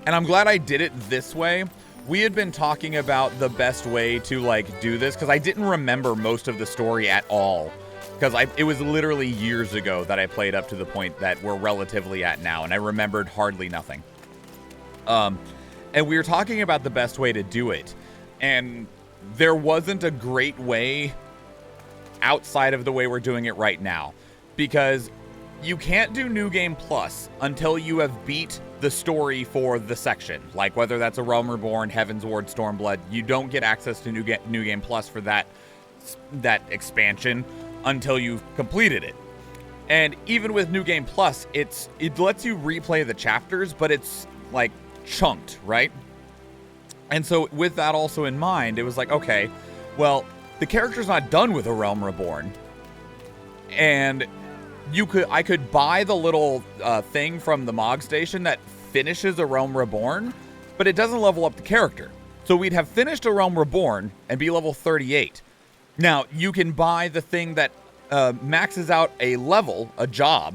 And I'm glad I did it this way. We had been talking about the best way to like do this because I didn't remember most of the story at all. Because it was literally years ago that I played up to the point that we're relatively at now, and I remembered hardly nothing. And we were talking about the best way to do it, and there wasn't a great way outside of the way we're doing it right now, because you can't do New Game Plus until you have beat the story for the section. Like whether that's a Realm Reborn, Heaven's Ward, Stormblood, you don't get access to New Game Plus for that expansion until you've completed it. And even with New Game Plus, it lets you replay the chapters, but it's like chunked, right? And so with that also in mind, it was like, okay, well, the character's not done with A Realm Reborn. And I could buy the little thing from the Mog Station that finishes A Realm Reborn, but it doesn't level up the character. So we'd have finished A Realm Reborn and be level 38. Now, you can buy the thing that maxes out a level, a job,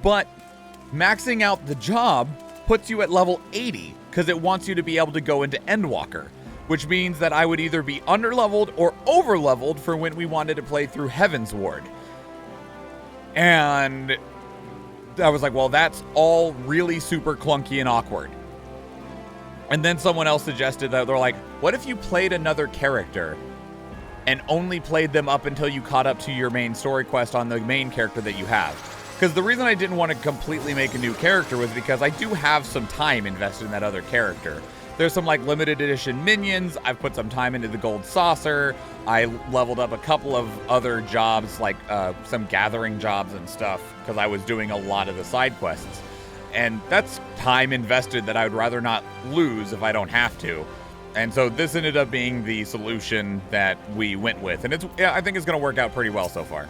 but maxing out the job puts you at level 80 because it wants you to be able to go into Endwalker, which means that I would either be underleveled or overleveled for when we wanted to play through Heaven's Ward. And I was like, well, that's all really super clunky and awkward. And then someone else suggested that they're like, what if you played another character and only played them up until you caught up to your main story quest on the main character that you have? Because the reason I didn't want to completely make a new character was because I do have some time invested in that other character. There's some like limited edition minions. I've put some time into the gold saucer. I leveled up a couple of other jobs, like some gathering jobs and stuff, because I was doing a lot of the side quests. And that's time invested that I would rather not lose if I don't have to. And so this ended up being the solution that we went with. And I think it's going to work out pretty well so far.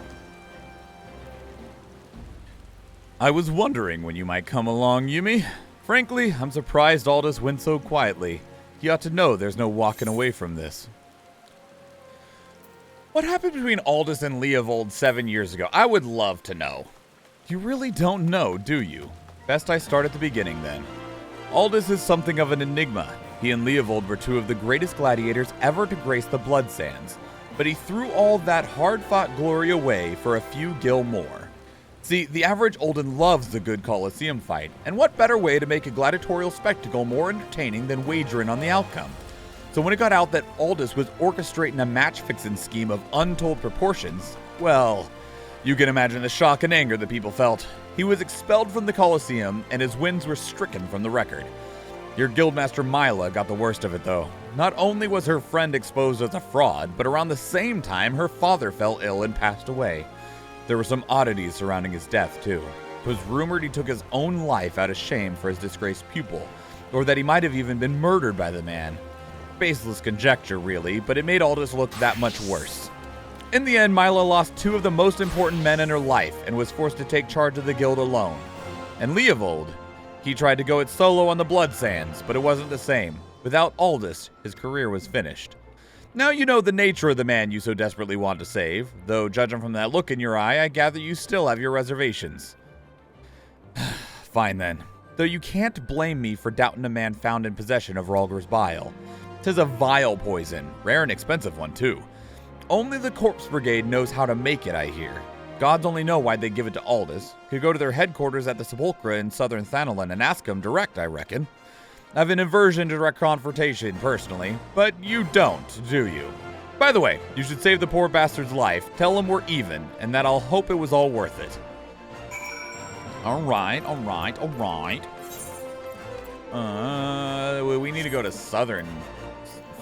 I was wondering when you might come along, Yumi. Frankly, I'm surprised Aldous went so quietly. He ought to know there's no walking away from this. What happened between Aldous and Leovold 7 years ago? I would love to know. You really don't know, do you? Best I start at the beginning, then. Aldous is something of an enigma. He and Leovold were 2 of the greatest gladiators ever to grace the Blood Sands, but he threw all that hard-fought glory away for a few gil more. See, the average Olden loves the good Colosseum fight, and what better way to make a gladiatorial spectacle more entertaining than wagering on the outcome? So when it got out that Aldous was orchestrating a match-fixing scheme of untold proportions, well, you can imagine the shock and anger that people felt. He was expelled from the Colosseum, and his wins were stricken from the record. Your guildmaster Mila got the worst of it, though. Not only was her friend exposed as a fraud, but around the same time, her father fell ill and passed away. There were some oddities surrounding his death, too. It was rumored he took his own life out of shame for his disgraced pupil, or that he might have even been murdered by the man. Baseless conjecture, really, but it made Aldous look that much worse. In the end, Mila lost 2 of the most important men in her life, and was forced to take charge of the guild alone. And Leovold, he tried to go it solo on the Blood Sands, but it wasn't the same. Without Aldous, his career was finished. Now you know the nature of the man you so desperately want to save, though judging from that look in your eye, I gather you still have your reservations. Fine then. Though you can't blame me for doubting a man found in possession of Rhalgr's bile. 'Tis a vile poison, rare and expensive one too. Only the Corpse Brigade knows how to make it, I hear. Gods only know why they give it to Aldous. Could go to their headquarters at the Sepulchre in southern Thanalan and ask them direct, I reckon. I've an aversion to direct confrontation, personally, but you don't, do you? By the way, you should save the poor bastard's life, tell him we're even, and that I'll hope it was all worth it. Alright. We need to go to southern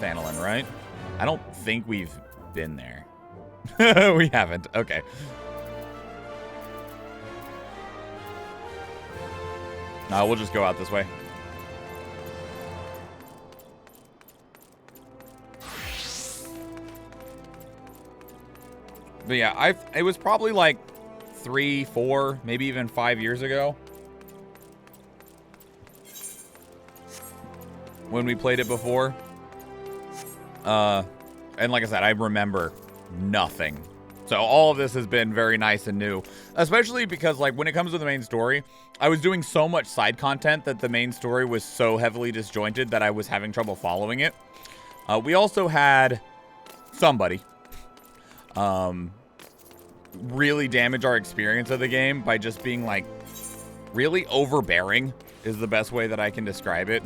Thanalan, right? I don't think we've been there. We haven't, okay. No, we'll just go out this way. But yeah, it was probably like 3, 4, maybe even 5 years ago when we played it before. And like I said, I remember nothing So all of this has been very nice and new, especially because like when it comes to the main story, I was doing so much side content that the main story was so heavily disjointed that I was having trouble following it. We also had somebody really damage our experience of the game by just being like really overbearing is the best way that I can describe it.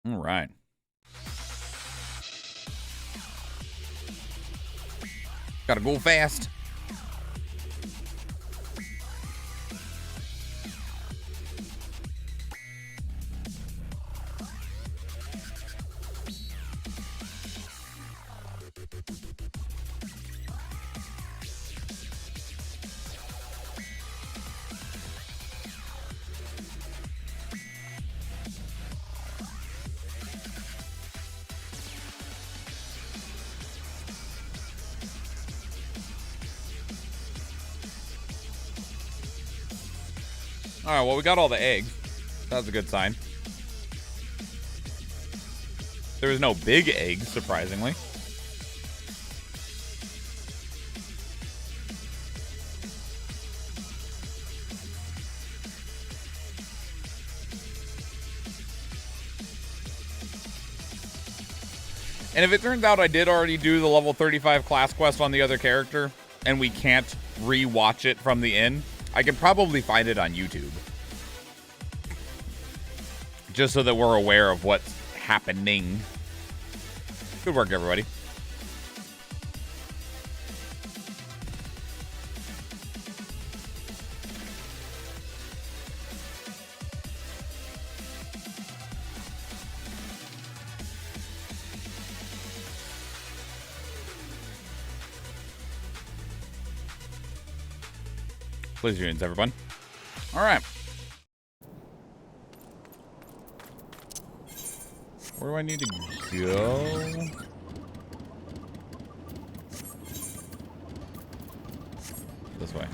All right. Gotta go fast. All right, well, we got all the eggs. That's a good sign. There was no big eggs, surprisingly. And if it turns out I did already do the level 35 class quest on the other character, and we can't re-watch it from the inn, I can probably find it on YouTube. Just so that we're aware of what's happening. Good work, everybody. Please units, everyone. All right. Where do I need to go? This way.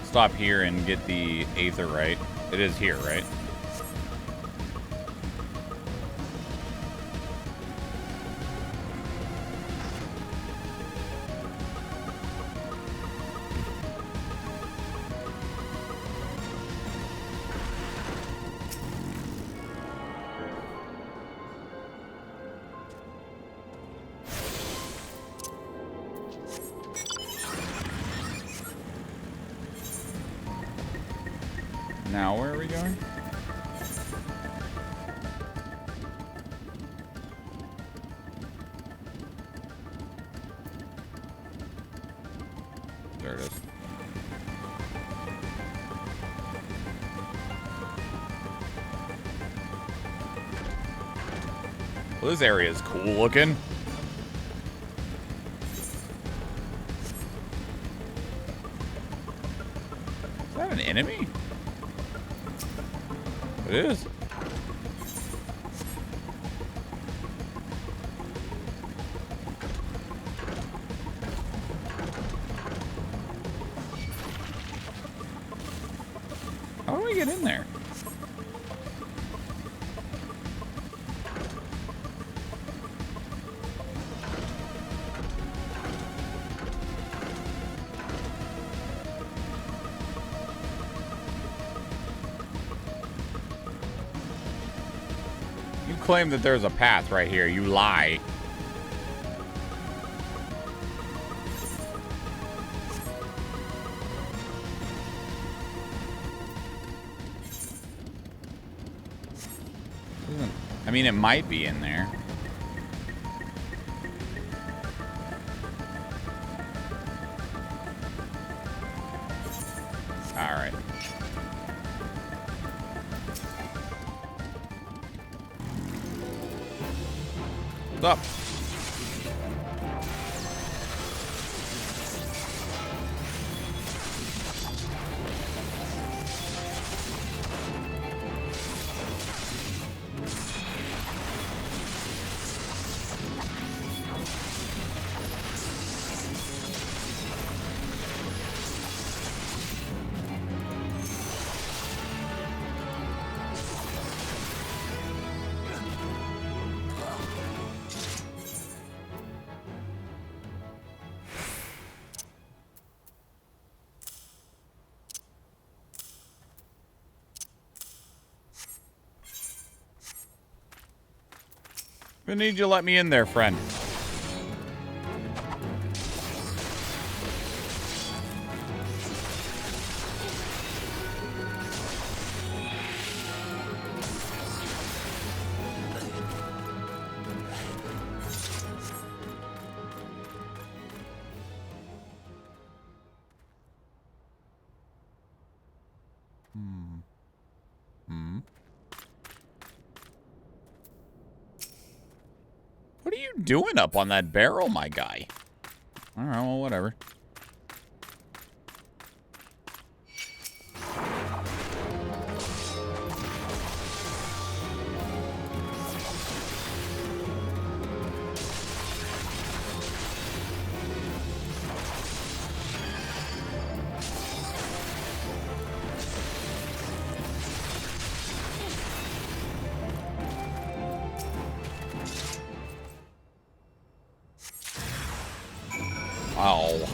Stop here and get the Aether right. It is here, right? Now, where are we going? There it is. Well, this area is cool looking. Is that an enemy? It is. How do I get in there? Claim that there's a path right here. You lie. I mean, it might be in there. right. What's up? I need you to let me in there, friend. What are you doing up on that barrel, my guy? All right, well, whatever. Oh.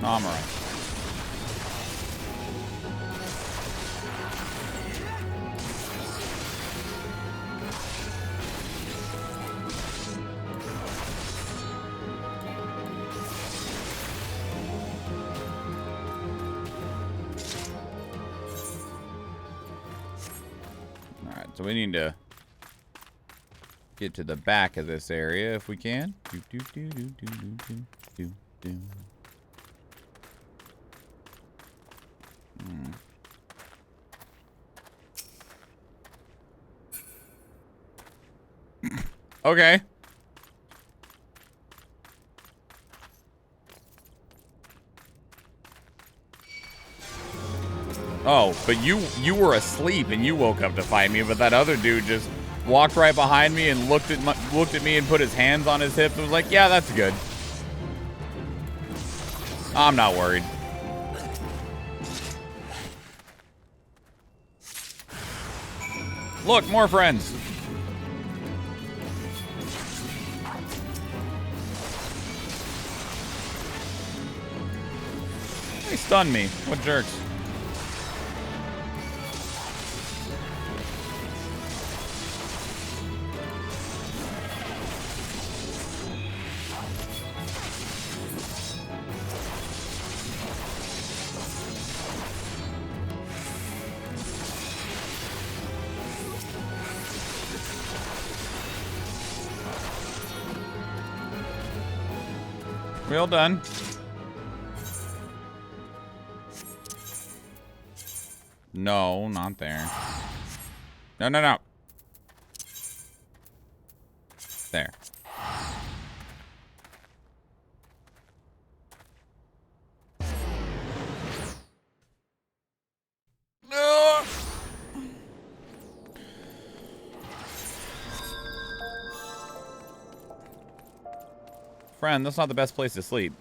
I'm all right. So we need to get to the back of this area if we can. Okay. Oh, but you were asleep and you woke up to find me, but that other dude just walked right behind me and looked at me and put his hands on his hips and was like, "Yeah, that's good." I'm not worried. Look, more friends. They stunned me. What jerks. We all done? No, not there. No, no, no. There. No. Friend, that's not the best place to sleep.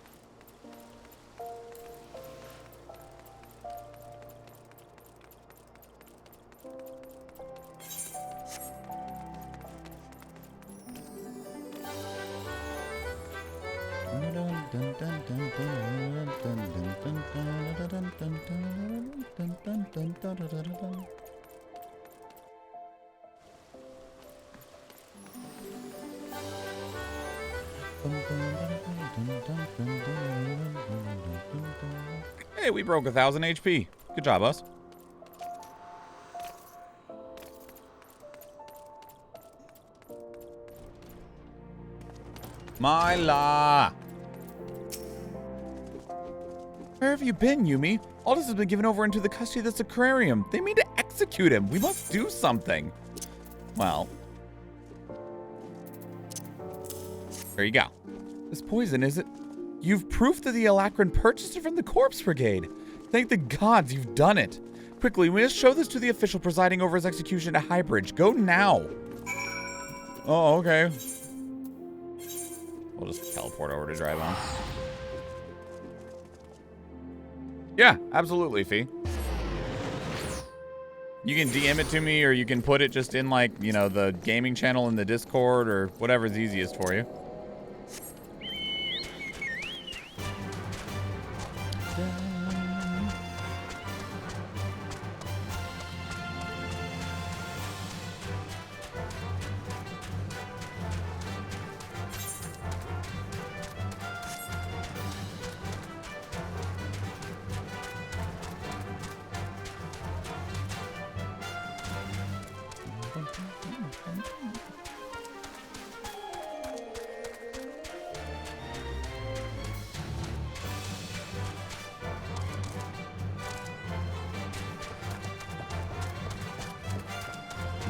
Hey, we broke 1,000 HP. Good job, us. Myla! Where have you been, Yumi? Aldous has been given over into the custody of this aquarium. They mean to execute him. We must do something. Well. There you go. This poison, is it? You've proof that the Alacran purchased it from the Corpse Brigade. Thank the gods you've done it. Quickly, we must show this to the official presiding over his execution at Highbridge. Go now. Oh, okay. We'll just teleport over to Drybone. Yeah, absolutely, Fee. You can DM it to me, or you can put it just in, like, you know, the gaming channel in the Discord, or whatever's easiest for you.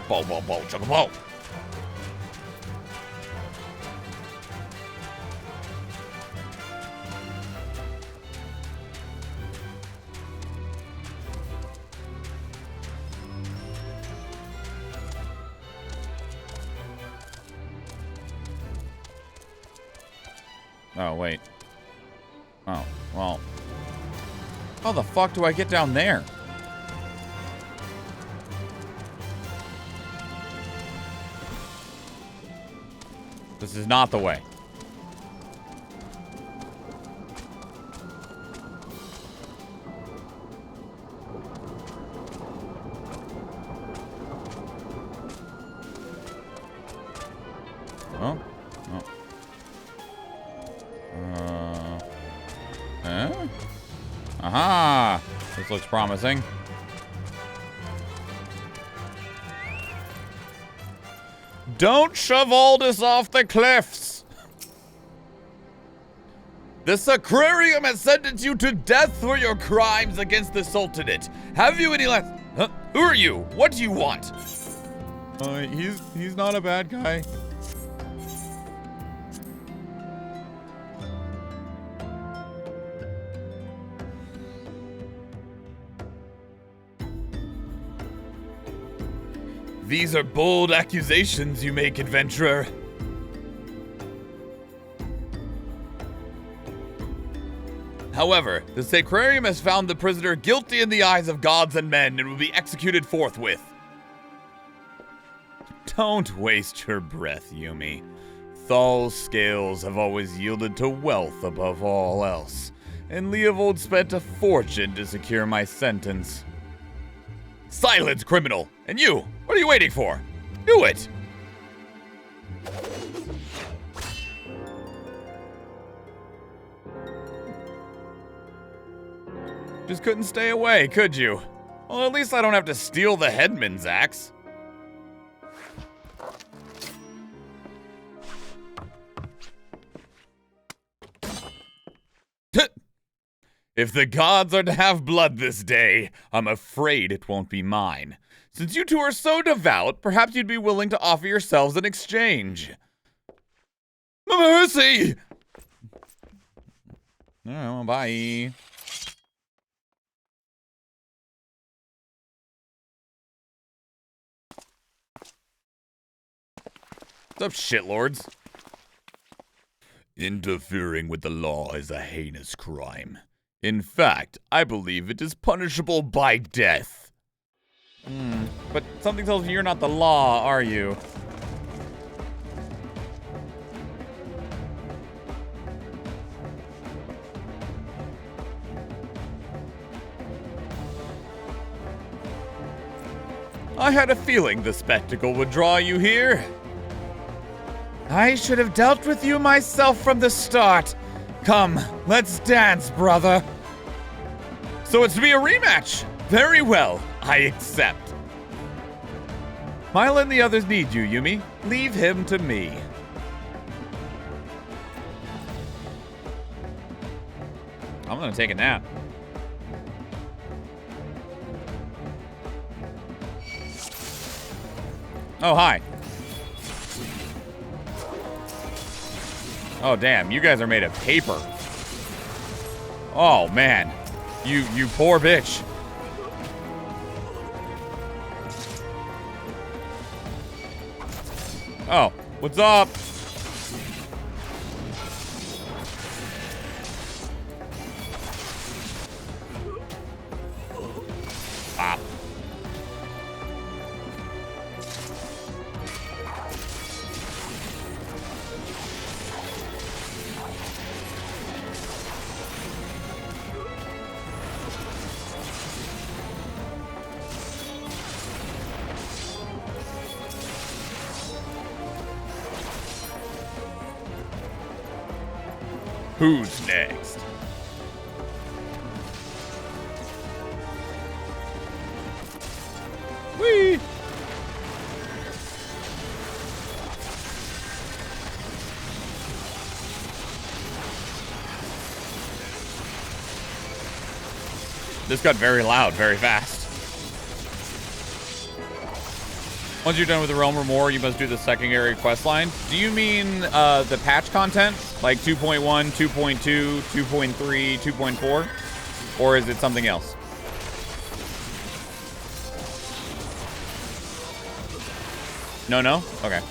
Bow, bow, bow, chugga, bow. Oh, wait. Oh, well. How the fuck do I get down there? This is not the way. Oh. Oh. Aha! This looks promising. Don't shove Aldous off the cliffs! This aquarium has sentenced you to death for your crimes against the Sultanate. Have you any less? Huh? Who are you? What do you want? He's not a bad guy. These are bold accusations you make, adventurer. However, the Sacrarium has found the prisoner guilty in the eyes of gods and men and will be executed forthwith. Don't waste your breath, Yumi. Thal's scales have always yielded to wealth above all else, and Leovold spent a fortune to secure my sentence. Silence, criminal! And you, what are you waiting for? Do it! Just couldn't stay away, could you? Well, at least I don't have to steal the headman's axe. If the gods are to have blood this day, I'm afraid it won't be mine. Since you two are so devout, perhaps you'd be willing to offer yourselves in exchange. Mercy! Oh, bye. What's up, shitlords? Interfering with the law is a heinous crime. In fact, I believe it is punishable by death. But something tells me you're not the law, are you? I had a feeling the spectacle would draw you here. I should have dealt with you myself from the start. Come, let's dance, brother. So it's to be a rematch. Very well, I accept. Mila and the others need you, Yumi. Leave him to me. I'm gonna take a nap. Oh, hi. Oh, damn, you guys are made of paper. Oh, man. You poor bitch. Oh, what's up? Ah. Who's next? Whee! This got very loud, very fast. Once you're done with the Realm or more, you must do the secondary quest line. Do you mean the patch content? Like 2.1, 2.2, 2.3, 2.4? Or is it something else? No? Okay.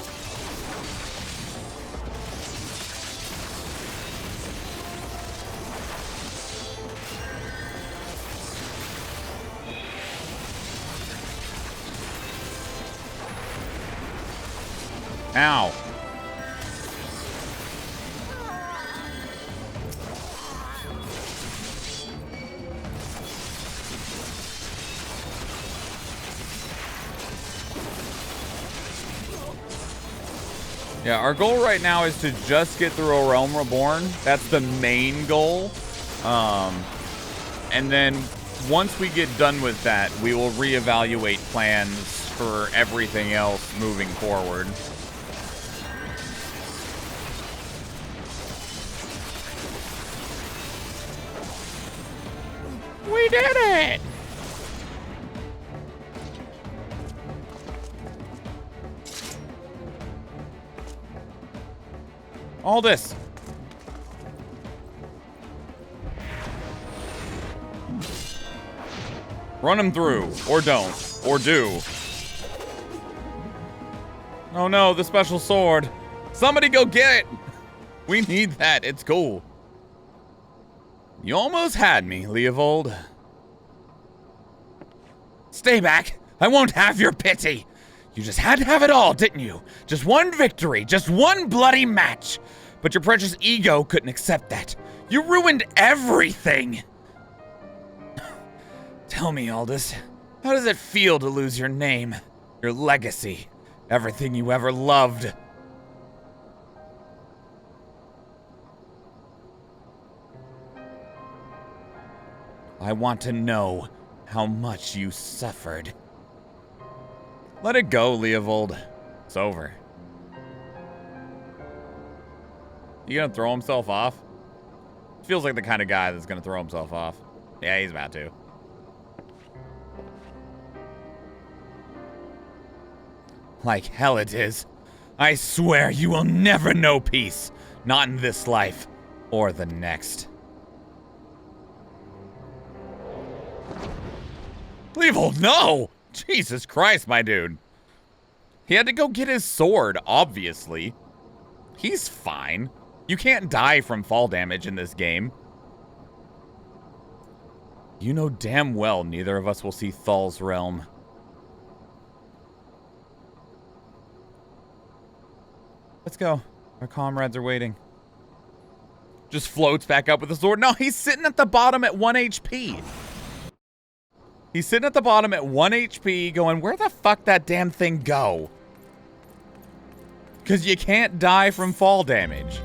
Ow. Yeah, our goal right now is to just get through a Realm Reborn. That's the main goal. And then once we get done with that, we will reevaluate plans for everything else moving forward. We did it! All this. Run him through, or don't, or do. Oh no, the special sword. Somebody go get it! We need that, it's cool. You almost had me, Leovold. Stay back. I won't have your pity. You just had to have it all, didn't you? Just one victory, just one bloody match. But your precious ego couldn't accept that. You ruined everything. Tell me, Aldous, how does it feel to lose your name, your legacy, everything you ever loved? I want to know how much you suffered. Let it go, Leovold. It's over. You gonna throw himself off? Feels like the kind of guy that's gonna throw himself off. Yeah, he's about to. Like hell it is. I swear you will never know peace. Not in this life or the next. Leovold, no! Jesus Christ, my dude. He had to go get his sword, obviously. He's fine. You can't die from fall damage in this game. You know damn well neither of us will see Thal's realm. Let's go. Our comrades are waiting. Just floats back up with the sword. No, he's sitting at the bottom at 1 HP. He's sitting at the bottom at 1 HP going, where the fuck that damn thing go? Because you can't die from fall damage.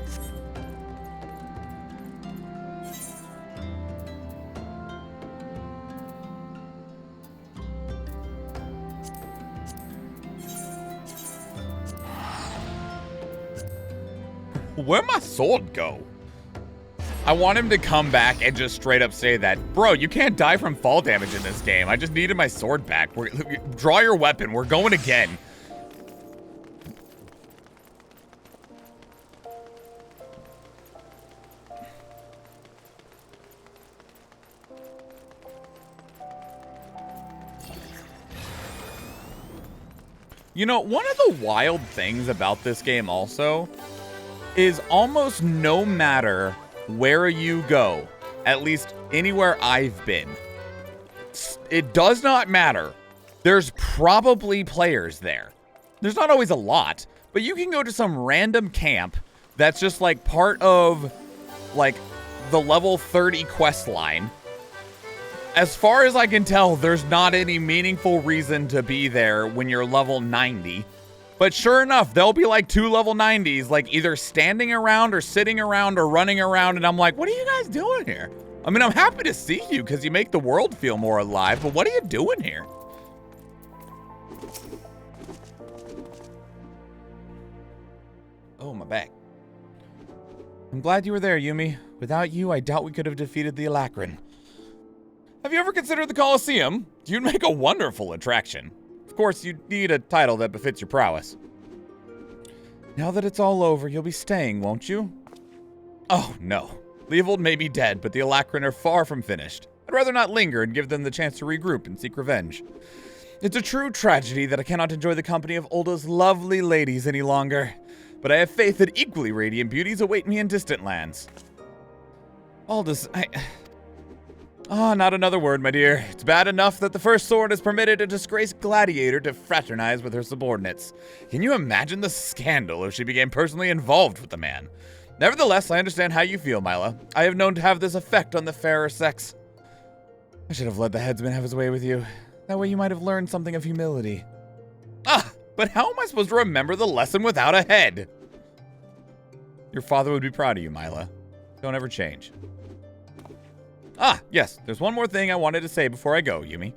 Where'd my sword go? I want him to come back and just straight up say that, bro, you can't die from fall damage in this game. I just needed my sword back. Draw your weapon. We're going again. You know, one of the wild things about this game also is almost no matter where you go, at least anywhere I've been, it does not matter. There's probably players there. There's not always a lot, but you can go to some random camp that's just like part of like the level 30 quest line. As far as I can tell, there's not any meaningful reason to be there when you're level 90. But sure enough, there'll be like 2 level 90s, like either standing around or sitting around or running around. And I'm like, what are you guys doing here? I mean, I'm happy to see you because you make the world feel more alive, but what are you doing here? Oh, my back. I'm glad you were there, Yumi. Without you, I doubt we could have defeated the Alacran. Have you ever considered the Colosseum? You'd make a wonderful attraction. Of course, you need a title that befits your prowess. Now that it's all over, you'll be staying, won't you? Oh, no. Leovold may be dead, but the Alacran are far from finished. I'd rather not linger and give them the chance to regroup and seek revenge. It's a true tragedy that I cannot enjoy the company of Ulda's lovely ladies any longer, but I have faith that equally radiant beauties await me in distant lands. Ulda's... Ah, not another word, my dear. It's bad enough that the First Sword has permitted a disgraced gladiator to fraternize with her subordinates. Can you imagine the scandal if she became personally involved with the man? Nevertheless, I understand how you feel, Mila. I have known to have this effect on the fairer sex. I should have let the headsman have his way with you. That way you might have learned something of humility. Ah, but how am I supposed to remember the lesson without a head? Your father would be proud of you, Mila. Don't ever change. Ah, yes, there's one more thing I wanted to say before I go, Yumi.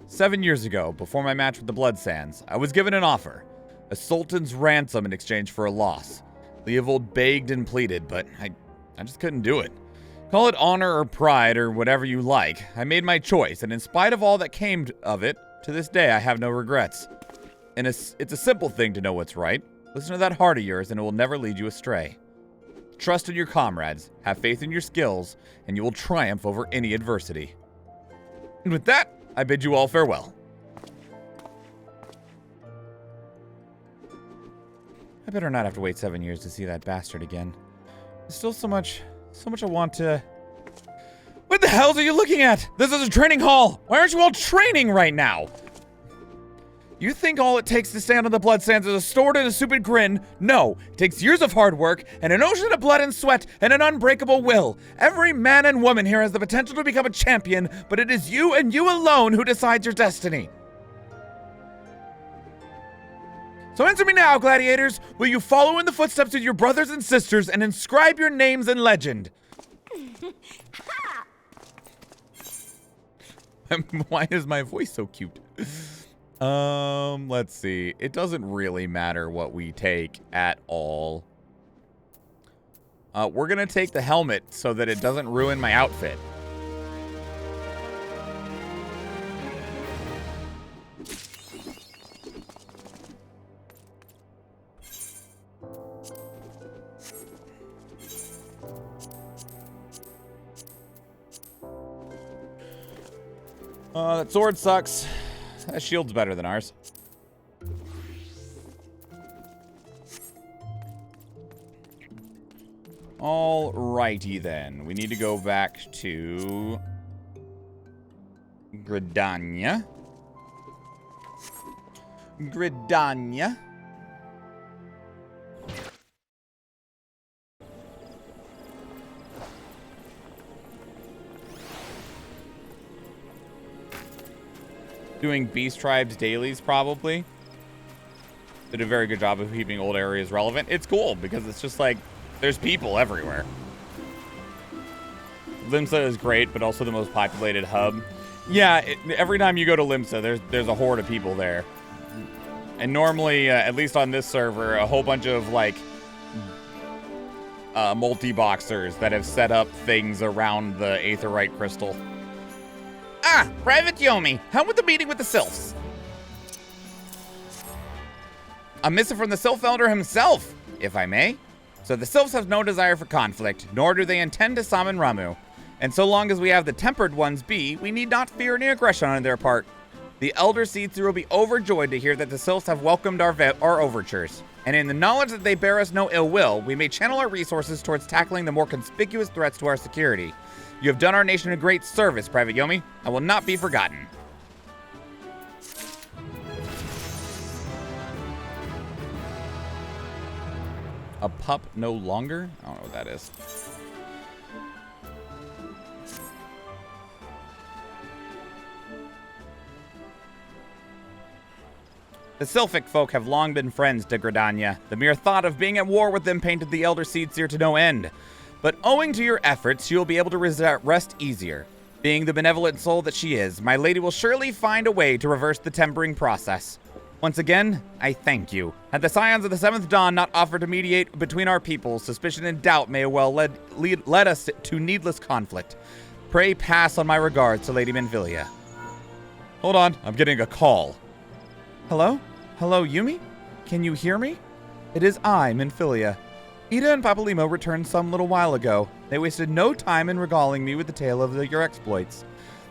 7 years ago, before my match with the Blood Sands, I was given an offer. A sultan's ransom in exchange for a loss. Leovold begged and pleaded, but I just couldn't do it. Call it honor or pride or whatever you like. I made my choice, and in spite of all that came of it, to this day I have no regrets. And it's a simple thing to know what's right. Listen to that heart of yours, and it will never lead you astray. Trust in your comrades, have faith in your skills, and you will triumph over any adversity. And with that, I bid you all farewell. I better not have to wait 7 years to see that bastard again. There's still so much I want to... What the hell are you looking at? This is a training hall! Why aren't you all training right now? You think all it takes to stand on the Blood Sands is a sword and a stupid grin? No, it takes years of hard work, and an ocean of blood and sweat, and an unbreakable will. Every man and woman here has the potential to become a champion, but it is you and you alone who decides your destiny. So answer me now, gladiators. Will you follow in the footsteps of your brothers and sisters and inscribe your names in legend? Why is my voice so cute? Let's see. It doesn't really matter what we take at all. We're gonna take the helmet so that it doesn't ruin my outfit. That sword sucks. That shield's better than ours. Alrighty then. We need to go back to Gridania. Doing Beast Tribes dailies, probably. They did a very good job of keeping old areas relevant. It's cool because it's just like there's people everywhere. Limsa is great, but also the most populated hub. Yeah, every time you go to Limsa, there's a horde of people there. And normally, at least on this server, a whole bunch of like multi-boxers that have set up things around the Aetherite crystal. Ah, Private Yomi, how was the meeting with the Sylphs? A missive from the Sylph Elder himself, if I may. So the Sylphs have no desire for conflict, nor do they intend to summon Ramu. And so long as we have the Tempered Ones be, we need not fear any aggression on their part. The Elder Seedseer will be overjoyed to hear that the Sylphs have welcomed our overtures. And in the knowledge that they bear us no ill will, we may channel our resources towards tackling the more conspicuous threats to our security. You have done our nation a great service, Private Yomi. I will not be forgotten. A pup no longer? I don't know what that is. The Sylphic folk have long been friends to Gridania. The mere thought of being at war with them painted the Elder Seedseer to no end. But owing to your efforts, she will be able to rest easier. Being the benevolent soul that she is, my lady will surely find a way to reverse the tempering process. Once again, I thank you. Had the Scions of the Seventh Dawn not offered to mediate between our peoples, suspicion and doubt may well led us to needless conflict. Pray pass on my regards to Lady Minfilia. Hold on, I'm getting a call. Hello? Hello, Yumi? Can you hear me? It is I, Minfilia. Ida and Papalimo returned some little while ago. They wasted no time in regaling me with the tale of your exploits.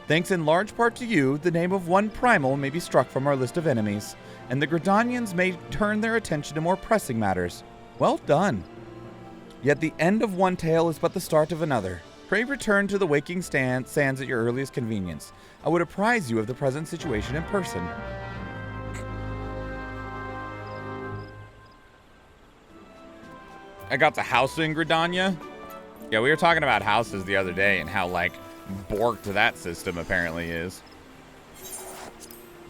Thanks in large part to you, the name of one primal may be struck from our list of enemies, and the Gridanians may turn their attention to more pressing matters. Well done. Yet the end of one tale is but the start of another. Pray return to the waking sands at your earliest convenience. I would apprise you of the present situation in person. I got the house in Gridania. Yeah, we were talking about houses the other day and how, like, borked that system apparently is.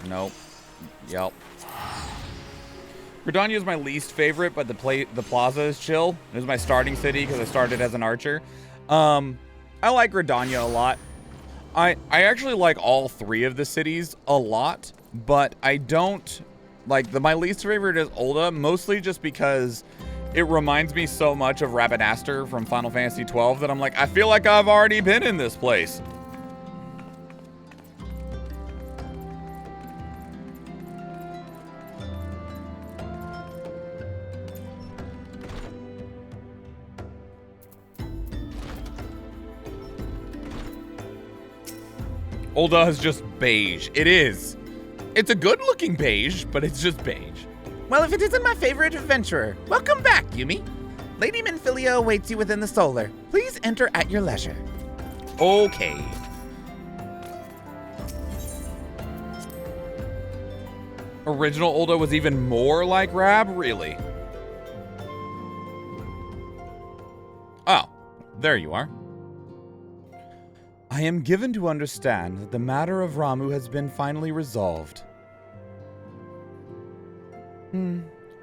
Nope. Yep. Gridania is my least favorite, but the plaza is chill. It was my starting city because I started as an archer. I like Gridania a lot. I actually like all three of the cities a lot, but I don't like my least favorite is Ul'dah, mostly just because it reminds me so much of Rabadaster from Final Fantasy XII that I'm like, I feel like I've already been in this place. Ul'dah is just beige. It is. It's a good-looking beige, but it's just beige. Well, if it isn't my favorite adventurer, welcome back, Yumi. Lady Minfilia awaits you within the solar. Please enter at your leisure. Okay. Original Ul'dah was even more like Rab? Really? Oh, there you are. I am given to understand that the matter of Ramu has been finally resolved.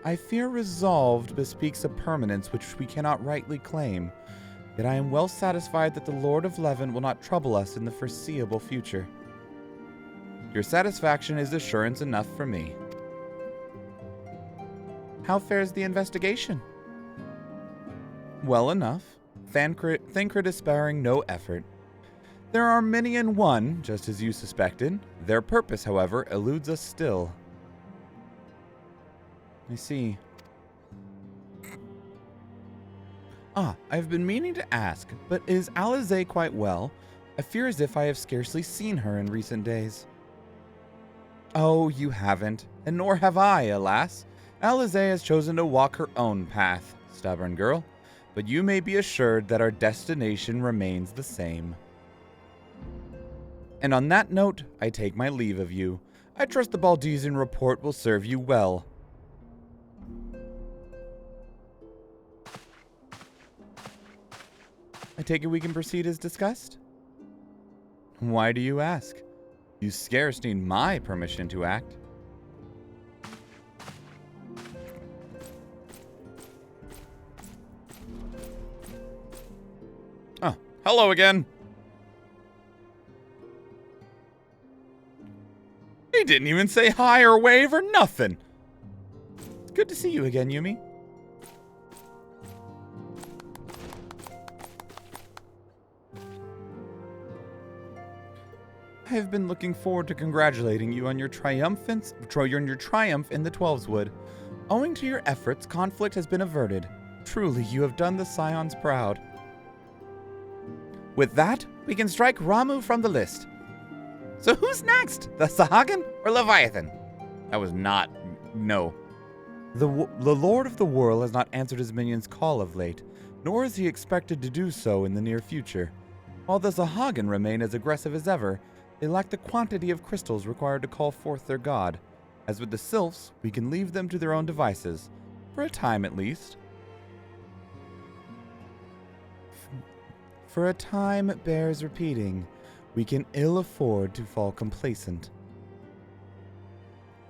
I fear resolved bespeaks a permanence which we cannot rightly claim, yet I am well satisfied that the Lord of Levin will not trouble us in the foreseeable future. Your satisfaction is assurance enough for me. How fares the investigation? Well enough. Thancred is sparing no effort. There are many in one, just as you suspected. Their purpose, however, eludes us still. I see. I've been meaning to ask, but is Alize quite well? I fear as if I have scarcely seen her in recent days. Oh, you haven't, and nor have I, alas. Alize has chosen to walk her own path, stubborn girl, but you may be assured that our destination remains the same. And on that note, I take my leave of you. I trust the Baldesian report will serve you well. I take it we can proceed as discussed? Why do you ask? You scarce need my permission to act. Hello again. He didn't even say hi or wave or nothing. It's good to see you again, Yumi. I have been looking forward to congratulating you on your triumph in the 12's Wood. Owing to your efforts, conflict has been averted. Truly, you have done the Scions proud. With that, we can strike Ramu from the list. So who's next? The Sahagin or Leviathan? That was not... no. The Lord of the Whirl has not answered his minions' call of late, nor is he expected to do so in the near future. While the Sahagin remain as aggressive as ever, they lack the quantity of crystals required to call forth their god. As with the Sylphs, we can leave them to their own devices. For a time, at least. For a time, it bears repeating. We can ill afford to fall complacent.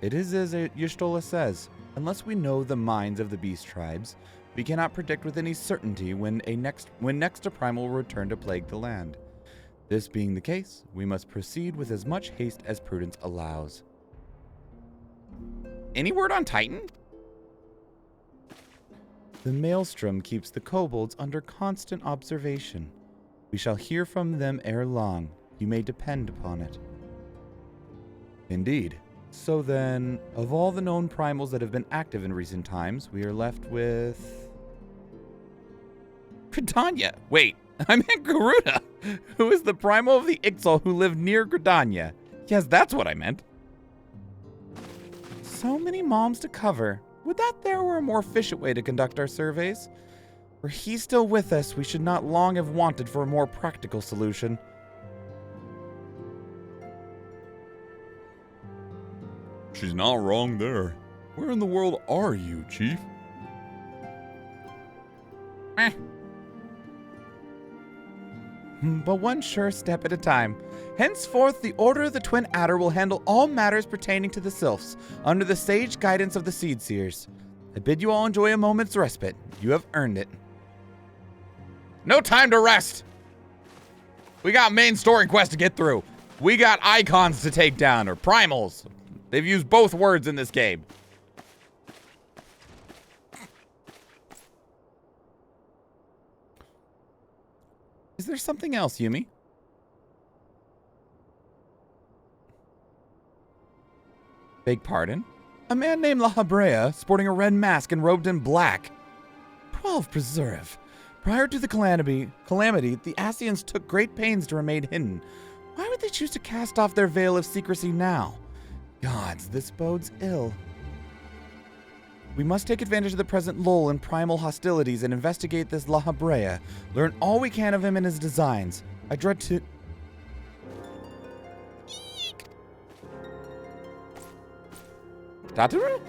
It is as Y'shtola says. Unless we know the minds of the beast tribes, we cannot predict with any certainty when next a primal will return to plague the land. This being the case, we must proceed with as much haste as prudence allows. Any word on Titan? The Maelstrom keeps the kobolds under constant observation. We shall hear from them ere long. You may depend upon it. Indeed. So then, of all the known primals that have been active in recent times, we are left with... Gridania! Wait, I meant Garuda, who is the primal of the Ixal who lived near Gridania. Yes, that's what I meant. So many moms to cover. Would that there were a more efficient way to conduct our surveys? Were he still with us, we should not long have wanted for a more practical solution. She's not wrong there. Where in the world are you, Chief? But one sure step at a time. Henceforth, the Order of the Twin Adder will handle all matters pertaining to the Sylphs, under the sage guidance of the Seed Seers. I bid you all enjoy a moment's respite. You have earned it. No time to rest! We got main story quests to get through. We got icons to take down, or primals. They've used both words in this game. Is there something else, Yumi? Beg pardon? A man named La Habrea, sporting a red mask and robed in black. 12 preserve. Prior to the calamity, the Ascians took great pains to remain hidden. Why would they choose to cast off their veil of secrecy now? Gods, this bodes ill. We must take advantage of the present lull in primal hostilities and investigate this La Habrea. Learn all we can of him and his designs. I dread to... Tataru?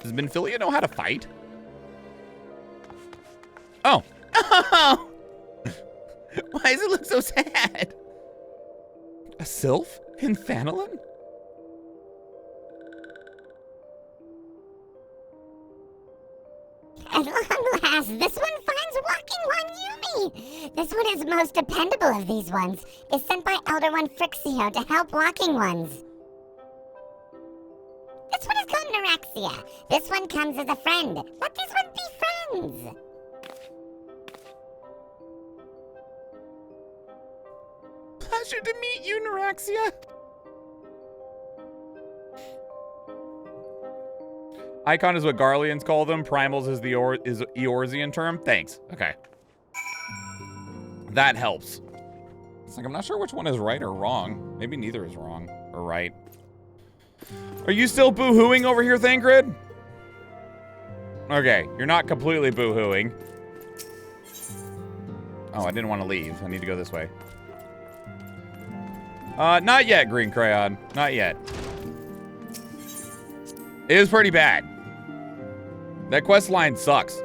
Does Minfilia know how to fight? Oh. Why does it look so sad? A sylph? In Phanelon? At long last, this one finds walking one Yumi. This one is most dependable of these ones. Is sent by Elder One Frixio to help walking ones. This one is called Neurexia. This one comes as a friend. Let these ones be friends. Pleasure to meet you, Neurexia. Icon is what Garleans call them. Primals is the Eorzean term. Thanks. Okay. That helps. It's like, I'm not sure which one is right or wrong. Maybe neither is wrong or right. Are you still boo-hooing over here, Thancred? Okay, you're not completely boo-hooing. Oh, I didn't want to leave. I need to go this way. Not yet, Green Crayon. Not yet. It was pretty bad. That quest line sucks.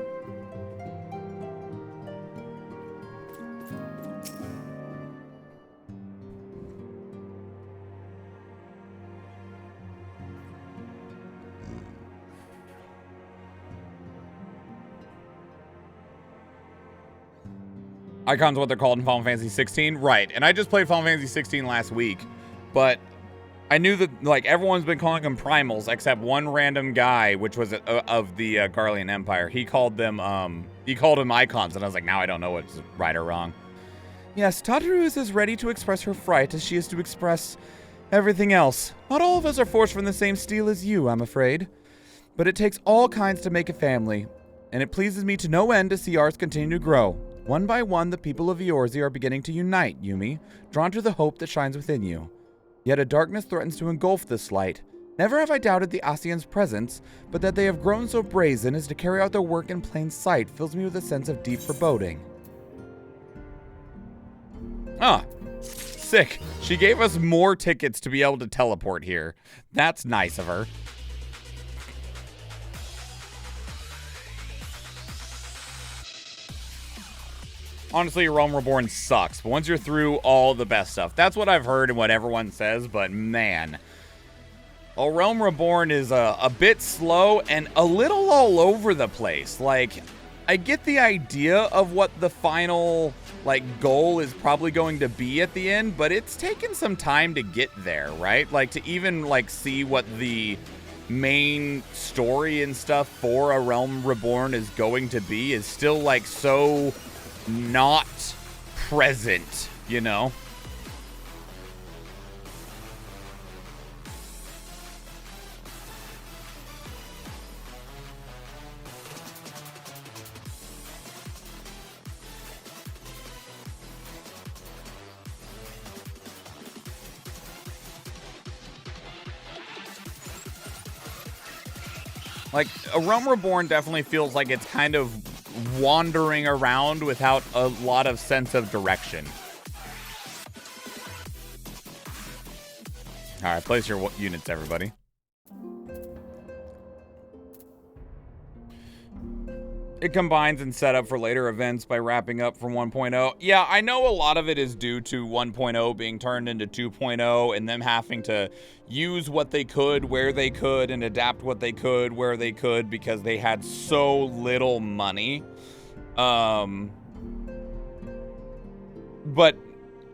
Icons, what they're called in Final Fantasy 16, right? And I just played Final Fantasy 16 last week, but I knew that like everyone's been calling them primals except one random guy, which was of the Garlean Empire. He called them icons, and I was like, now I don't know what's right or wrong. Yes, Tataru is as ready to express her fright as she is to express everything else. Not all of us are forged from the same steel as you, I'm afraid. But it takes all kinds to make a family, and it pleases me to no end to see ours continue to grow. One by one, the people of Eorzea are beginning to unite, Yumi, drawn to the hope that shines within you. Yet a darkness threatens to engulf this light. Never have I doubted the Ascians' presence, but that they have grown so brazen as to carry out their work in plain sight fills me with a sense of deep foreboding. Ah, sick. She gave us more tickets to be able to teleport here. That's nice of her. Honestly, Realm Reborn sucks, but once you're through all the best stuff, that's what I've heard and what everyone says, but man. Well, Realm Reborn is a bit slow and a little all over the place. Like, I get the idea of what the final, like, goal is probably going to be at the end, but it's taken some time to get there, right? Like, to even, like, see what the main story and stuff for a Realm Reborn is going to be is still, like, so not present, you know? Like, a Realm Reborn definitely feels like it's kind of wandering around without a lot of sense of direction. All right, place your units, everybody. It combines and set up for later events by wrapping up from 1.0. Yeah, I know a lot of it is due to 1.0 being turned into 2.0 and them having to use what they could where they could and adapt what they could where they could because they had so little money. But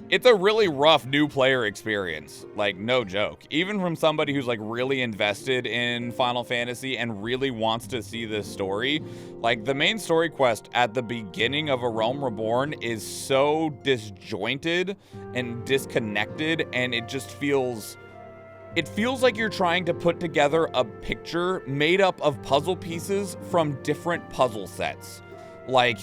it's a really rough new player experience, like no joke. Even from somebody who's like really invested in Final Fantasy and really wants to see this story, like the main story quest at the beginning of a Realm Reborn is so disjointed and disconnected, and it just feels like you're trying to put together a picture made up of puzzle pieces from different puzzle sets. Like,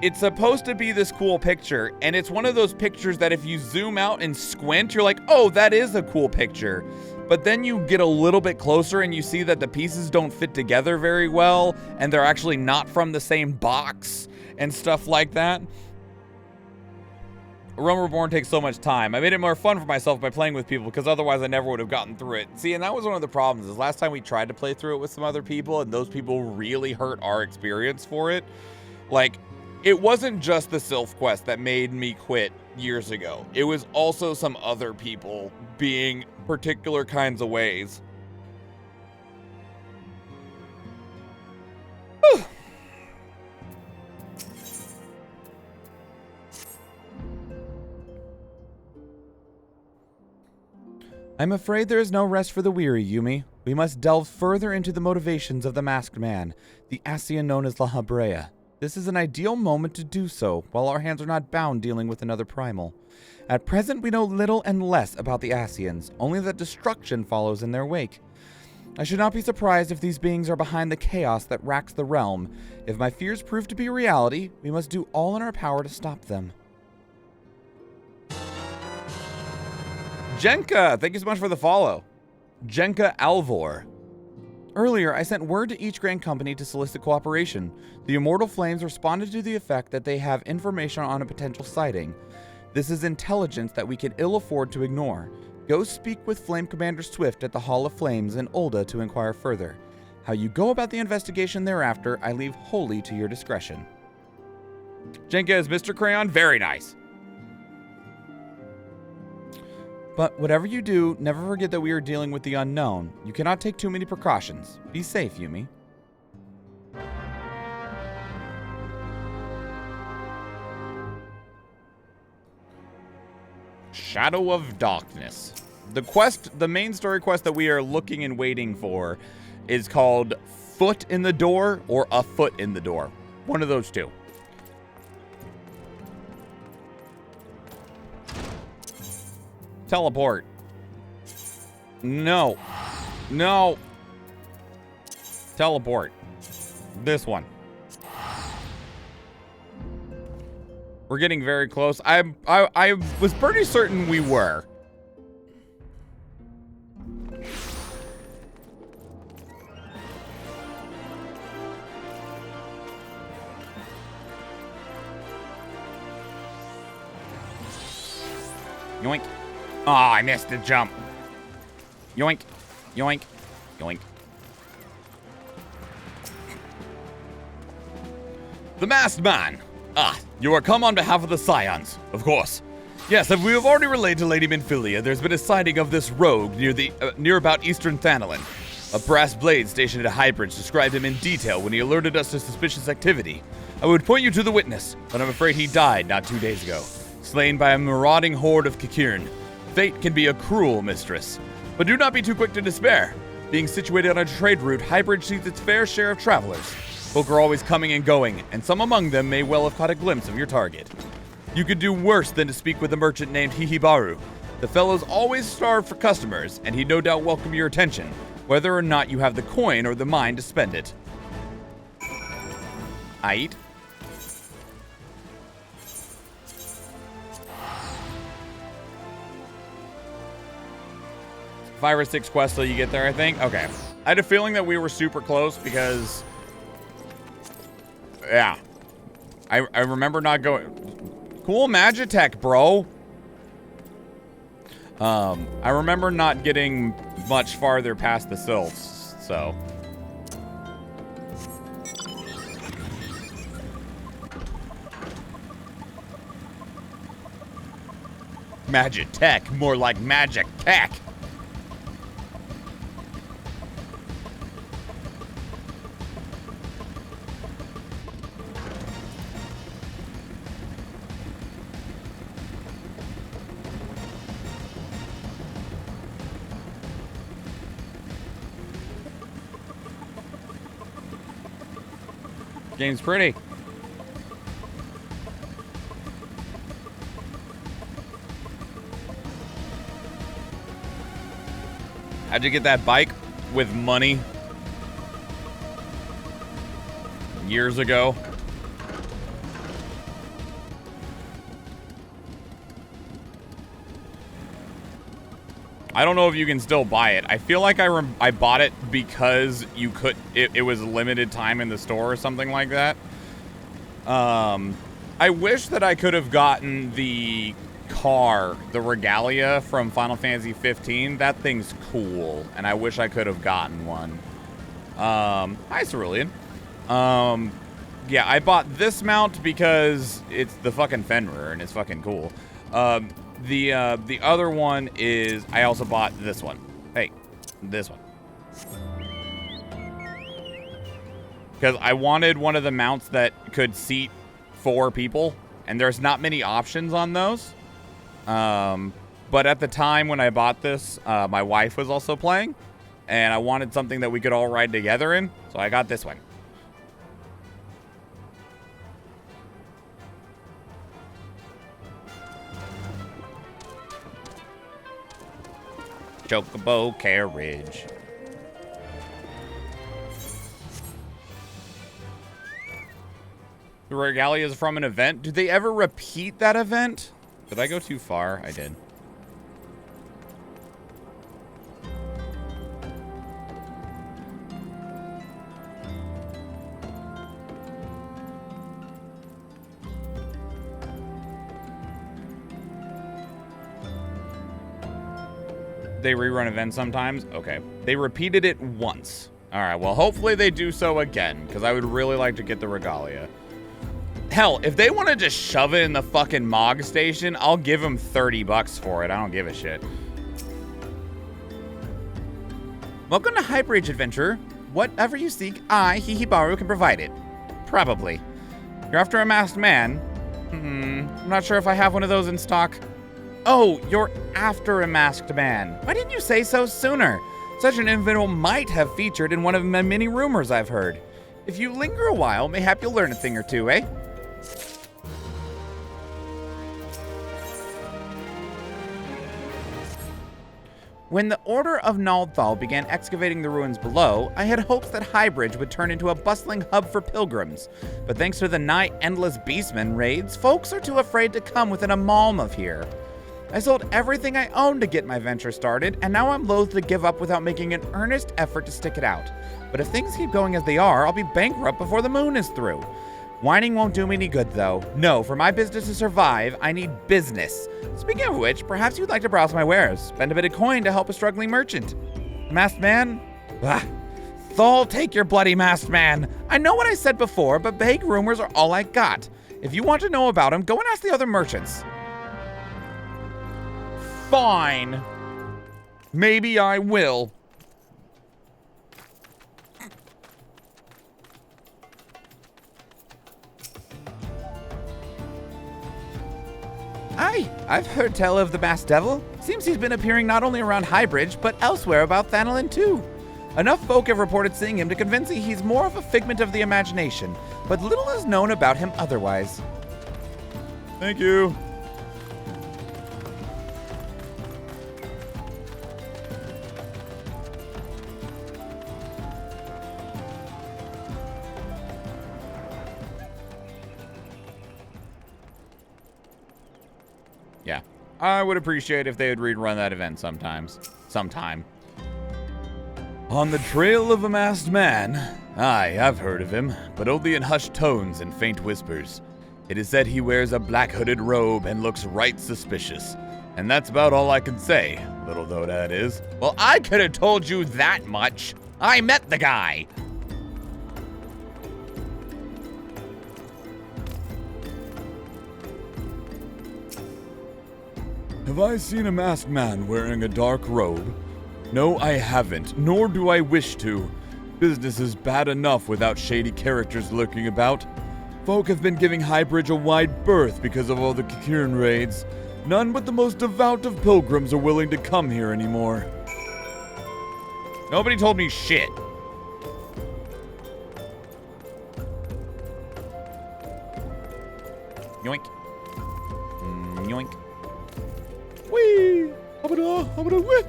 it's supposed to be this cool picture, and it's one of those pictures that if you zoom out and squint, you're like, oh, that is a cool picture. But then you get a little bit closer and you see that the pieces don't fit together very well, and they're actually not from the same box and stuff like that. Realm Reborn takes so much time. I made it more fun for myself by playing with people because otherwise I never would have gotten through it. See, and that was one of the problems is last time we tried to play through it with some other people and those people really hurt our experience for it. Like, it wasn't just the Sylph quest that made me quit years ago. It was also some other people being particular kinds of ways. I'm afraid there is no rest for the weary, Yumi. We must delve further into the motivations of the masked man, the Ascian known as La Habrea. This is an ideal moment to do so, while our hands are not bound dealing with another primal. At present, we know little and less about the Ascians, only that destruction follows in their wake. I should not be surprised if these beings are behind the chaos that racks the realm. If my fears prove to be reality, we must do all in our power to stop them. Jenka, thank you so much for the follow. Jenka Alvor. Earlier, I sent word to each Grand Company to solicit cooperation. The Immortal Flames responded to the effect that they have information on a potential sighting. This is intelligence that we can ill afford to ignore. Go speak with Flame Commander Swift at the Hall of Flames in Ul'dah to inquire further. How you go about the investigation thereafter, I leave wholly to your discretion. Jenka is Mr. Crayon, very nice. But whatever you do, never forget that we are dealing with the unknown. You cannot take too many precautions. Be safe, Yumi. Shadow of Darkness. The main story quest that we are looking and waiting for is called Foot in the Door or A Foot in the Door. One of those two. Teleport. No. No. Teleport. This one. We're getting very close. I was pretty certain we were. Yoink. Oh, I missed the jump. Yoink. Yoink. Yoink. The Masked Man. Ah, you are come on behalf of the Scions, of course. Yes, as we have already relayed to Lady Minfilia, there's been a sighting of this rogue near about Eastern Thanalin. A brass blade stationed at Highbridge described him in detail when he alerted us to suspicious activity. I would point you to the witness, but I'm afraid he died not 2 days ago, slain by a marauding horde of Kikirn. Fate can be a cruel mistress, but do not be too quick to despair. Being situated on a trade route, Highbridge sees its fair share of travelers. Folk are always coming and going, and some among them may well have caught a glimpse of your target. You could do worse than to speak with a merchant named Hihibaru. The fellow's always starved for customers, and he'd no doubt welcome your attention, whether or not you have the coin or the mind to spend it. Aight. Five or six quests till you get there, I think. Okay. I had a feeling that we were super close because... Yeah. I remember not going... Cool Magitech, bro. I remember not getting much farther past the sylphs, so... Magitech, more like Magic Tech. Game's pretty. How'd you get that bike? With money? Years ago? I don't know if you can still buy it. I feel like I bought it because you could. It was limited time in the store or something like that. I wish that I could have gotten the car, the Regalia from Final Fantasy 15. That thing's cool, and I wish I could have gotten one. Hi, Cerulean. Yeah, I bought this mount because it's the fucking Fenrir and it's fucking cool. The other one is, I also bought this one. Hey, this one. Because I wanted one of the mounts that could seat 4 people, and there's not many options on those. But at the time when I bought this, my wife was also playing, and I wanted something that we could all ride together in, so I got this one. Chocobo carriage. The Regalia is from an event. Did they ever repeat that event? Did I go too far? I did. They rerun events sometimes? Okay. They repeated it once. Alright, well, hopefully they do so again, because I would really like to get the Regalia. Hell, if they want to just shove it in the fucking Mog station, I'll give them $30 for it. I don't give a shit. Welcome to Highbridge, adventurer. Whatever you seek, I, Hihibaru, can provide it. Probably. You're after a masked man? I'm not sure if I have one of those in stock. Oh, you're after a masked man. Why didn't you say so sooner? Such an individual might have featured in one of my many rumors I've heard. If you linger a while, mayhap you'll learn a thing or two, eh? When the Order of Naldthal began excavating the ruins below, I had hopes that Highbridge would turn into a bustling hub for pilgrims. But thanks to the nigh endless beastmen raids, folks are too afraid to come within a malm of here. I sold everything I owned to get my venture started, and now I'm loath to give up without making an earnest effort to stick it out. But if things keep going as they are, I'll be bankrupt before the moon is through. Whining won't do me any good, though. No, for my business to survive, I need business. Speaking of which, perhaps you'd like to browse my wares. Spend a bit of coin to help a struggling merchant. Masked man? Ah, Thal, take your bloody masked man. I know what I said before, but vague rumors are all I got. If you want to know about him, go and ask the other merchants. Fine. Maybe I will. Aye, I've heard tell of the masked devil. Seems he's been appearing not only around Highbridge, but elsewhere about Thanalin too. Enough folk have reported seeing him to convince me he's more of a figment of the imagination, but little is known about him otherwise. Thank you. Yeah, I would appreciate if they would rerun that event sometime. On the trail of a masked man. Aye, I've heard of him, but only in hushed tones and faint whispers. It is said he wears a black hooded robe and looks right suspicious. And that's about all I can say, little though that is. Well, I could have told you that much. I met the guy. Have I seen a masked man wearing a dark robe? No, I haven't, nor do I wish to. Business is bad enough without shady characters lurking about. Folk have been giving Highbridge a wide berth because of all the Kikirn raids. None but the most devout of pilgrims are willing to come here anymore. Nobody told me shit. Yoink. Yoink. Whee! Habada, wee!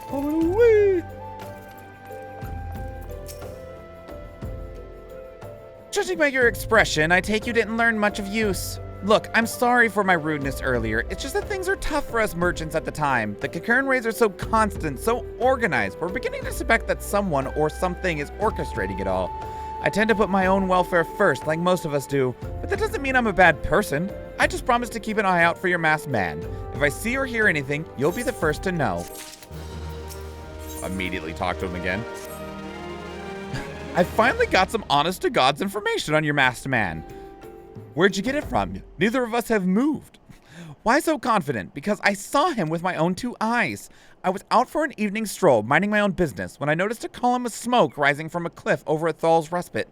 Habada, wee! Judging by your expression, I take you didn't learn much of use. Look, I'm sorry for my rudeness earlier. It's just that things are tough for us merchants at the time. The Kikirn raids are so constant, so organized. We're beginning to suspect that someone or something is orchestrating it all. I tend to put my own welfare first, like most of us do, but that doesn't mean I'm a bad person. I just promise to keep an eye out for your masked man. If I see or hear anything, you'll be the first to know. Immediately talk to him again. I finally got some honest-to-God's information on your masked man. Where'd you get it from? Neither of us have moved. Why so confident? Because I saw him with my own two eyes. I was out for an evening stroll, minding my own business, when I noticed a column of smoke rising from a cliff over at Thal's Respite.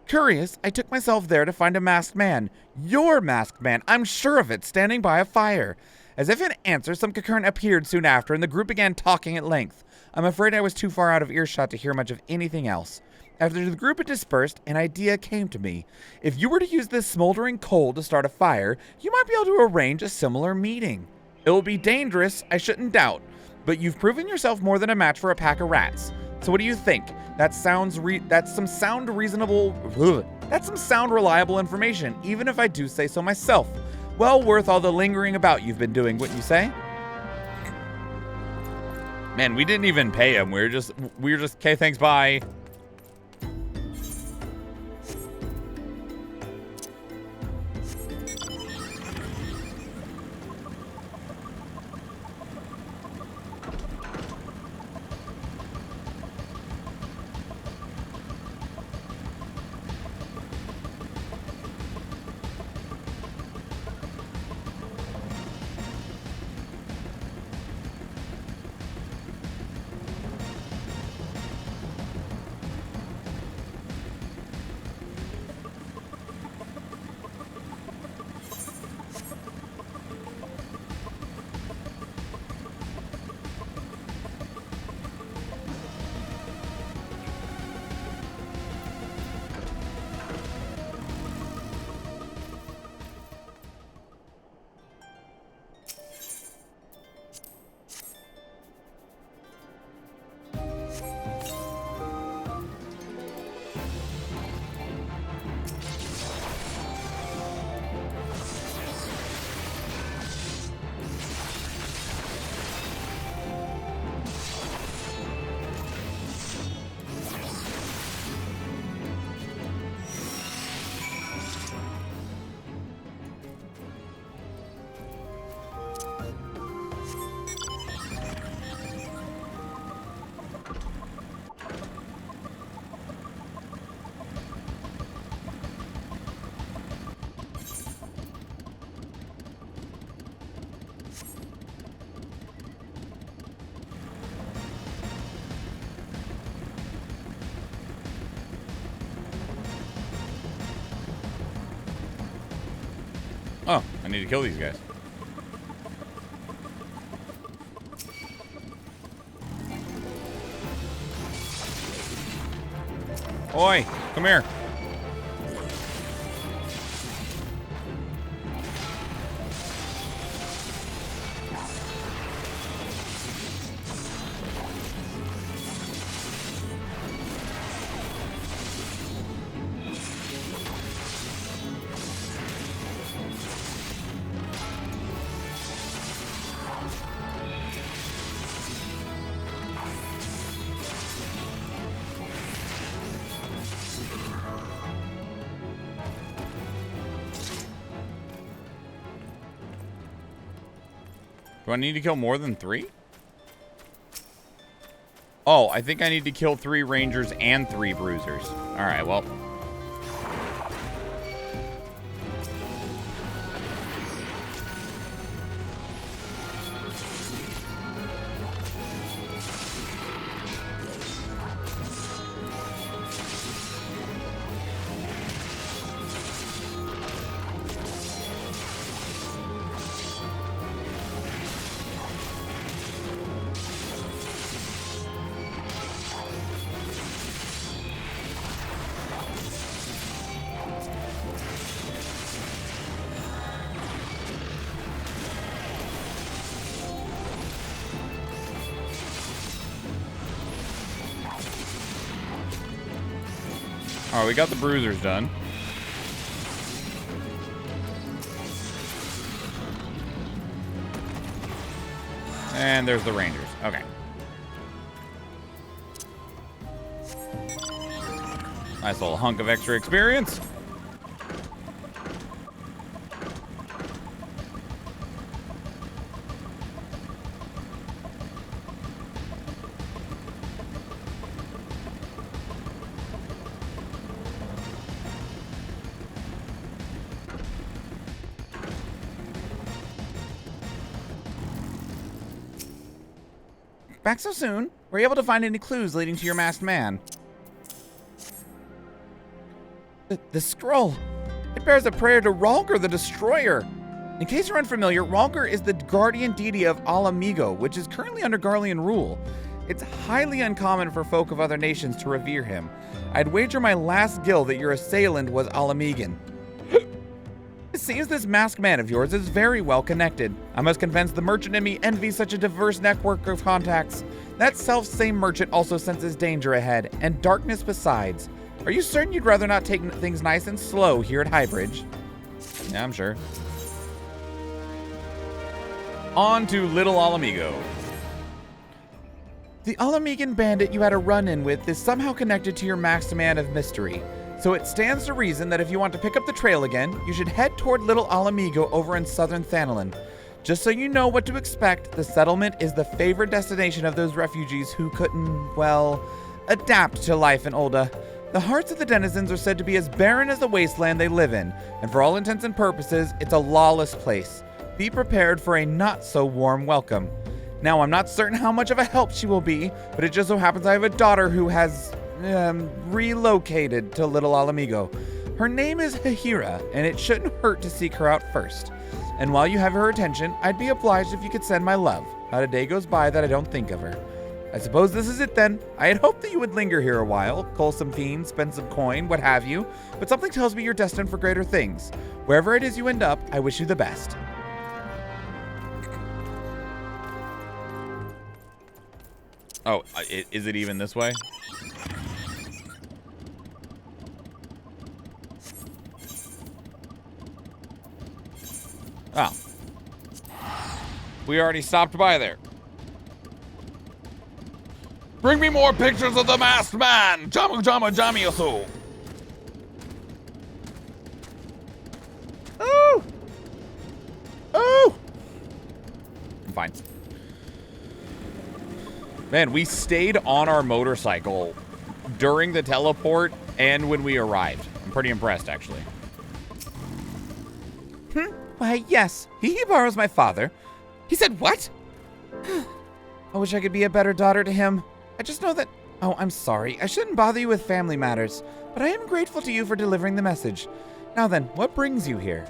Curious, I took myself there to find a masked man. Your masked man, I'm sure of it, standing by a fire. As if in answer, some Kikirn appeared soon after, and the group began talking at length. I'm afraid I was too far out of earshot to hear much of anything else. After the group had dispersed, an idea came to me. If you were to use this smoldering coal to start a fire, you might be able to arrange a similar meeting. It will be dangerous, I shouldn't doubt, but you've proven yourself more than a match for a pack of rats. So what do you think? That's some sound reliable information, even if I do say so myself. Well worth all the lingering about you've been doing, wouldn't you say? Man, we didn't even pay him. We were just, okay, thanks, bye. Oh, I need to kill these guys. Oi, come here. Do I need to kill more than 3? Oh, I think I need to kill 3 rangers and 3 bruisers. All right, well. All right, we got the bruisers done. And there's the rangers. Okay. Nice little hunk of extra experience. Back so soon? Were you able to find any clues leading to your masked man? The scroll. It bears a prayer to Rhalgr the Destroyer. In case you're unfamiliar, Rhalgr is the guardian deity of Alamigo, which is currently under Garlean rule. It's highly uncommon for folk of other nations to revere him. I'd wager my last guild that your assailant was Alamigan. It seems this masked man of yours is very well connected. I must confess the merchant in me envies such a diverse network of contacts. That self-same merchant also senses danger ahead, and darkness besides. Are you certain you'd rather not take things nice and slow here at Highbridge? Yeah, I'm sure. On to Little Alamigo. The Alamigan bandit you had a run-in with is somehow connected to your masked man of mystery. So it stands to reason that if you want to pick up the trail again, you should head toward Little Alamigo over in southern Thanalan. Just so you know what to expect, the settlement is the favored destination of those refugees who couldn't, well, adapt to life in Ulda. The hearts of the denizens are said to be as barren as the wasteland they live in, and for all intents and purposes, it's a lawless place. Be prepared for a not-so-warm welcome. Now, I'm not certain how much of a help she will be, but it just so happens I have a daughter who has relocated to Little Alamigo. Her name is Hahira, and it shouldn't hurt to seek her out first. And while you have her attention, I'd be obliged if you could send my love. Not a day goes by that I don't think of her. I suppose this is it then. I had hoped that you would linger here a while, cull some fiends, spend some coin, what have you, but something tells me you're destined for greater things. Wherever it is you end up, I wish you the best. Oh, is it even this way? Oh. We already stopped by there. Bring me more pictures of the masked man! Jama jama jamioso! Oh! Oh! I'm fine. Man, we stayed on our motorcycle during the teleport and when we arrived. I'm pretty impressed, actually. Why, yes. He borrows my father. He said what? I wish I could be a better daughter to him. I just know that... Oh, I'm sorry. I shouldn't bother you with family matters, but I am grateful to you for delivering the message. Now then, what brings you here?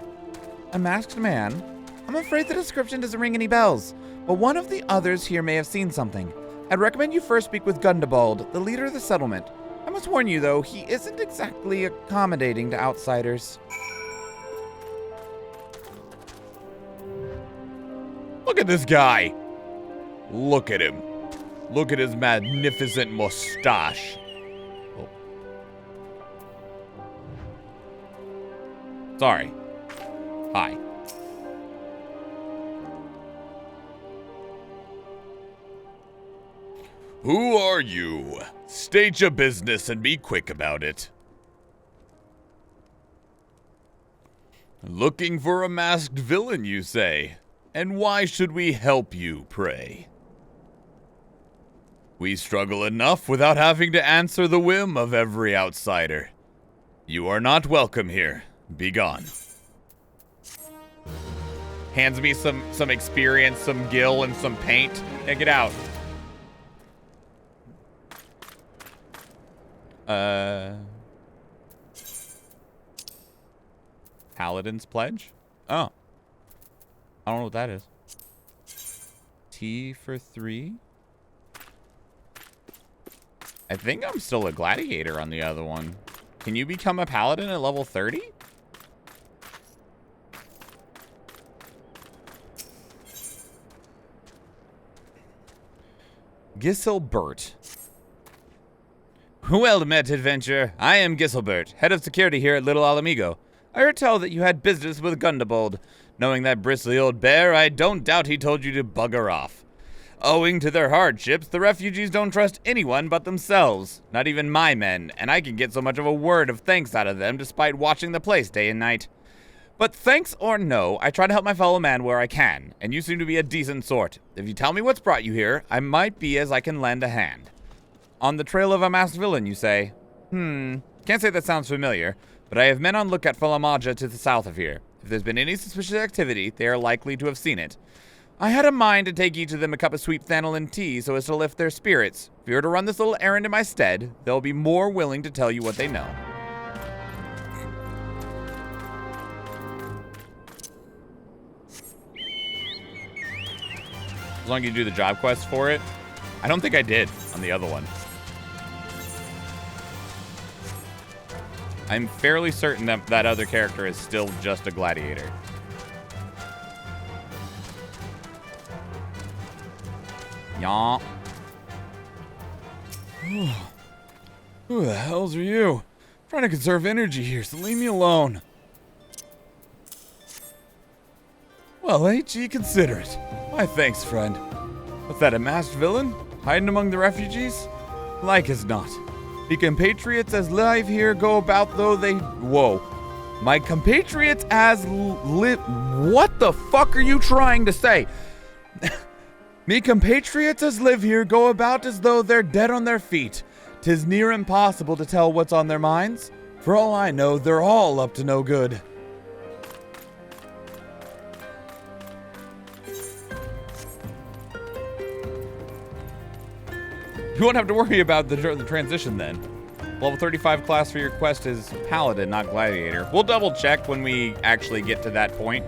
A masked man? I'm afraid the description doesn't ring any bells, but one of the others here may have seen something. I'd recommend you first speak with Gundabald, the leader of the settlement. I must warn you, though, he isn't exactly accommodating to outsiders. Look at this guy. Look at him. Look at his magnificent mustache. Oh. Sorry. Hi. Who are you? State your business and be quick about it. Looking for a masked villain, you say? And why should we help you, pray? We struggle enough without having to answer the whim of every outsider. You are not welcome here. Be gone. Hands me some experience, some gil, and some paint. Yeah, get out. Paladin's Pledge? Oh. I don't know what that is. T for 3? I think I'm still a gladiator on the other one. Can you become a paladin at level 30? Giselbert. Well met, adventurer. I am Giselbert, head of security here at Little Alamigo. I heard tell that you had business with Gundabald. Knowing that bristly old bear, I don't doubt he told you to bugger off. Owing to their hardships, the refugees don't trust anyone but themselves. Not even my men, and I can get so much of a word of thanks out of them despite watching the place day and night. But thanks or no, I try to help my fellow man where I can, and you seem to be a decent sort. If you tell me what's brought you here, I might be as I can lend a hand. On the trail of a masked villain, you say? Can't say that sounds familiar, but I have men on lookout for Lamaja to the south of here. If there's been any suspicious activity, they are likely to have seen it. I had a mind to take each of them a cup of sweet thanalan tea so as to lift their spirits. If you were to run this little errand in my stead, they'll be more willing to tell you what they know. As long as you do the job quest for it. I don't think I did on the other one. I'm fairly certain that that other character is still just a gladiator. Yaw. Who the hells are you? I'm trying to conserve energy here, so leave me alone. Well, ain't ye considerate? My thanks, friend. What's that, a masked villain? Hiding among the refugees? Like as not. The compatriots as live here go about though they... Whoa. My compatriots as live... What the fuck are you trying to say? Me compatriots as live here go about as though they're dead on their feet. 'Tis near impossible to tell what's on their minds. For all I know, they're all up to no good. You won't have to worry about the transition then. Level 35 class for your quest is Paladin, not Gladiator. We'll double check when we actually get to that point.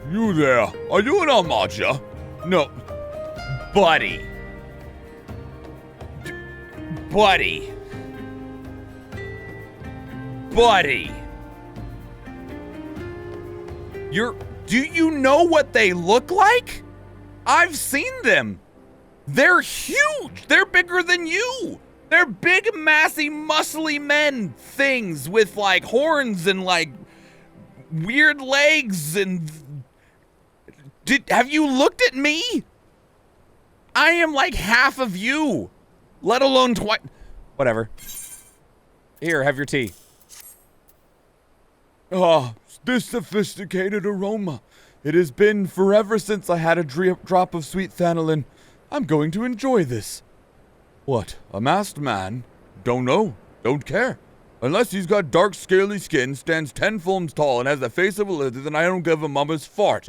You there, are you an Almaja? No. Buddy. Buddy. Buddy. Do you know what they look like? I've seen them. They're huge. They're bigger than you. They're big, massy, muscly men things with like horns and like weird legs and... Have you looked at me? I am like half of you, let alone twice. Whatever. Here, have your tea. Ah, this sophisticated aroma. It has been forever since I had a drop of sweet thanalan. I'm going to enjoy this. What, a masked man? Don't know. Don't care. Unless he's got dark, scaly skin, stands 10 fulms tall, and has the face of a lizard, then I don't give a mama's fart.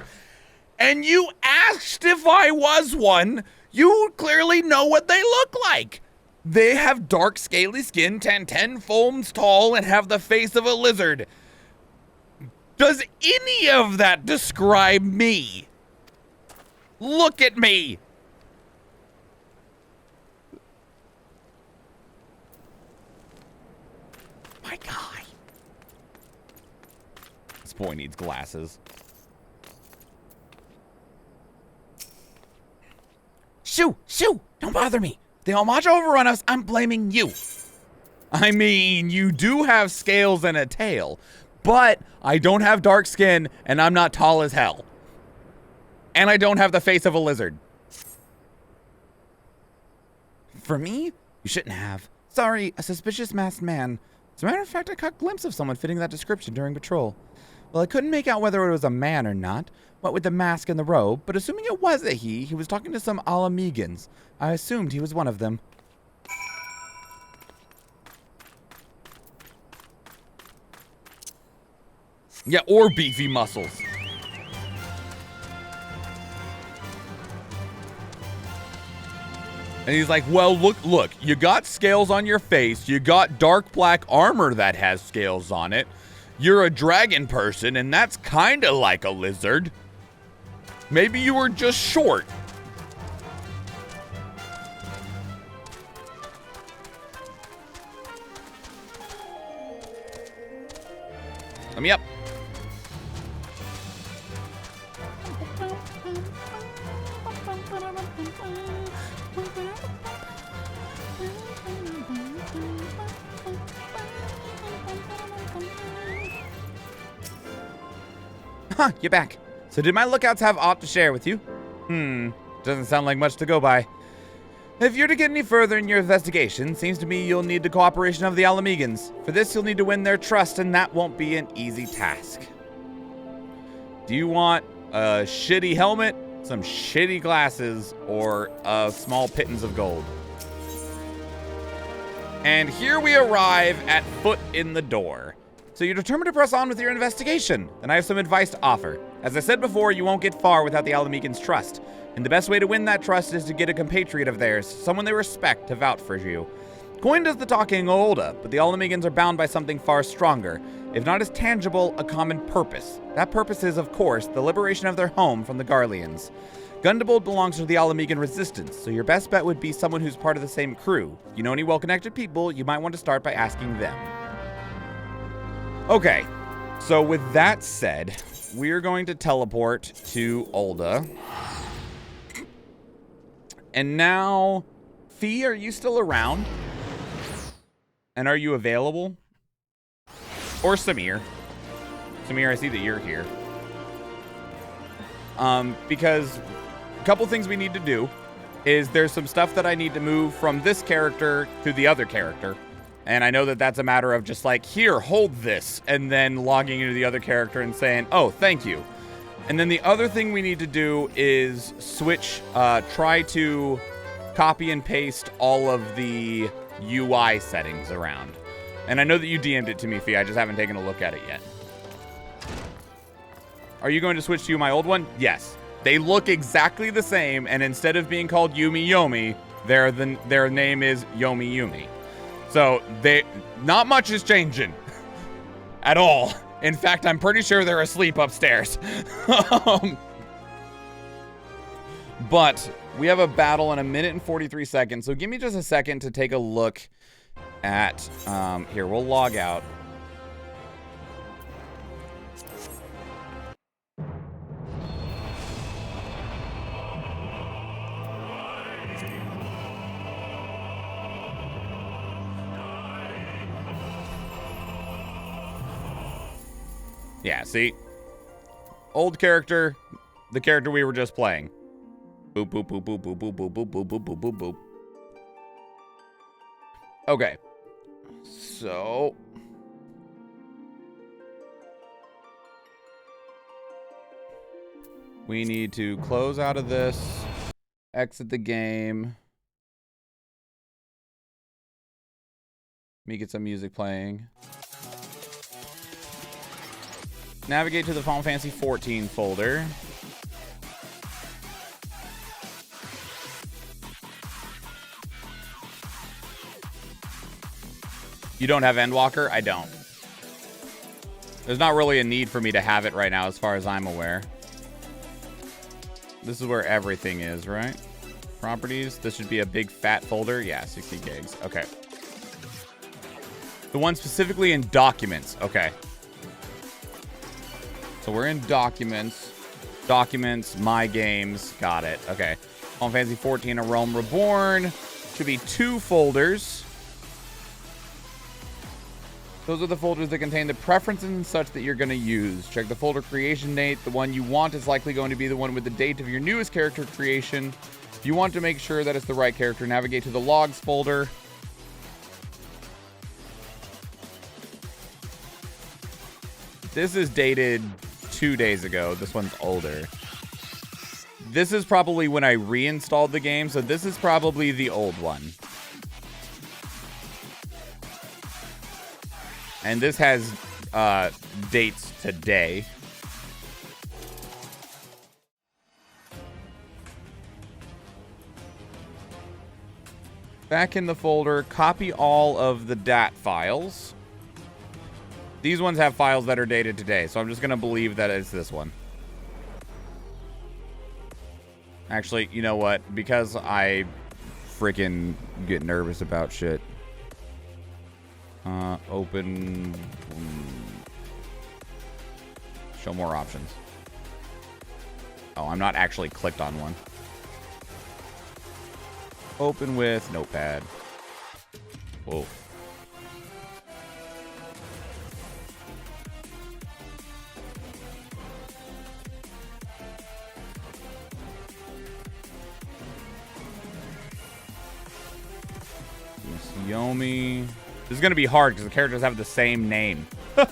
And you asked if I was one. You clearly know what they look like. They have dark, scaly skin, 10 foams tall, and have the face of a lizard. Does any of that describe me? Look at me. My guy. This boy needs glasses. Shoo! Shoo! Don't bother me. If the Almaja overrun us, I'm blaming you. I mean, you do have scales and a tail, but I don't have dark skin, and I'm not tall as hell. And I don't have the face of a lizard. For me? You shouldn't have. Sorry, a suspicious masked man. As a matter of fact, I caught a glimpse of someone fitting that description during patrol. Well, I couldn't make out whether it was a man or not, what with the mask and the robe, but assuming it was a he was talking to some Alamegans. I assumed he was one of them. Yeah, or beefy muscles. And he's like, well, look, you got scales on your face. You got dark black armor that has scales on it. You're a dragon person, and that's kind of like a lizard. Maybe you were just short. Let me up. Huh, you're back. So did my lookouts have aught to share with you? Doesn't sound like much to go by. If you're to get any further in your investigation, seems to me you'll need the cooperation of the Alamegans. For this, you'll need to win their trust, and that won't be an easy task. Do you want a shitty helmet, some shitty glasses, or a small pittance of gold? And here we arrive at foot in the door. So you're determined to press on with your investigation. Then I have some advice to offer. As I said before, you won't get far without the Alamegans' trust. And the best way to win that trust is to get a compatriot of theirs, someone they respect, to vouch for you. Coin does the talking Olda, but the Alamegans are bound by something far stronger, if not as tangible, a common purpose. That purpose is, of course, the liberation of their home from the Garleans. Gundebold belongs to the Alamegan resistance, so your best bet would be someone who's part of the same crew. You know any well-connected people, you might want to start by asking them. Okay, so with that said, we're going to teleport to Olda. And now, Fee, are you still around? And are you available? Or Samir? Samir, I see that you're here. Because a couple things we need to do is there's some stuff that I need to move from this character to the other character. And I know that that's a matter of just like, here, hold this, and then logging into the other character and saying, oh, thank you. And then the other thing we need to do is switch, try to copy and paste all of the UI settings around. And I know that you DM'd it to me, Fee, I just haven't taken a look at it yet. Are you going to switch to my old one? Yes. They look exactly the same, and instead of being called Yumi Yomi, their name is Yomi Yumi. So, not much is changing at all. In fact, I'm pretty sure they're asleep upstairs. But we have a battle in 1 minute and 43 seconds. So give me just a second to take a look at, here, we'll log out. Yeah, see? Old character, the character we were just playing. Boop, boop, boop, boop, boop, boop, boop, boop, boop, boop, boop, boop, boop. Okay. So. We need to close out of this, exit the game. Let me get some music playing. Navigate to the Final Fantasy XIV folder. You don't have Endwalker? I don't. There's not really a need for me to have it right now as far as I'm aware. This is where everything is, right? Properties. This should be a big fat folder. Yeah, 60 gigs. Okay. The one specifically in documents. Okay. So we're in documents. Documents, my games. Got it. Okay. Final Fantasy 14, A Realm Reborn. Should be 2 folders. Those are the folders that contain the preferences and such that you're going to use. Check the folder creation date. The one you want is likely going to be the one with the date of your newest character creation. If you want to make sure that it's the right character, navigate to the logs folder. This is dated 2 days ago. This one's older. This is probably when I reinstalled the game, so this is probably the old one. And this has dates today. Back in the folder, copy all of the DAT files. These ones have files that are dated today, so I'm just going to believe that it's this one. Actually, you know what? Because I freaking get nervous about shit. Open. Show more options. Oh, I'm not actually clicked on one. Open with Notepad. Whoa. Yomi. This is going to be hard because the characters have the same name. Of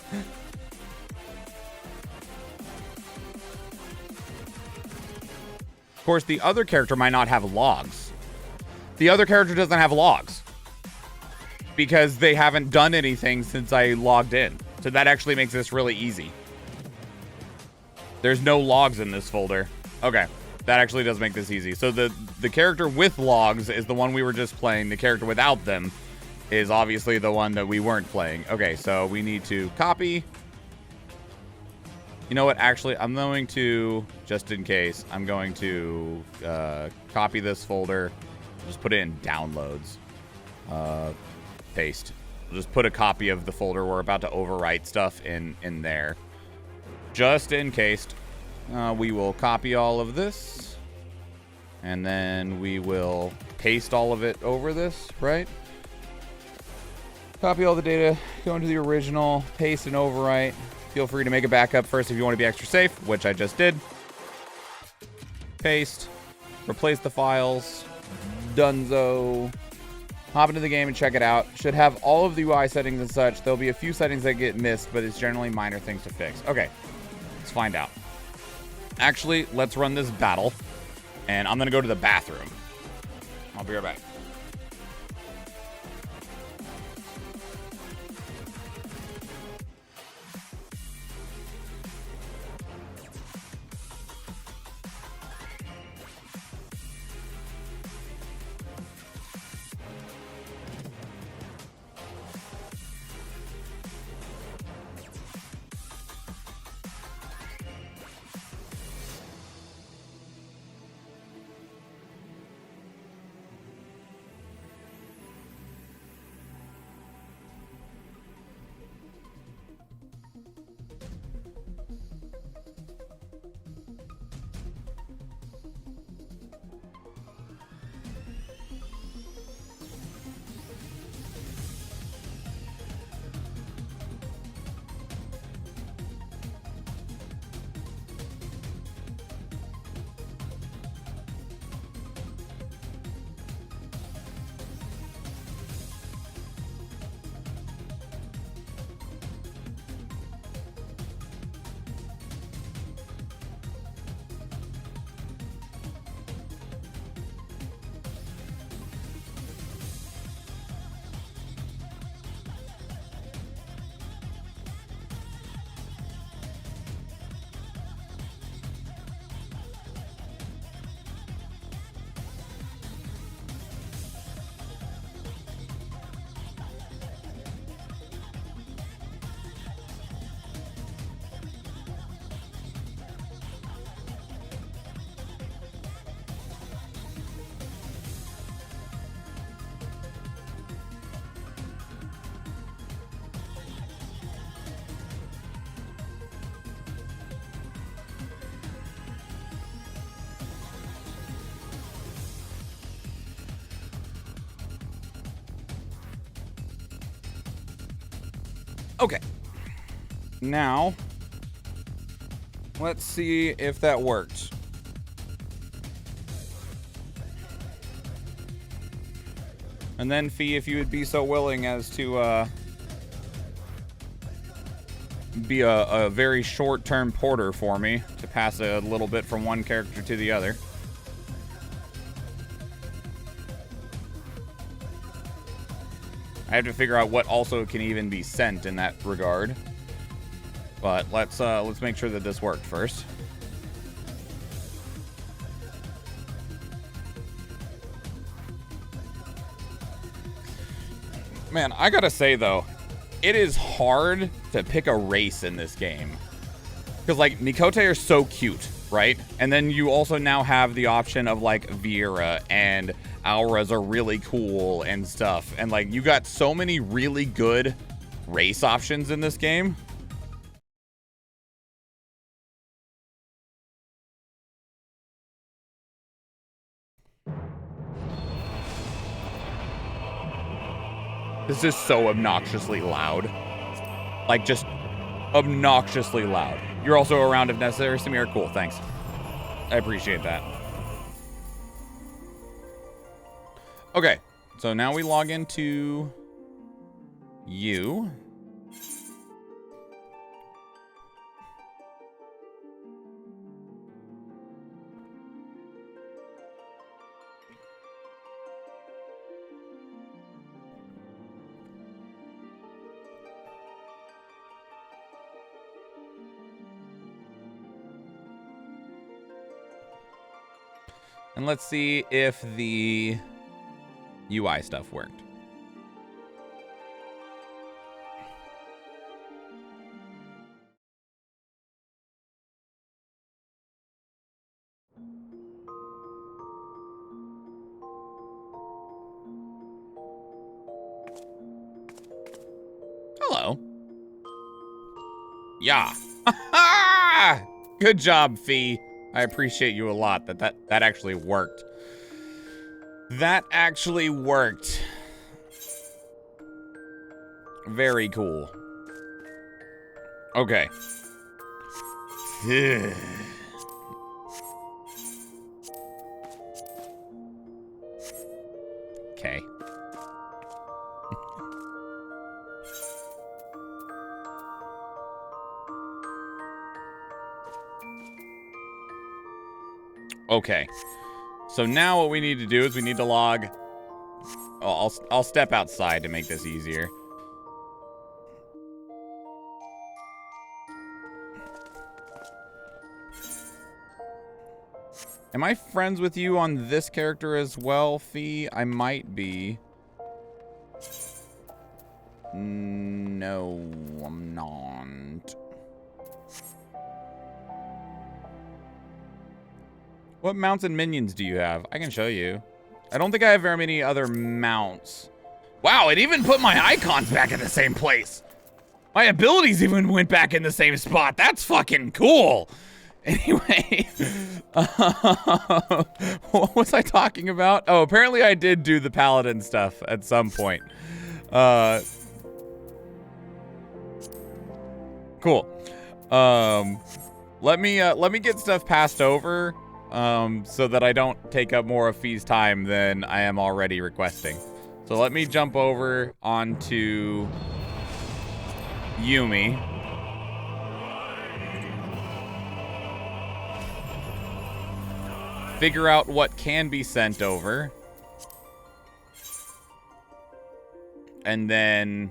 course, the other character might not have logs. The other character doesn't have logs because they haven't done anything since I logged in. So that actually makes this really easy. There's no logs in this folder. Okay. That actually does make this easy. So the character with logs is the one we were just playing. The character without them is obviously the one that we weren't playing. Okay, so we need to copy. You know what? Actually, I'm going to, just in case, I'm going to copy this folder. Just put it in downloads. Paste. Just put a copy of the folder we're about to overwrite stuff in there. Just in case. We will copy all of this. And then we will paste all of it over this, right? Copy all the data, go into the original, paste and overwrite. Feel free to make a backup first if you want to be extra safe, which I just did. Paste. Replace the files. Dunzo. Hop into the game and check it out. Should have all of the UI settings and such. There'll be a few settings that get missed, but it's generally minor things to fix. Okay, let's find out. Actually, let's run this battle. And I'm going to go to the bathroom. I'll be right back. Now, let's see if that worked. And then, Fee, if you would be so willing as to be a very short-term porter for me to pass a little bit from one character to the other. I have to figure out what also can even be sent in that regard. But let's make sure that this worked first. Man, I gotta say though, it is hard to pick a race in this game. Because like Mikote are so cute, right? And then you also now have the option of like Viera and Auras are really cool and stuff. And like you got so many really good race options in this game. This is so obnoxiously loud. Like, just obnoxiously loud. You're also around if necessary, Samir. Cool, thanks. I appreciate that. Okay, so now we log into you. And let's see if the UI stuff worked. Hello. Yeah. Good job, Fee. I appreciate you a lot. That actually worked. That actually worked. Very cool. Okay. Okay. Okay. So now what we need to do is we need to log. Oh, I'll step outside to make this easier. Am I friends with you on this character as well, Fee? I might be. No, I'm not. What mounts and minions do you have? I can show you. I don't think I have very many other mounts. Wow, it even put my icons back in the same place. My abilities even went back in the same spot. That's fucking cool. Anyway, what was I talking about? Oh, apparently I did do the paladin stuff at some point. Cool. Let me get stuff passed over. So that I don't take up more of Fee's time than I am already requesting. So let me jump over onto Yumi. Figure out what can be sent over. And then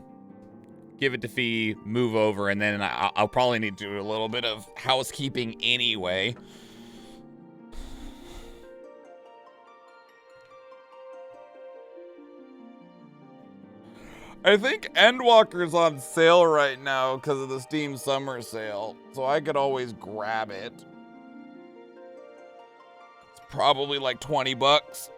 give it to Fee, move over, and then I'll probably need to do a little bit of housekeeping anyway. I think Endwalker's on sale right now because of the Steam Summer Sale, so I could always grab it. It's probably like 20 bucks.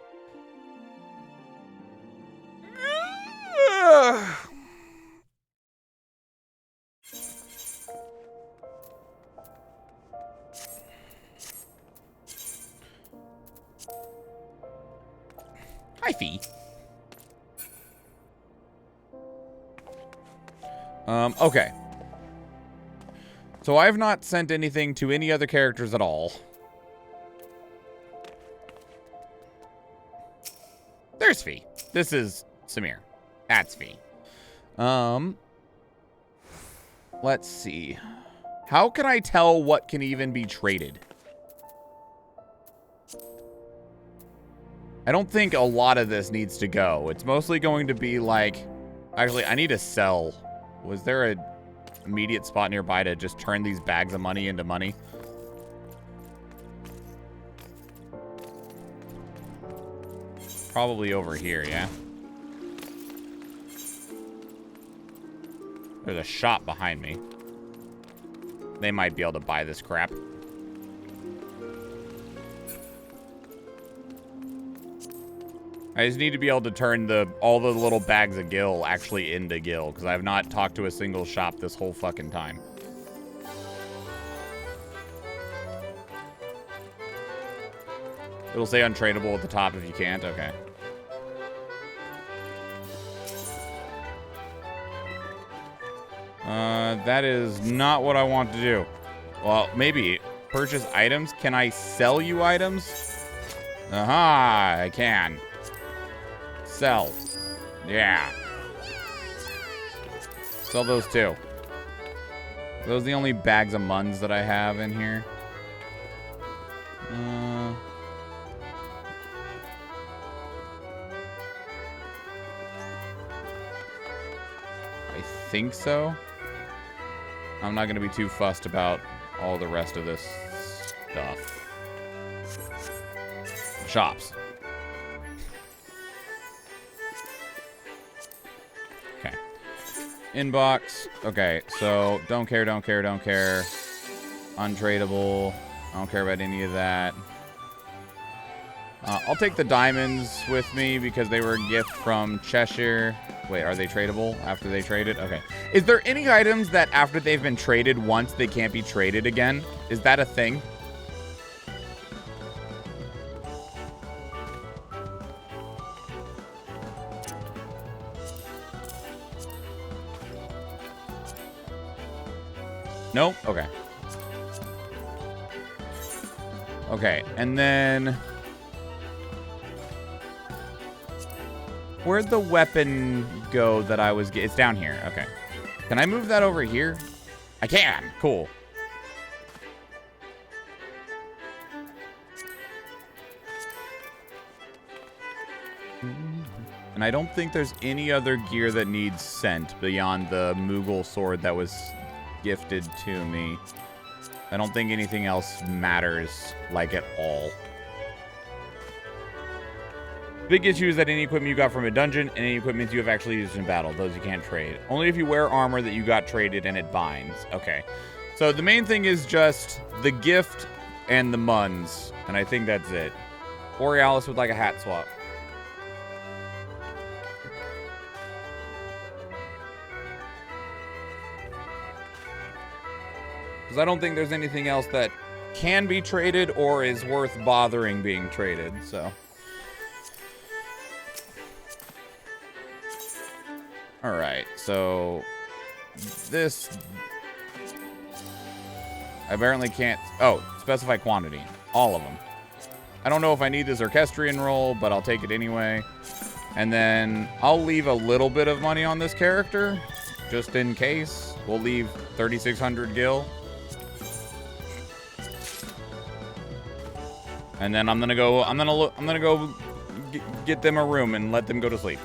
Hi, Fee. Okay. So I have not sent anything to any other characters at all. There's Fee. This is Samir. That's Fee. Let's see. How can I tell what can even be traded? I don't think a lot of this needs to go. It's mostly going to be like... Actually, I need to sell. Was there an immediate spot nearby to just turn these bags of money into money? Probably over here, yeah? There's a shop behind me. They might be able to buy this crap. I just need to be able to turn all the little bags of gil actually into gil, because I have not talked to a single shop this whole fucking time. It'll say untradeable at the top if you can't. Okay. That is not what I want to do. Well, maybe. Purchase items. Can I sell you items? Aha, I can. Sell. Yeah. Sell those too. Those are the only bags of muns that I have in here. I think so. I'm not going to be too fussed about all the rest of this stuff. Shops. Okay. Inbox. Okay, so don't care, don't care, don't care. Untradeable. I don't care about any of that. I'll take the diamonds with me because they were a gift from Cheshire. Wait, are they tradable after they traded? Okay. Is there any items that after they've been traded once, they can't be traded again? Is that a thing? Nope? Okay. Okay, and then... Where'd the weapon go that I was... It's down here. Okay. Can I move that over here? I can. Cool. And I don't think there's any other gear that needs sent beyond the Moogle sword that was gifted to me. I don't think anything else matters, like, at all. Big issue is that any equipment you got from a dungeon and any equipment you have actually used in battle, those you can't trade. Only if you wear armor that you got traded and it binds. Okay. So the main thing is just the gift and the muns. And I think that's it. Borealis would like a hat swap. Because I don't think there's anything else that can be traded or is worth bothering being traded, so... Alright, so this I apparently can't. Oh, specify quantity. All of them. I don't know if I need this orchestrion roll, but I'll take it anyway. And then I'll leave a little bit of money on this character, just in case. We'll leave 3,600 gil. And then I'm gonna go get them a room and let them go to sleep.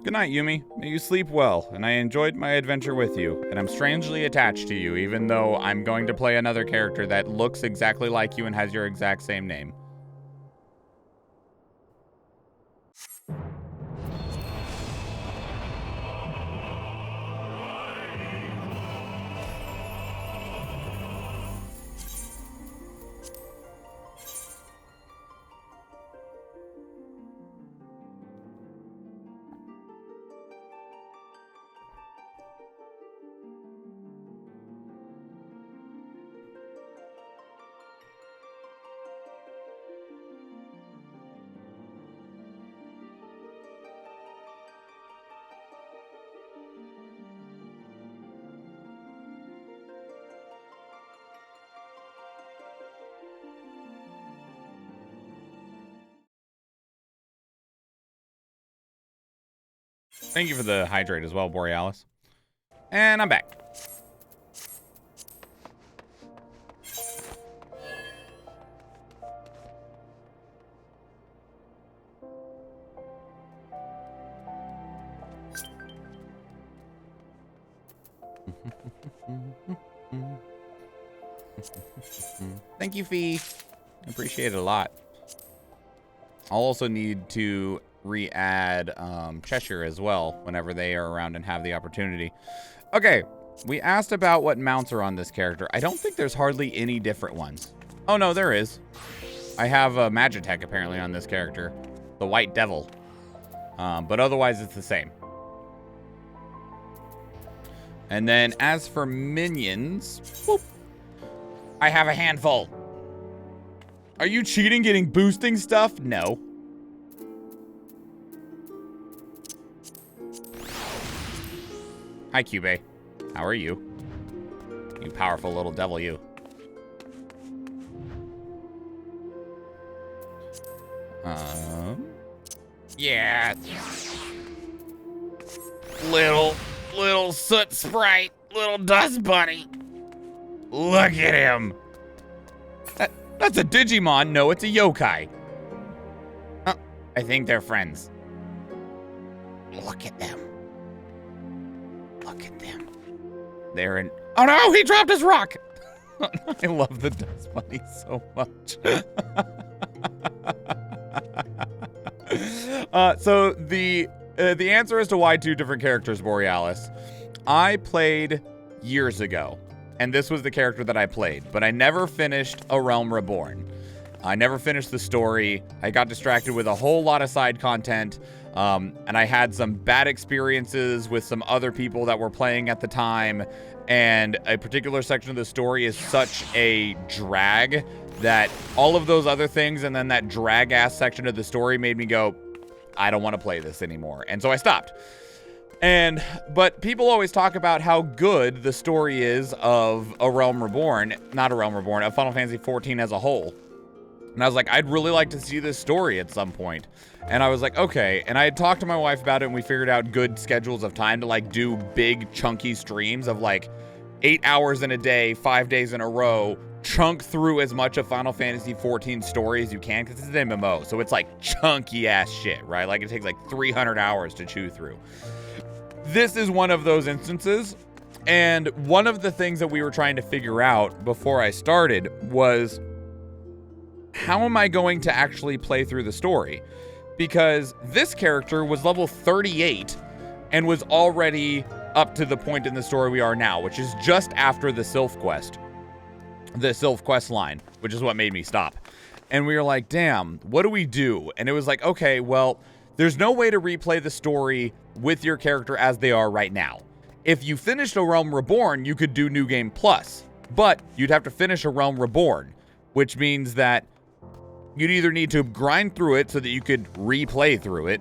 Good night, Yumi. May you sleep well, and I enjoyed my adventure with you, and I'm strangely attached to you, even though I'm going to play another character that looks exactly like you and has your exact same name. Thank you for the hydrate as well, Borealis. And I'm back. Thank you, Fee. Appreciate it a lot. I'll also need to re-add Cheshire as well whenever they are around and have the opportunity. Okay, we asked about what mounts are on this character. I don't think there's hardly any different ones. Oh no, there is. I have a Magitech apparently on this character, the White Devil. But otherwise it's the same. And then as for minions, whoop, I have a handful. Are you cheating getting boosting stuff? No. Hi, Cube. How are you? You powerful little devil, you. Yeah. Little soot sprite. Little dust bunny. Look at him. That's a Digimon. No, it's a yokai. Oh, I think they're friends. Look at them. Look at them. They're in... Oh no, he dropped his rock. I love the dust bunny so much. So the answer as to why two different characters, Borealis. I played years ago, and this was the character that I played, but I never finished A Realm Reborn. I never finished the story. I got distracted with a whole lot of side content, and I had some bad experiences with some other people that were playing at the time, and a particular section of the story is such a drag that all of those other things and then that drag-ass section of the story made me go, I don't want to play this anymore. And so I stopped. But people always talk about how good the story is of A Realm Reborn, not A Realm Reborn, of Final Fantasy XIV as a whole. And I was like, I'd really like to see this story at some point. And I was like, okay. And I had talked to my wife about it, and we figured out good schedules of time to like do big chunky streams of like 8 hours in a day, 5 days in a row, chunk through as much of Final Fantasy XIV story as you can, because it's an MMO. So it's like chunky ass shit, right? Like it takes like 300 hours to chew through. This is one of those instances. And one of the things that we were trying to figure out before I started was, how am I going to actually play through the story? Because this character was level 38 and was already up to the point in the story we are now, which is just after the Sylph quest. The Sylph quest line, which is what made me stop. And we were like, damn, what do we do? And it was like, okay, well, there's no way to replay the story with your character as they are right now. If you finished A Realm Reborn, you could do New Game Plus, but you'd have to finish A Realm Reborn, which means that you'd either need to grind through it so that you could replay through it,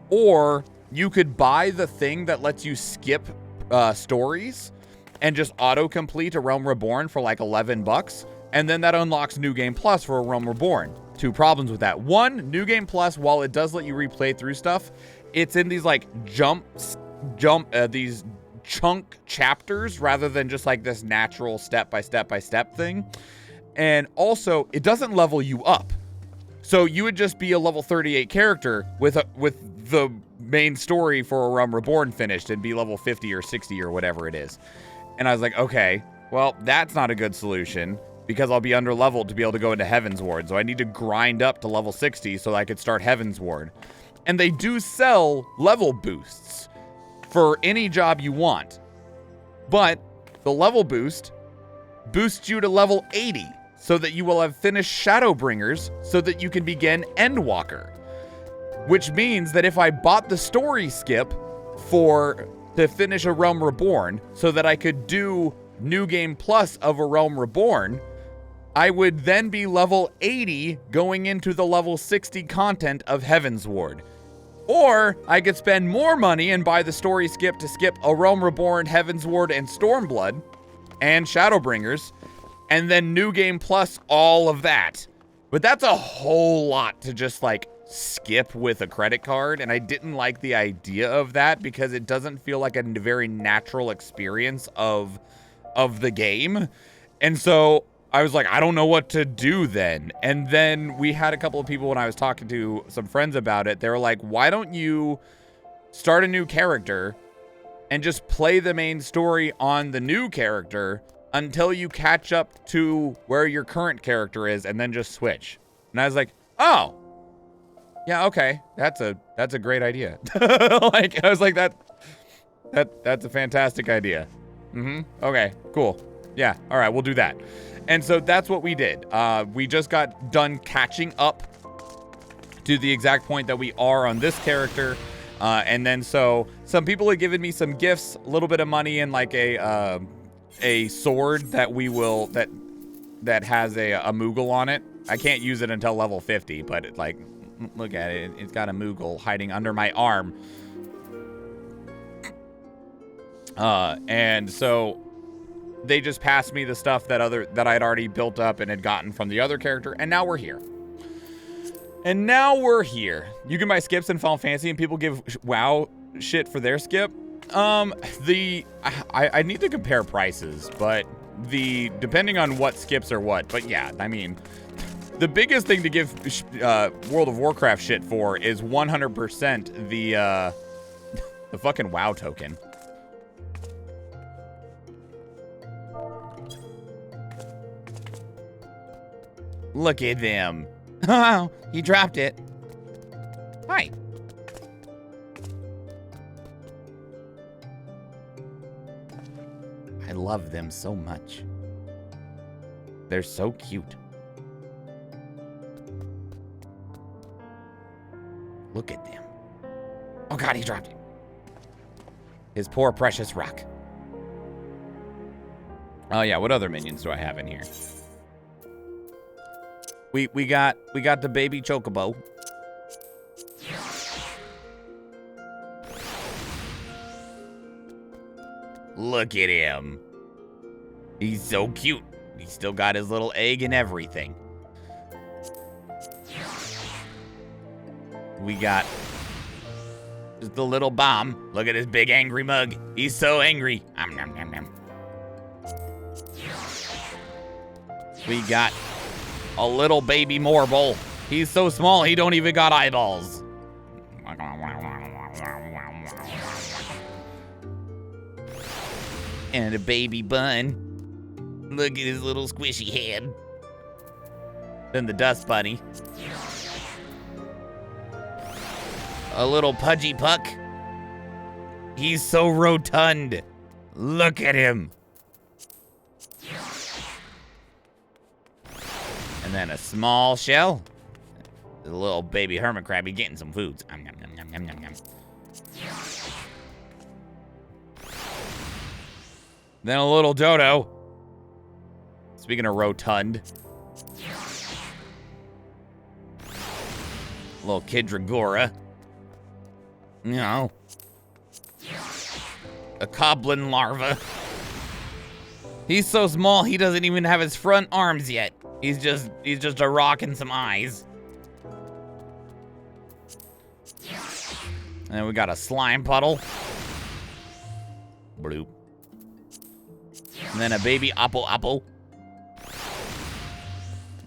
or you could buy the thing that lets you skip stories and just auto-complete A Realm Reborn for like $11, and then that unlocks New Game Plus for A Realm Reborn. Two problems with that. One, New Game Plus, while it does let you replay through stuff, it's in these like these chunk chapters rather than just like this natural step-by-step thing. And also, it doesn't level you up. So you would just be a level 38 character with the main story for A Realm Reborn finished and be level 50 or 60 or whatever it is. And I was like, okay, well, that's not a good solution because I'll be under leveled to be able to go into Heaven's Ward. So I need to grind up to level 60 so I could start Heaven's Ward. And they do sell level boosts for any job you want. But the level boost boosts you to level 80 so that you will have finished Shadowbringers so that you can begin Endwalker. Which means that if I bought the story skip to finish A Realm Reborn so that I could do New Game Plus of A Realm Reborn, I would then be level 80 going into the level 60 content of Heaven's Ward. Or I could spend more money and buy the story skip to skip A Realm Reborn, Heaven's Ward, and Stormblood, and Shadowbringers, and then New Game Plus all of that. But that's a whole lot to just like skip with a credit card, and I didn't like the idea of that because it doesn't feel like a very natural experience of the game. And so I was like, I don't know what to do then. And then we had a couple of people, when I was talking to some friends about it, they were like, why don't you start a new character and just play the main story on the new character until you catch up to where your current character is, and then just switch. And I was like, oh, yeah, okay, that's a great idea. Like, I was like, that's a fantastic idea. Okay, cool. Yeah, all right, we'll do that. And so that's what we did. We just got done catching up to the exact point that we are on this character. And then so some people had given me some gifts, a little bit of money, and like a sword that that has a Moogle on it. I can't use it until level 50, but it, like, look at it. It's got a Moogle hiding under my arm. And so they just passed me the stuff that I'd already built up and had gotten from the other character, and now we're here. And now we're here. You can buy skips in Final Fantasy, and people give WoW shit for their skip. I need to compare prices, but depending on what skips are what. But yeah, I mean, the biggest thing to give World of Warcraft shit for is 100% the fucking WoW token. Look at them. Oh, he dropped it. Hi. I love them so much. They're so cute. Look at them. Oh God, he dropped it. His poor precious rock. Oh yeah, what other minions do I have in here? We got the baby chocobo. Look at him. He's so cute. He's still got his little egg and everything. We got just the little bomb. Look at his big angry mug. He's so angry. Nom, nom, nom. We got a little baby Morble. He's so small, he don't even got eyeballs. And a baby bun. Look at his little squishy head. Then the dust bunny. A little pudgy puck. He's so rotund. Look at him. And then a small shell. The little baby hermit crabby getting some foods. Nom, nom, nom, nom, nom. Then a little dodo. Speaking of rotund. Little kid Dragora. You know. A goblin larva. He's so small he doesn't even have his front arms yet. He's just a rock and some eyes. And then we got a slime puddle. Bloop. And then a baby apple.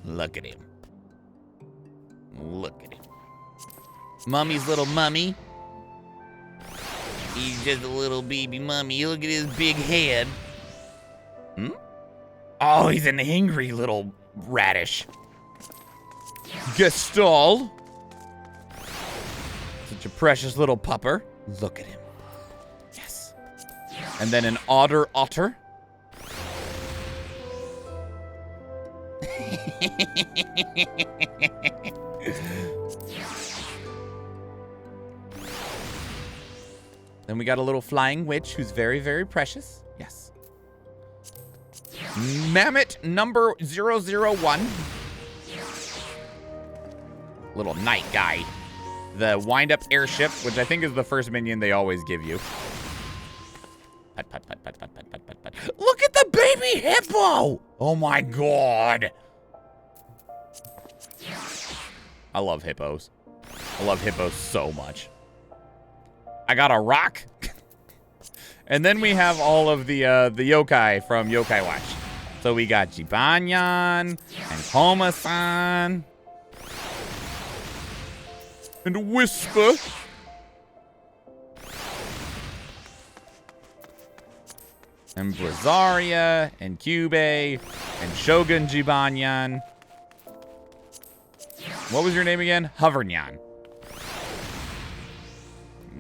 Look at him. Look at him. Mummy's little mummy. He's just a little baby mummy. Look at his big head. Oh, he's an angry little radish. Gestalt. Such a precious little pupper. Look at him. Yes. And then an otter. Then we got a little flying witch who's very, very precious. Yes. Mammoth number 001. Little night guy. The wind-up airship, which I think is the first minion they always give you. Put, put, put, put, put, put, put, put, put. Look at the baby hippo! Oh my god. I love hippos. I love hippos so much. I got a rock. And then we have all of the yokai from Yokai Watch. So we got Jibanyan and Koma-san. And Whisper. And Brazaria and Kyubey and Shogun Jibanyan. What was your name again? Hovernyan.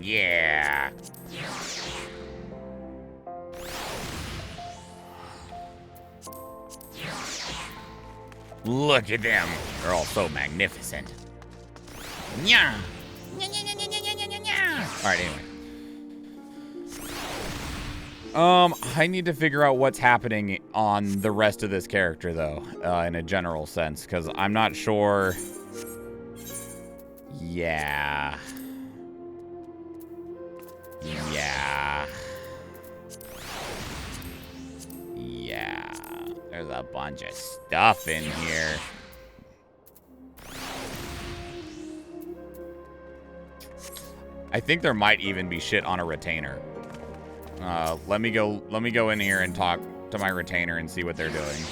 Yeah. Look at them. They're all so magnificent. Nya. Alright, anyway. I need to figure out what's happening on the rest of this character, though, in a general sense, because I'm not sure. Yeah. Yeah. Yeah. There's a bunch of stuff in here. I think there might even be shit on a retainer. Let me go in here and talk to my retainer and see what they're doing.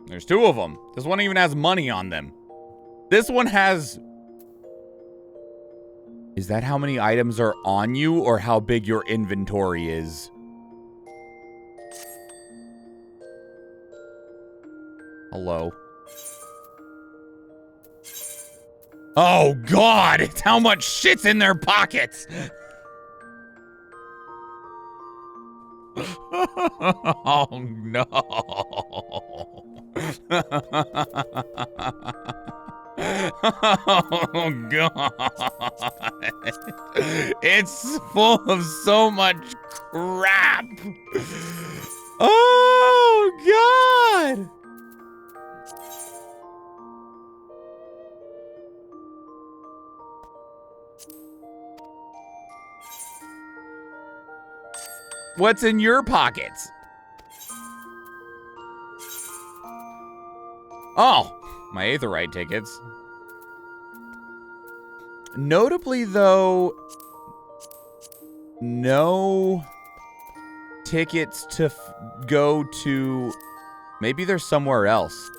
There's two of them. This one even has money on them. This one has... Is that how many items are on you or how big your inventory is? Hello? Oh, God! It's how much shit's in their pockets! Oh, no. Oh, God. It's full of so much crap. Oh, God. What's in your pockets? Oh, my Aetherite tickets. Notably, though, no tickets to go to... Maybe they're somewhere else.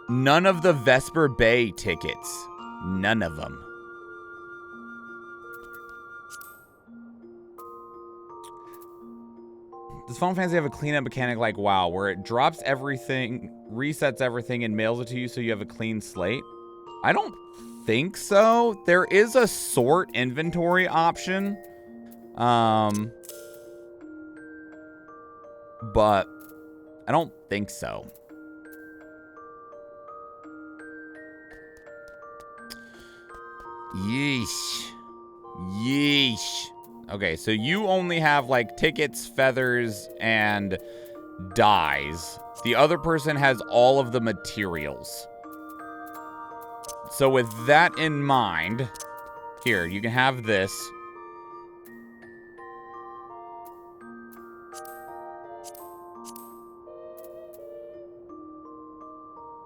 None of the Vesper Bay tickets. None of them. Does Final Fantasy have a cleanup mechanic like WoW, where it drops everything, resets everything, and mails it to you so you have a clean slate? I don't think so. There is a sort inventory option. But I don't think so. Yeesh. Yeesh. Okay, so you only have, like, tickets, feathers, and dyes. The other person has all of the materials. So with that in mind, here, you can have this.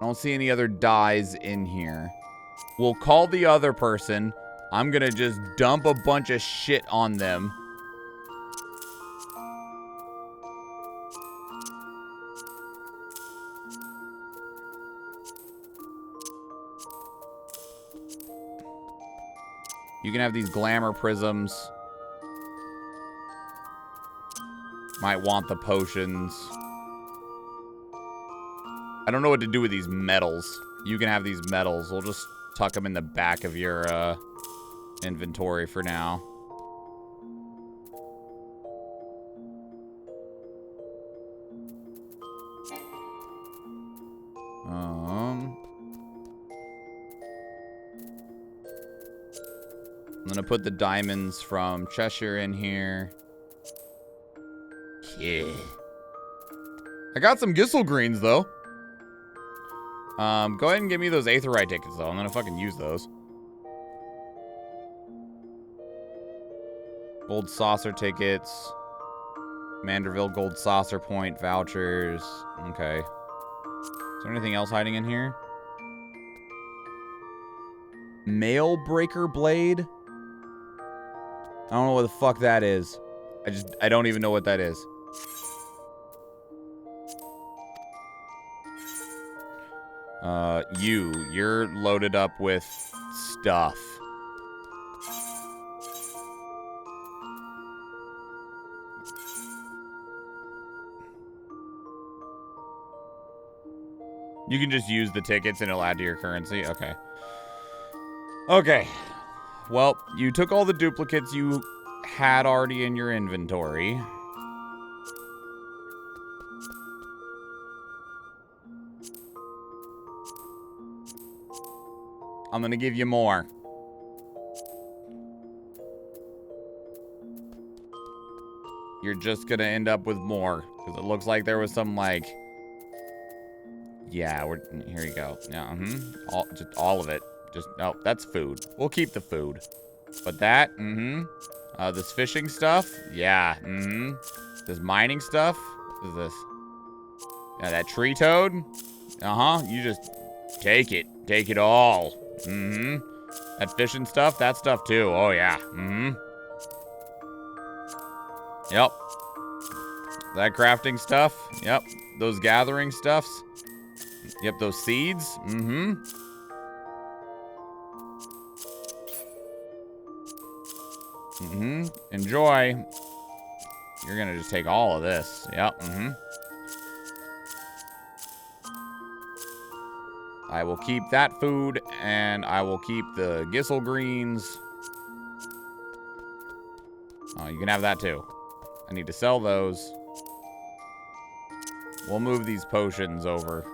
I don't see any other dyes in here. We'll call the other person. I'm gonna just dump a bunch of shit on them. You can have these glamour prisms. Might want the potions. I don't know what to do with these medals. You can have these medals. We'll just tuck them in the back of your inventory for now. I'm gonna put the diamonds from Cheshire in here. Yeah. I got some Gissel greens though. Go ahead and give me those Aetherite tickets though. I'm gonna fucking use those. Gold saucer tickets. Manderville gold saucer point vouchers. Okay. there anything else hiding in here? Mail breaker blade? I don't know what the fuck that is. I don't even know what that is. You're loaded up with stuff. You can just use the tickets and it'll add to your currency. Okay. Okay. Well, you took all the duplicates you had already in your inventory. I'm gonna give you more. You're just gonna end up with more. Because it looks like there was some, like... Yeah, here you go. Yeah, just all of it. Just, no, that's food. We'll keep the food. But that, this fishing stuff, yeah, This mining stuff, what is this? Yeah, that tree toad, you just take it. Take it all. That fishing stuff, that stuff too. Oh, yeah, Yep. That crafting stuff, yep. Those gathering stuffs. Yep, those seeds. Enjoy. You're gonna just take all of this. Yep, I will keep that food, and I will keep the Gissel greens. Oh, you can have that too. I need to sell those. We'll move these potions over.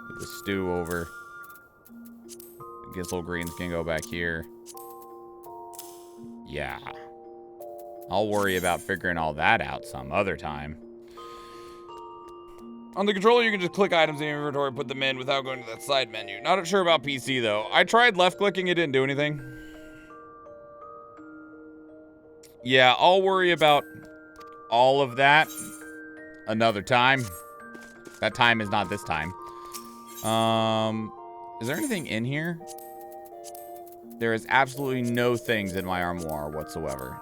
Put the stew over. The Gissel greens can go back here. Yeah. I'll worry about figuring all that out some other time. On the controller, you can just click items in your inventory and put them in without going to that side menu. Not sure about PC, though. I tried left-clicking, it didn't do anything. Yeah, I'll worry about all of that another time. That time is not this time. Is there anything in here? There is absolutely no things in my armoire whatsoever.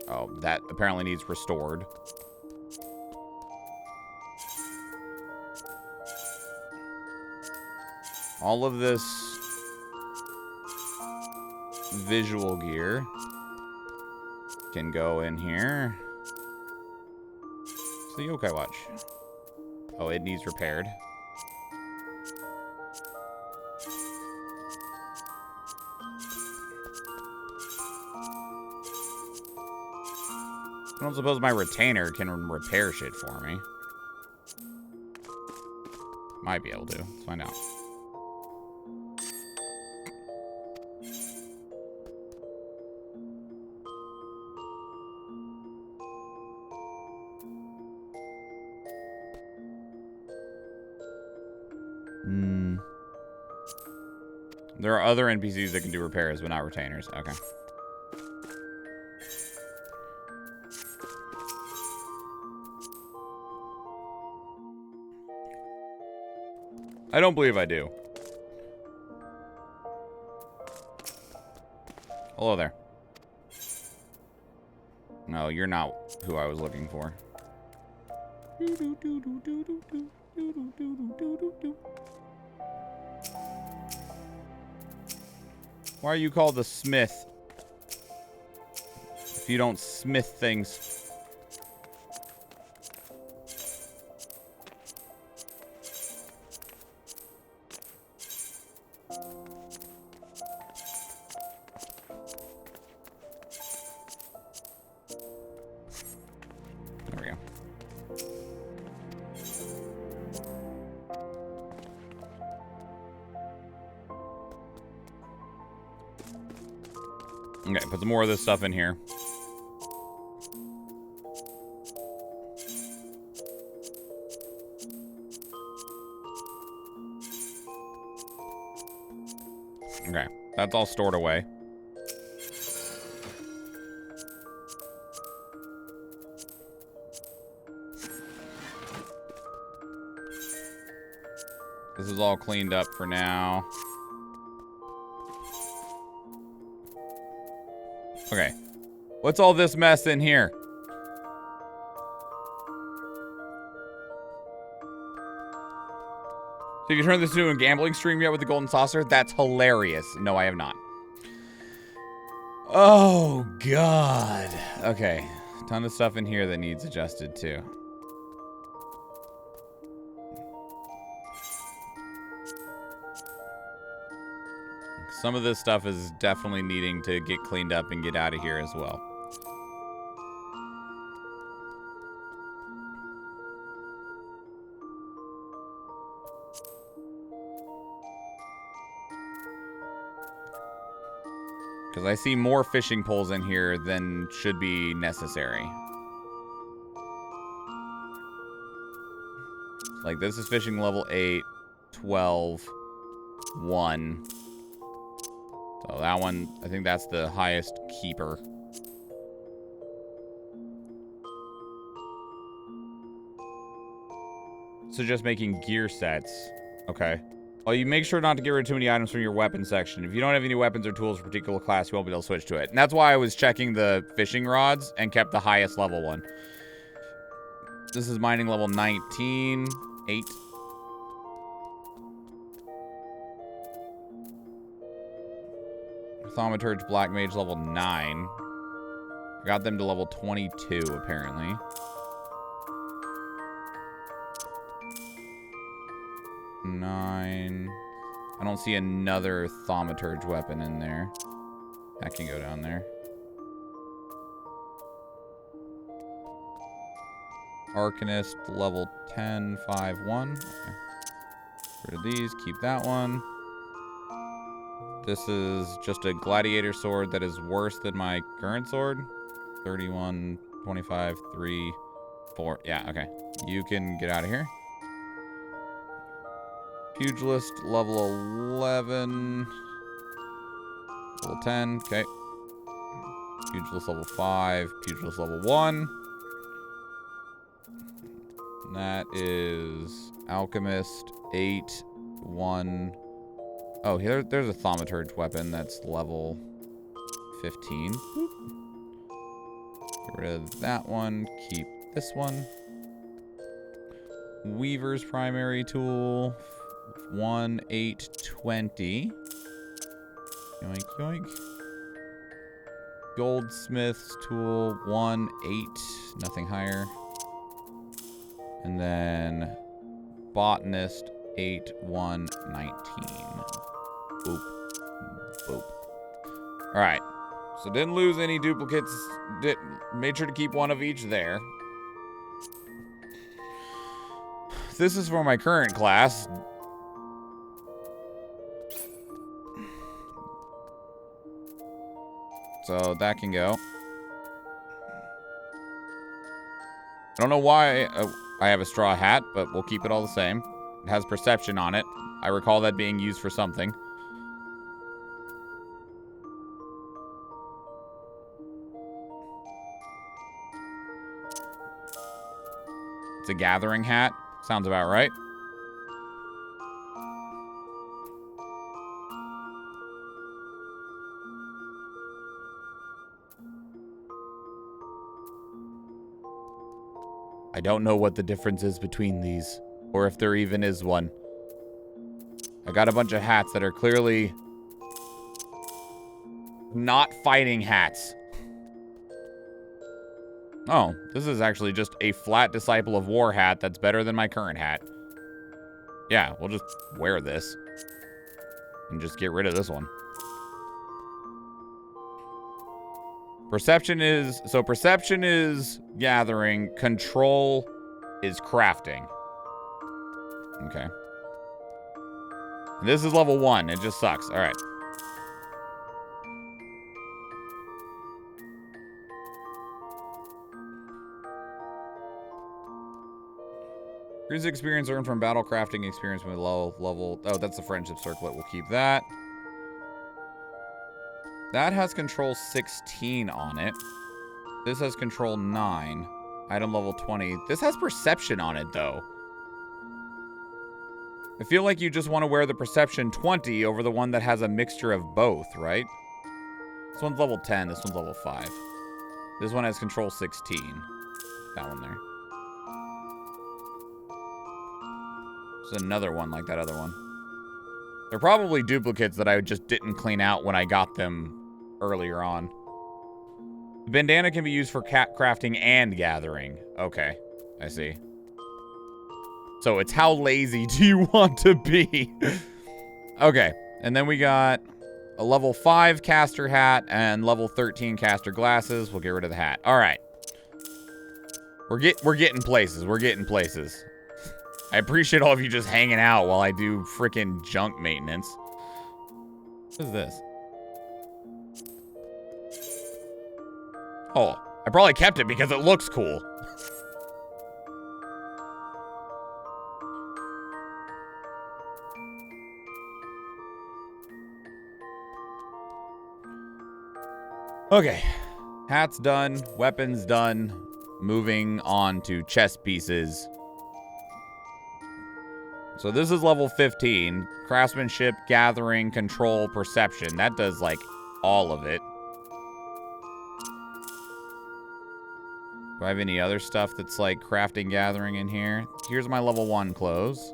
Oh, that apparently needs restored. All of this visual gear can go in here. It's the yokai watch. Oh, it needs repaired. I don't suppose my retainer can repair shit for me. Might be able to. Let's find out. There are other NPCs that can do repairs, but not retainers. Okay. I don't believe I do. Hello there. No, you're not who I was looking for. Why are you called the smith? If you don't smith things. There we go. Okay, put some more of this stuff in here. Okay, that's all stored away. This is all cleaned up for now. Okay. What's all this mess in here? So you turn this into a gambling stream yet with the golden saucer? That's hilarious. No, I have not. Oh, God. Okay. Ton of stuff in here that needs adjusted, too. Some of this stuff is definitely needing to get cleaned up and get out of here as well. Because I see more fishing poles in here than should be necessary. Like, this is fishing level 8, 12, 1. So that one, I think that's the highest keeper. So just making gear sets. Okay. Well, you make sure not to get rid of too many items from your weapon section. If you don't have any weapons or tools for a particular class, you won't be able to switch to it. And that's why I was checking the fishing rods and kept the highest level one. This is mining level 19. 8. Thaumaturge Black Mage level 9. I got them to level 22, apparently. Nine. I don't see another Thaumaturge weapon in there. That can go down there. Arcanist level 10, 5, 1. Okay. Get rid of these. Keep that one. This is just a gladiator sword that is worse than my current sword. 31, 25, 3, 4. Yeah, okay. You can get out of here. Pugilist level 11. Level 10. Okay. Pugilist level 5. Pugilist level 1. That is Alchemist 8, 1. Oh, here, there's a Thaumaturge weapon that's level 15. Get rid of that one. Keep this one. Weaver's primary tool. 1, 8, 20. Yoink, yoink. Goldsmith's tool. 1, 8. Nothing higher. And then Botanist 8, 1, 19. Boop. Boop. Alright. So didn't lose any duplicates. Made sure to keep one of each there. This is for my current class. So that can go. I don't know why I have a straw hat, but we'll keep it all the same. It has perception on it. I recall that being used for something. It's a gathering hat. Sounds about right. I don't know what the difference is between these, or if there even is one. I got a bunch of hats that are clearly not fighting hats. Oh, this is actually just a flat Disciple of War hat that's better than my current hat. Yeah, we'll just wear this and just get rid of this one. Perception is gathering. Control is crafting. Okay. And this is level 1. It just sucks. All right. Increase experience earned from battle crafting experience with low level. Oh, that's the friendship circlet. We'll keep that. That has control 16 on it. This has control 9. Item level 20. This has perception on it, though. I feel like you just want to wear the perception 20 over the one that has a mixture of both, right? This one's level 10. This one's level 5. This one has control 16. That one there. There's another one like that other one. They're probably duplicates that I just didn't clean out when I got them earlier on. The bandana can be used for crafting and gathering. Okay, I see. So it's how lazy do you want to be? Okay, and then we got a level 5 caster hat and level 13 caster glasses. We'll get rid of the hat. All right. We're getting places. We're getting places. I appreciate all of you just hanging out while I do freaking junk maintenance. What is this? Oh, I probably kept it because it looks cool. Okay, hat's done, weapons done, moving on to chess pieces. So this is level 15, craftsmanship, gathering, control, perception. That does like all of it. Do I have any other stuff that's like crafting, gathering in here? Here's my level 1 clothes.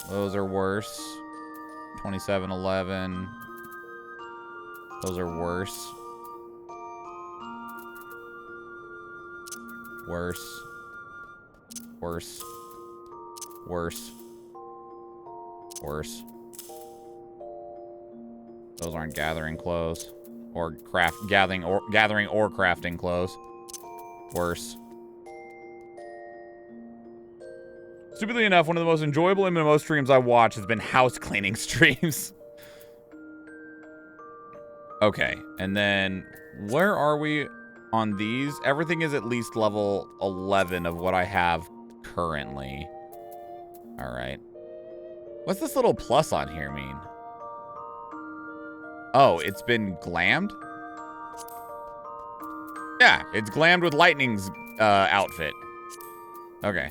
Those are worse. 2711. Those are worse. Worse. Worse. Worse. Worse. Those aren't gathering clothes. Or gathering or crafting clothes. Worse. Stupidly enough, one of the most enjoyable MMO streams I watch has been house cleaning streams. Okay, and then where are we on these? Everything is at least level 11 of what I have currently. All right. What's this little plus on here mean? Oh, it's been glammed? Yeah, it's glammed with Lightning's outfit. Okay.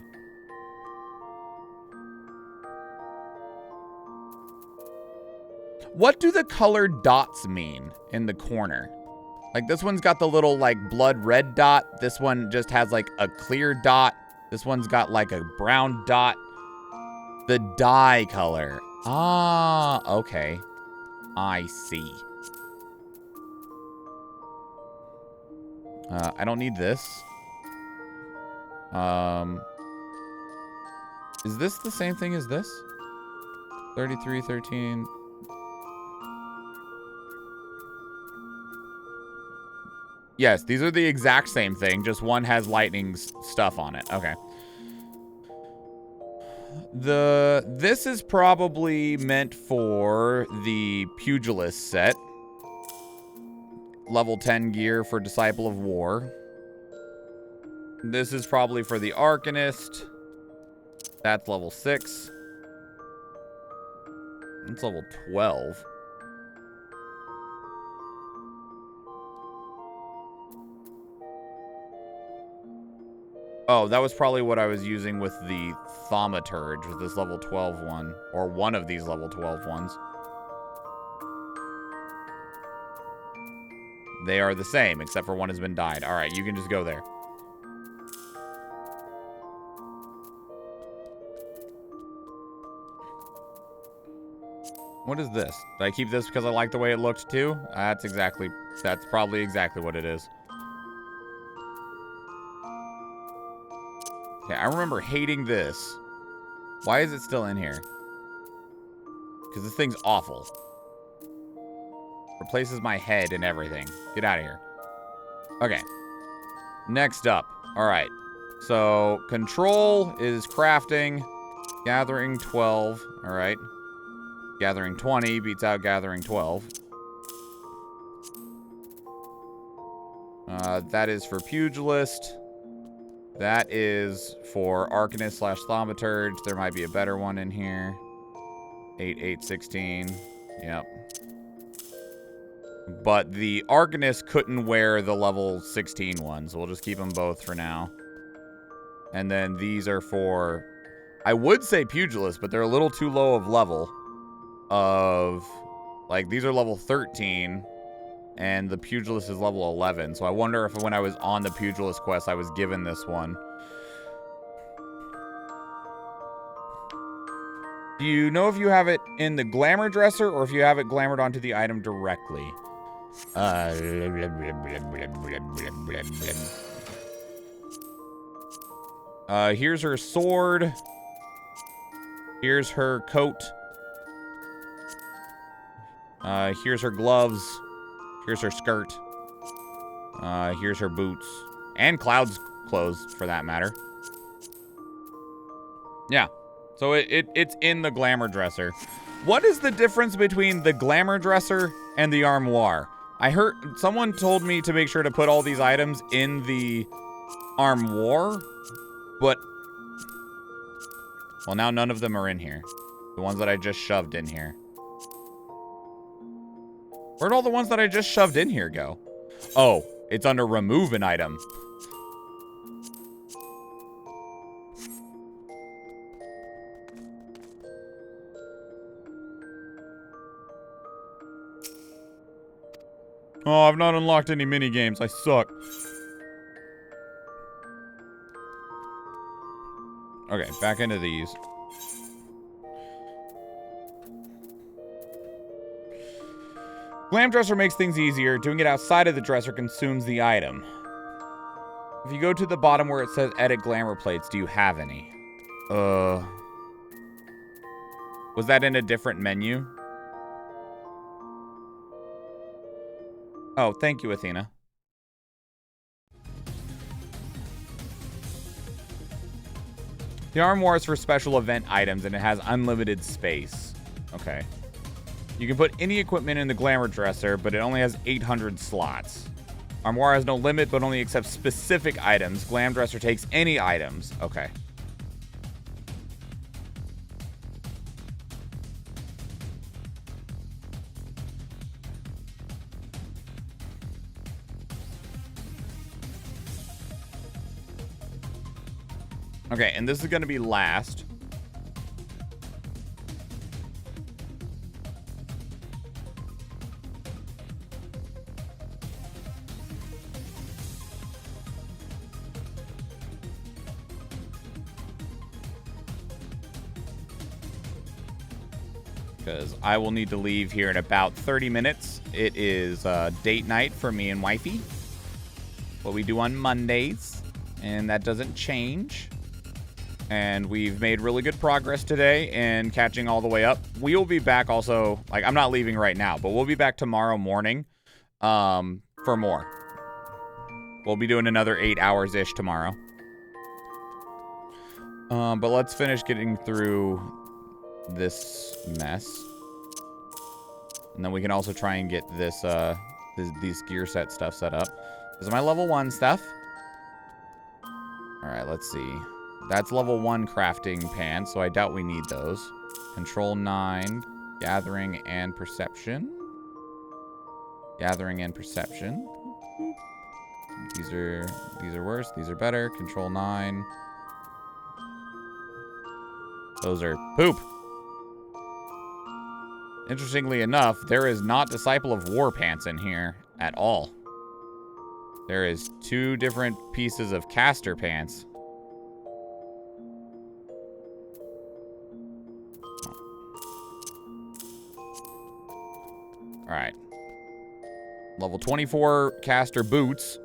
What do the colored dots mean in the corner? Like this one's got the little like blood red dot. This one just has like a clear dot. This one's got like a brown dot. The dye color. Ah, okay. I see. I don't need this. Is this the same thing as this? 3313. Yes, these are the exact same thing, just one has Lightning's stuff on it. Okay. This is probably meant for the Pugilist set. Level 10 gear for Disciple of War. This is probably for the Arcanist. That's level 6. That's level 12. Oh, that was probably what I was using with the Thaumaturge, with this level 12 one. Or one of these level 12 ones. They are the same, except for one has been dyed. Alright, you can just go there. What is this? Did I keep this because I like the way it looked too? That's probably exactly what it is. Okay, I remember hating this. Why is it still in here? Because this thing's awful. Replaces my head and everything. Get out of here. Okay. Next up. Alright. So, control is crafting. Gathering 12. Alright. Gathering 20 beats out gathering 12. That is for Pugilist. That is for Arcanist / Thaumaturge. There might be a better one in here. 8, 8, 16. Yep. But the Arcanist couldn't wear the level 16 one, so we'll just keep them both for now. And then these are for, I would say Pugilist, but they're a little too low of level. Like, these are level 13, and the Pugilist is level 11. So I wonder if when I was on the Pugilist quest, I was given this one. Do you know if you have it in the glamour dresser or if you have it glamored onto the item directly? Here's her sword. Here's her coat. Here's her gloves. Here's her skirt. Here's her boots. And Cloud's clothes, for that matter. Yeah. So it's in the glamour dresser. What is the difference between the glamour dresser and the armoire? I heard someone told me to make sure to put all these items in the armoire, but well, now none of them are in here. The ones that I just shoved in here. Where'd all the ones that I just shoved in here go? Oh, it's under remove an item. Oh, I've not unlocked any mini games. I suck. Okay, back into these. Glam dresser makes things easier. Doing it outside of the dresser consumes the item. If you go to the bottom where it says edit glamour plates, do you have any? Was that in a different menu? Oh, thank you, Athena. The armoire is for special event items, and it has unlimited space. Okay. You can put any equipment in the glamour dresser, but it only has 800 slots. Armoire has no limit, but only accepts specific items. Glam dresser takes any items. Okay. Okay, and this is going to be last. Because I will need to leave here in about 30 minutes. It is date night for me and wifey. What we do on Mondays. And that doesn't change. And we've made really good progress today in catching all the way up. We will be back also, like, I'm not leaving right now, but we'll be back tomorrow morning for more. We'll be doing another 8 hours-ish tomorrow. But let's finish getting through this mess. And then we can also try and get this, these gear set stuff set up. This is my level 1 stuff. All right, let's see. That's level 1 crafting pants, so I doubt we need those. Control 9, gathering and perception. Gathering and perception. These are worse, these are better. Control 9. Those are poop. Interestingly enough, there is not Disciple of War pants in here at all. There is 2 different pieces of caster pants. Alright. Level 24 caster boots.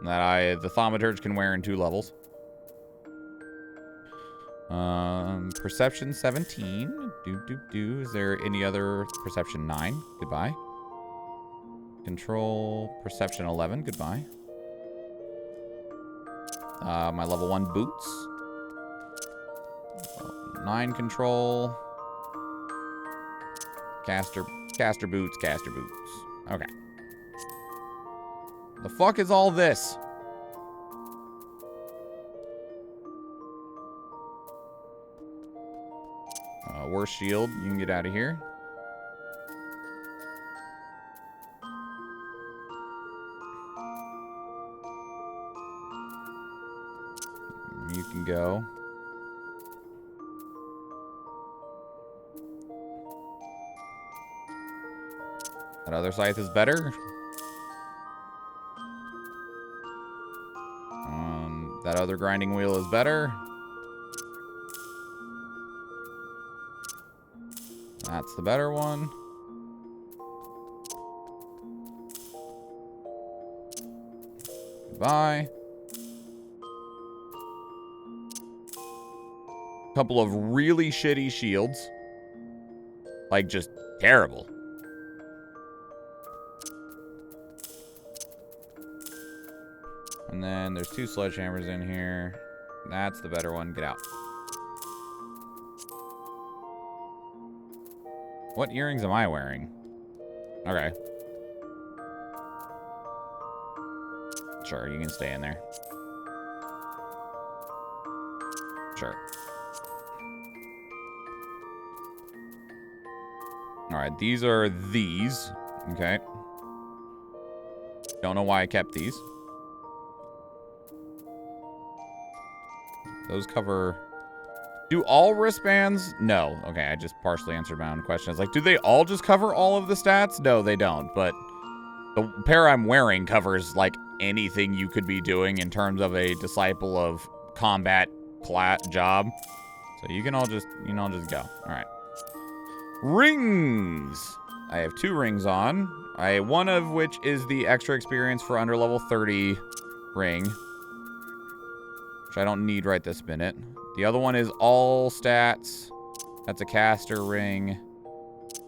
That the Thaumaturge can wear in 2 levels. Perception 17. Is there any other? Perception 9. Goodbye. Control. Perception 11. Goodbye. My level 1 boots. 9 control. Caster boots. Okay. The fuck is all this? Worst shield. You can get out of here. You can go. That other scythe is better. That other grinding wheel is better. That's the better one. Goodbye. Couple of really shitty shields. Like, just terrible. And then there's 2 sledgehammers in here. That's the better one. Get out. What earrings am I wearing? Okay. Sure, you can stay in there. Sure. Alright, these are these. Okay. Don't know why I kept these. Those cover... Do all wristbands? No. Okay, I just partially answered my own question. It's like, do they all just cover all of the stats? No, they don't. But the pair I'm wearing covers, like, anything you could be doing in terms of a Disciple of Combat job. So you can all just go. All right. Rings. I have 2 rings on. One of which is the extra experience for under level 30 ring, which I don't need right this minute. The other one is all stats. That's a caster ring.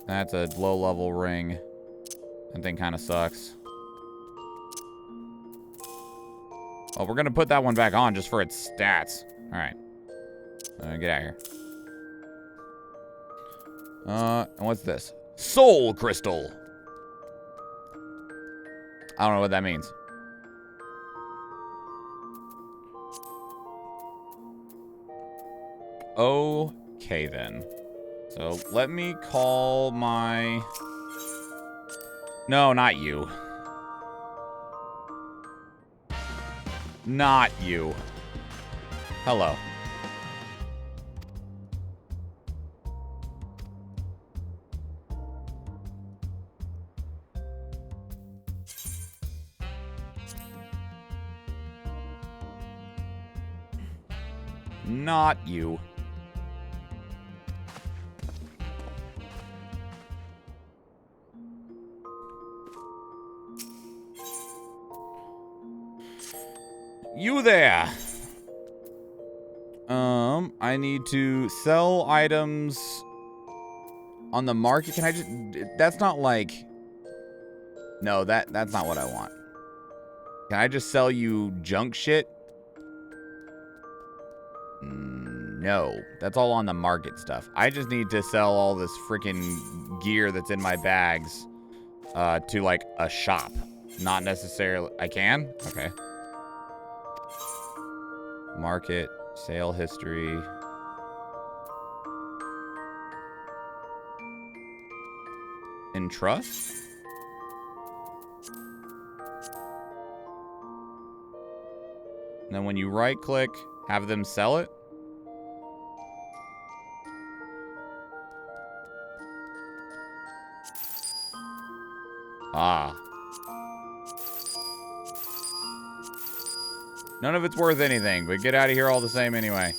That's a low level ring. That thing kind of sucks. Well, we're going to put that one back on just for its stats. All right. Get out of here. And what's this? Soul Crystal. I don't know what that means. Okay, then. So, let me call my... No, not you. Not you. Hello. Not you. You there. I need to sell items on the market. Can I just... That's not like... No, that's not what I want. Can I just sell you junk shit? No, that's all on the market stuff. I just need to sell all this freaking gear that's in my bags to like a shop. Not necessarily... I can? Okay. Market, sale history. Entrust? And then when you right click, have them sell it. Ah. None of it's worth anything, but get out of here all the same anyway.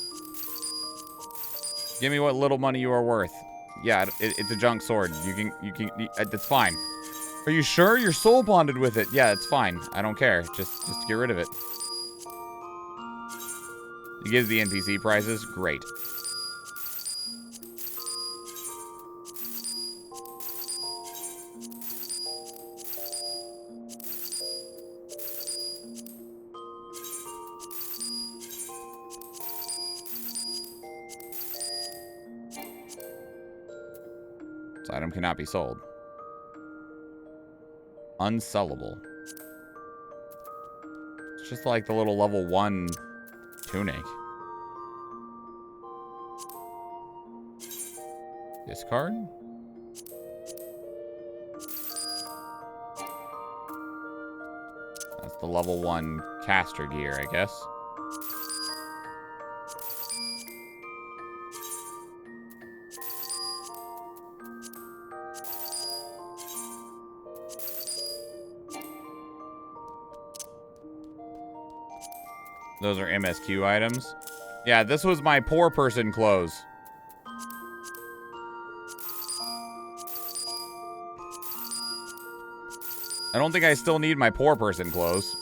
Give me what little money you are worth. Yeah, it's a junk sword. It's fine. Are you sure you're soul bonded with it? Yeah, it's fine. I don't care. Just get rid of it. It gives the NPC prizes. Great. This item cannot be sold. Unsellable. It's just like the little level 1 tunic. Discard? That's the level 1 caster gear, I guess. Those are MSQ items. Yeah, this was my poor person clothes. I don't think I still need my poor person clothes.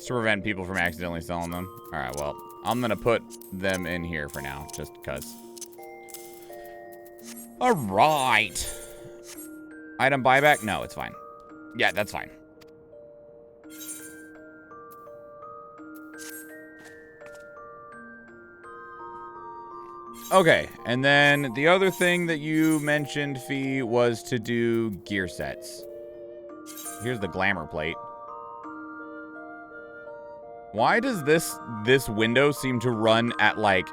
To prevent people from accidentally selling them. All right, well, I'm gonna put them in here for now, just because. All right. Item buyback? No, it's fine. Yeah, that's fine. Okay, and then the other thing that you mentioned, Fee, was to do gear sets. Here's the glamour plate. Why does this window seem to run at like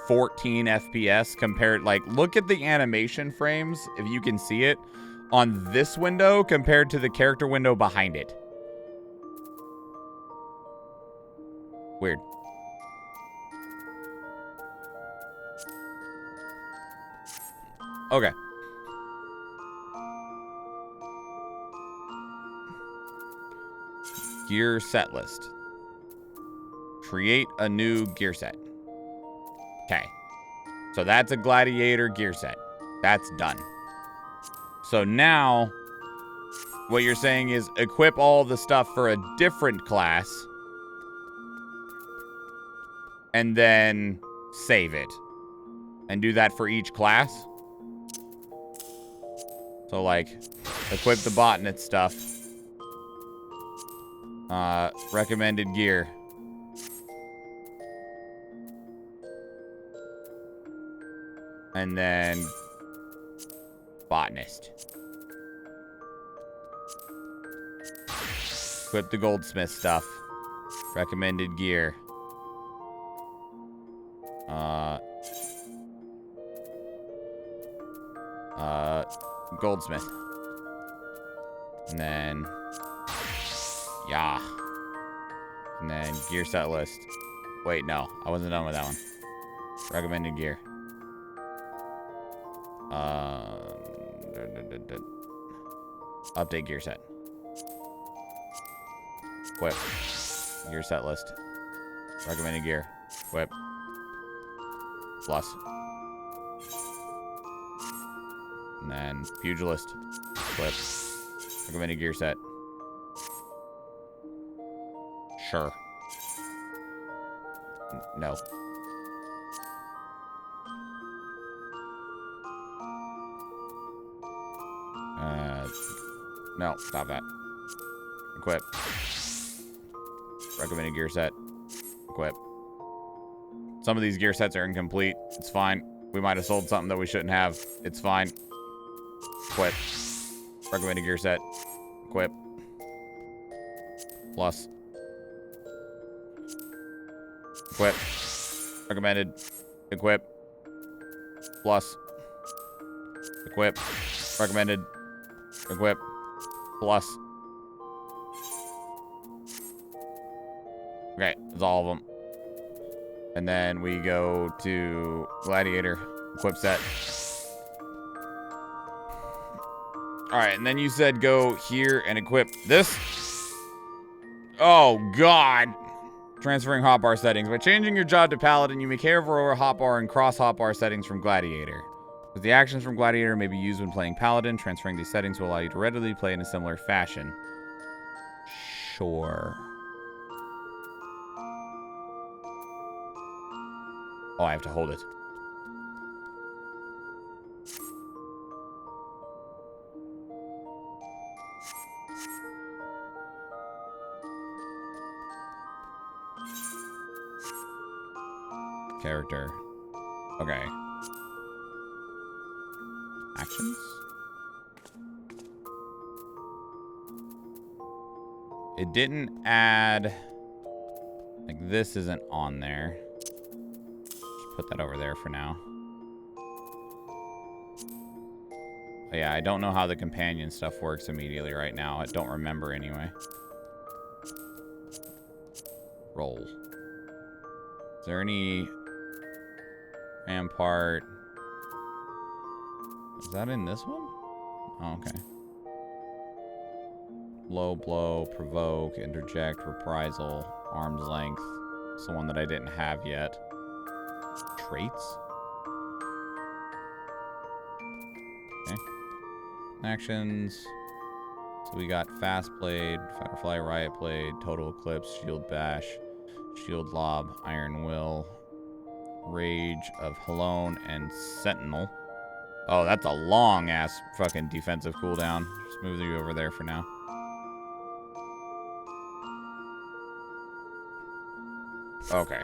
14 FPS compared, like, look at the animation frames, if you can see it, on this window compared to the character window behind it. Weird. Okay. Gear set list. Create a new gear set. Okay. So that's a gladiator gear set. That's done. So now, what you're saying is equip all the stuff for a different class. And then save it. And do that for each class. So, like, equip the botanist stuff. Recommended gear. And then botanist. Equip the goldsmith stuff. Recommended gear. Goldsmith. And then yeah. And then gear set list. Wait, no. I wasn't done with that one. Recommended gear. Update gear set. Equip. Gear set list. Recommended gear. Equip. Plus. And then pugilist. Equip. Recommended gear set. Sure. No. No, stop that. Equip. Recommended gear set. Equip. Some of these gear sets are incomplete. It's fine. We might have sold something that we shouldn't have. It's fine. Equip. Recommended gear set. Equip. Plus. Equip. Recommended. Equip. Plus. Equip. Recommended. Equip. Plus. Okay, that's all of them. And then we go to Gladiator. Equip set. Alright, and then you said go here and equip this. Oh, God. Transferring hotbar settings. By changing your job to Paladin, you may carry over hotbar and cross hotbar settings from Gladiator. Because the actions from Gladiator may be used when playing Paladin. Transferring these settings will allow you to readily play in a similar fashion. Sure. Oh, I have to hold it. character. Okay. Actions? It didn't add... Like, this isn't on there. Just put that over there for now. But yeah, I don't know how the companion stuff works immediately right now. I don't remember anyway. Roll. Is there any... Rampart... Is that in this one? Oh, okay. Low blow, provoke, interject, reprisal, arm's length. It's the one that I didn't have yet. Traits? Okay. Actions. So we got Fast Blade, Firefly, Riot Blade, Total Eclipse, Shield Bash, Shield Lob, Iron Will, Rage of Halone, and Sentinel. Oh, that's a long-ass fucking defensive cooldown. Just move you over there for now. Okay.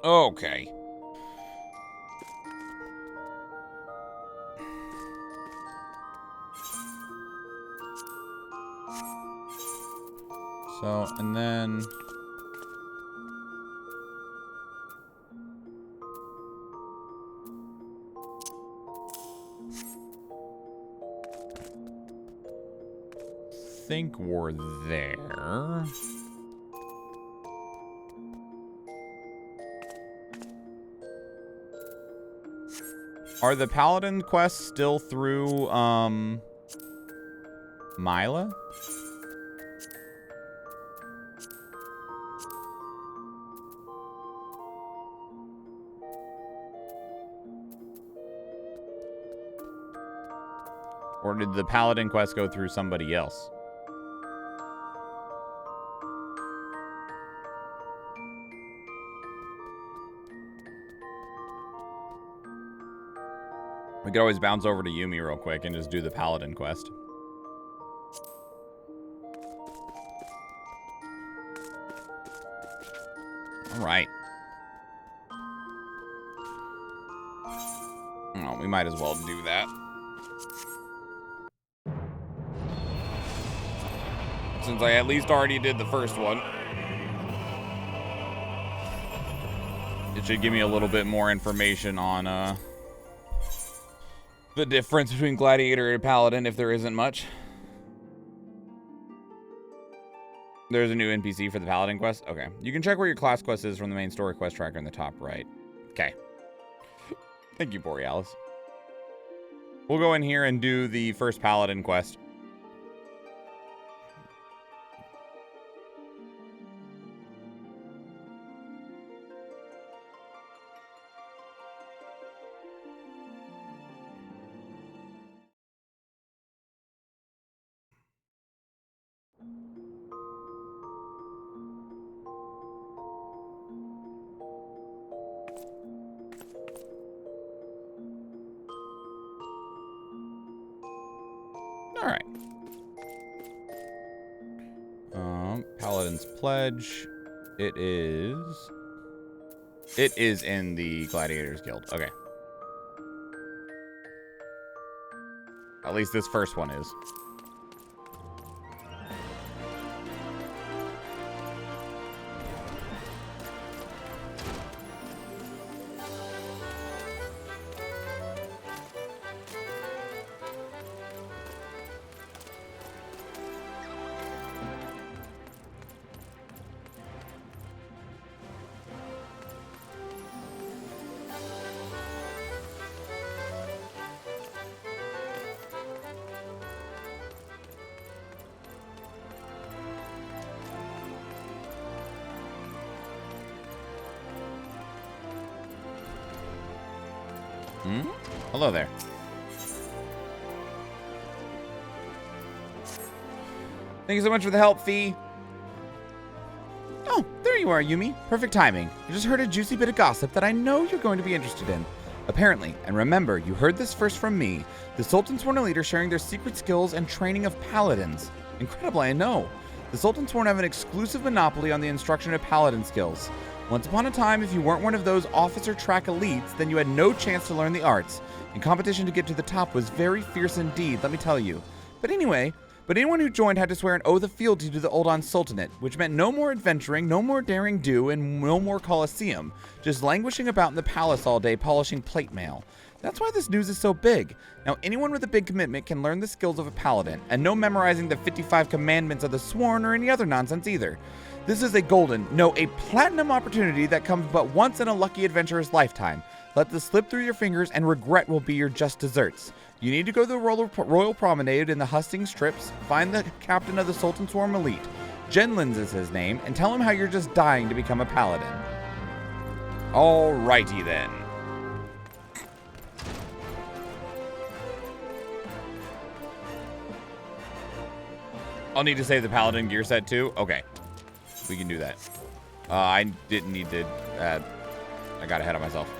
Okay. So, and then... I think we're there. Are the Paladin quests still through, Mila? Or did the Paladin quest go through somebody else? We could always bounce over to Yumi real quick and just do the Paladin quest. Alright. Oh, we might as well do that. Since I at least already did the first one. It should give me a little bit more information on, the difference between Gladiator and Paladin, if there isn't much. There's a new NPC for the Paladin quest? Okay. You can check where your class quest is from the main story quest tracker in the top right. Okay. Thank you, Borealis. We'll go in here and do the first Paladin quest. Alright. Paladin's Pledge. It is in the Gladiators Guild. Okay. At least this first one is. Hello there. Thank you so much for the help, Fee. Oh, there you are, Yumi. Perfect timing. I just heard a juicy bit of gossip that I know you're going to be interested in. Apparently, and remember, you heard this first from me, the Sultan Sworn are leaders sharing their secret skills and training of paladins. Incredible, I know. The Sultan Sworn have an exclusive monopoly on the instruction of paladin skills. Once upon a time, if you weren't one of those officer track elites, then you had no chance to learn the arts, and competition to get to the top was very fierce indeed, let me tell you. But anyone who joined had to swear an oath of fealty to the Uldan Sultanate, which meant no more adventuring, no more daring do, and no more Colosseum, just languishing about in the palace all day polishing plate mail. That's why this news is so big. Now, anyone with a big commitment can learn the skills of a paladin, and no memorizing the 55 commandments of the sworn or any other nonsense either. This is a golden, no, a platinum opportunity that comes but once in a lucky adventurer's lifetime. Let this slip through your fingers and regret will be your just desserts. You need to go to the Royal Promenade in the Hustings Strips, find the captain of the Sultan Swarm Elite, Genlins is his name, and tell him how you're just dying to become a paladin. Alrighty then. I'll need to save the paladin gear set too? Okay. We can do that. I didn't need to... I got ahead of myself.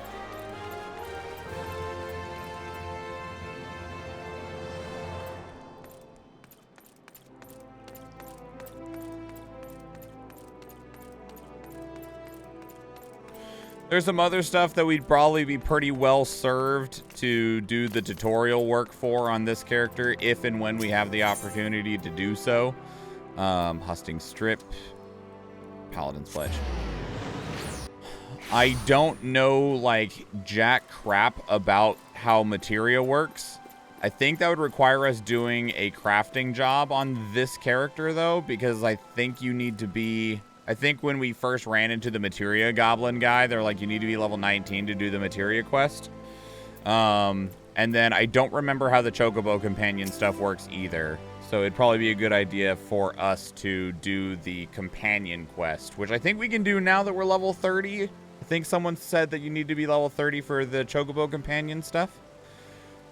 There's some other stuff that we'd probably be pretty well served to do the tutorial work for on this character if and when we have the opportunity to do so. Hustings Strip. Paladin's Pledge. I don't know, like, jack crap about how materia works. I think that would require us doing a crafting job on this character, though, because I think you need to be... I think when we first ran into the materia goblin guy, they're like, you need to be level 19 to do the materia quest. And then I don't remember how the Chocobo companion stuff works either. So it'd probably be a good idea for us to do the companion quest, which I think we can do now that we're level 30. I think someone said that you need to be level 30 for the Chocobo companion stuff.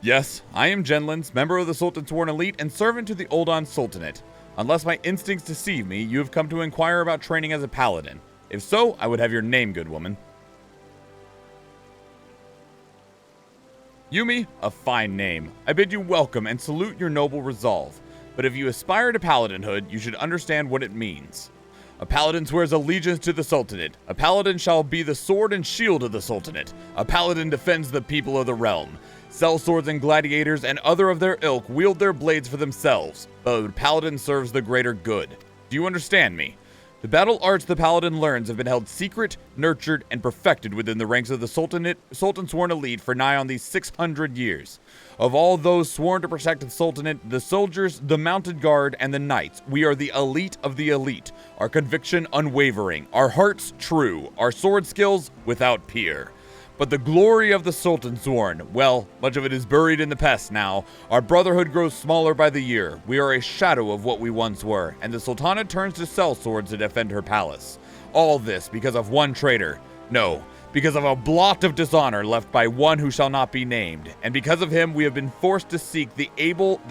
Yes, I am Genlins, member of the Sultan Sworn Elite and servant to the Uldan Sultanate. Unless my instincts deceive me, you have come to inquire about training as a paladin. If so, I would have your name, good woman. Yumi, a fine name. I bid you welcome and salute your noble resolve. But if you aspire to paladinhood, you should understand what it means. A paladin swears allegiance to the Sultanate. A paladin shall be the sword and shield of the Sultanate. A paladin defends the people of the realm. Sellswords and gladiators and other of their ilk wield their blades for themselves, but a paladin serves the greater good. Do you understand me? The battle arts the paladin learns have been held secret, nurtured, and perfected within the ranks of the Sultan Sworn Elite for nigh on these 600 years. Of all those sworn to protect the Sultanate, the soldiers, the mounted guard, and the knights, we are the elite of the elite. Our conviction unwavering, our hearts true, our sword skills without peer. But the glory of the Sultan Sworn, well, much of it is buried in the past now. Our brotherhood grows smaller by the year. We are a shadow of what we once were, and the Sultana turns to sellswords to defend her palace. All this because of one traitor. No, because of a blot of dishonor left by one who shall not be named. And because of him, we have been forced to seek the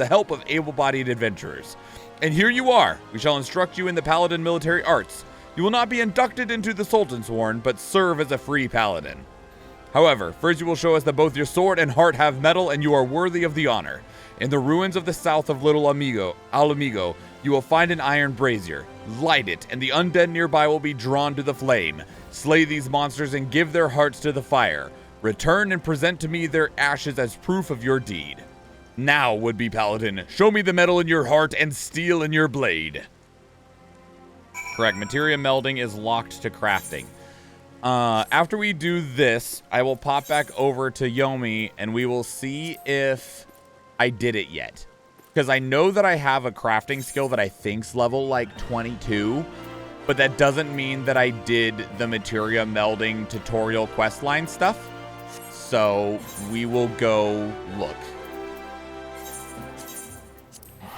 help of able-bodied adventurers. And here you are. We shall instruct you in the paladin military arts. You will not be inducted into the Sultan Sworn, but serve as a free paladin. However, first you will show us that both your sword and heart have metal and you are worthy of the honor. In the ruins of the south of Little Amigo, you will find an iron brazier. Light it, and the undead nearby will be drawn to the flame. Slay these monsters and give their hearts to the fire. Return and present to me their ashes as proof of your deed. Now, would-be paladin, show me the metal in your heart and steel in your blade. Correct, materia melding is locked to crafting. After we do this, I will pop back over to Yomi and we will see if I did it yet. Because I know that I have a crafting skill that I think's level like 22, but that doesn't mean that I did the materia melding tutorial questline stuff. So we will go look.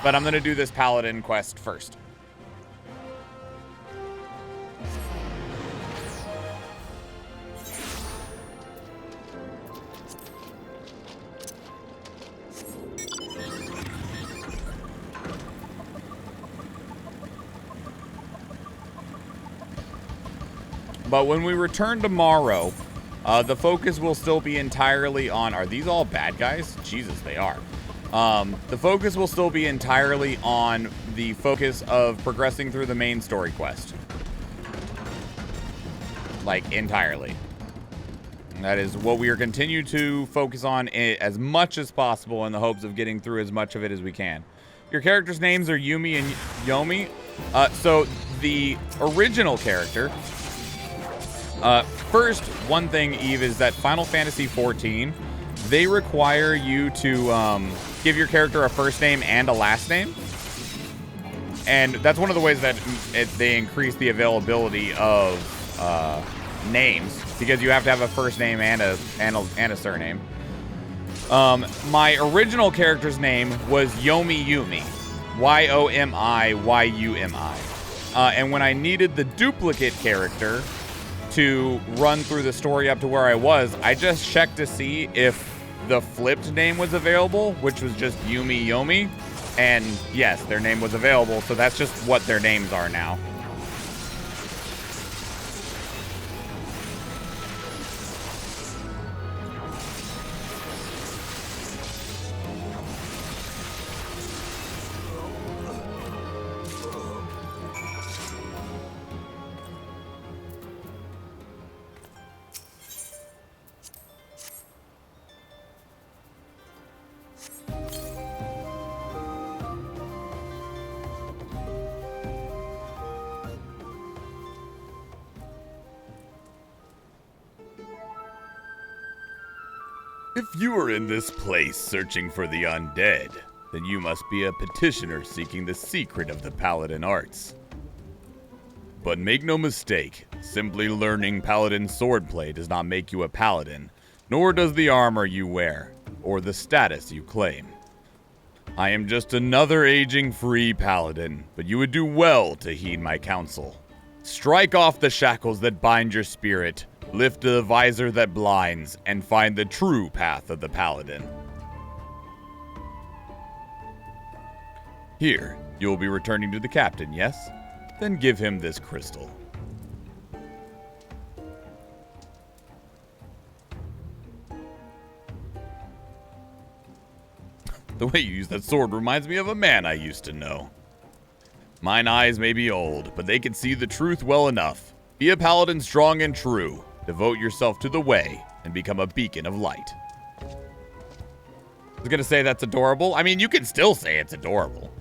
But I'm going to do this paladin quest first. But when we return tomorrow, the focus will still be entirely on... Are these all bad guys? Jesus, they are. The focus will still be entirely on the focus of progressing through the main story quest. like, entirely. And that is what we are continue to focus on as much as possible in the hopes of getting through as much of it as we can. Your characters' names are Yumi and Yomi. So the original character, first, one thing, Eve, is that Final Fantasy XIV, they require you to give your character a first name and a last name. And that's one of the ways that they increase the availability of names, because you have to have a first name and a surname. My original character's name was Yomi Yumi, Yomi. And when I needed the duplicate character to run through the story up to where I was, I just checked to see if the flipped name was available, which was just Yumi Yomi. And yes, their name was available, so that's just what their names are now. If you are in this place searching for the undead, then you must be a petitioner seeking the secret of the paladin arts. But make no mistake, simply learning paladin swordplay does not make you a paladin, nor does the armor you wear, or the status you claim. I am just another aging free paladin, but you would do well to heed my counsel. Strike off the shackles that bind your spirit, lift the visor that blinds, and find the true path of the paladin. Here, you will be returning to the captain, yes? Then give him this crystal. The way you use that sword reminds me of a man I used to know. Mine eyes may be old, but they can see the truth well enough. Be a paladin strong and true. Devote yourself to the way and become a beacon of light. I was gonna say that's adorable. I mean, you can still say it's adorable.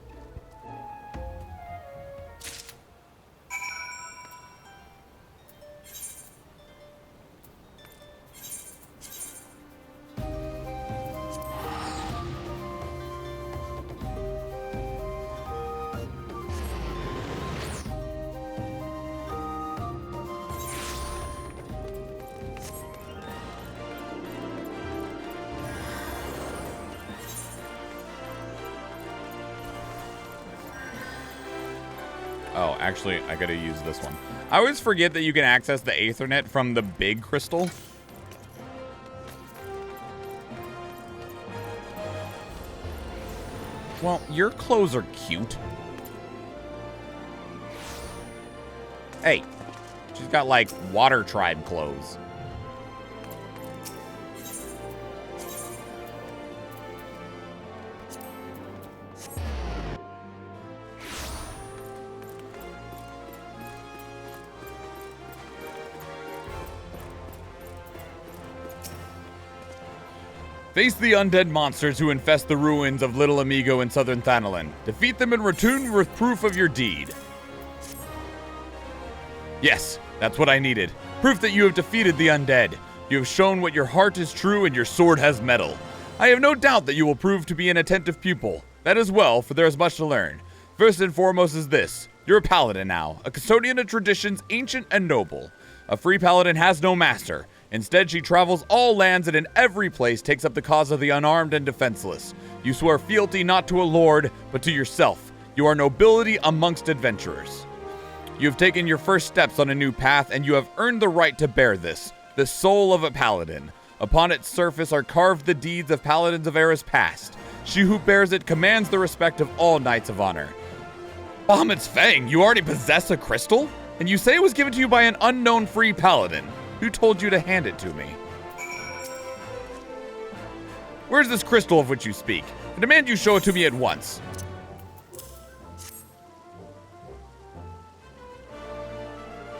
Oh, actually, I gotta use this one. I always forget that you can access the Aethernet from the big crystal. Well, your clothes are cute. Hey, she's got, like, water tribe clothes. Face the undead monsters who infest the ruins of Little Amigo in southern Thanalan. Defeat them and return with proof of your deed. Yes, that's what I needed. Proof that you have defeated the undead. You have shown what your heart is true and your sword has metal. I have no doubt that you will prove to be an attentive pupil. That is well, for there is much to learn. First and foremost is this. You're a paladin now, a custodian of traditions ancient and noble. A free paladin has no master. Instead, she travels all lands and in every place takes up the cause of the unarmed and defenseless. You swear fealty not to a lord, but to yourself. You are nobility amongst adventurers. You have taken your first steps on a new path, and you have earned the right to bear this, the soul of a paladin. Upon its surface are carved the deeds of paladins of eras past. She who bears it commands the respect of all knights of honor. Bahamut's Fang, you already possess a crystal? And you say it was given to you by an unknown free paladin. Who told you to hand it to me? Where's this crystal of which you speak? I demand you show it to me at once.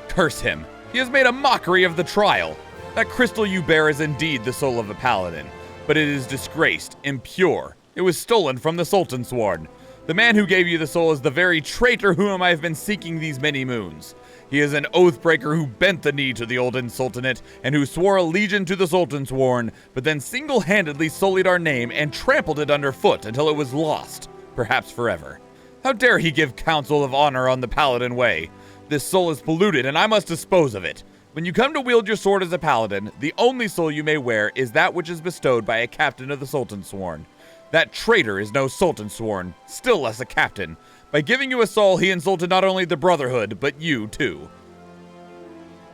Curse him. He has made a mockery of the trial. That crystal you bear is indeed the soul of a paladin, but it is disgraced, impure. It was stolen from the Sultansworn. The man who gave you the soul is the very traitor whom I have been seeking these many moons. He is an oathbreaker who bent the knee to the Olden Sultanate and who swore allegiance to the Sultansworn, but then single-handedly sullied our name and trampled it underfoot until it was lost, perhaps forever. How dare he give counsel of honor on the paladin way? This soul is polluted, and I must dispose of it. When you come to wield your sword as a paladin, the only soul you may wear is that which is bestowed by a captain of the Sultansworn. That traitor is no Sultansworn, still less a captain. By giving you a soul, he insulted not only the Brotherhood, but you too.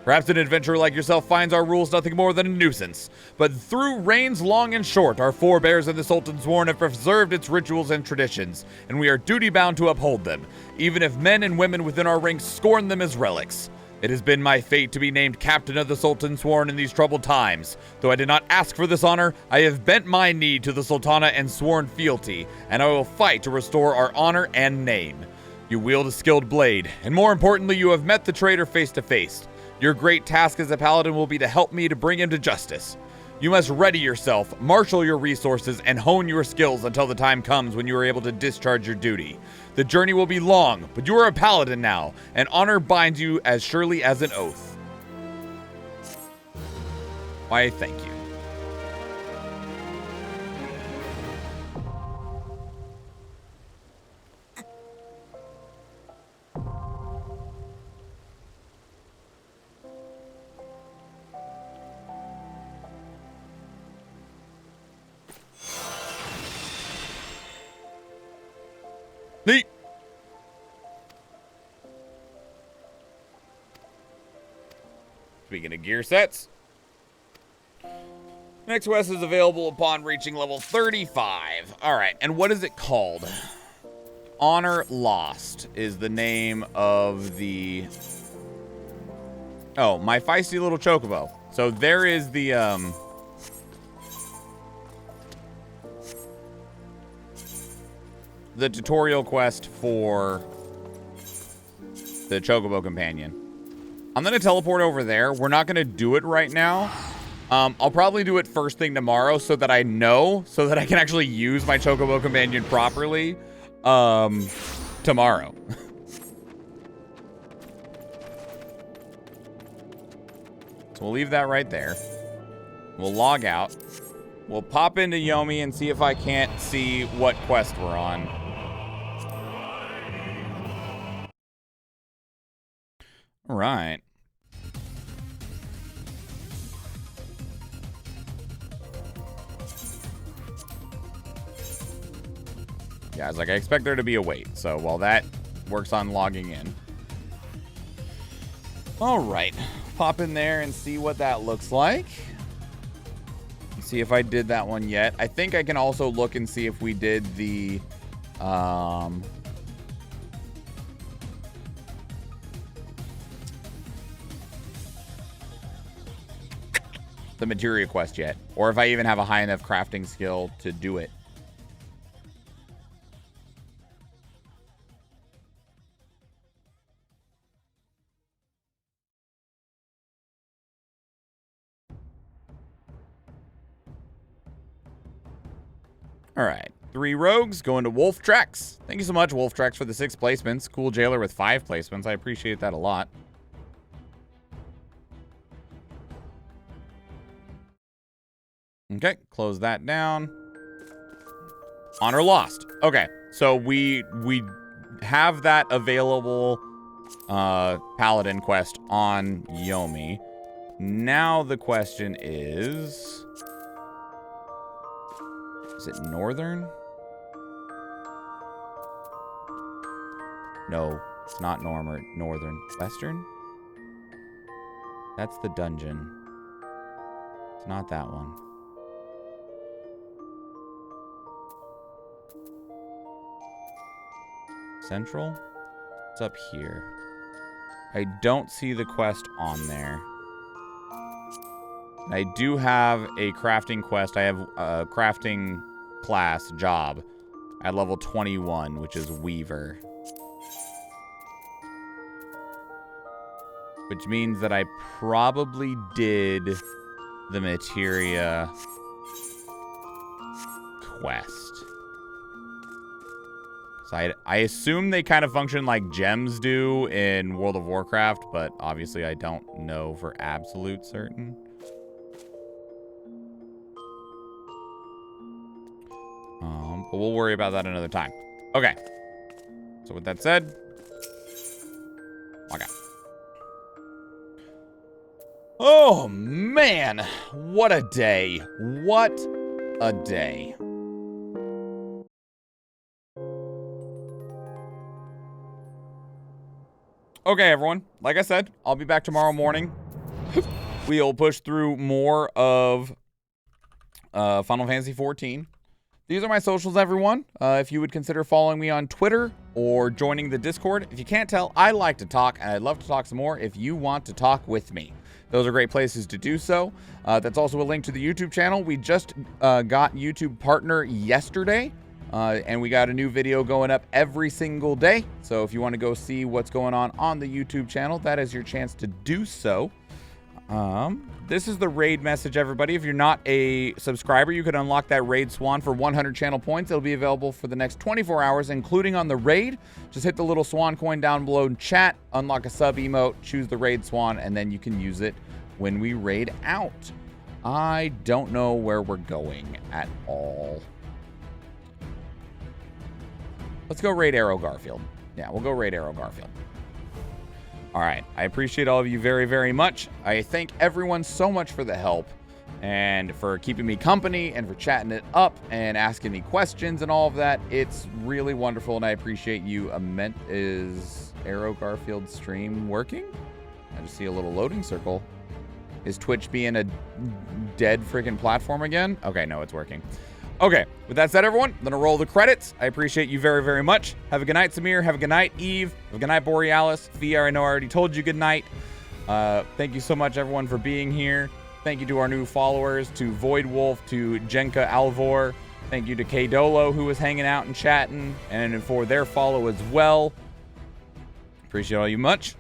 Perhaps an adventurer like yourself finds our rules nothing more than a nuisance, but through reigns long and short, our forebears in the Sultansworn have preserved its rituals and traditions, and we are duty-bound to uphold them, even if men and women within our ranks scorn them as relics. It has been my fate to be named captain of the Sultansworn in these troubled times. Though I did not ask for this honor, I have bent my knee to the Sultana and sworn fealty, and I will fight to restore our honor and name. You wield a skilled blade, and more importantly, you have met the traitor face to face. Your great task as a paladin will be to help me to bring him to justice. You must ready yourself, marshal your resources, and hone your skills until the time comes when you are able to discharge your duty. The journey will be long, but you are a paladin now, and honor binds you as surely as an oath. Why, thank you. Neat. Speaking of gear sets, next quest is available upon reaching level 35. All right, and what is it called? Honor Lost is the name of the... Oh, my feisty little chocobo. So there is the, the tutorial quest for the Chocobo Companion. I'm going to teleport over there. We're not going to do it right now. I'll probably do it first thing tomorrow so that I know, so that I can actually use my Chocobo Companion properly tomorrow. So we'll leave that right there. We'll log out. We'll pop into Yomi and see if I can't see what quest we're on. All right. Yeah, I was like, I expect there to be a wait. So while that works on logging in. All right. Pop in there and see what that looks like. See if I did that one yet. I think I can also look and see if we did the materia quest yet, or if I even have a high enough crafting skill to do it. All right, 3 rogues going to Wolf Tracks. Thank you so much, Wolf Tracks, for the 6 placements. Cool jailer with 5 placements. I appreciate that a lot. Okay, close that down. Honor Lost. Okay, so we have that available Paladin quest on Yomi. Now the question is it Northern? No, it's not Northern. Western? That's the dungeon. It's not that one. Central? It's up here. I don't see the quest on there. I do have a crafting quest. I have a crafting class job at level 21, which is Weaver. which means that I probably did the materia quest. So I assume they kind of function like gems do in World of Warcraft, but obviously I don't know for absolute certain. But we'll worry about that another time. Okay. So with that said, okay. Oh, man. What a day. What a day. Okay, everyone. Like I said, I'll be back tomorrow morning. We'll push through more of Final Fantasy XIV. These are my socials, everyone. If you would consider following me on Twitter or joining the Discord. If you can't tell, I like to talk, and I'd love to talk some more if you want to talk with me. Those are great places to do so. That's also a link to the YouTube channel. We just got YouTube Partner yesterday, and we got a new video going up every single day. So if you want to go see what's going on the YouTube channel, that is your chance to do so. This is the raid message, everybody. If you're not a subscriber, you can unlock that raid swan for 100 channel points. It'll be available for the next 24 hours, including on the raid. Just hit the little swan coin down below in chat, unlock a sub emote, choose the raid swan, and then you can use it when we raid out. I don't know where we're going at all. Let's go raid Arrow Garfield. Yeah, we'll go raid Arrow Garfield. All right. I appreciate all of you very, very much. I thank everyone so much for the help and for keeping me company and for chatting it up and asking me questions and all of that. It's really wonderful, and I appreciate you. Is Arrow Garfield stream working? I just see a little loading circle. Is Twitch being a dead freaking platform again? Okay, no, it's working. Okay, with that said, everyone, I'm going to roll the credits. I appreciate you very, very much. Have a good night, Samir. Have a good night, Eve. Have a good night, Borealis. Fia, I know I already told you good night. Thank you so much, everyone, for being here. Thank you to our new followers, to Void Wolf, to Jenka Alvor. Thank you to K Dolo, who was hanging out and chatting, and for their follow as well. Appreciate all you much.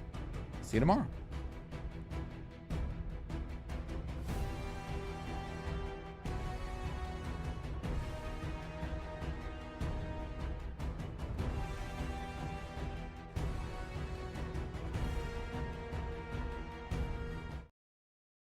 See you tomorrow.